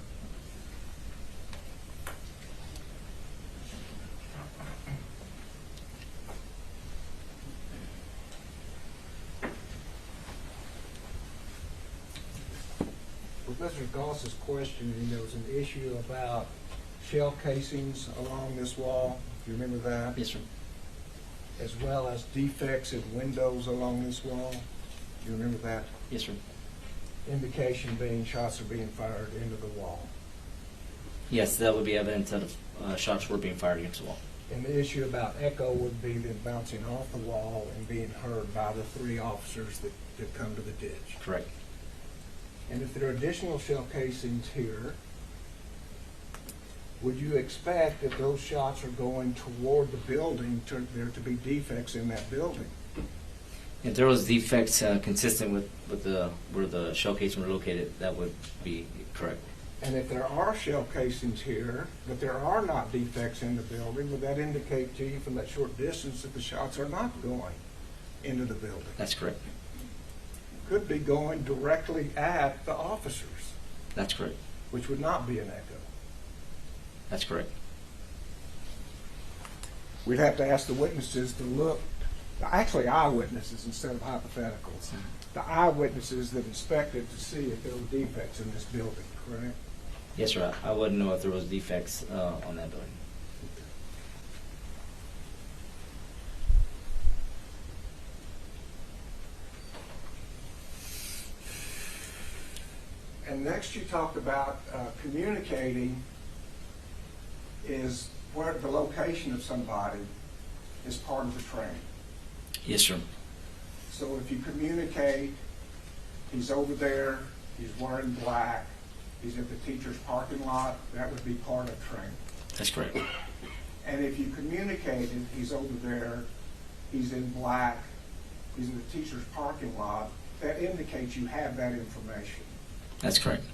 Professor Goss's questioning, there was an issue about shell casings along this wall. Do you remember that? Yes, sir. As well as defects in windows along this wall. Do you remember that? Yes, sir. Indication being shots are being fired into the wall. Yes, that would be evidence that shots were being fired against the wall. And the issue about echo would be them bouncing off the wall and being heard by the 3 officers that come to the ditch. Correct. And if there are additional shell casings here, would you expect that those shots are going toward the building, there to be defects in that building? If there was defects consistent with where the shell casings were located, that would be correct. And if there are shell casings here, but there are not defects in the building, would that indicate to you from that short distance that the shots are not going into the building? That's correct. Could be going directly at the officers, That's correct. which would not be an echo. That's correct. We'd have to ask the witnesses to look, actually eyewitnesses instead of hypotheticals, the eyewitnesses that inspected to see if there were defects in this building, correct? Yes, sir. I wouldn't know if there was defects on that building. And next you talked about communicating is where the location of somebody is part of the training. Yes, sir. So if you communicate, he's over there, he's wearing black, he's at the teacher's parking lot, that would be part of training. That's correct. And if you communicated, he's over there, he's in black, he's in the teacher's parking lot, that indicates you have that information. That's correct.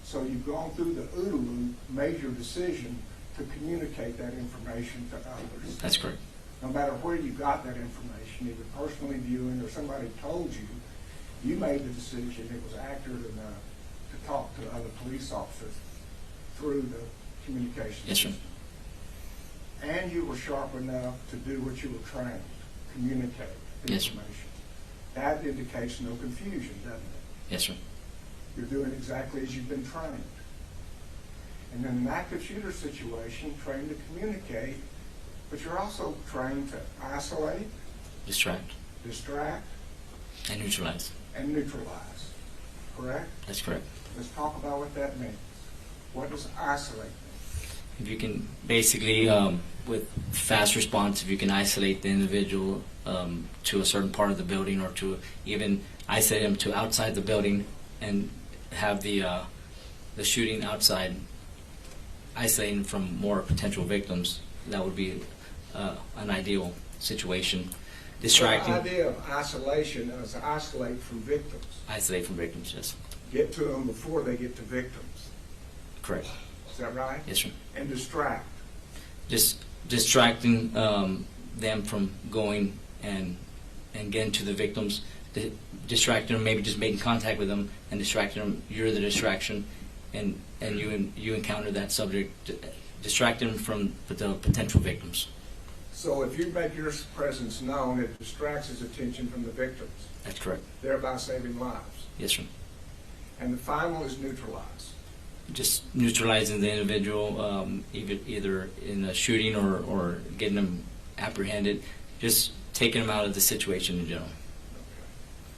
So you've gone through the OODA loop, made your decision to communicate that information to others. That's correct. No matter where you got that information, either personally viewing or somebody told you, you made the decision it was accurate enough to talk to other police officers through the communication Yes, sir. system. And you were sharp enough to do what you were trained, communicate the Yes, sir. information. That indicates no confusion, doesn't it? Yes, sir. You're doing exactly as you've been trained. And in an active shooter situation, trained to communicate, but you're also trained to isolate, Distract distract, and neutralize. and neutralize. Correct? That's correct. Let's talk about what that means. What does isolate mean? If you can basically, with fast response, if you can isolate the individual to a certain part of the building, or to even isolate them to outside the building, and have the shooting outside, isolating from more potential victims, that would be an ideal situation. Distracting. The idea of isolation is to isolate from victims. Isolate from victims, yes. Get to them before they get to victims. Correct. Is that right? Yes, sir. And distract. Just distracting them from going and getting to the victims, distracting them, maybe just making contact with them and distracting them. You're the distraction, and you encounter that subject, distract them from the potential victims. So if you make your presence known, it distracts his attention from the victims, That's correct. thereby saving lives. Yes, sir. And the final is neutralize. Just neutralizing the individual, either in a shooting or getting them apprehended, just taking them out of the situation in general.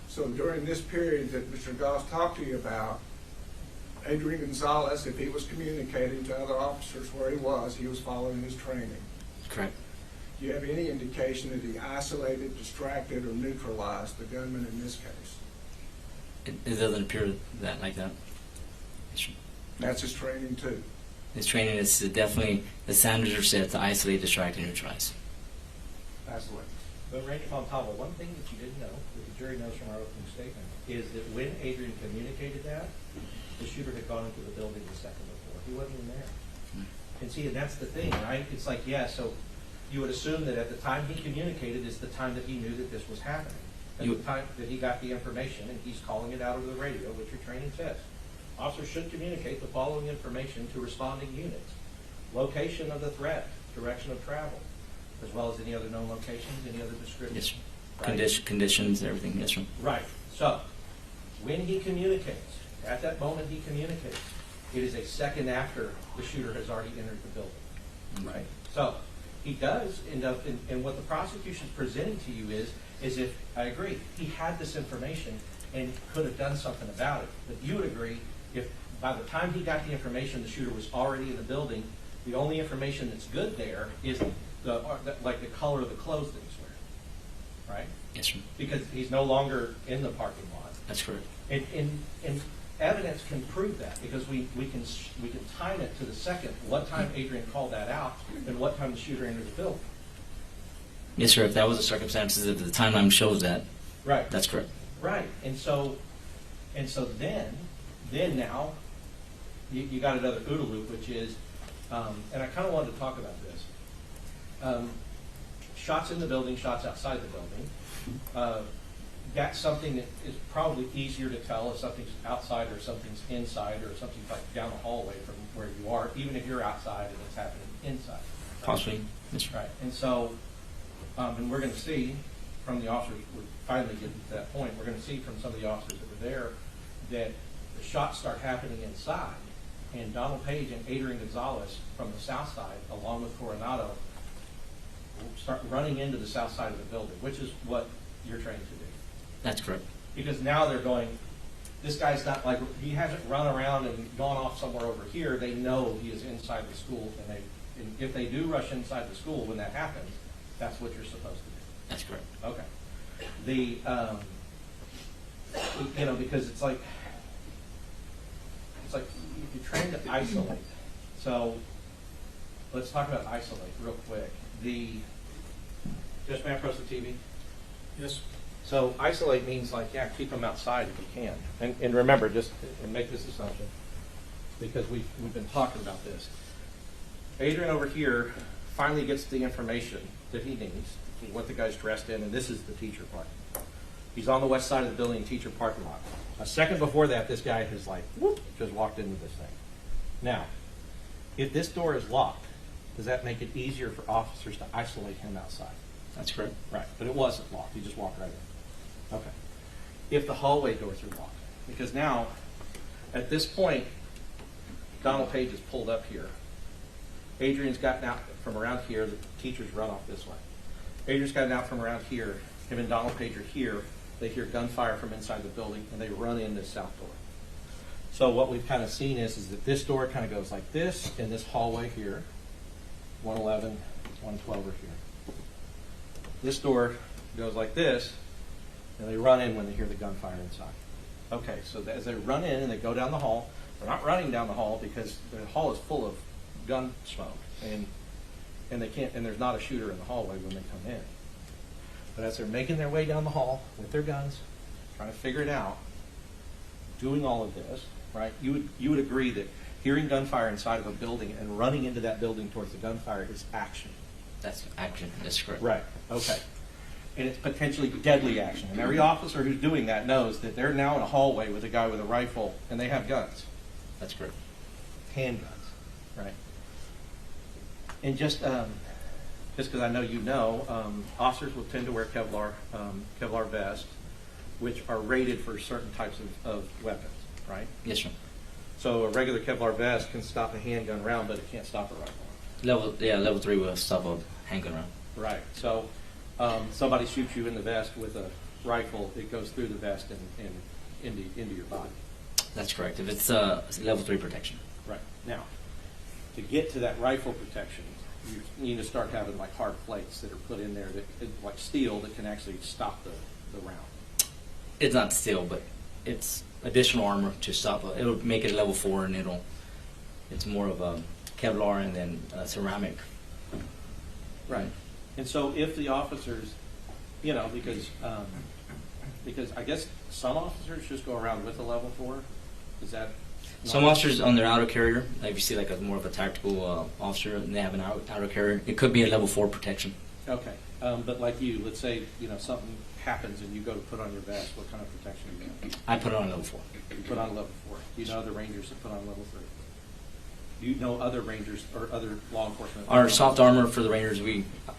So during this period that Mr. Goss talked to you about, Adrian Gonzales, if he was communicating to other officers where he was following his training. Correct. Do you have any indication that he isolated, distracted, or neutralized the gunman in this case? It doesn't appear like that. Yes, sir. That's his training too. His training is definitely, the standards are set to isolate, distract, and neutralize. Isolate. But Randy Fontava, one thing that you didn't know, that the jury knows from our opening statement, is that when Adrian communicated that, the shooter had gone into the building the second before. He wasn't even there. And see, and that's the thing, right? It's like, yeah, so you would assume that at the time he communicated is the time that he knew that this was happening. At the time that he got the information, and he's calling it out over the radio, which your training says. Officers should communicate the following information to responding units. Location of the threat, direction of travel, as well as any other known locations, any other descriptions. Yes, sir. Right? Conditions, everything, yes, sir. Right. So, when he communicates, at that moment he communicates, it is a second after the shooter has already entered the building. Right? So, he does end up, and what the prosecution is presenting to you is if, I agree, he had this information and could have done something about it. But you would agree, if by the time he got the information, the shooter was already in the building, the only information that's good there is like the color of the clothes that he's wearing. Right? Yes, sir. Because he's no longer in the parking lot. That's correct. And evidence can prove that, because we can time it to the second, what time Adrian called that out and what time the shooter entered the building. Yes, sir. If that was the circumstances, if the timeline shows that, Right. that's correct. Right. And so then now you got another OODA loop, which is, and I kind of wanted to talk about this. Shots in the building, shots outside the building. That's something that is probably easier to tell if something's outside or something's inside or something's like down the hallway from where you are, even if you're outside and it's happening inside. Right? Possibly. That's Right. And so, and we're going to see from the officers, we're finally getting to that point, we're going to see from some of the officers that were there that the shots start happening inside. And Donald Page and Adrian Gonzales from the south side, along with Coronado, will start running into the south side of the building, which is what you're trained to do. That's correct. Because now they're going, this guy's not like, he hasn't run around and gone off somewhere over here. They know he is inside the school, and if they do rush inside the school when that happens, that's what you're supposed to do. That's correct. Okay. The, you know, because it's like you're trained to isolate. So let's talk about isolate real quick. Just may I press the TV? Yes. So isolate means like, yeah, keep them outside if you can. And remember, just and make this assumption, because we've been talking about this. Adrian over here finally gets the information that he needs, what the guy's dressed in, and this is the teacher part. He's on the west side of the building, teacher parking lot. A second before that, this guy has like, whoop, just walked into this thing. Now, if this door is locked, does that make it easier for officers to isolate him outside? That's correct. Right, but it wasn't locked. He just walked right in. Okay. If the hallway doors are locked, because now, at this point, Donald Page is pulled up here. Adrian's gotten out from around here. The teachers run off this way. Adrian's gotten out from around here. Him and Donald Page are here. They hear gunfire from inside the building, and they run in this south door. So what we've kind of seen is that this door kind of goes like this, and this hallway here, 111, 112 are here. This door goes like this, and they run in when they hear the gunfire inside. Okay, so as they run in and they go down the hall, they're not running down the hall because the hall is full of gun smoke, and they can't, and there's not a shooter in the hallway when they come in. But as they're making their way down the hall with their guns, trying to figure it out, doing all of this, right? You would agree that hearing gunfire inside of a building and running into that building towards the gunfire is action. That's action. That's correct. Right. Okay. And it's potentially deadly action. And every officer who's doing that knows that they're now in a hallway with a guy with a rifle, and they have guns. That's correct. Handguns, right? And just because I know you know, officers will tend to wear Kevlar vests, which are rated for certain types of weapons, right? Yes, sir. So a regular Kevlar vest can stop a handgun round, but it can't stop a rifle. Level 3 will stop a handgun round. Right. So somebody shoots you in the vest with a rifle, it goes through the vest and into your body. That's correct. If it's level 3 protection. Right. Now, to get to that rifle protection, you need to start having like hard plates that are put in there that like steel that can actually stop the round. It's not steel, but it's additional armor to stop it. It'll make it a level 4, and it's more of a Kevlar and then ceramic. Right. And so if the officers, you know, because I guess some officers just go around with a level 4. Is that? Some officers on their auto carrier, if you see like more of a tactical officer and they have an auto carrier, it could be a level 4 protection. Okay. But like you, let's say, you know, something happens and you go to put on your vest, what kind of protection do you have? I put it on level 4. You put on level 4. Do you know other Rangers that put on level 3? Do you know other Rangers or other law enforcement? Our soft armor for the Rangers,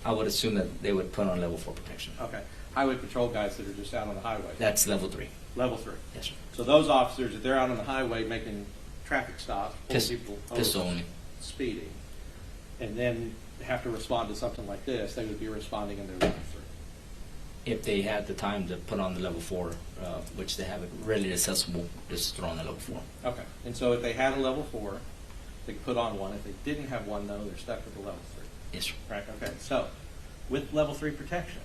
I would assume that they would put on level 4 protection. Okay. Highway patrol guys that are just out on the highway. That's level 3. Level 3. Yes, sir. So those officers, if they're out on the highway making traffic stops, pulling people over, Pistol only. speeding, and then have to respond to something like this, they would be responding in their level 3. If they had the time to put on the level 4, which they have it readily accessible, just throw on the level 4. Okay. And so if they had a level 4, they could put on one. If they didn't have one, though, they're stuck with the level 3. Yes, sir. Right. Okay. So with level 3 protection,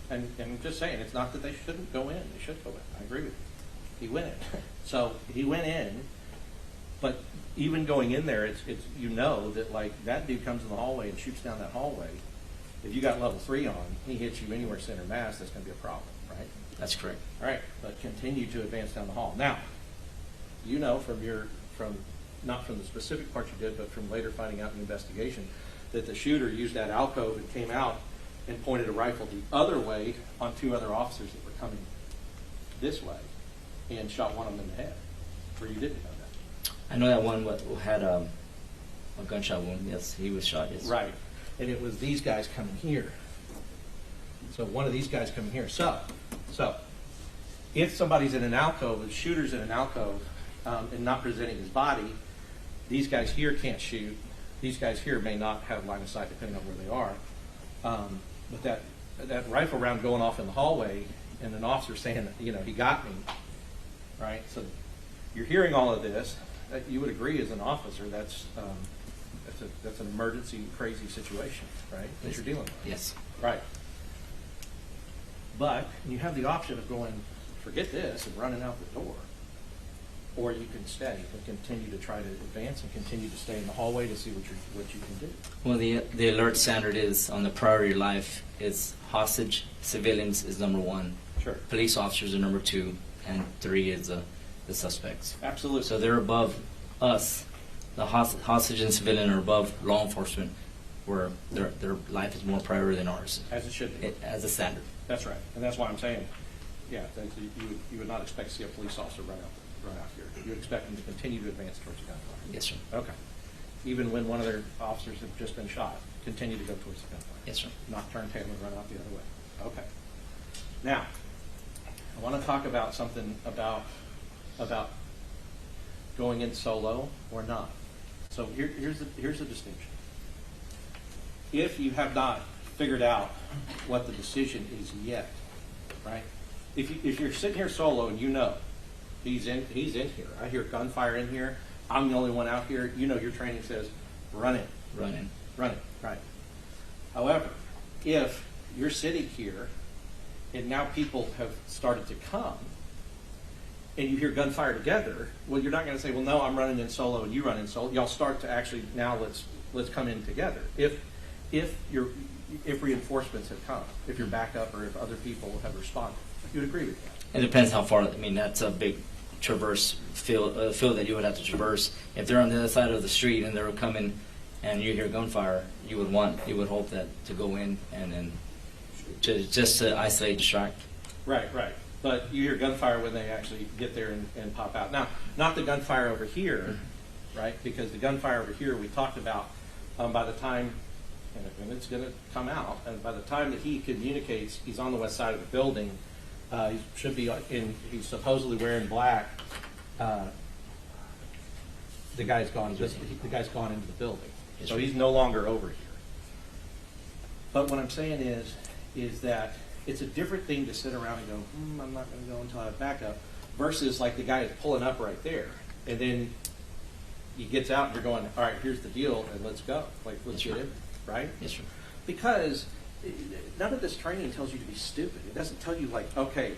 and I'm just saying, it's not that they shouldn't go in. They should go in. I agree with you. He went in. So he went in, but even going in there, it's you know that like that dude comes in the hallway and shoots down that hallway. If you got level 3 on, he hits you anywhere center mass, that's going to be a problem, right? That's correct. All right, but continue to advance down the hall. Now, you know from not from the specific part you did, but from later finding out in the investigation, that the shooter used that alcove and came out and pointed a rifle the other way on 2 other officers that were coming this way and shot one of them in the head. Or you didn't know that? I know that one had a gunshot wound. Yes, he was shot. Yes. Right. And it was these guys coming here. So one of these guys coming here. So if somebody's in an alcove, the shooter's in an alcove and not presenting his body, these guys here can't shoot. These guys here may not have line of sight depending on where they are. But that rifle round going off in the hallway and an officer saying, you know, he got me, right? So you're hearing all of this. You would agree as an officer that's an emergency, crazy situation, right? That you're dealing with. Yes. Right. But you have the option of going, forget this, and running out the door. Or you can stay and continue to try to advance and continue to stay in the hallway to see what you can do. Well, the alert standard is on the priority life is hostage, civilians is number 1. Sure. Police officers are number 2, and 3 is the suspects. Absolutely. So they're above us. The hostage and civilian are above law enforcement, where their life is more priority than ours. As it should be. As a standard. That's right. And that's why I'm saying, yeah, that you would not expect to see a police officer run out here. You would expect them to continue to advance towards the gunfire. Yes, sir. Okay. Even when one of their officers have just been shot, continue to go towards the gunfire. Yes, sir. Not turn tail and run out the other way. Okay. Now, I want to talk about something about going in solo or not. So here's the distinction. If you have not figured out what the decision is yet, right? If you're sitting here solo and you know he's in here, I hear gunfire in here, I'm the only one out here, you know your training says run it. Run in. Run it, right. However, if you're sitting here and now people have started to come and you hear gunfire together, well, you're not going to say, well, no, I'm running in solo and you run in solo. Y'all start to actually, now let's come in together. If reinforcements have come, if you're back up or if other people have responded. You'd agree with that? It depends how far. I mean, that's a big traverse field that you would have to traverse. If they're on the other side of the street and they're coming and you hear gunfire, you would hope that to go in and then just to isolate, distract. Right. But you hear gunfire when they actually get there and pop out. Now, not the gunfire over here, right? Because the gunfire over here we talked about by the time, and it's going to come out, and by the time that he communicates, he's on the west side of the building. He should be he's supposedly wearing black. The guy's gone. The guy's gone into the building, so he's no longer over here. But what I'm saying is that it's a different thing to sit around and go, I'm not going to go until I have backup, versus like the guy is pulling up right there, and then he gets out and you're going, all right, here's the deal, and let's go. Like, let's get in, right? Yes, sir. Because none of this training tells you to be stupid. It doesn't tell you like, okay,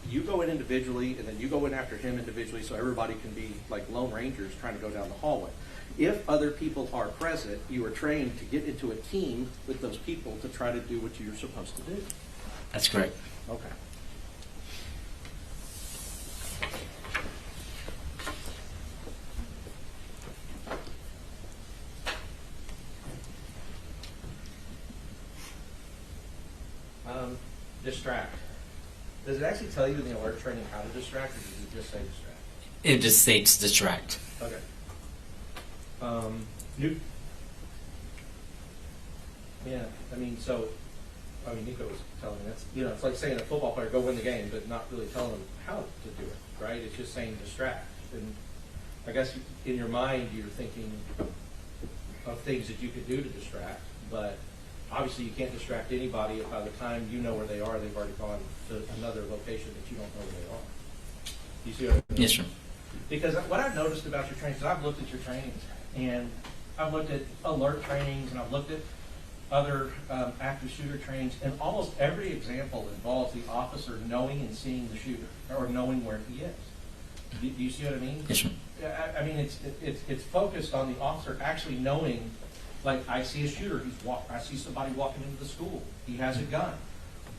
you go in individually, and then you go in after him individually, so everybody can be like Lone Rangers trying to go down the hallway. If other people are present, you are trained to get into a team with those people to try to do what you're supposed to do. That's correct. Okay. Distract. Does it actually tell you in the alert training how to distract, or does it just say distract? It just states distract. Okay. Yeah, Nico was telling me that's, it's like saying a football player, go win the game, but not really telling them how to do it, right? It's just saying distract. And I guess in your mind, you're thinking of things that you could do to distract, but obviously you can't distract anybody if by the time you know where they are, they've already gone to another location that you don't know where they are. You see what I mean? Yes, sir. Because what I've noticed about your trainings, I've looked at your trainings, and I've looked at alert trainings, and I've looked at other active shooter trainings, and almost every example involves the officer knowing and seeing the shooter, or knowing where he is. Do you see what I mean? Yes, sir. I mean, it's focused on the officer actually knowing, like, I see a shooter, I see somebody walking into the school, he has a gun,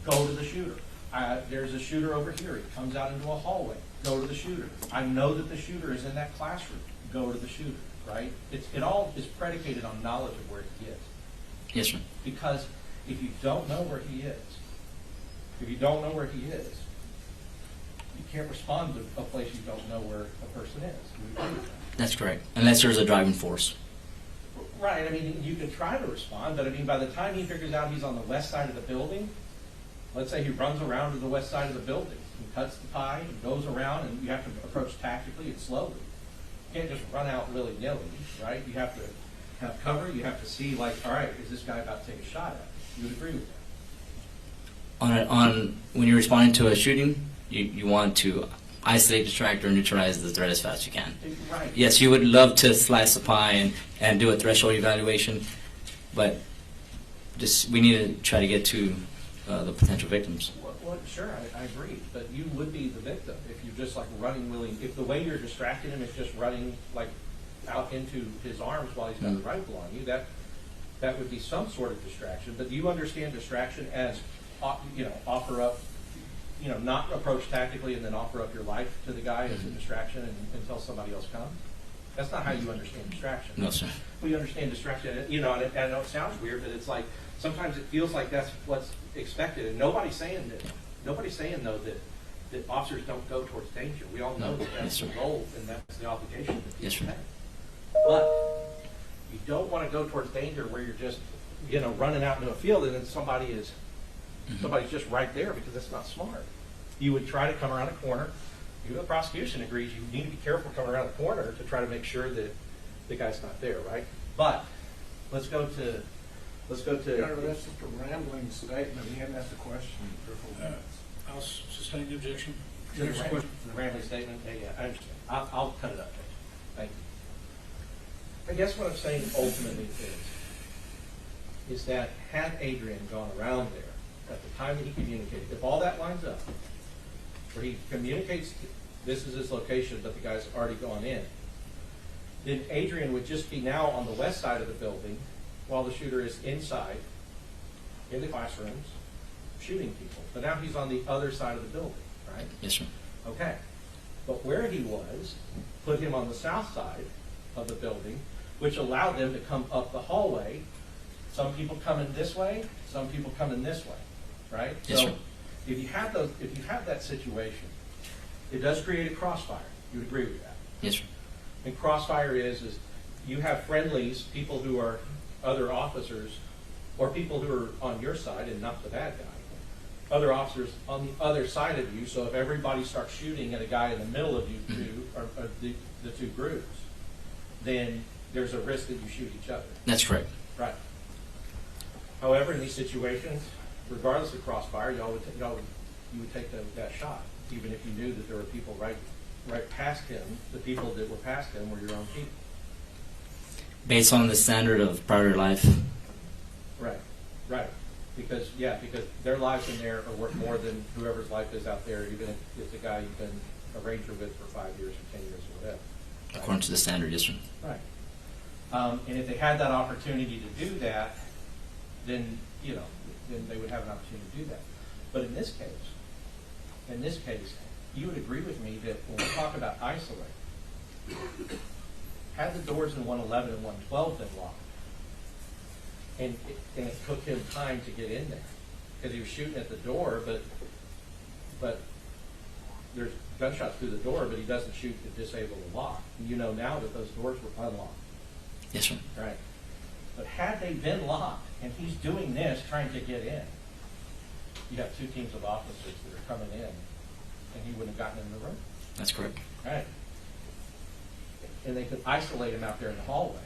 go to the shooter. There's a shooter over here, he comes out into a hallway, go to the shooter. I know that the shooter is in that classroom, go to the shooter. right? It all is predicated on knowledge of where he is. Yes, sir. Because if you don't know where he is, you can't respond to a place you don't know where a person is. You agree with that? That's correct. Unless there's a driving force. Right, I mean, you can try to respond, but I mean, by the time he figures out he's on the west side of the building, let's say he runs around to the west side of the building, and cuts the pie, and goes around, and you have to approach tactically and slowly. You can't just run out willy-nilly, right? You have to have cover, you have to see, like, all right, is this guy about to take a shot at me? You would agree with that? On when you're responding to a shooting, you want to isolate, distract, or neutralize the threat as fast as you can. Right. Yes, you would love to slice the pie and do a threshold evaluation, but just we need to try to get to the potential victims. Well, sure, I agree, but you would be the victim if you're just like running if the way you're distracting him is just running like out into his arms while he's got the rifle on you, that would be some sort of distraction. But do you understand distraction as, offer up, not approach tactically and then offer up your life to the guy as a distraction until somebody else comes? That's not how you understand distraction. No, sir. We understand distraction, and I know it sounds weird, but it's like sometimes it feels like that's what's expected, and nobody's saying that. Nobody's saying though that officers don't go towards danger. We all know that that's the goal and that's the obligation that people have. But you don't want to go towards danger where you're just running out into a field and then somebody's just right there, because that's not smart. You would try to come around a corner. Even the prosecution agrees you need to be careful coming around the corner to try to make sure that the guy's not there, right? But let's go to. That's just a rambling statement. He hadn't asked a question for 4 minutes. I'll sustain the objection. To the rambling statement. Yeah, I understand. I'll cut it up. Thank you. I guess what I'm saying ultimately is that had Adrian gone around there at the time that he communicated, if all that lines up, where he communicates this is his location, but the guy's already gone in, then Adrian would just be now on the west side of the building while the shooter is inside, in the classrooms, shooting people. But now he's on the other side of the building, right? Yes, sir. Okay. But where he was put him on the south side of the building, which allowed them to come up the hallway. Some people coming this way, some people coming this way, right? Yes, so sir. if you have that situation, it does create a crossfire. You would agree with that? Yes, sir. And crossfire is you have friendlies, people who are other officers, or people who are on your side and not the bad guy. Other officers on the other side of you, so if everybody starts shooting at a guy in the middle of you two, or the two groups, then there's a risk that you shoot each other. That's correct. Right. However, in these situations, regardless of crossfire, you would take that shot, even if you knew that there were people right past him. The people that were past him were your own people. Based on the standard of prior life. Right. Because their lives in there are worth more than whoever's life is out there, even if it's a guy you've been a ranger with for 5 years or 10 years or whatever. Right? According to the standard, yes, sir. Right. And if they had that opportunity to do that, then they would have an opportunity to do that. But in this case, you would agree with me that when we talk about isolate, had the doors in 111 and 112 been locked, and it took him time to get in there because he was shooting at the door, but there's gunshots through the door, but he doesn't shoot to disable the lock. And you know now that those doors were unlocked. Yes, sir. Right. But had they been locked and he's doing this, trying to get in, you have two teams of officers that are coming in, and he wouldn't have gotten in the room. That's correct. Right. And they could isolate him out there in the hallway.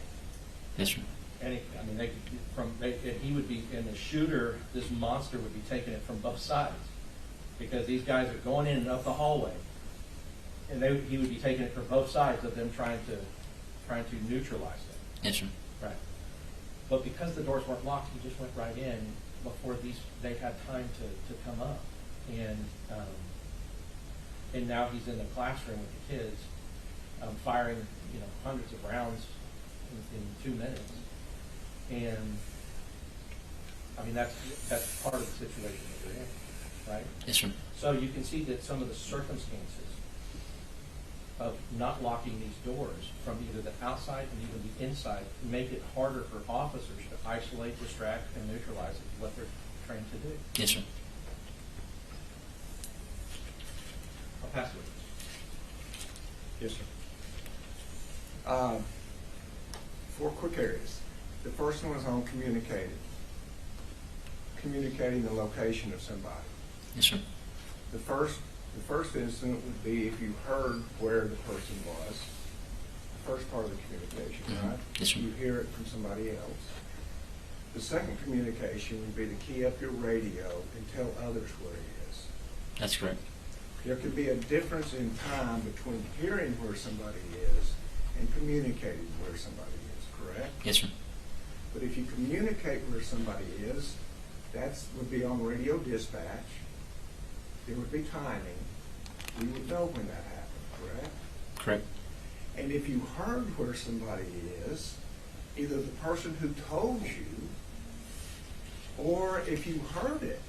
Yes, sir. And he would be, and the shooter, this monster would be taking it from both sides, because these guys are going in and up the hallway, and he would be taking it from both sides of them trying to neutralize them. Yes, sir. Right. But because the doors weren't locked, he just went right in before they had time to come up, and now he's in the classroom with the kids, firing hundreds of rounds in 2 minutes. And I mean that's part of the situation that they're in, right? Yes, sir. So you can see that some of the circumstances of not locking these doors from either the outside and even the inside make it harder for officers to isolate, distract, and neutralize what they're trained to do. Yes, sir. I'll pass it. Yes, sir. 4 quick areas. The first one is on communicating the location of somebody. Yes, sir. The first incident would be if you heard where the person was. The first part of the communication, Mhm. right? Yes, sir. You hear it from somebody else. The second communication would be to key up your radio and tell others where he is. That's correct. There can be a difference in time between hearing where somebody is and communicating where somebody is, correct? Yes, sir. But if you communicate where somebody is, that would be on radio dispatch. There would be timing. We would know when that happened, correct? Correct. And if you heard where somebody is, either the person who told you, or if you heard it,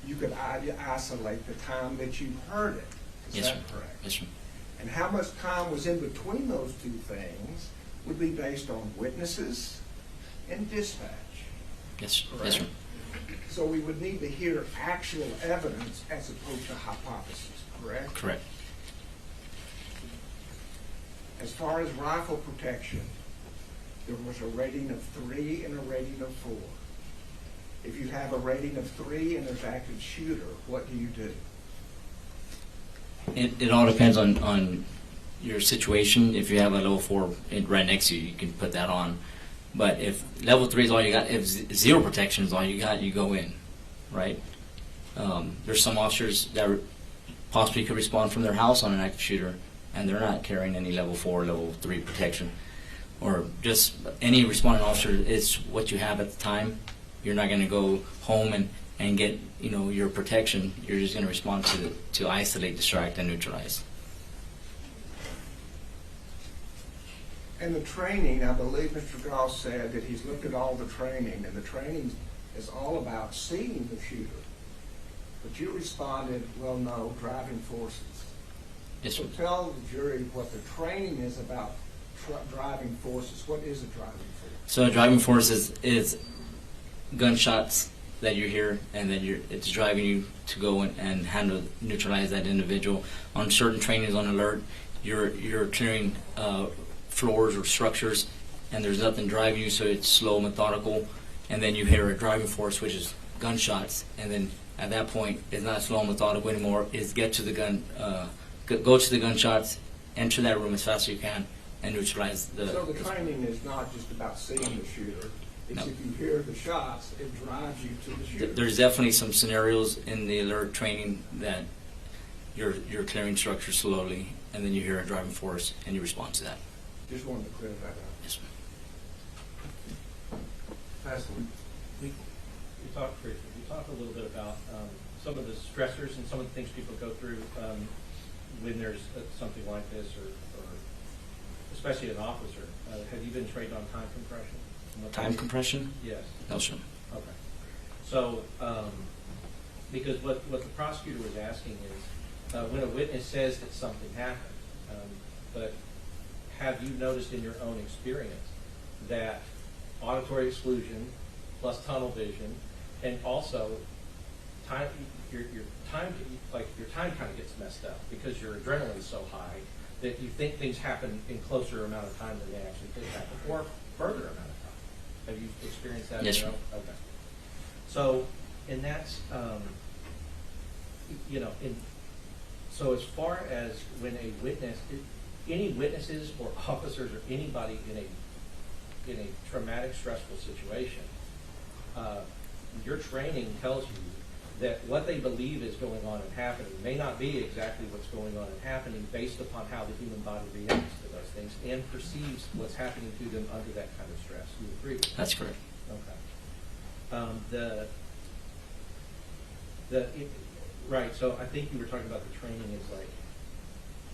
you could isolate the time that you heard it. Is Yes, that sir. correct? Yes, sir. And how much time was in between those two things would be based on witnesses and dispatch. Yes, sir. Correct? Yes, sir. So we would need to hear actual evidence as opposed to hypothesis, correct? Correct. As far as rifle protection, there was a rating of 3 and a rating of 4. If you have a rating of 3 and there's active shooter, what do you do? It all depends on your situation. If you have a level 4 right next to you, you can put that on. But if level 3 is all you got, if 0 protection is all you got, you go in, right? There's some officers that possibly could respond from their house on an active shooter, and they're not carrying any level 4 or level 3 protection. Or just any responding officer, it's what you have at the time. You're not going to go home and get your protection. You're just going to respond to isolate, distract, and neutralize. And the training, I believe Mr. Goss said that he's looked at all the training, and the training is all about seeing the shooter. But you responded, well, no, driving forces. Yes, So sir. tell the jury what the training is about driving forces. What is a driving force? So driving force is gunshots that you hear, and then it's driving you to go and handle, neutralize that individual. On certain trainings on alert, you're clearing floors or structures, and there's nothing driving you, so it's slow, methodical, and then you hear a driving force, which is gunshots, and then at that point, it's not slow and methodical anymore. It's get to the gun, go to the gunshots, enter that room as fast as you can, and neutralize the. So the training is not just about seeing the shooter. It's No. if you hear the shots, it drives you to the shooter. There's definitely some scenarios in the alert training that you're clearing structures slowly, and then you hear a driving force, and you respond to that. Just wanted to clear that up. Yes, ma'am. We talked briefly. We talked a little bit about some of the stressors and some of the things people go through when there's something like this, or especially an officer. Have you been trained on time compression? Time compression? Yes. No, sir. Okay. So, because what the prosecutor was asking is, when a witness says that something happened, but have you noticed in your own experience that auditory exclusion plus tunnel vision, and also time, your time kind of gets messed up because your adrenaline is so high that you think things happen in closer amount of time than they actually did happen, or further amount of time. Have you experienced that? Yes, in your sir. own? Okay. So, and that's, so as far as when a witness, any witnesses or officers or anybody in a traumatic, stressful situation, your training tells you that what they believe is going on and happening may not be exactly what's going on and happening based upon how the human body reacts to those things and perceives what's happening to them under that kind of stress. You agree with that? That's correct. Okay. Right, so I think you were talking about the training is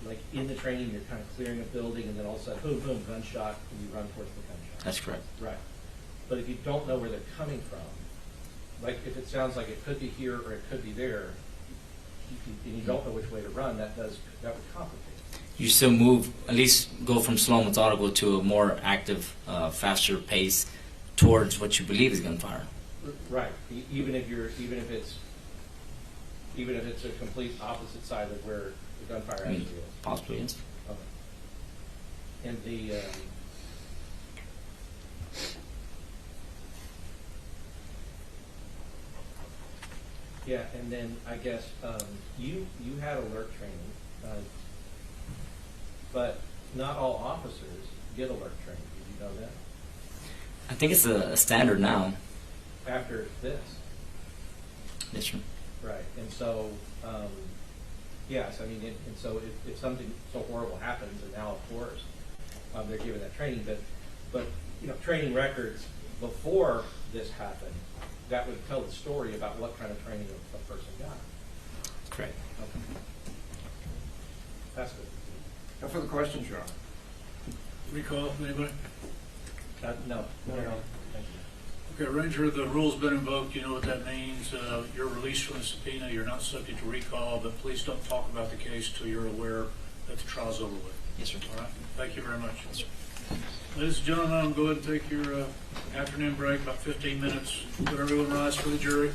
like in the training you're kind of clearing a building and then all of a sudden, boom, boom, gunshot, and you run towards the gunshot. That's correct. Right. But if you don't know where they're coming from, like if it sounds like it could be here or it could be there, and you don't know which way to run, that would complicate it. you still move, at least go from slow and methodical to a more active, faster pace towards what you believe is gunfire. Right. Even if it's a complete opposite side of where the gunfire I mean, actually is. possibly, yes. Okay. And the yeah, and then I guess you had alert training, but not all officers get alert training. Did you know that? I think it's a standard now. After this, Yes, sir. right? And so, yes, I mean, and so if something so horrible happens, and now of course they're given that training, but you know, training records before this happened, that would tell the story about what kind of training a person got. Correct. Okay. That's good. No further questions, Your Honor. Recall, anybody? No. Thank you. Okay, Ranger, the rule's been invoked, you know what that means. You're released from the subpoena, you're not subject to recall, but please don't talk about the case till you're aware that the trial's over with. Yes, sir. All right, thank you very much. Ladies and gentlemen, I'll go ahead and take your afternoon break, about 15 minutes. Would everyone rise for the jury?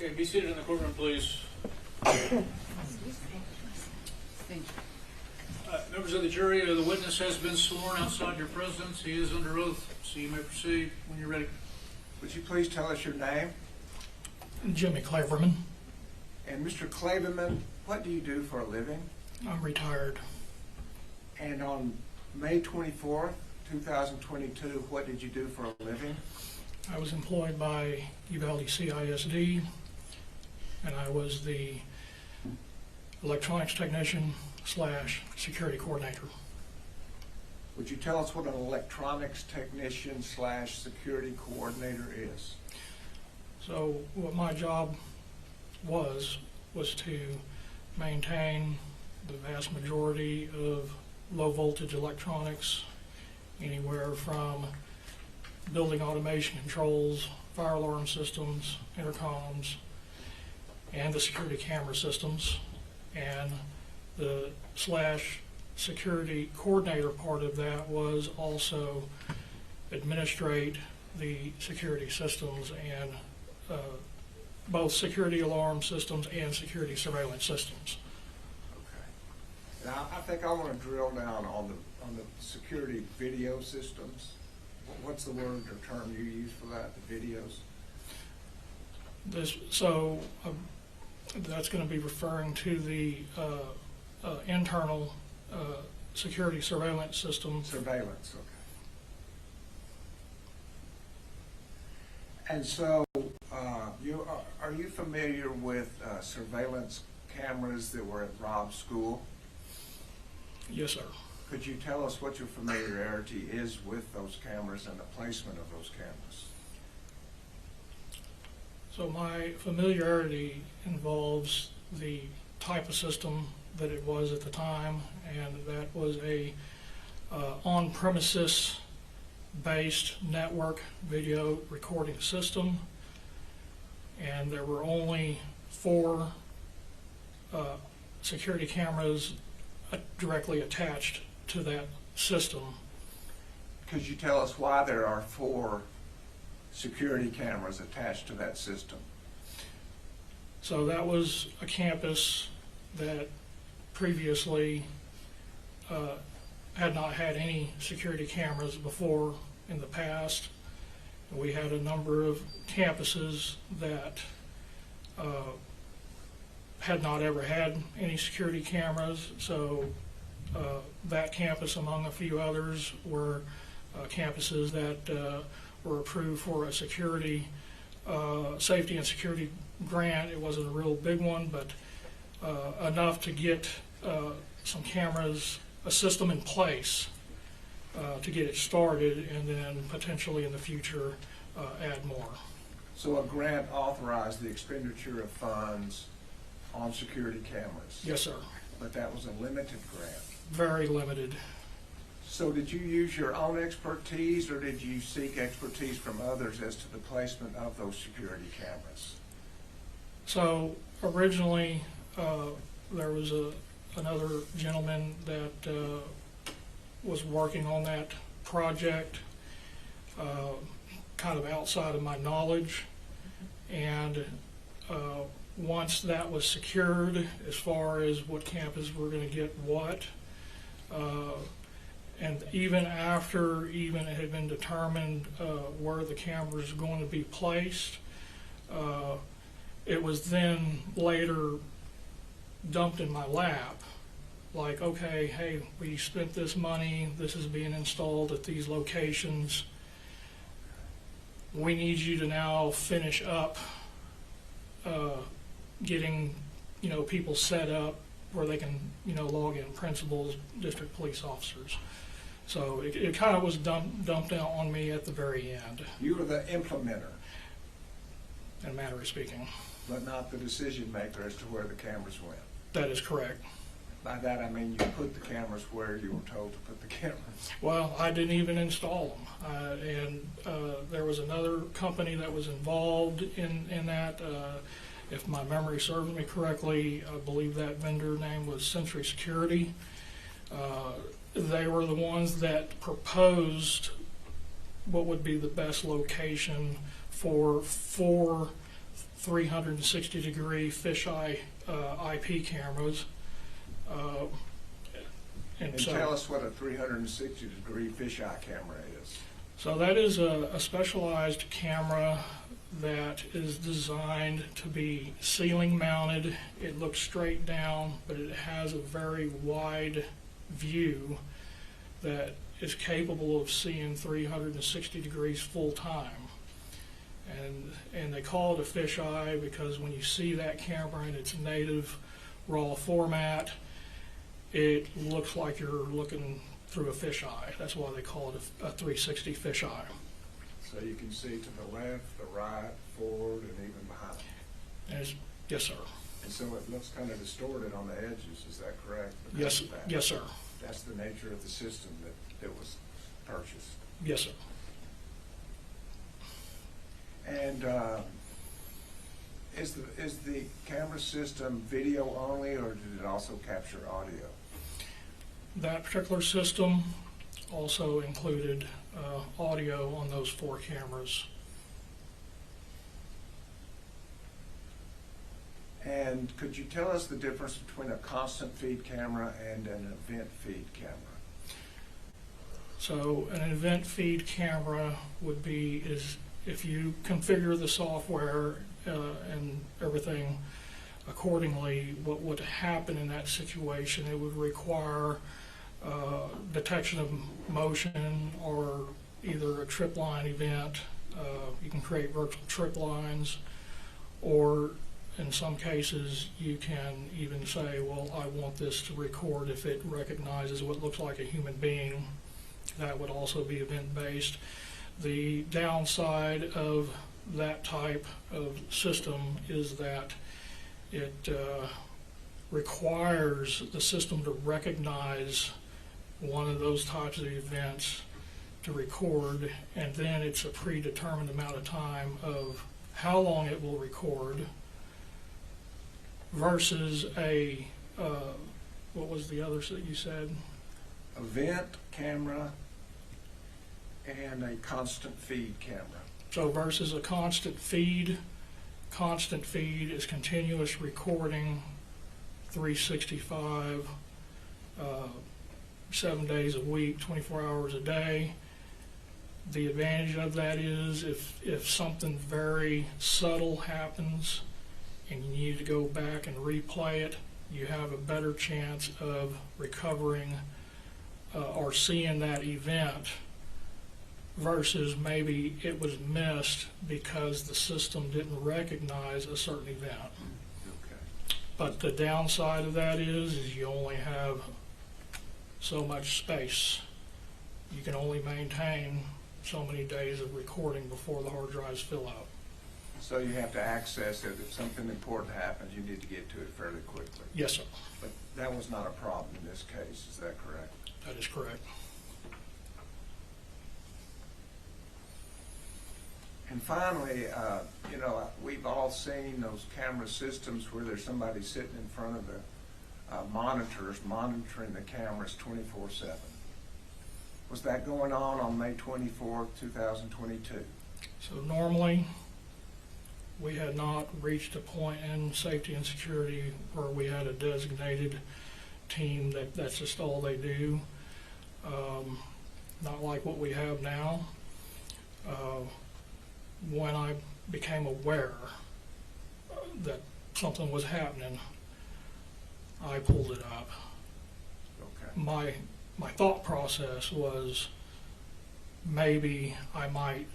Okay, be seated in the courtroom, please. Members of the jury, the witness has been sworn outside your presence. He is under oath, so you may proceed when you're ready. Would you please tell us your name? Jimmy Claverman. And Mr. Claverman, what do you do for a living? I'm retired. And on May 24th, 2022, what did you do for a living? I was employed by Uvalde CISD, and I was the electronics technician / security coordinator. Would you tell us what an electronics technician / security coordinator is? So what my job was to maintain the vast majority of low voltage electronics, anywhere from building automation controls, fire alarm systems, intercoms, and the security camera systems. And the / security coordinator part of that was also administrate the security systems and both security alarm systems and security surveillance systems. Okay. Now, I think I want to drill down on the security video systems. What's the word or term you use for that, the videos? That's going to be referring to the internal security surveillance system. Surveillance, okay. And so, are you familiar with surveillance cameras that were at Robb School? Yes, sir. Could you tell us what your familiarity is with those cameras and the placement of those cameras? So my familiarity involves the type of system that it was at the time, and that was a on-premises based network video recording system, and there were only 4 security cameras directly attached to that system. Could you tell us why there are 4 security cameras attached to that system? So that was a campus that previously had not had any security cameras before in the past. We had a number of campuses that had not ever had any security cameras, so that campus, among a few others, were campuses that were approved for a security, safety and security grant. It wasn't a real big one, but enough to get some cameras, a system in place to get it started, and then potentially in the future add more. So a grant authorized the expenditure of funds on security cameras? Yes, sir. But that was a limited grant? Very limited. So did you use your own expertise, or did you seek expertise from others as to the placement of those security cameras? So originally, there was another gentleman that was working on that project, kind of outside of my knowledge, and once that was secured, as far as what campus we're going to get what, and even after it had been determined where the cameras were going to be placed, it was then later dumped in my lap. Like, okay, hey, we spent this money, this is being installed at these locations. We need you to now finish up getting, people set up where they can, log in, principals, district police officers. So it kind of was dumped out on me at the very end. You were the implementer, in a manner of speaking. but not the decision maker as to where the cameras went. That is correct. By that I mean you put the cameras where you were told to put the cameras. Well, I didn't even install them. And there was another company that was involved in that. If my memory serves me correctly, I believe that vendor name was Century Security. They were the ones that proposed what would be the best location for 4 360-degree fisheye IP cameras. And tell us what a 360-degree fisheye camera is. So that is a specialized camera that is designed to be ceiling mounted. It looks straight down, but it has a very wide view that is capable of seeing 360 degrees full time. And they call it a fisheye because when you see that camera in its native raw format, it looks like you're looking through a fisheye. That's why they call it a 360 fisheye. So you can see to the left, the right, forward, and even behind. Yes, sir. And so it looks kind of distorted on the edges, is that correct? Yes, yes, sir. That's the nature of the system that was purchased. Yes, sir. And is the camera system video only, or did it also capture audio? That particular system also included audio on those 4 cameras. And could you tell us the difference between a constant feed camera and an event feed camera? So an event feed camera would be if you configure the software and everything accordingly, what would happen in that situation, it would require detection of motion or either a trip line event. You can create virtual trip lines, or in some cases you can even say, well, I want this to record if it recognizes what looks like a human being. That would also be event-based. The downside of that type of system is that it requires the system to recognize one of those types of events to record, and then it's a predetermined amount of time of how long it will record versus a, what was the other that you said? Event camera and a constant feed camera. So versus a constant feed is continuous recording, 365, 7 days a week, 24 hours a day. The advantage of that is if something very subtle happens and you need to go back and replay it, you have a better chance of recovering or seeing that event versus maybe it was missed because the system didn't recognize a certain event. Okay. But the downside of that is you only have so much space. You can only maintain so many days of recording before the hard drives fill out. So you have to access it. If something important happens, you need to get to it fairly quickly. Yes, sir. But that was not a problem in this case, is that correct? That is correct. And finally, we've all seen those camera systems where there's somebody sitting in front of the monitors monitoring the cameras 24/7. Was that going on May 24th, 2022? So normally, we had not reached a point in safety and security where we had a designated team that's just all they do. Not like what we have now. When I became aware that something was happening, I pulled it up. Okay. My thought process was maybe I might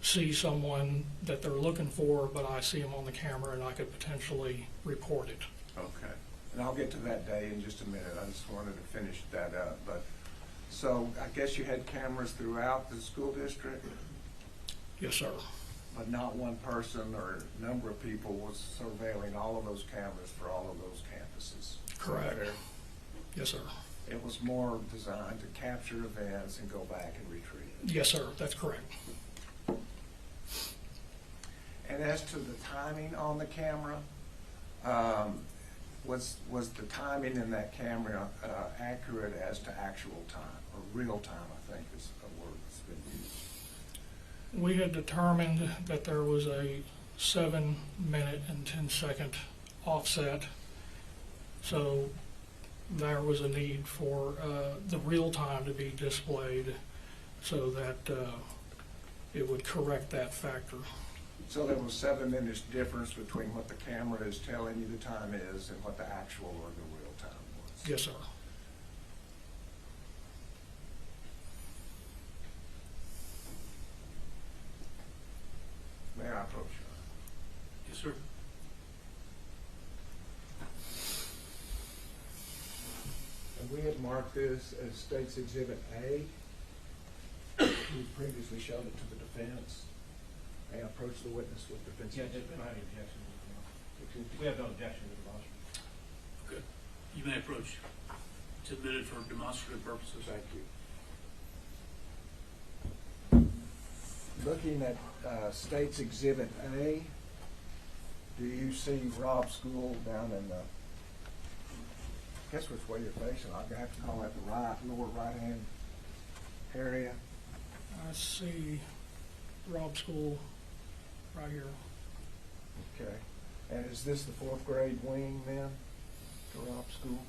see someone that they're looking for, but I see them on the camera and I could potentially report it. Okay. And I'll get to that day in just a minute. I just wanted to finish that up. But so I guess you had cameras throughout the school district? Yes, sir. But not one person or number of people was surveilling all of those cameras for all of those campuses? Correct. Fair? Yes, sir. It was more designed to capture events and go back and retrieve it? Yes, sir. That's correct. And as to the timing on the camera, was the timing in that camera accurate as to actual time, or real time, I think is a word that's been used? We had determined that there was a 7-minute and 10-second offset. So there was a need for the real time to be displayed so that it would correct that factor. So there was 7 minutes difference between what the camera is telling you the time is and what the actual or the real time was? Yes, sir. May I approach you? Yes, sir. And we had marked this as State's Exhibit A. We previously showed it to the defense. May I approach the witness with defense? Yeah, just my objection. We have no objection to the motion. Okay. You may approach. It's admitted for demonstrative purposes. Thank you. Looking at State's Exhibit A, do you see Robb School down in the, guess which way you're facing? I'll have to call that the right, lower right-hand area. I see Robb School right here. Okay. And is this the 4th grade wing then, to Robb School?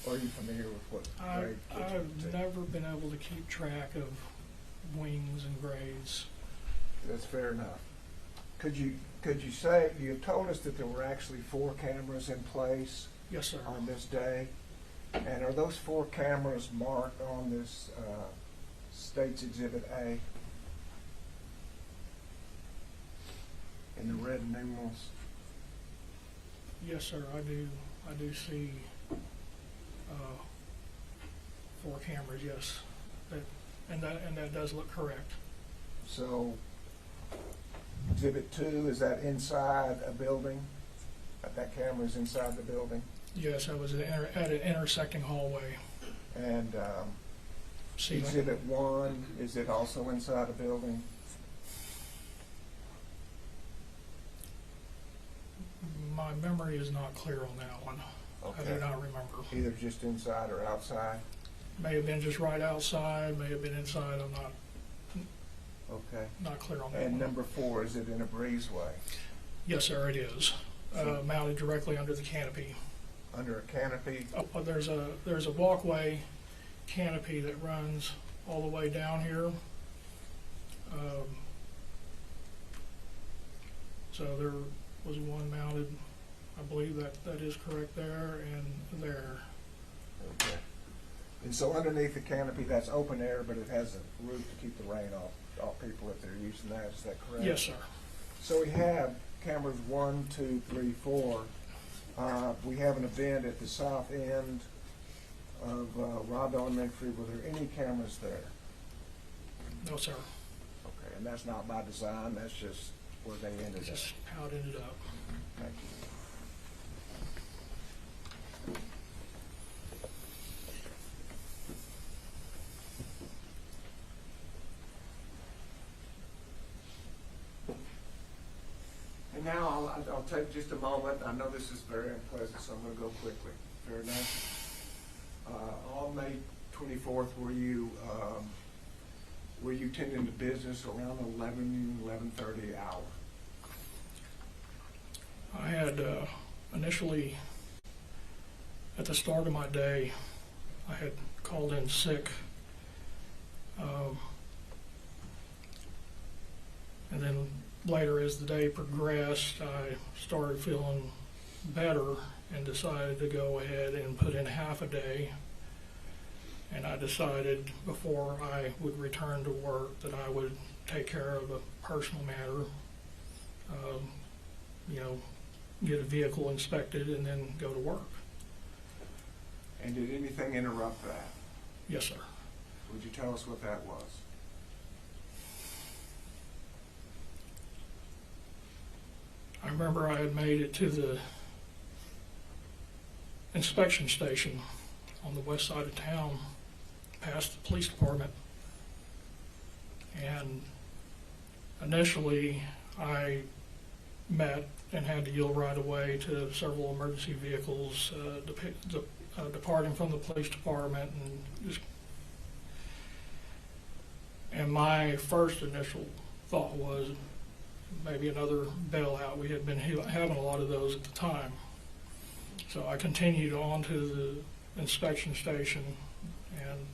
Or are you familiar with what grade? kids are I've taking? never been able to keep track of wings and grades. That's fair enough. Could you say, you've told us that there were actually 4 cameras in place Yes, sir. on this day? And are those 4 cameras marked on this State's Exhibit A? In the red numerals? Yes, sir. I do see 4 cameras. Yes, and that does look correct. So, Exhibit 2, is that inside a building? That camera's inside the building? Yes, I was at an intersecting hallway. And See, Exhibit 1, is it also inside a building? my memory is not clear on that one. I do Okay. not remember. Either just inside or outside? May have been just right outside, may have been inside. I'm Okay. not clear on that And one. number 4, is it in a breezeway? Yes, sir, it is. Mounted directly under the canopy. Under a canopy? There's a walkway canopy that runs all the way down here. So there was one mounted, I believe that is correct there and there. Okay. And so underneath the canopy, that's open air, but it has a roof to keep the rain off people if they're using that, is that correct? Yes, sir. So we have cameras 1, 2, 3, 4. We have an event at the south end of Robb Elementary. Were there any cameras there? No, sir. Okay, and that's not by design, that's just where they ended up. Just how it ended up. Thank you. And now I'll take just a moment. I know this is very unpleasant, so I'm going to go quickly. Fair enough? On May 24th, were you tending to business around 11:30 hour? I had initially, at the start of my day, I had called in sick. And then later, as the day progressed, I started feeling better and decided to go ahead and put in half a day. And I decided before I would return to work that I would take care of a personal matter, get a vehicle inspected and then go to work. And did anything interrupt that? Yes, sir. Would you tell us what that was? I remember I had made it to the inspection station on the west side of town, past the police department. And initially, I met and had to yield right away to several emergency vehicles departing from the police department, and my first initial thought was, maybe another bailout. We had been having a lot of those at the time. So I continued on to the inspection station, and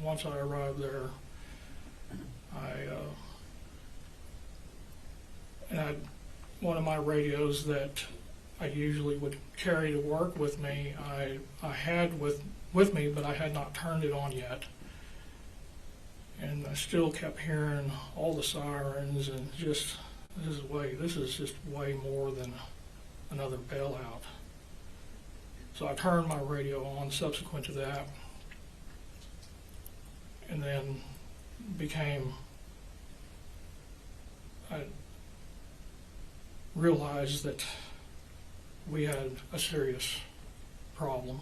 once I arrived there, one of my radios that I usually would carry to work with me, I had with me, but I had not turned it on yet. And I still kept hearing all the sirens, and just, this is just way more than another bailout. So I turned my radio on subsequent to that, and then I realized that we had a serious problem.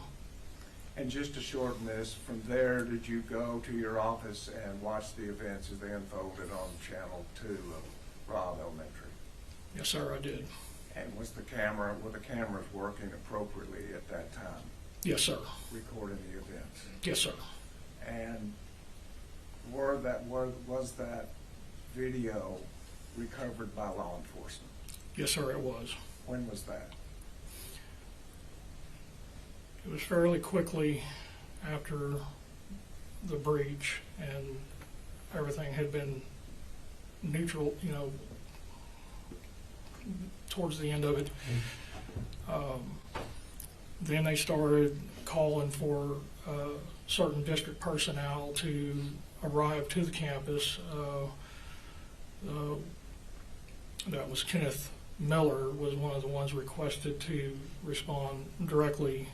And just to shorten this, from there, did you go to your office and watch the events as they unfolded on Channel 2 of Robb Elementary? Yes, sir, I did. And were the cameras working appropriately at that time, Yes, sir. recording the events? Yes, sir. And was that video recovered by law enforcement? Yes, sir, it was. When was that? It was fairly quickly after the breach, and everything had been neutral, towards the end of it. Then they started calling for certain district personnel to arrive to the campus. That was Kenneth Miller was one of the ones requested to respond directly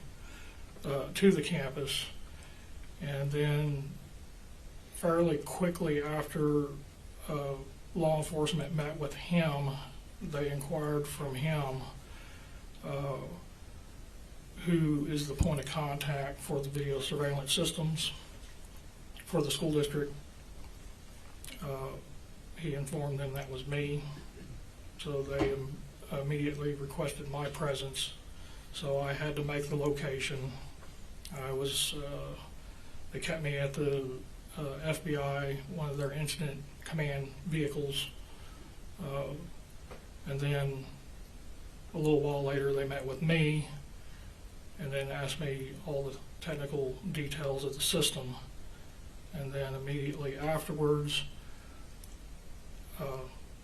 to the campus. And then fairly quickly after law enforcement met with him, they inquired from him who is the point of contact for the video surveillance systems for the school district. He informed them that was me, so they immediately requested my presence. So I had to make the location. They kept me at the FBI, one of their incident command vehicles, and then a little while later they met with me and then asked me all the technical details of the system. And then immediately afterwards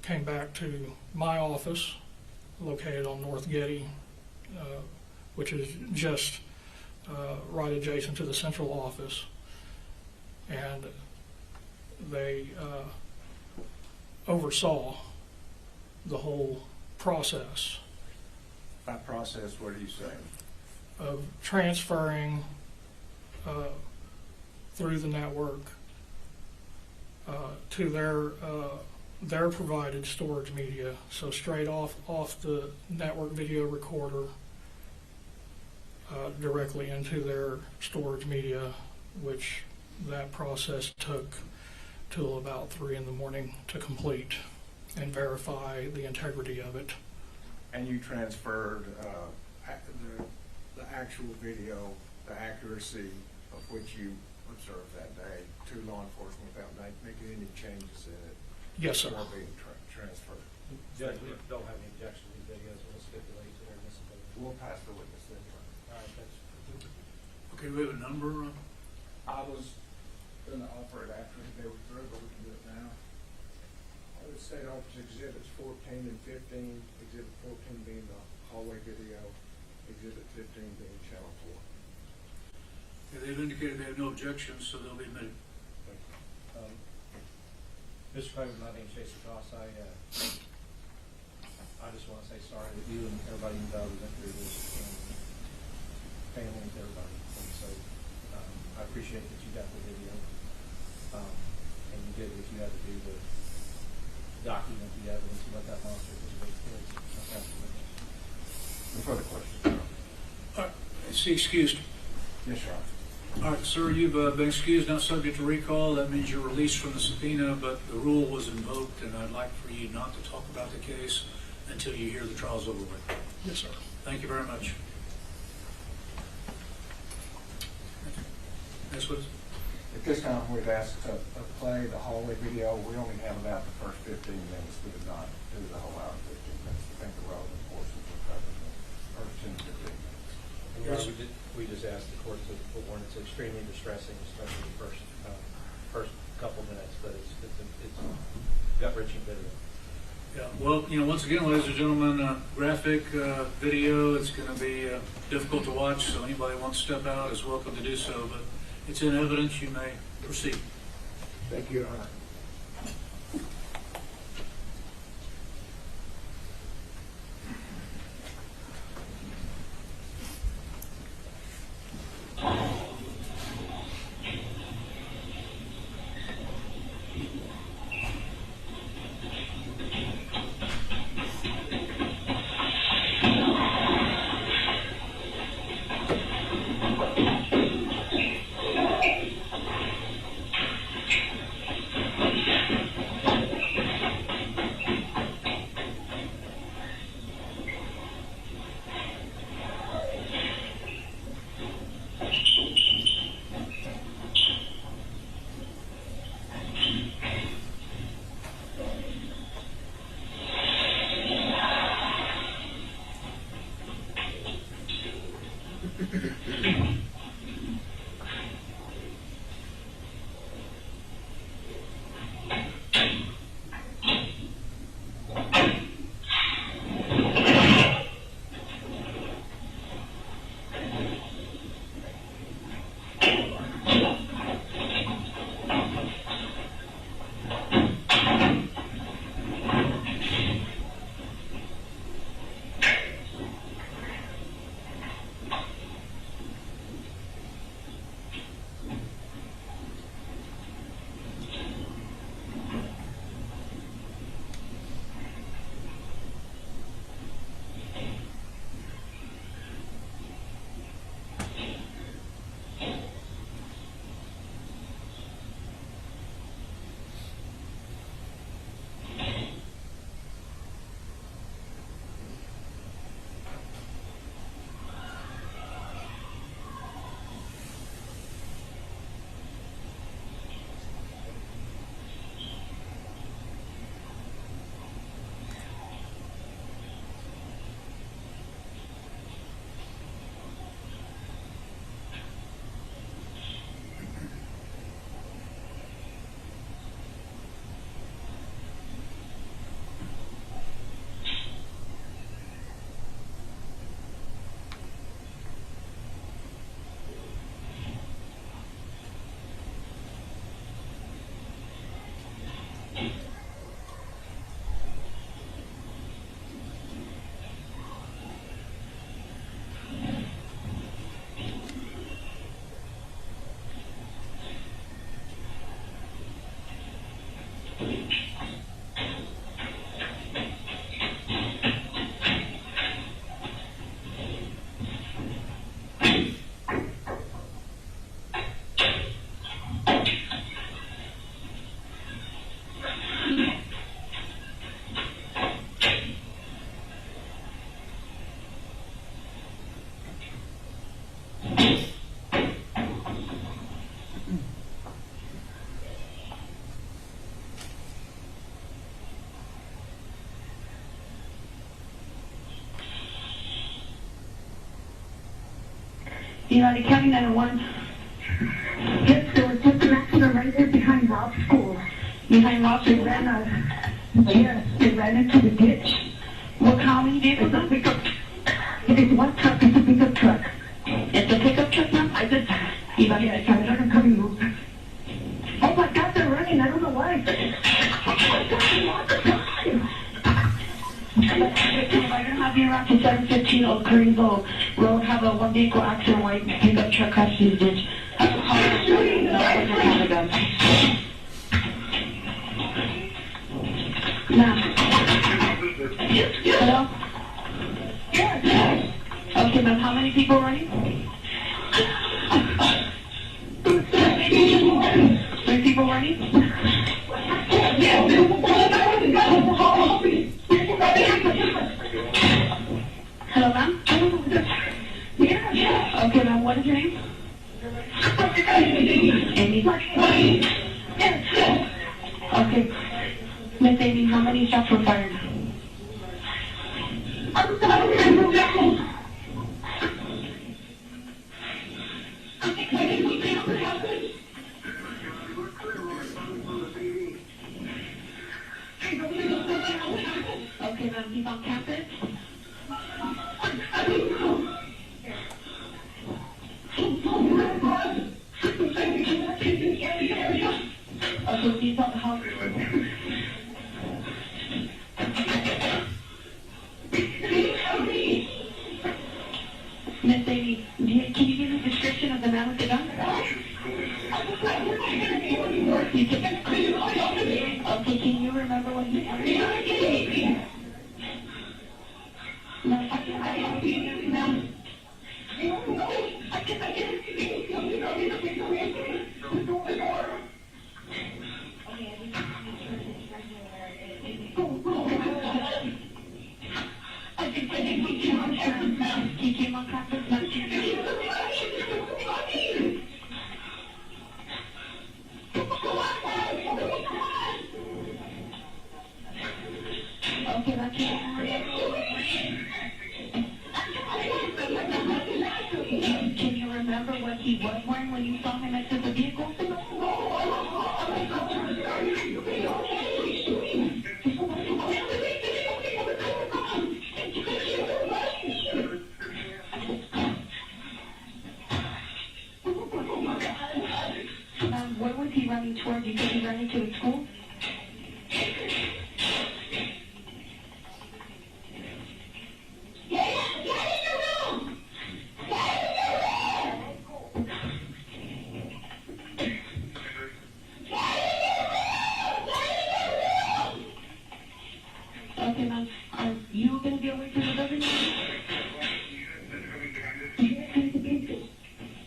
came back to my office located on North Getty, which is just right adjacent to the central office. And they oversaw the whole process. By process, what are you saying? Of transferring through the network to their provided storage media. So straight off the network video recorder directly into their storage media, which that process took till about 3 in the morning to complete and verify the integrity of it. And you transferred the actual video, the accuracy of which you observed that day to law enforcement without making any changes in it? Yes, sir. Before being transferred? Judge, we don't have any objection to these videos, we'll stipulate to their admissibility. We'll pass the witness then. All right, that's. Okay, we have a number. I was going to offer it after they were through, but we can do it now. The state office exhibits 14 and 15, exhibit 14 being the hallway video, exhibit 15 being channel 4. Yeah, they've indicated they have no objections, so they'll be admitted. Mr. President, my name is Jason Goss. I just want to say sorry that you and everybody involved went through this, and families, everybody. And so I appreciate that you got the video, and you did what you had to do to document the evidence and let that monster was a big kid. No further questions? Is he excused? Yes, Your Honor. All right, sir, you've been excused, not subject to recall. That means you're released from the subpoena, but the rule was invoked, and I'd like for you not to talk about the case until you hear the trial's over with. Yes, sir. Thank you very much. Next witness. At this time, we've asked to play the hallway video. We only have about the first 15 minutes. We did not do the whole hour, 15 minutes. I think the relevant portions were covered in the first 10 to 15 minutes. And Your Honor, we just asked the court to put one. It's extremely distressing, especially the first couple minutes, but it's gut-wrenching video. Yeah, well, once again, ladies and gentlemen, graphic video. It's going to be difficult to watch, so anybody who wants to step out is welcome to do so. But it's in evidence. You may proceed. Thank you, Your Honor. Uvalde County 911. Yes, there was just an accident right there behind Robb's school. Behind Robb's, they ran into the ditch. What county vehicle? It's a pickup. It is one truck. It's a pickup truck. It's a pickup truck, ma'am? I said, Uvalde County, they're coming loose. Oh my God, they're running. I don't know why. If I don't have you around to 715 Old Greenville Road, have a one vehicle accident, white pickup truck crashed in the ditch. Have a call. No, I don't have a gun. Ma'am. Hello? Yes. Okay, ma'am, how many people running? 3 people running? Hello, ma'am? Okay, ma'am, what is your name? Amy? Okay. Miss Amy, how many shots were fired? Okay, ma'am, he's on campus. Okay, he's on the house. Miss Amy, can you give me a description of the man with the gun? You can, okay, can you remember what he He came on campus last year. Okay, that's it. Can you remember what he was wearing when you saw him exit the vehicle? Where was he running towards? You said he ran into the school? Okay, ma'am. Are you going to be away from the building?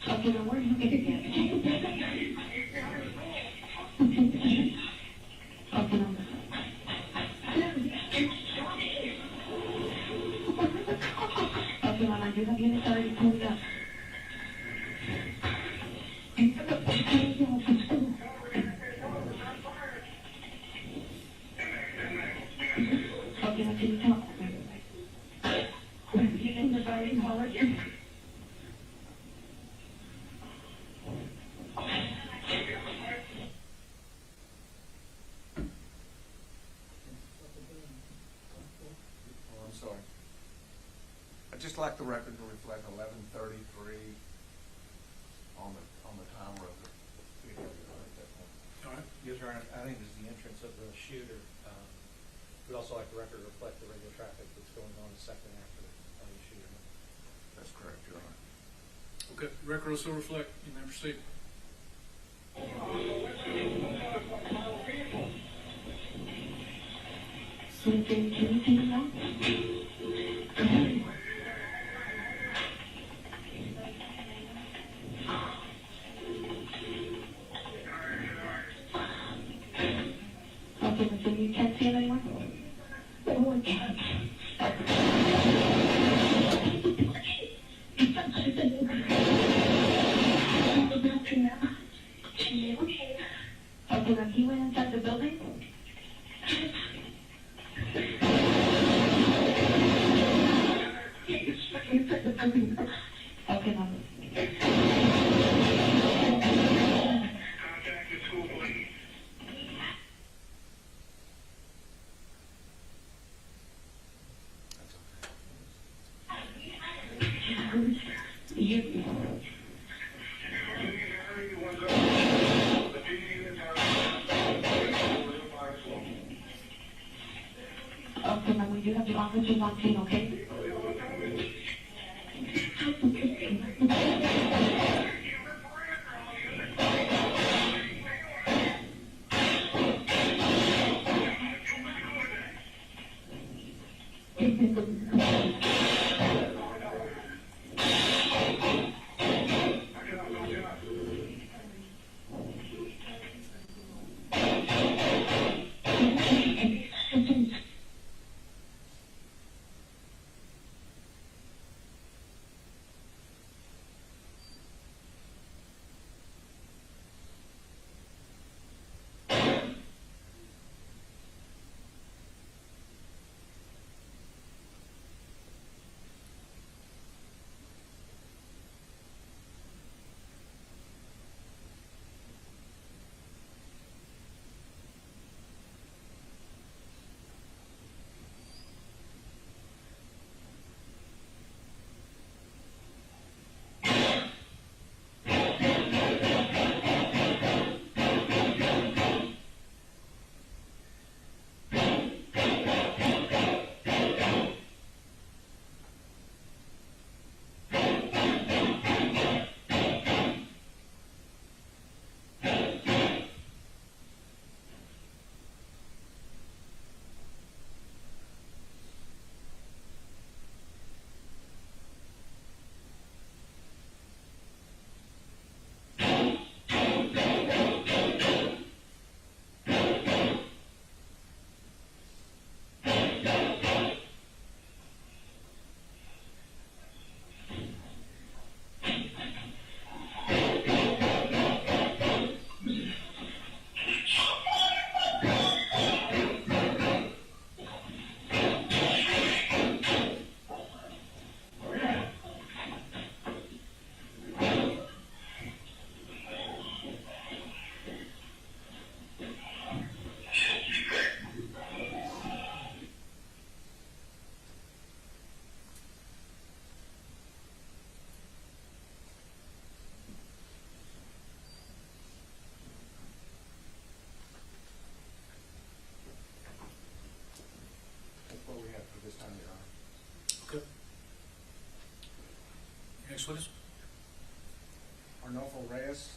Okay, now where are you going to get? Okay, ma'am. Okay, ma'am, I do have units already pulled up. Okay, now can you tell? You think the body college? Oh, I'm sorry. I'd just like the record to reflect 11:33 on the timer of the video at that point. All right. Yes, Your Honor, I think this is the entrance of the shooter. We'd also like the record to reflect the regular traffic that's going on the second after the shooter. That's correct, Your Honor. Okay, record also reflect. You may proceed. Can you see now? Okay, so you can't see it anymore? Okay, now he went inside the building? Okay, now. Okay, now we do have the officers on scene, okay? Next witness. Arnulfo Reyes.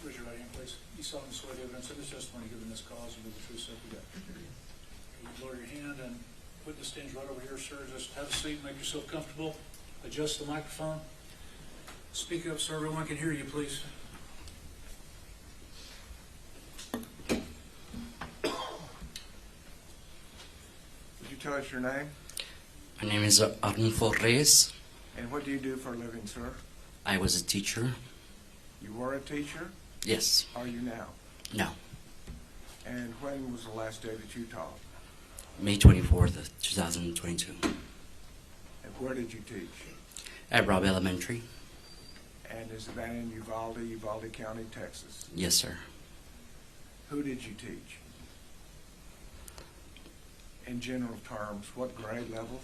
Raise your right hand, please. You solemnly swear the evidence in this testimony given this cause will be the truth, so help you God. You lower your hand, and witness stands right over here, sir. Just have a seat, make yourself comfortable. Adjust the microphone. Speak up so everyone can hear you, please. Would you tell us your name? My name is Arnulfo Reyes. And what do you do for a living, sir? I was a teacher. You were a teacher? Yes. Are you now? No. And when was the last day that you taught? May 24th of 2022. And where did you teach? At Robb Elementary. And is that in Uvalde County, Texas? Yes, sir. Who did you teach? In general terms, what grade level?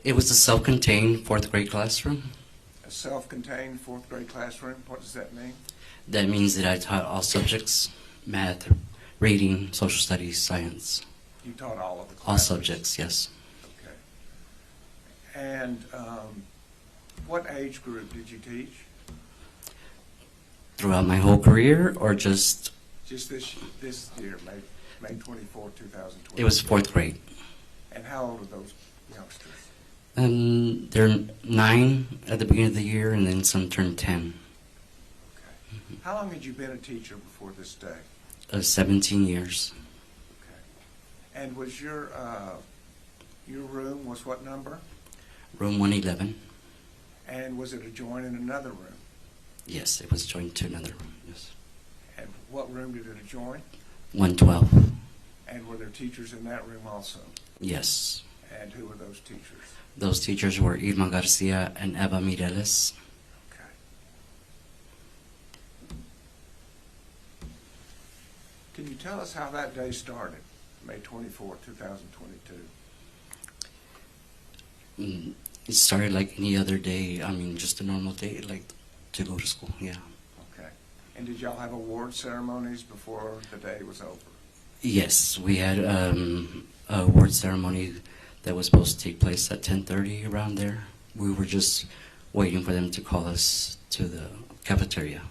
It was a self-contained 4th grade classroom. A self-contained 4th grade classroom? What does that mean? That means that I taught all subjects: math, reading, social studies, science. You taught all of the classes? All subjects, yes. Okay. And what age group did you teach? Throughout my whole career, or just? Just this year, May 24, 2020. It was 4th grade. And how old are those youngsters? They're 9 at the beginning of the year, and then some turned 10. Okay. How long had you been a teacher before this day? 17 years. Okay. And was your room was what number? Room 111. And was it adjoining another room? Yes, it was joined to another room, yes. And what room did it adjoin? 112. And were there teachers in that room also? Yes. And who were those teachers? Those teachers were Irma Garcia and Eva Mireles. Okay. Can you tell us how that day started, May 24, 2022? It started like any other day. I mean, just a normal day, like to go to school, yeah. Okay. And did y'all have award ceremonies before the day was over? Yes, we had a award ceremony that was supposed to take place at 10:30 around there. We were just waiting for them to call us to the cafeteria.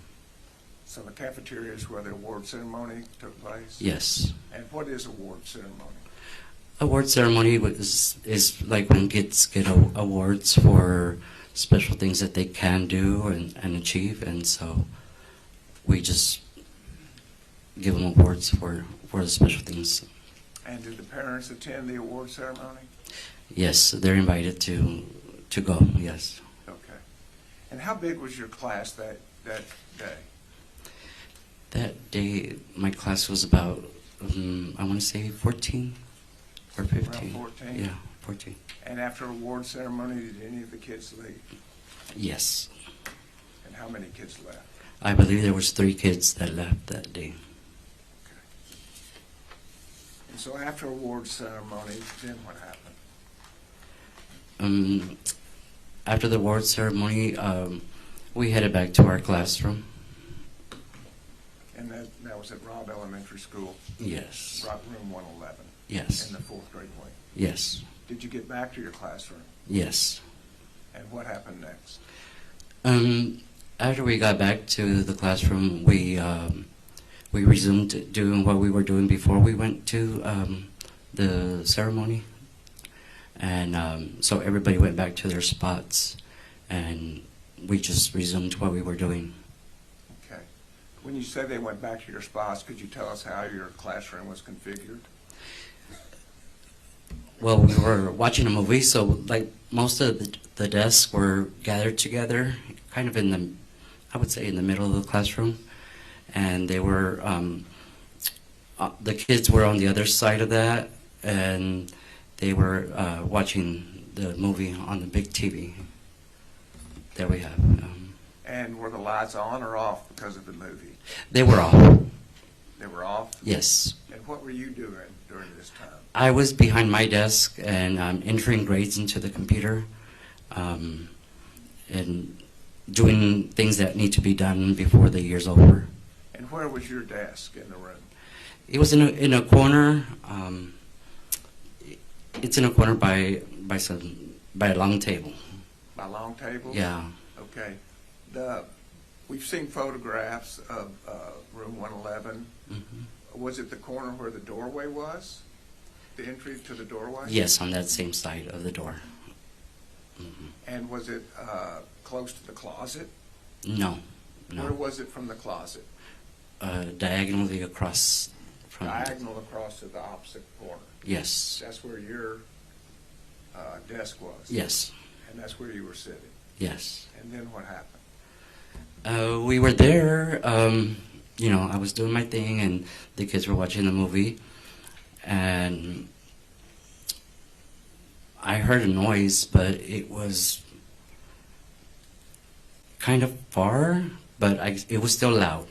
So the cafeteria is where the award ceremony took place? Yes. And what is award ceremony? Award ceremony is like when kids get awards for special things that they can do and achieve, and so we just give them awards for the special things. And did the parents attend the award ceremony? Yes, they're invited to go, yes. Okay. And how big was your class that day? That day, my class was about, I want to say 14 or 15. Around 14? Yeah, 14. And after award ceremony, did any of the kids leave? Yes. And how many kids left? I believe there was 3 kids that left that day. Okay. And so after award ceremony, then what happened? After the award ceremony, we headed back to our classroom. And that was at Robb Elementary School? Yes. Room 111? Yes. In the 4th grade wing? Yes. Did you get back to your classroom? Yes. And what happened next? After we got back to the classroom, we resumed doing what we were doing before we went to the ceremony. And so everybody went back to their spots, and we just resumed what we were doing. Okay. When you say they went back to your spots, could you tell us how your classroom was configured? Well, we were watching a movie, so like most of the desks were gathered together, kind of in the, I would say, in the middle of the classroom, and they were, the kids were on the other side of that, and they were watching the movie on the big TV. There we have. And were the lights on or off because of the movie? They were off. They were off? Yes. And what were you doing during this time? I was behind my desk and entering grades into the computer, and doing things that need to be done before the year's over. And where was your desk in the room? It was in a corner. It's in a corner by a long table. By a long table? Yeah. Okay. We've seen photographs of room 111. Mm-hmm. Was it the corner where the doorway was? The entry to the doorway? Yes, on that same side of the door. Mm-hmm. And was it close to the closet? No, no. Where was it from the closet? Diagonally across from. Diagonal across to the opposite corner? Yes. That's where your desk was? Yes. And that's where you were sitting? Yes. And then what happened? We were there, you know, I was doing my thing and the kids were watching the movie, and I heard a noise, but it was kind of far, but it was still loud.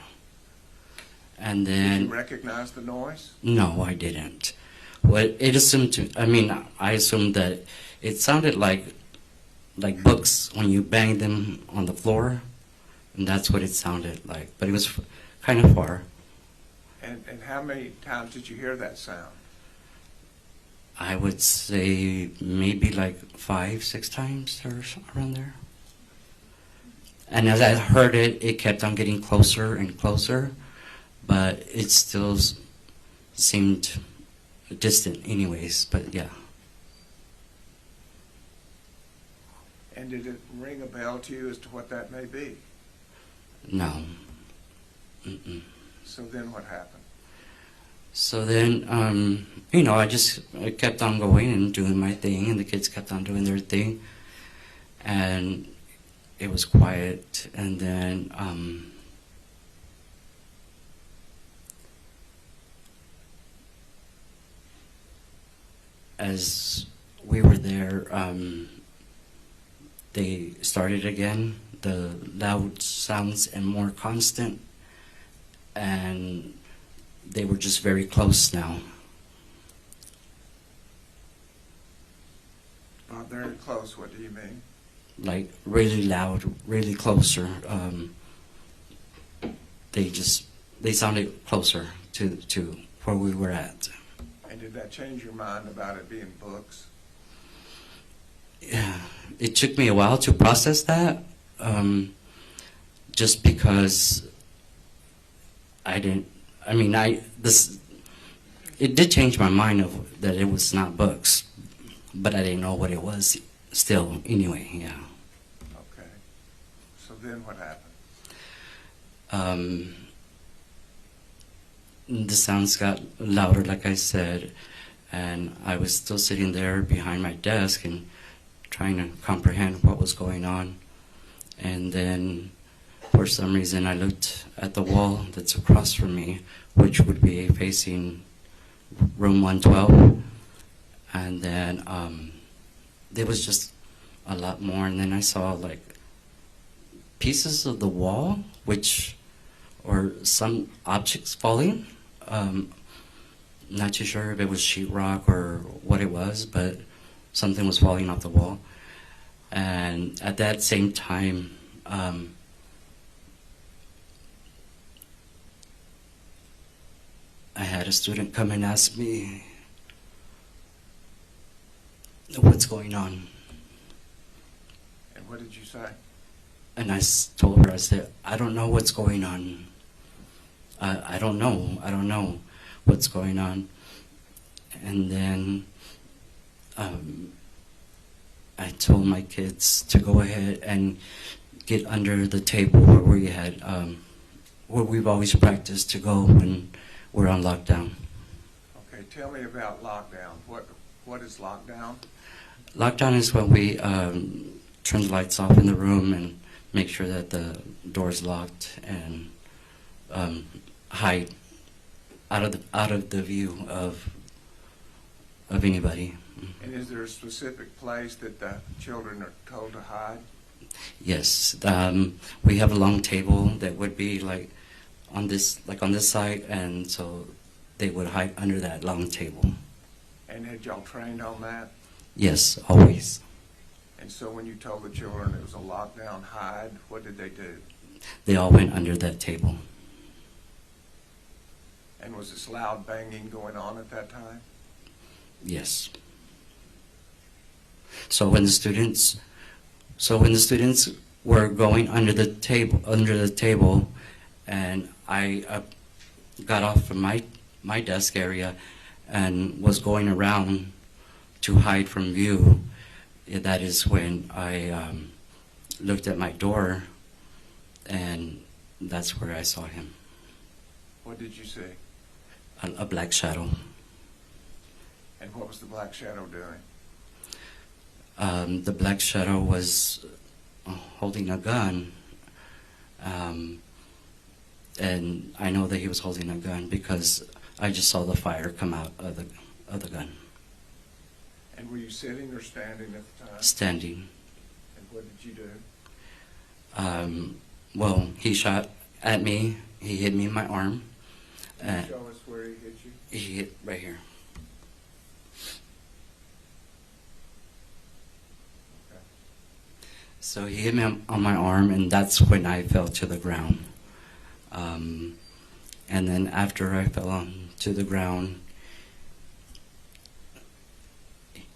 And then... Did you recognize the noise? No, I didn't. What it assumed to, I mean, I assumed that it sounded like books when you bang them on the floor, and that's what it sounded like. But it was kind of far. And how many times did you hear that sound? I would say maybe like 5, 6 times or around there. And as I heard it, it kept on getting closer and closer, but it still seemed distant anyways, but yeah. And did it ring a bell to you as to what that may be? No. Mm-mm. So then what happened? So then, you know, I kept on going and doing my thing, and the kids kept on doing their thing, and it was quiet, and then as we were there, they started again, the loud sounds and more constant, and they were just very close now. Very close, what do you mean? Like really loud, really closer. They sounded closer to where we were at. And did that change your mind about it being books? Yeah, it took me a while to process that, just because it did change my mind of that it was not books, but I didn't know what it was still anyway, yeah. Okay. So then what happened? The sounds got louder, like I said, and I was still sitting there behind my desk and trying to comprehend what was going on. And then, for some reason, I looked at the wall that's across from me, which would be facing room 112. And then there was just a lot more. And then I saw like pieces of the wall, or some objects falling. Not too sure if it was sheetrock or what it was, but something was falling off the wall. And at that same time, I had a student come and ask me, what's going on? And what did you say? And I told her, I said, I don't know what's going on. I don't know what's going on. And then I told my kids to go ahead and get under the table where we had, where we've always practiced to go when we're on lockdown. Okay, tell me about lockdown. What is lockdown? Lockdown is when we turn the lights off in the room and make sure that the door's locked and hide out of the view of anybody. And is there a specific place that the children are told to hide? Yes, we have a long table that would be like on this side, and so they would hide under that long table. And had y'all trained on that? Yes, always. And so when you told the children it was a lockdown hide, what did they do? They all went under that table. And was this loud banging going on at that time? Yes. So when the students were going under the table, and I got off from my desk area and was going around to hide from view, that is when I looked at my door, and that's where I saw him. What did you see? A black shadow. And what was the black shadow doing? The black shadow was holding a gun, and I know that he was holding a gun because I just saw the fire come out of the gun. And were you sitting or standing at the time? Standing. And what did you do? Well, he shot at me. He hit me in my arm. Can you show us where he hit you? He hit right here. Okay. So he hit me on my arm, and that's when I fell to the ground. And then after I fell to the ground,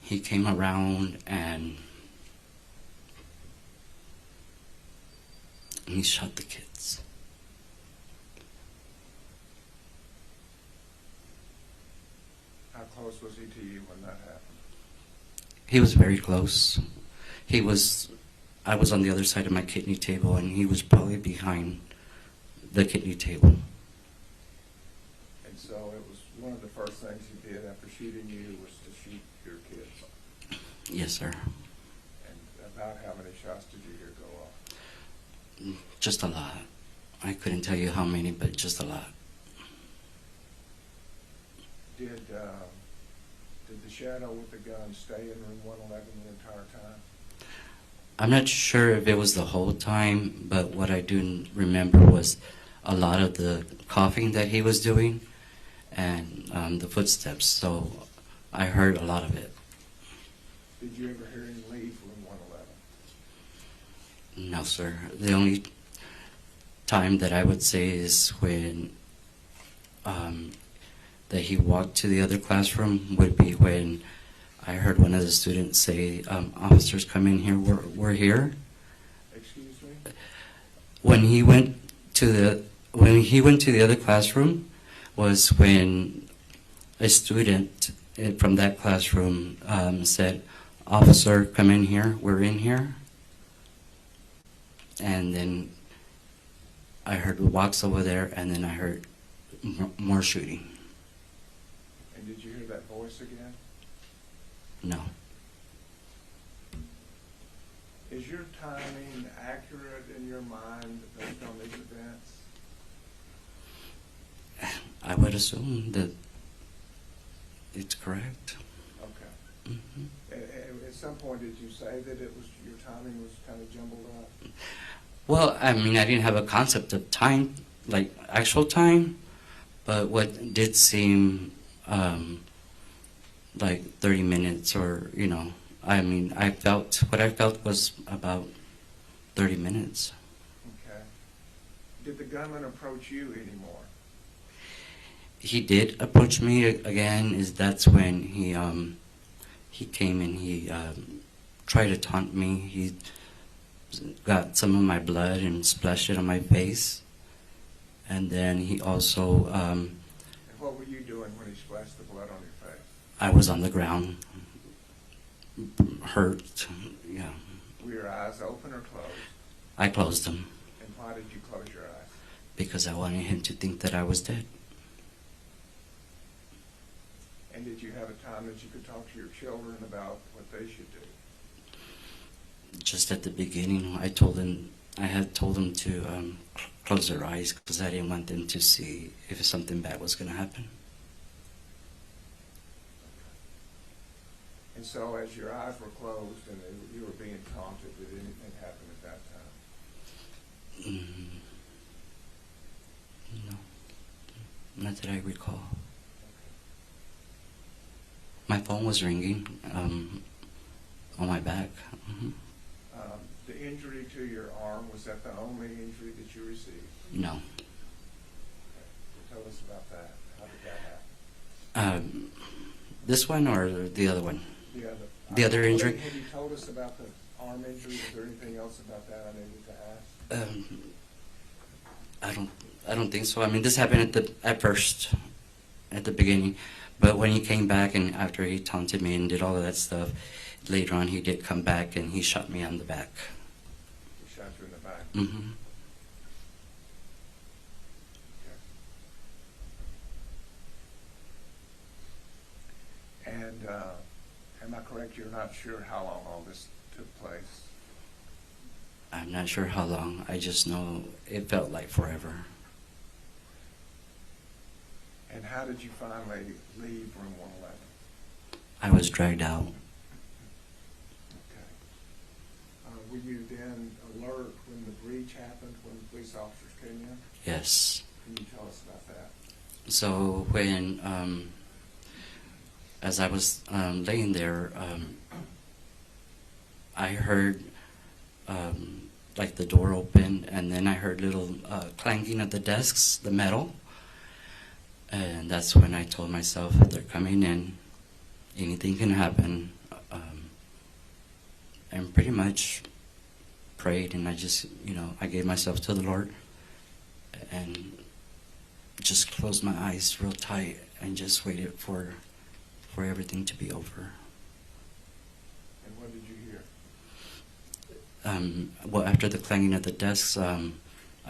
he came around and he shot the kids. How close was he to you when that happened? He was very close. I was on the other side of my kidney table, and he was probably behind the kidney table. And so it was one of the first things he did after shooting you was to shoot your kids. Yes, sir. And about how many shots did you hear go off? Just a lot. I couldn't tell you how many, but just a lot. Did the shadow with the gun stay in room 111 the entire time? I'm not sure if it was the whole time, but what I do remember was a lot of the coughing that he was doing and the footsteps, so I heard a lot of it. Did you ever hear him leave room 111? No, sir. The only time that I would say is when that he walked to the other classroom would be when I heard one of the students say, "Officers, come in here. We're here." Excuse me? When he went to the other classroom was when a student from that classroom said, "Officer, come in here. We're in here." And then I heard walks over there, and then I heard more shooting. And did you hear that voice again? No. Is your timing accurate in your mind based on these events? I would assume that it's correct. Okay. Mm-hmm. At some point, did you say that it was your timing was kind of jumbled up? Well, I mean, I didn't have a concept of time, like actual time, but what did seem like 30 minutes or, I mean, what I felt was about 30 minutes. Okay. Did the gunman approach you anymore? He did approach me again. That's when he came and he tried to taunt me. He got some of my blood and splashed it on my face. And then he also... and what were you doing when he splashed the blood on your face? I was on the ground, hurt, yeah. Were your eyes open or closed? I closed them And why did you close your eyes? because I wanted him to think that I was dead. And did you have a time that you could talk to your children about what they should do? Just at the beginning, I had told them to close their eyes because I didn't want them to see if something bad was going to happen. And so as your eyes were closed and you were being taunted, did anything happen at that time? No, not that I recall. My phone was ringing on my back. The injury to your arm, was that the only injury that you received? No. Okay. Tell us about that. How did that happen? This one or the other one? The other injury? Have you told us about the arm injury? Is there anything else about that I needed to ask? I don't think so. I mean, this happened at the beginning, but when he came back and after he taunted me and did all of that stuff, later on he did come back and he shot me on the back. He shot you in the back? Mm-hmm. Okay. And am I correct, you're not sure how long all this took place? I'm not sure how long. I just know it felt like forever. And how did you finally leave room 111? I was dragged out. Okay. Were you then alert when the breach happened, when the police officers came in? Yes. Can you tell us about that? So when, as I was laying there, I heard like the door open, and then I heard little clanking of the desks, the metal, and that's when I told myself, they're coming in, anything can happen, and pretty much prayed, and I just, I gave myself to the Lord, and just closed my eyes real tight, and just waited for everything to be over. And what did you hear? Well, after the clanging of the desks, I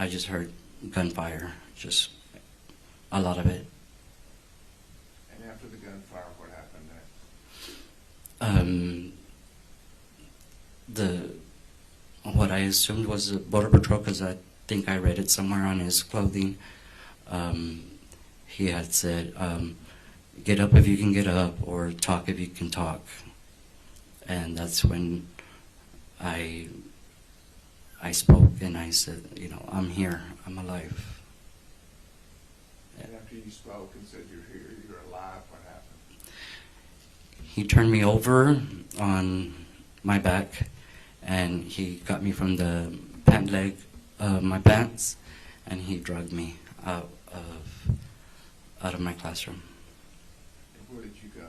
just heard gunfire, just a lot of it. And after the gunfire, what happened next? What I assumed was a border patrol, because I think I read it somewhere on his clothing. He had said, "Get up if you can get up, or talk if you can talk." And that's when I spoke and I said, I'm here, I'm alive. And after you spoke and said you're here, you're alive, what happened? He turned me over on my back, and he got me from the pant leg of my pants, and he dragged me out of my classroom. And where did you go?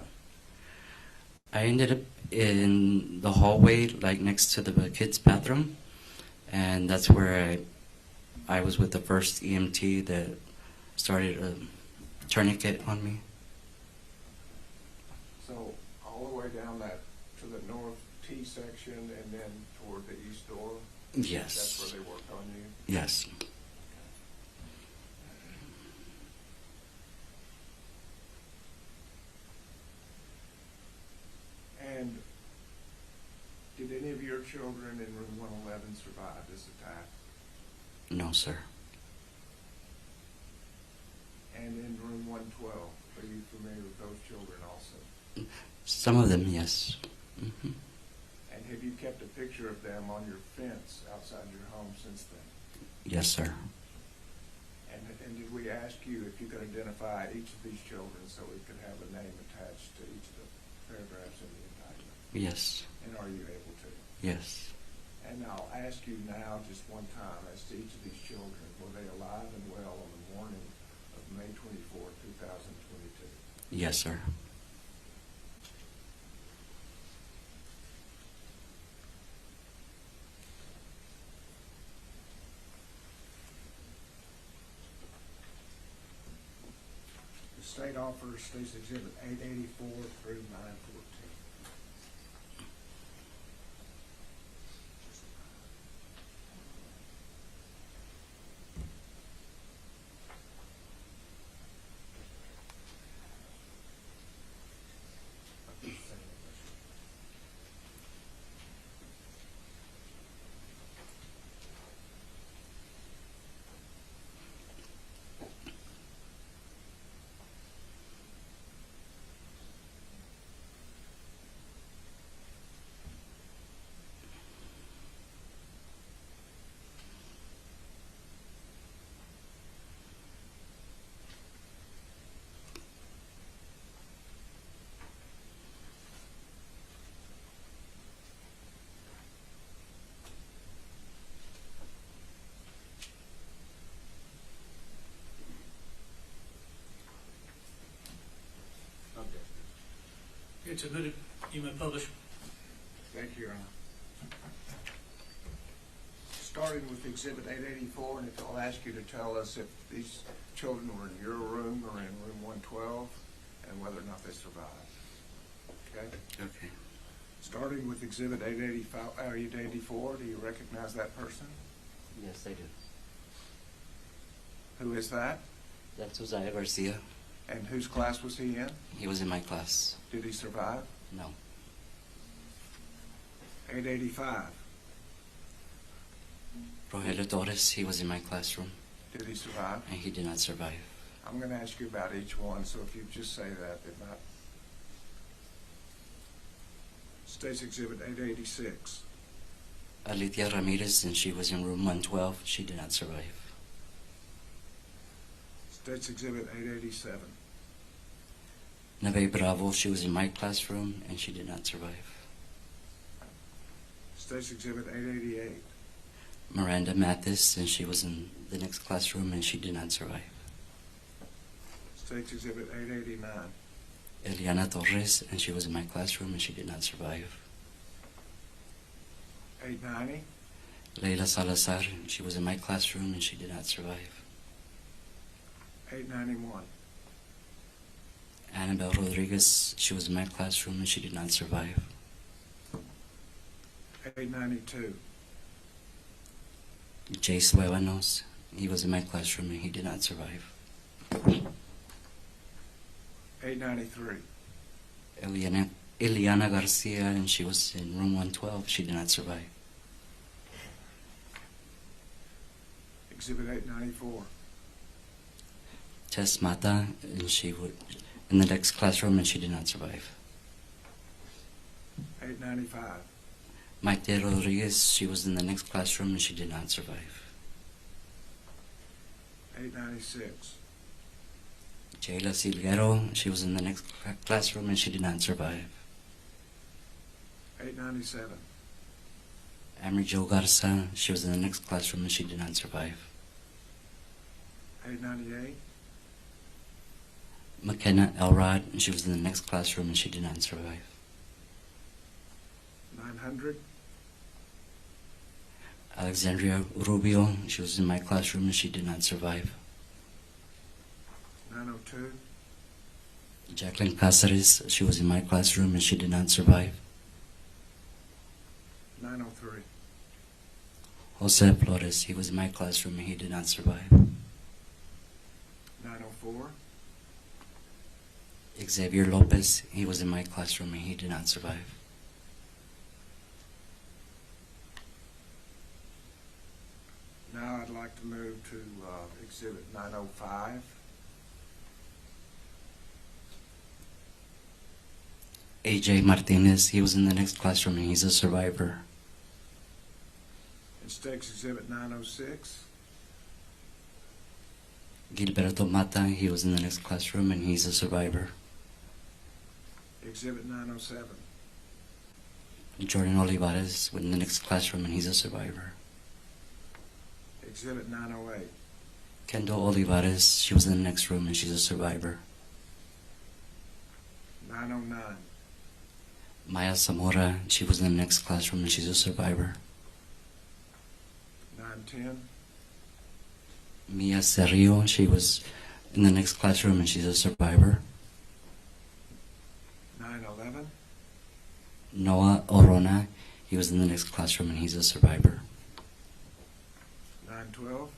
I ended up in the hallway, like next to the kids' bathroom, and that's where I was with the first EMT that started a tourniquet on me. So all the way down to the north T section and then toward the east door? Yes. That's where they worked on you? Yes. And did any of your children in room 111 survive this attack? No, sir. And in room 112, are you familiar with those children also? Some of them, yes. Mm-hmm. And have you kept a picture of them on your fence outside your home since then? Yes, sir. And did we ask you if you could identify each of these children so we could have a name attached to each of the paragraphs in the indictment? Yes. And are you able to? Yes. And I'll ask you now just one time as to each of these children, were they alive and well on the morning of May 24, 2022? Yes, sir. The state offers State's Exhibit 884 through 914. It's admitted. You may publish. Thank you, Your Honor. Starting with Exhibit 884, and if I'll ask you to tell us if these children were in your room or in room 112, and whether or not they survived. Okay? Okay. Starting with Exhibit 884, do you recognize that person? Yes, I do. Who is that? That's Josiah Garcia. And whose class was he in? He was in my class. Did he survive? No. 885, Rogelio Torres, he was in my classroom, did he survive? and he did not survive. I'm going to ask you about each one, so if you just say that, if not. State's Exhibit 886, Alicia Ramirez, and she was in room 112. She did not survive. State's Exhibit 887, Neve Bravo, she was in my classroom, and she did not survive. State's Exhibit 888, Miranda Mathis, and she was in the next classroom, and she did not survive. State's Exhibit 889, Eliana Torres, and she was in my classroom, and she did not survive. 890, Leila Salazar, and she was in my classroom, and she did not survive. 891, Annabelle Rodriguez, she was in my classroom, and she did not survive. 892, Jace Huevanos, he was in my classroom, and he did not survive. 893, Eliana Garcia, and she was in room 112. She did not survive. Exhibit 894, Tess Mata, and she was in the next classroom, and she did not survive. 895, Maite Rodriguez, she was in the next classroom, and she did not survive. 896, Jayla Silguero, she was in the next classroom, and she did not survive. 897, Amory Jo Garza, she was in the next classroom, and she did not survive. 898, McKenna Elrod, she was in the next classroom, and she did not survive. 900, Alexandria Rubio, she was in my classroom, and she did not survive. 902, Jacqueline Cáceres, she was in my classroom, and she did not survive. 903, Jose Flores, he was in my classroom, and he did not survive. 904, Xavier Lopez, he was in my classroom, and he did not survive. Now I'd like to move to Exhibit 905. AJ Martinez, he was in the next classroom, and he's a survivor. And State's Exhibit 906. Gilberto Mata, he was in the next classroom, and he's a survivor. Exhibit 907. Jordan Olivares was in the next classroom, and he's a survivor. Exhibit 908. Kendall Olivares, she was in the next room, and she's a survivor. 909. Maya Zamora, she was in the next classroom, and she's a survivor. 910. Mia Cerrillo, she was in the next classroom, and she's a survivor. 911. Noah Orona, he was in the next classroom, and he's a survivor. 912.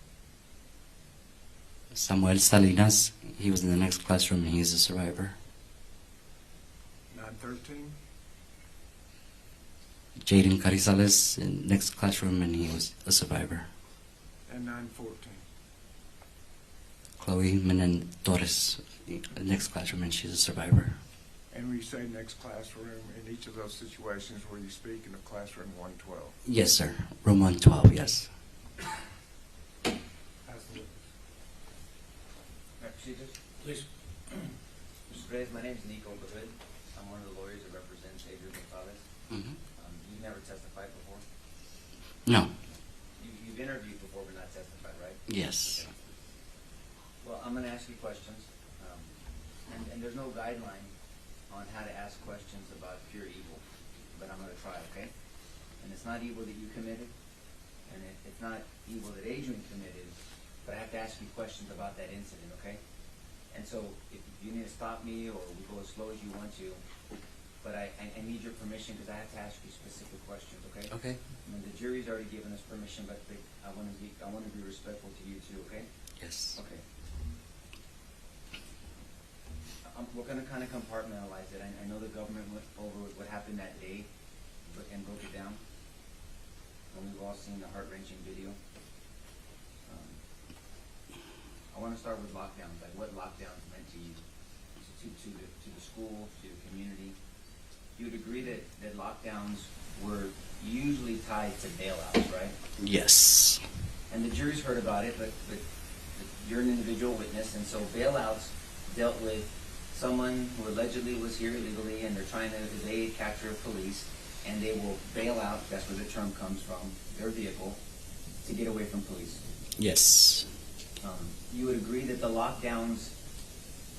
Samuel Salinas, he was in the next classroom, and he's a survivor. 913. Jaden Carizales in the next classroom, and he was a survivor. And 914. Chloe Menen Torres, the next classroom, and she's a survivor. And when you say next classroom, in each of those situations, were you speaking of classroom 112? Yes, sir. Room 112, yes. Please. Mr. Reyes, my name is Nico Goodwood. I'm one of the lawyers that represents Adrian Gonzales. Mm-hmm. You've never testified before? No. You've interviewed before but not testified, right? Yes. Okay. Well, I'm going to ask you questions, and there's no guideline on how to ask questions about pure evil, but I'm gonna try, okay? And it's not evil that you committed, and it's not evil that Adrian committed, but I have to ask you questions about that incident, okay? And so if you need to stop me, or we go as slow as you want to, but I need your permission because I have to ask you specific questions, okay? Okay. I mean, the jury's already given us permission, but I want to be respectful to you too, okay? Yes. Okay. We're going to kind of compartmentalize it. I know the government went over what happened that day and broke it down. And we've all seen the heart-wrenching video. I want to start with lockdowns, like what lockdowns meant to you, to the school, to the community. You would agree that lockdowns were usually tied to bailouts, right? Yes. And the jury's heard about it, but you're an individual witness, and so bailouts dealt with someone who allegedly was here illegally, and they're trying to evade capture of police, and they will bail out, that's where the term comes from, their vehicle, to get away from police. Yes. You would agree that the lockdowns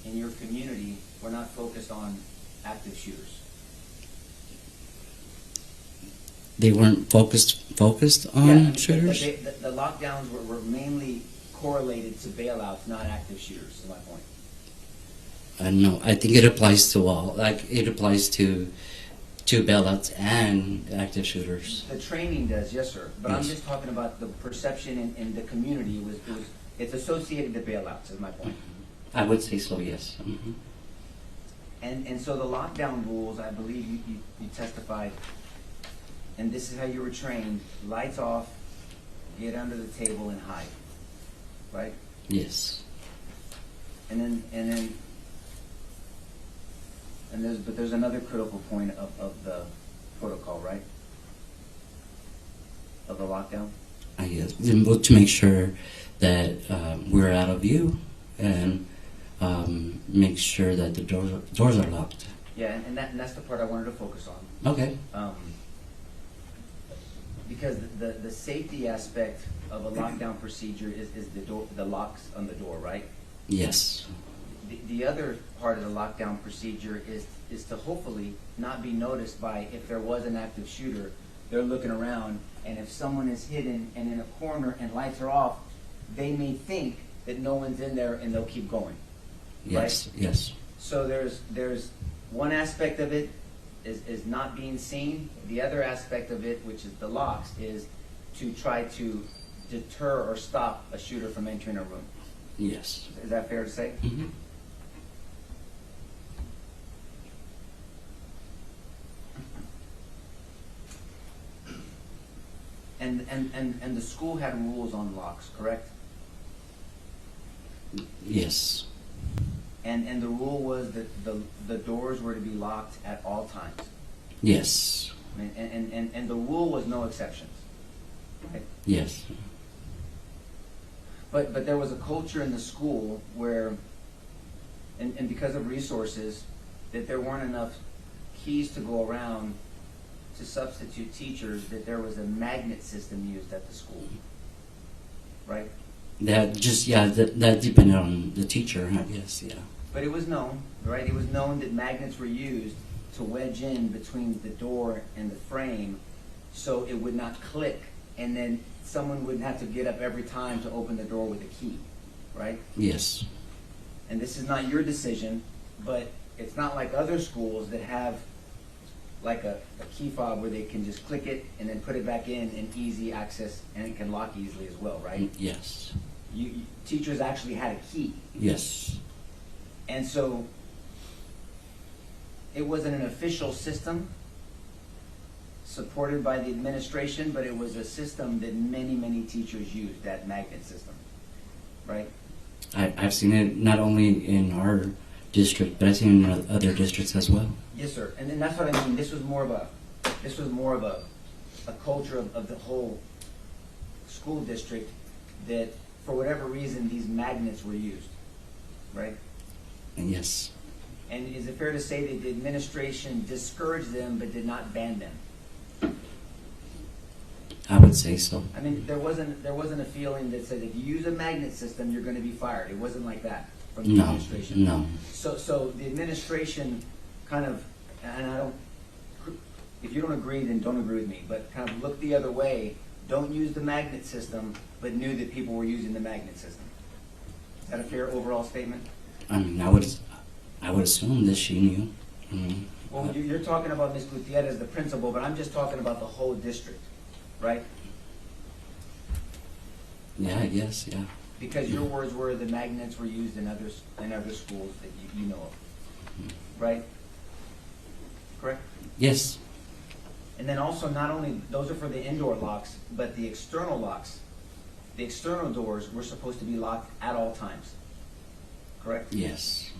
in your community were not focused on active shooters? They weren't focused on shooters? The lockdowns were mainly correlated to bailouts, not active shooters, is my point. No, I think it applies to all. Like, it applies to bailouts and active shooters. The training does, yes, sir. But Yes. I'm just talking about the perception in the community it's associated to bailouts, is my point. I would say so, yes. Mm-hmm. And so the lockdown rules, I believe you testified, and this is how you were trained: lights off, get under the table and hide, right? Yes. But there's another critical point of the protocol, right? Of the lockdown. Yes. To make sure that we're out of view and make sure that the doors are locked. Yeah, and that's the part I wanted to focus on. Okay. Because the safety aspect of a lockdown procedure is the locks on the door, right? Yes. The other part of the lockdown procedure is to hopefully not be noticed by, if there was an active shooter, they're looking around, and if someone is hidden and in a corner and lights are off, they may think that no one's in there and they'll keep going. Yes. Right? Yes. So there's one aspect of it is not being seen. The other aspect of it, which is the locks, is to try to deter or stop a shooter from entering a room. Yes. Is that fair to say? Mm-hmm. And the school had rules on locks, correct? Yes. And the rule was that the doors were to be locked at all times. Yes. I mean, and the rule was no exceptions. Right? Yes. But there was a culture in the school where, and because of resources, that there weren't enough keys to go around to substitute teachers, that there was a magnet system used at the school. Right? That depended on the teacher, I guess, yeah. But it was known, right? It was known that magnets were used to wedge in between the door and the frame so it would not click, and then someone wouldn't have to get up every time to open the door with a key, right? Yes. And this is not your decision, but it's not like other schools that have like a key fob where they can just click it and then put it back in and easy access, and it can lock easily as well, right? Yes. Teachers actually had a key. Yes. And so it wasn't an official system supported by the administration, but it was a system that many, many teachers used, that magnet system, right? I've seen it not only in our district, but I've seen it in other districts as well. Yes, sir. And then that's what I mean. This was more of a culture of the whole school district, that for whatever reason these magnets were used, right? And yes. And is it fair to say that the administration discouraged them but did not ban them? I would say so. I mean, there wasn't a feeling that said if you use a magnet system, you're going to be fired. It wasn't like that from the administration. No. So the administration kind of, and I don't, if you don't agree, then don't agree with me, but kind of look the other way, don't use the magnet system, but knew that people were using the magnet system. Is that a fair overall statement? I mean, I would assume that she knew. I mean, Well, you're talking about Ms. Gutierrez, the principal, but I'm just talking about the whole district, right? yeah, I guess, yeah. Because your words were the magnets were used in other schools that you know of, right? Correct? Yes, And then also, not only, those are for the indoor locks, but the external locks, the external doors were supposed to be locked at all times, correct? yes,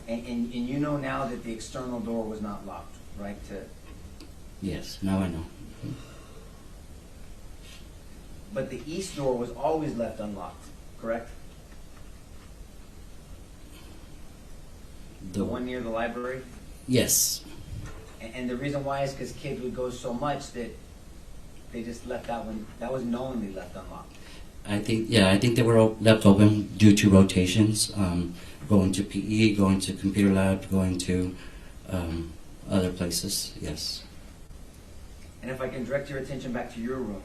And you know now that the external door was not locked, right? yes, now I know. But the east door was always left unlocked, correct? The one near the library? Yes, And the reason why is because kids would go so much that they just left that one, that was knowingly left unlocked. I think they were all left open due to rotations, going to PE, going to computer lab, going to other places, yes. And if I can direct your attention back to your room,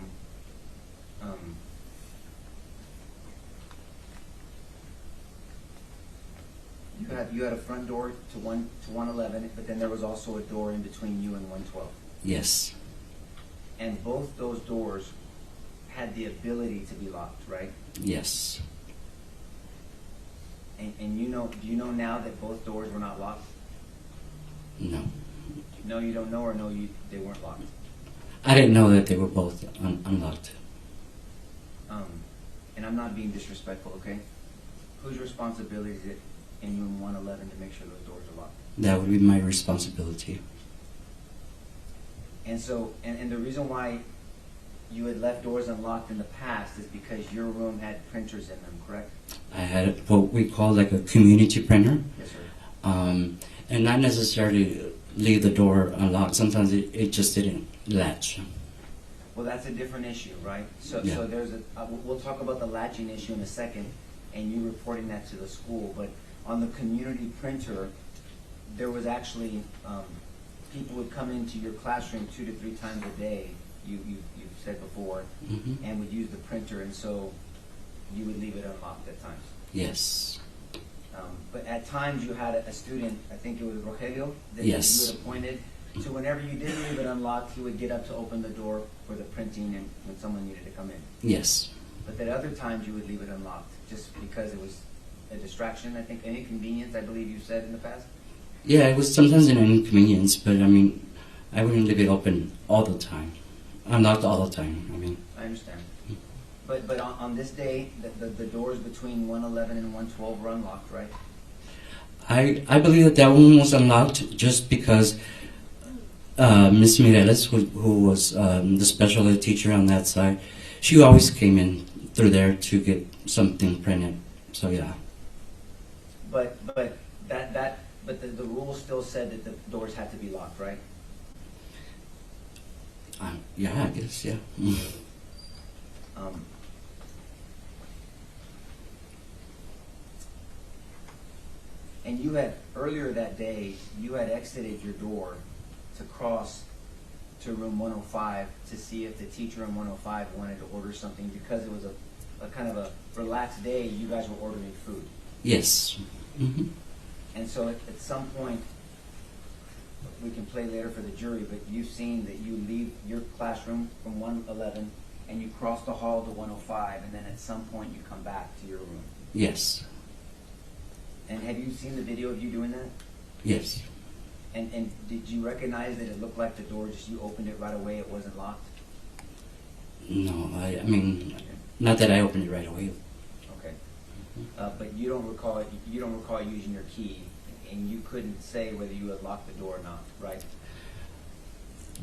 you had a front door to 111, but then there was also a door in between you and 112. Yes, And both those doors had the ability to be locked, right? yes, And you know, do you know now that both doors were not locked? no. No, you don't know, or no, they weren't locked? I didn't know that they were both unlocked. And I'm not being disrespectful, okay? Whose responsibility is it in room 111 to make sure those doors are locked? That would be my responsibility. And so, and the reason why you had left doors unlocked in the past is because your room had printers in them, correct? I had what we call like a community printer. Yes, sir. And not necessarily leave the door unlocked. Sometimes it just didn't latch. Well, that's a different issue, right? So Yeah. there's we'll talk about the latching issue in a second, and you reporting that to the school. But on the community printer, there was actually people would come into your classroom 2 to 3 times a day. You've said before, Mm-hmm. and would use the printer, and so you would leave it unlocked at times. Yes. But at times you had a student, I think it was Rogelio, that Yes. you had appointed. So whenever you did leave it unlocked, he would get up to open the door for the printing and when someone needed to come in. Yes. But at other times you would leave it unlocked just because it was a distraction, I think, an inconvenience, I believe you said in the past. Yeah, it was sometimes an inconvenience, but I mean, I wouldn't leave it open all the time. Unlocked all the time, I mean. I understand. But on this day, the doors between 111 and 112 were unlocked, right? I believe that one was unlocked just because Miss Mireles, who was the special ed teacher on that side, she always came in through there to get something printed. So yeah. But the rule still said that the doors had to be locked, right? Yeah, I guess, yeah. And you had, earlier that day, you had exited your door to cross to room 105 to see if the teacher in 105 wanted to order something because it was a kind of a relaxed day. You guys were ordering food. Yes. Mm-hmm. And so at some point, we can play later for the jury, but you've seen that you leave your classroom from 111 and you cross the hall to 105, and then at some point you come back to your room. Yes. And have you seen the video of you doing that? Yes. And did you recognize that it looked like the door, just you opened it right away, it wasn't locked? No, I mean, not that I opened it right away. Okay. But you don't recall using your key, and you couldn't say whether you had locked the door or not, right?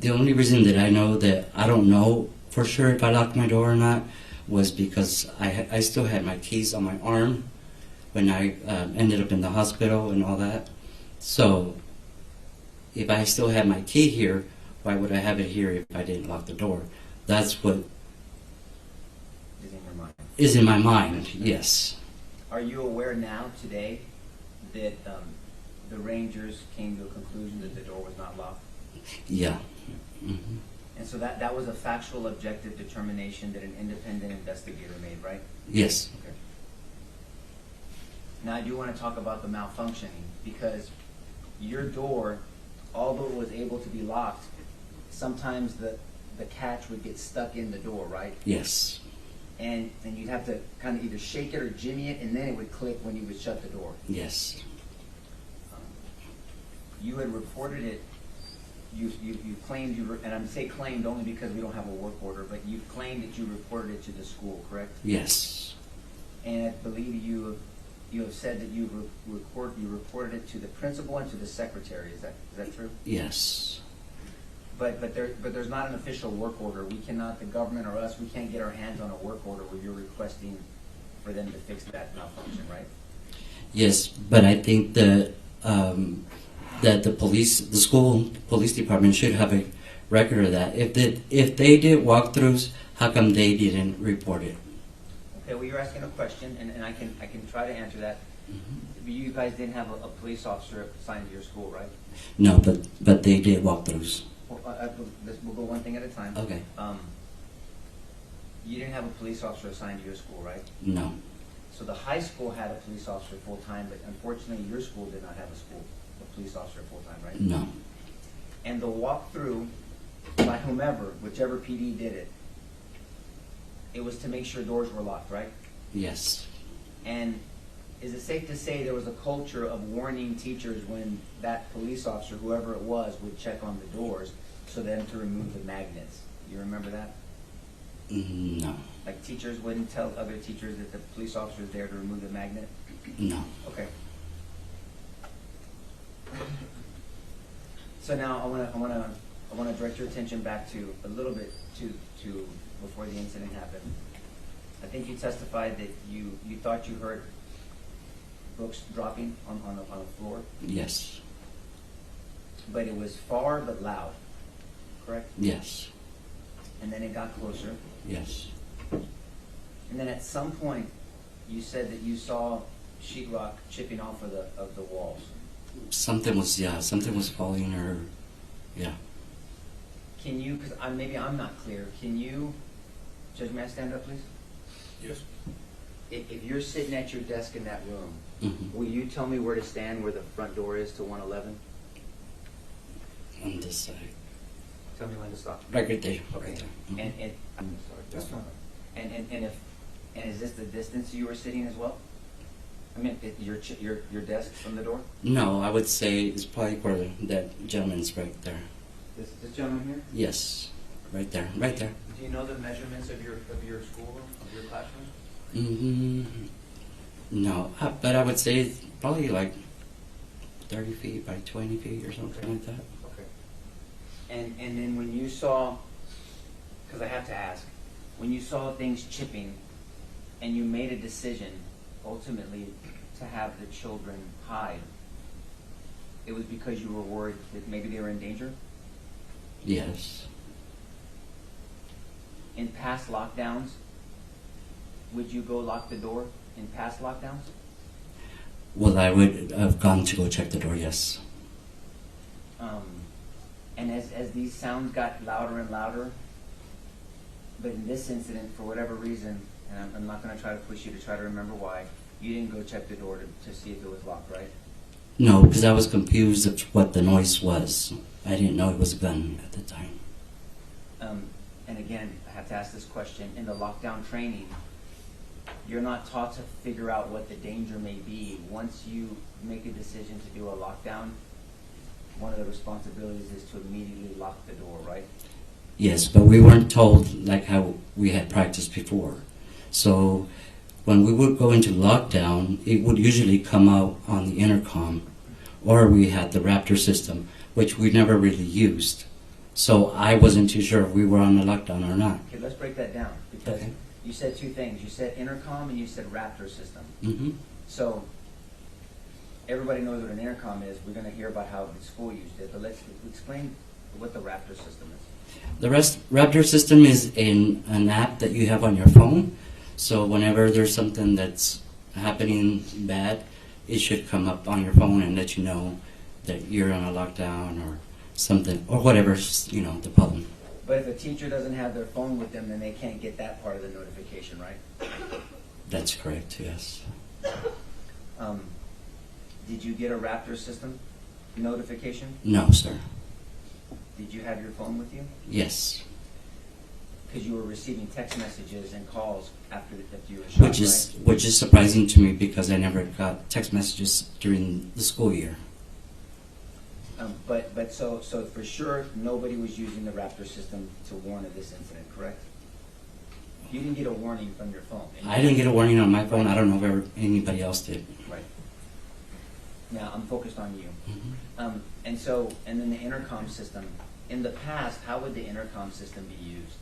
The only reason that I know that I don't know for sure if I locked my door or not was because I still had my keys on my arm when I ended up in the hospital and all that. So if I still had my key here, why would I have it here if I didn't lock the door? That's what Is in your mind. is in my mind, yes. Are you aware now, today, that the Rangers came to a conclusion that the door was not locked? Yeah. hmm And so that was a factual objective determination that an independent investigator made, right? Yes. Okay. Now I do want to talk about the malfunctioning, because your door, although it was able to be locked, sometimes the catch would get stuck in the door, right? Yes. And you'd have to kind of either shake it or jimmy it, and then it would click when you would shut the door. Yes. You had reported it. You claimed and I'm say claimed only because we don't have a work order, but you claimed that you reported it to the school, correct? Yes. And I believe you have said that you reported it to the principal and to the secretary. Is that true? Yes. But there's not an official work order. We cannot, the government or us, we can't get our hands on a work order where you're requesting for them to fix that malfunction, right? Yes, but I think that the school police department should have a record of that. If they did walkthroughs, how come they didn't report it? Okay, well, you're asking a question, and I can try to answer that. Mm-hmm. You guys didn't have a police officer assigned to your school, right? No, but they did walkthroughs. Well, we'll go one thing at a time. Okay. You didn't have a police officer assigned to your school, right? No. So the high school had a police officer full-time, but unfortunately your school did not have a police officer full-time, right? No. And the walkthrough, by whomever, whichever PD did it, it was to make sure doors were locked, right? Yes. And is it safe to say there was a culture of warning teachers when that police officer, whoever it was, would check on the doors so them to remove the magnets? You remember that? No. Like teachers wouldn't tell other teachers that the police officer is there to remove the magnet? No. Okay. So now I wanna direct your attention back to a little bit to before the incident happened. I think you testified that you thought you heard books dropping on the floor, Yes. but it was far but loud, correct? Yes. And then it got closer, Yes. and then at some point you said that you saw sheetrock chipping off of the walls. Something was falling or, yeah. Can you, because maybe I'm not clear, can you, Judge, may I stand up, please? Yes. If you're sitting at your desk in that room, Mm-hmm. will you tell me where to stand where the front door is to 111? On this side. Tell me when to stop. Right there. Okay. Right there. And That's fine. and is this the distance you were sitting as well? I mean, your desk from the door? No, I would say it's probably where that gentleman's right there. This gentleman here? Yes. Right there. Right there. Do you know the measurements of your schoolroom, of your classroom? Mm-hmm. No, but I would say it's probably like 30 feet by 20 feet or something like that. Okay. And then when you saw, because I have to ask, when you saw things chipping and you made a decision ultimately to have the children hide, it was because you were worried that maybe they were in danger? Yes. In past lockdowns, would you go lock the door in past lockdowns? Well, I would have gone to go check the door, yes. And as these sounds got louder and louder, but in this incident, for whatever reason, and I'm not going to try to push you to try to remember why, you didn't go check the door to see if it was locked, right? No, because I was confused of what the noise was. I didn't know it was a gun at the time. And again, I have to ask this question. In the lockdown training, you're not taught to figure out what the danger may be. Once you make a decision to do a lockdown, one of the responsibilities is to immediately lock the door, right? Yes, but we weren't told like how we had practiced before. So when we would go into lockdown, it would usually come out on the intercom, or we had the Raptor system, which we never really used. So I wasn't too sure if we were on a lockdown or not. Okay, let's break that down, because Okay. you said two things. You said intercom and you said Raptor system. Mm-hmm. So everybody knows what an intercom is. We're going to hear about how the school used it, but let's explain what the Raptor system is. The Raptor system is an app that you have on your phone. So whenever there's something that's happening bad, it should come up on your phone and let you know that you're on a lockdown or something, or whatever's, you know, the problem. But if a teacher doesn't have their phone with them, then they can't get that part of the notification, right? That's correct, yes. Did you get a Raptor system notification? No, sir. Did you have your phone with you? Yes. Because you were receiving text messages and calls after you were shot, Which is surprising to me because I never got text messages during the school year. But so for sure, nobody was using the Raptor system to warn of this incident, correct? You didn't get a warning from your phone. I didn't get a warning on my phone. I don't know if anybody else did. Right. Now, I'm focused on you. Mm-hmm. And then the intercom system. In the past, how would the intercom system be used?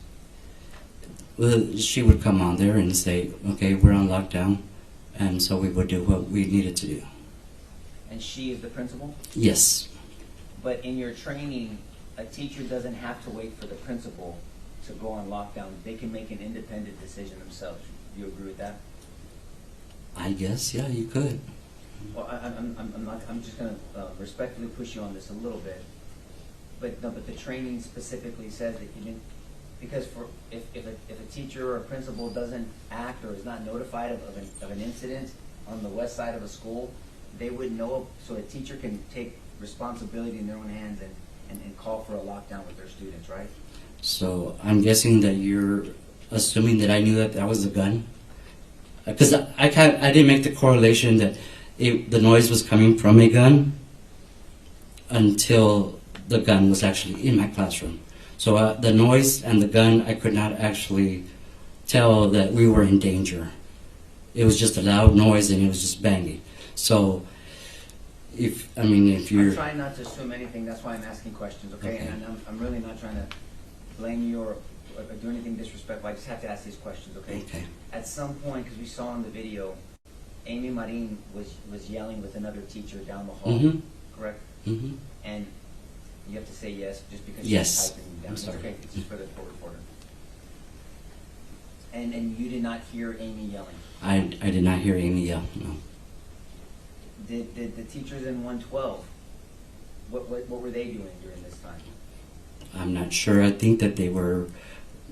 Well, she would come on there and say, okay, we're on lockdown. And so we would do what we needed to do. And she is the principal? Yes. But in your training, a teacher doesn't have to wait for the principal to go on lockdown. They can make an independent decision themselves. Do you agree with that? I guess, yeah, you could. Well, I'm just going to respectfully push you on this a little bit. But the training specifically says that you didn't, because if a teacher or a principal doesn't act or is not notified of an incident on the west side of a school, they would know, so a teacher can take responsibility in their own hands and call for a lockdown with their students, right? So I'm guessing that you're assuming that I knew that was a gun? Because I didn't make the correlation that the noise was coming from a gun until the gun was actually in my classroom. So the noise and the gun, I could not actually tell that we were in danger. It was just a loud noise and it was just banging. So if you're... I'm trying not to assume anything, that's why I'm asking questions, okay? And I'm really not trying to blame you or do anything disrespectful. I just have to ask these questions, okay? Okay. At some point, because we saw in the video, Amy Marin was yelling with another teacher down the hall, Mm-hmm. correct? Mm-hmm. And you have to say yes, just because Yes. she's typing down. I'm sorry. It's okay, it's just for the court reporter. And you did not hear Amy yelling? I did not hear Amy yell, no. Did the teachers in 112, what were they doing during this time? I'm not sure. I think that they were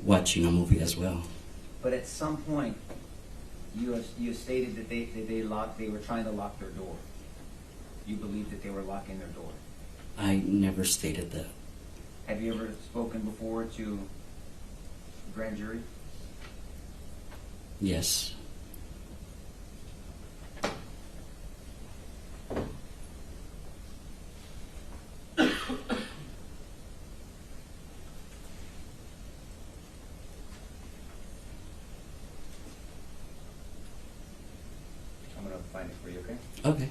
watching a movie as well. But at some point, you have stated that they were trying to lock their door. You believe that they were locking their door. I never stated that. Have you ever spoken before to grand jury? Yes. I'm going to find it for you, okay? Okay.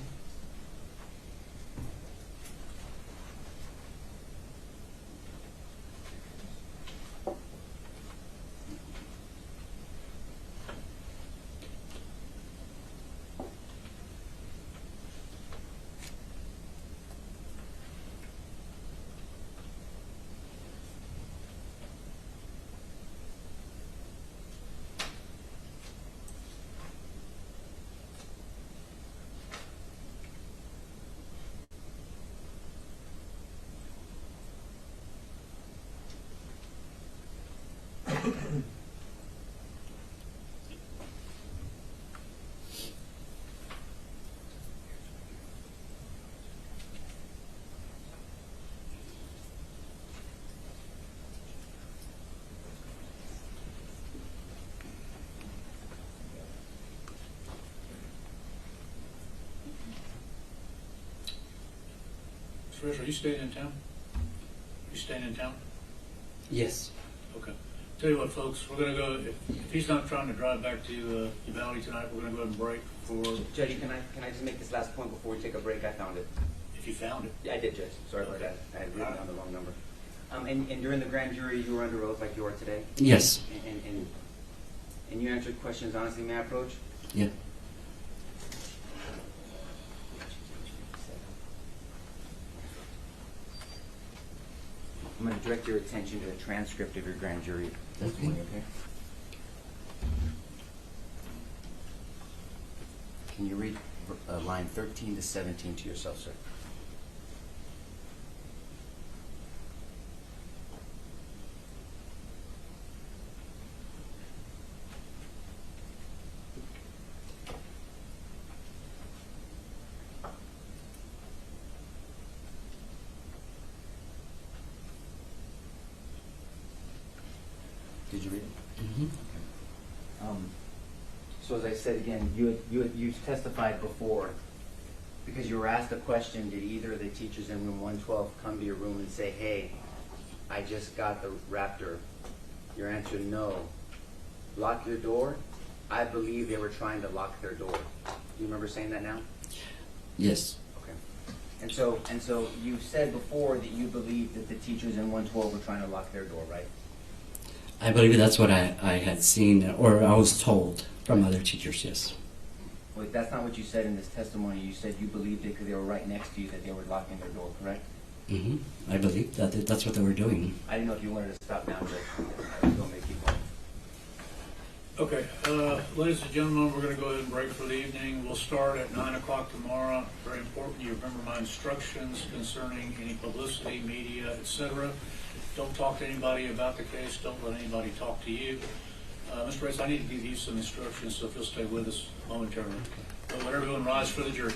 Trish, are you staying in town? You staying in town? Yes. Okay. Tell you what, folks, we're gonna go, if he's not trying to drive back to Uvalde tonight, we're gonna go ahead and break for... Judge, can I just make this last point before we take a break? I found it. If you found it. Yeah, I did, Judge. Sorry about that. I had written down the wrong number. And during the grand jury, you were under oath like you are today? Yes. And you answered questions honestly. May I approach? Yeah. I'm going to direct your attention to the transcript of your grand jury testimony, okay? Can you read? line 13 to 17 to yourself, sir. Did you read it? Mm-hmm. So as I said again, you testified before, because you were asked a question, did either of the teachers in room 112 come to your room and say, hey, I just got the Raptor? Your answer, no. Lock your door? I believe they were trying to lock their door. Do you remember saying that now? Yes. Okay. And so you said before that you believed that the teachers in 112 were trying to lock their door, right? I believe that's what I had seen, or I was told from other teachers, yes. Well, that's not what you said in this testimony. You said you believed it because they were right next to you, that they were locking their door, correct? Mm-hmm. I believe that's what they were doing. I didn't know if you wanted to stop now, but I was going to make you go. Okay, ladies and gentlemen, we're going to go ahead and break for the evening. We'll start at 9 o'clock tomorrow. Very important you remember my instructions concerning any publicity, media, etc. Don't talk to anybody about the case. Don't let anybody talk to you. Mr. Race, I need to give you some instructions, so if you'll stay with us momentarily. But let everyone rise for the jury.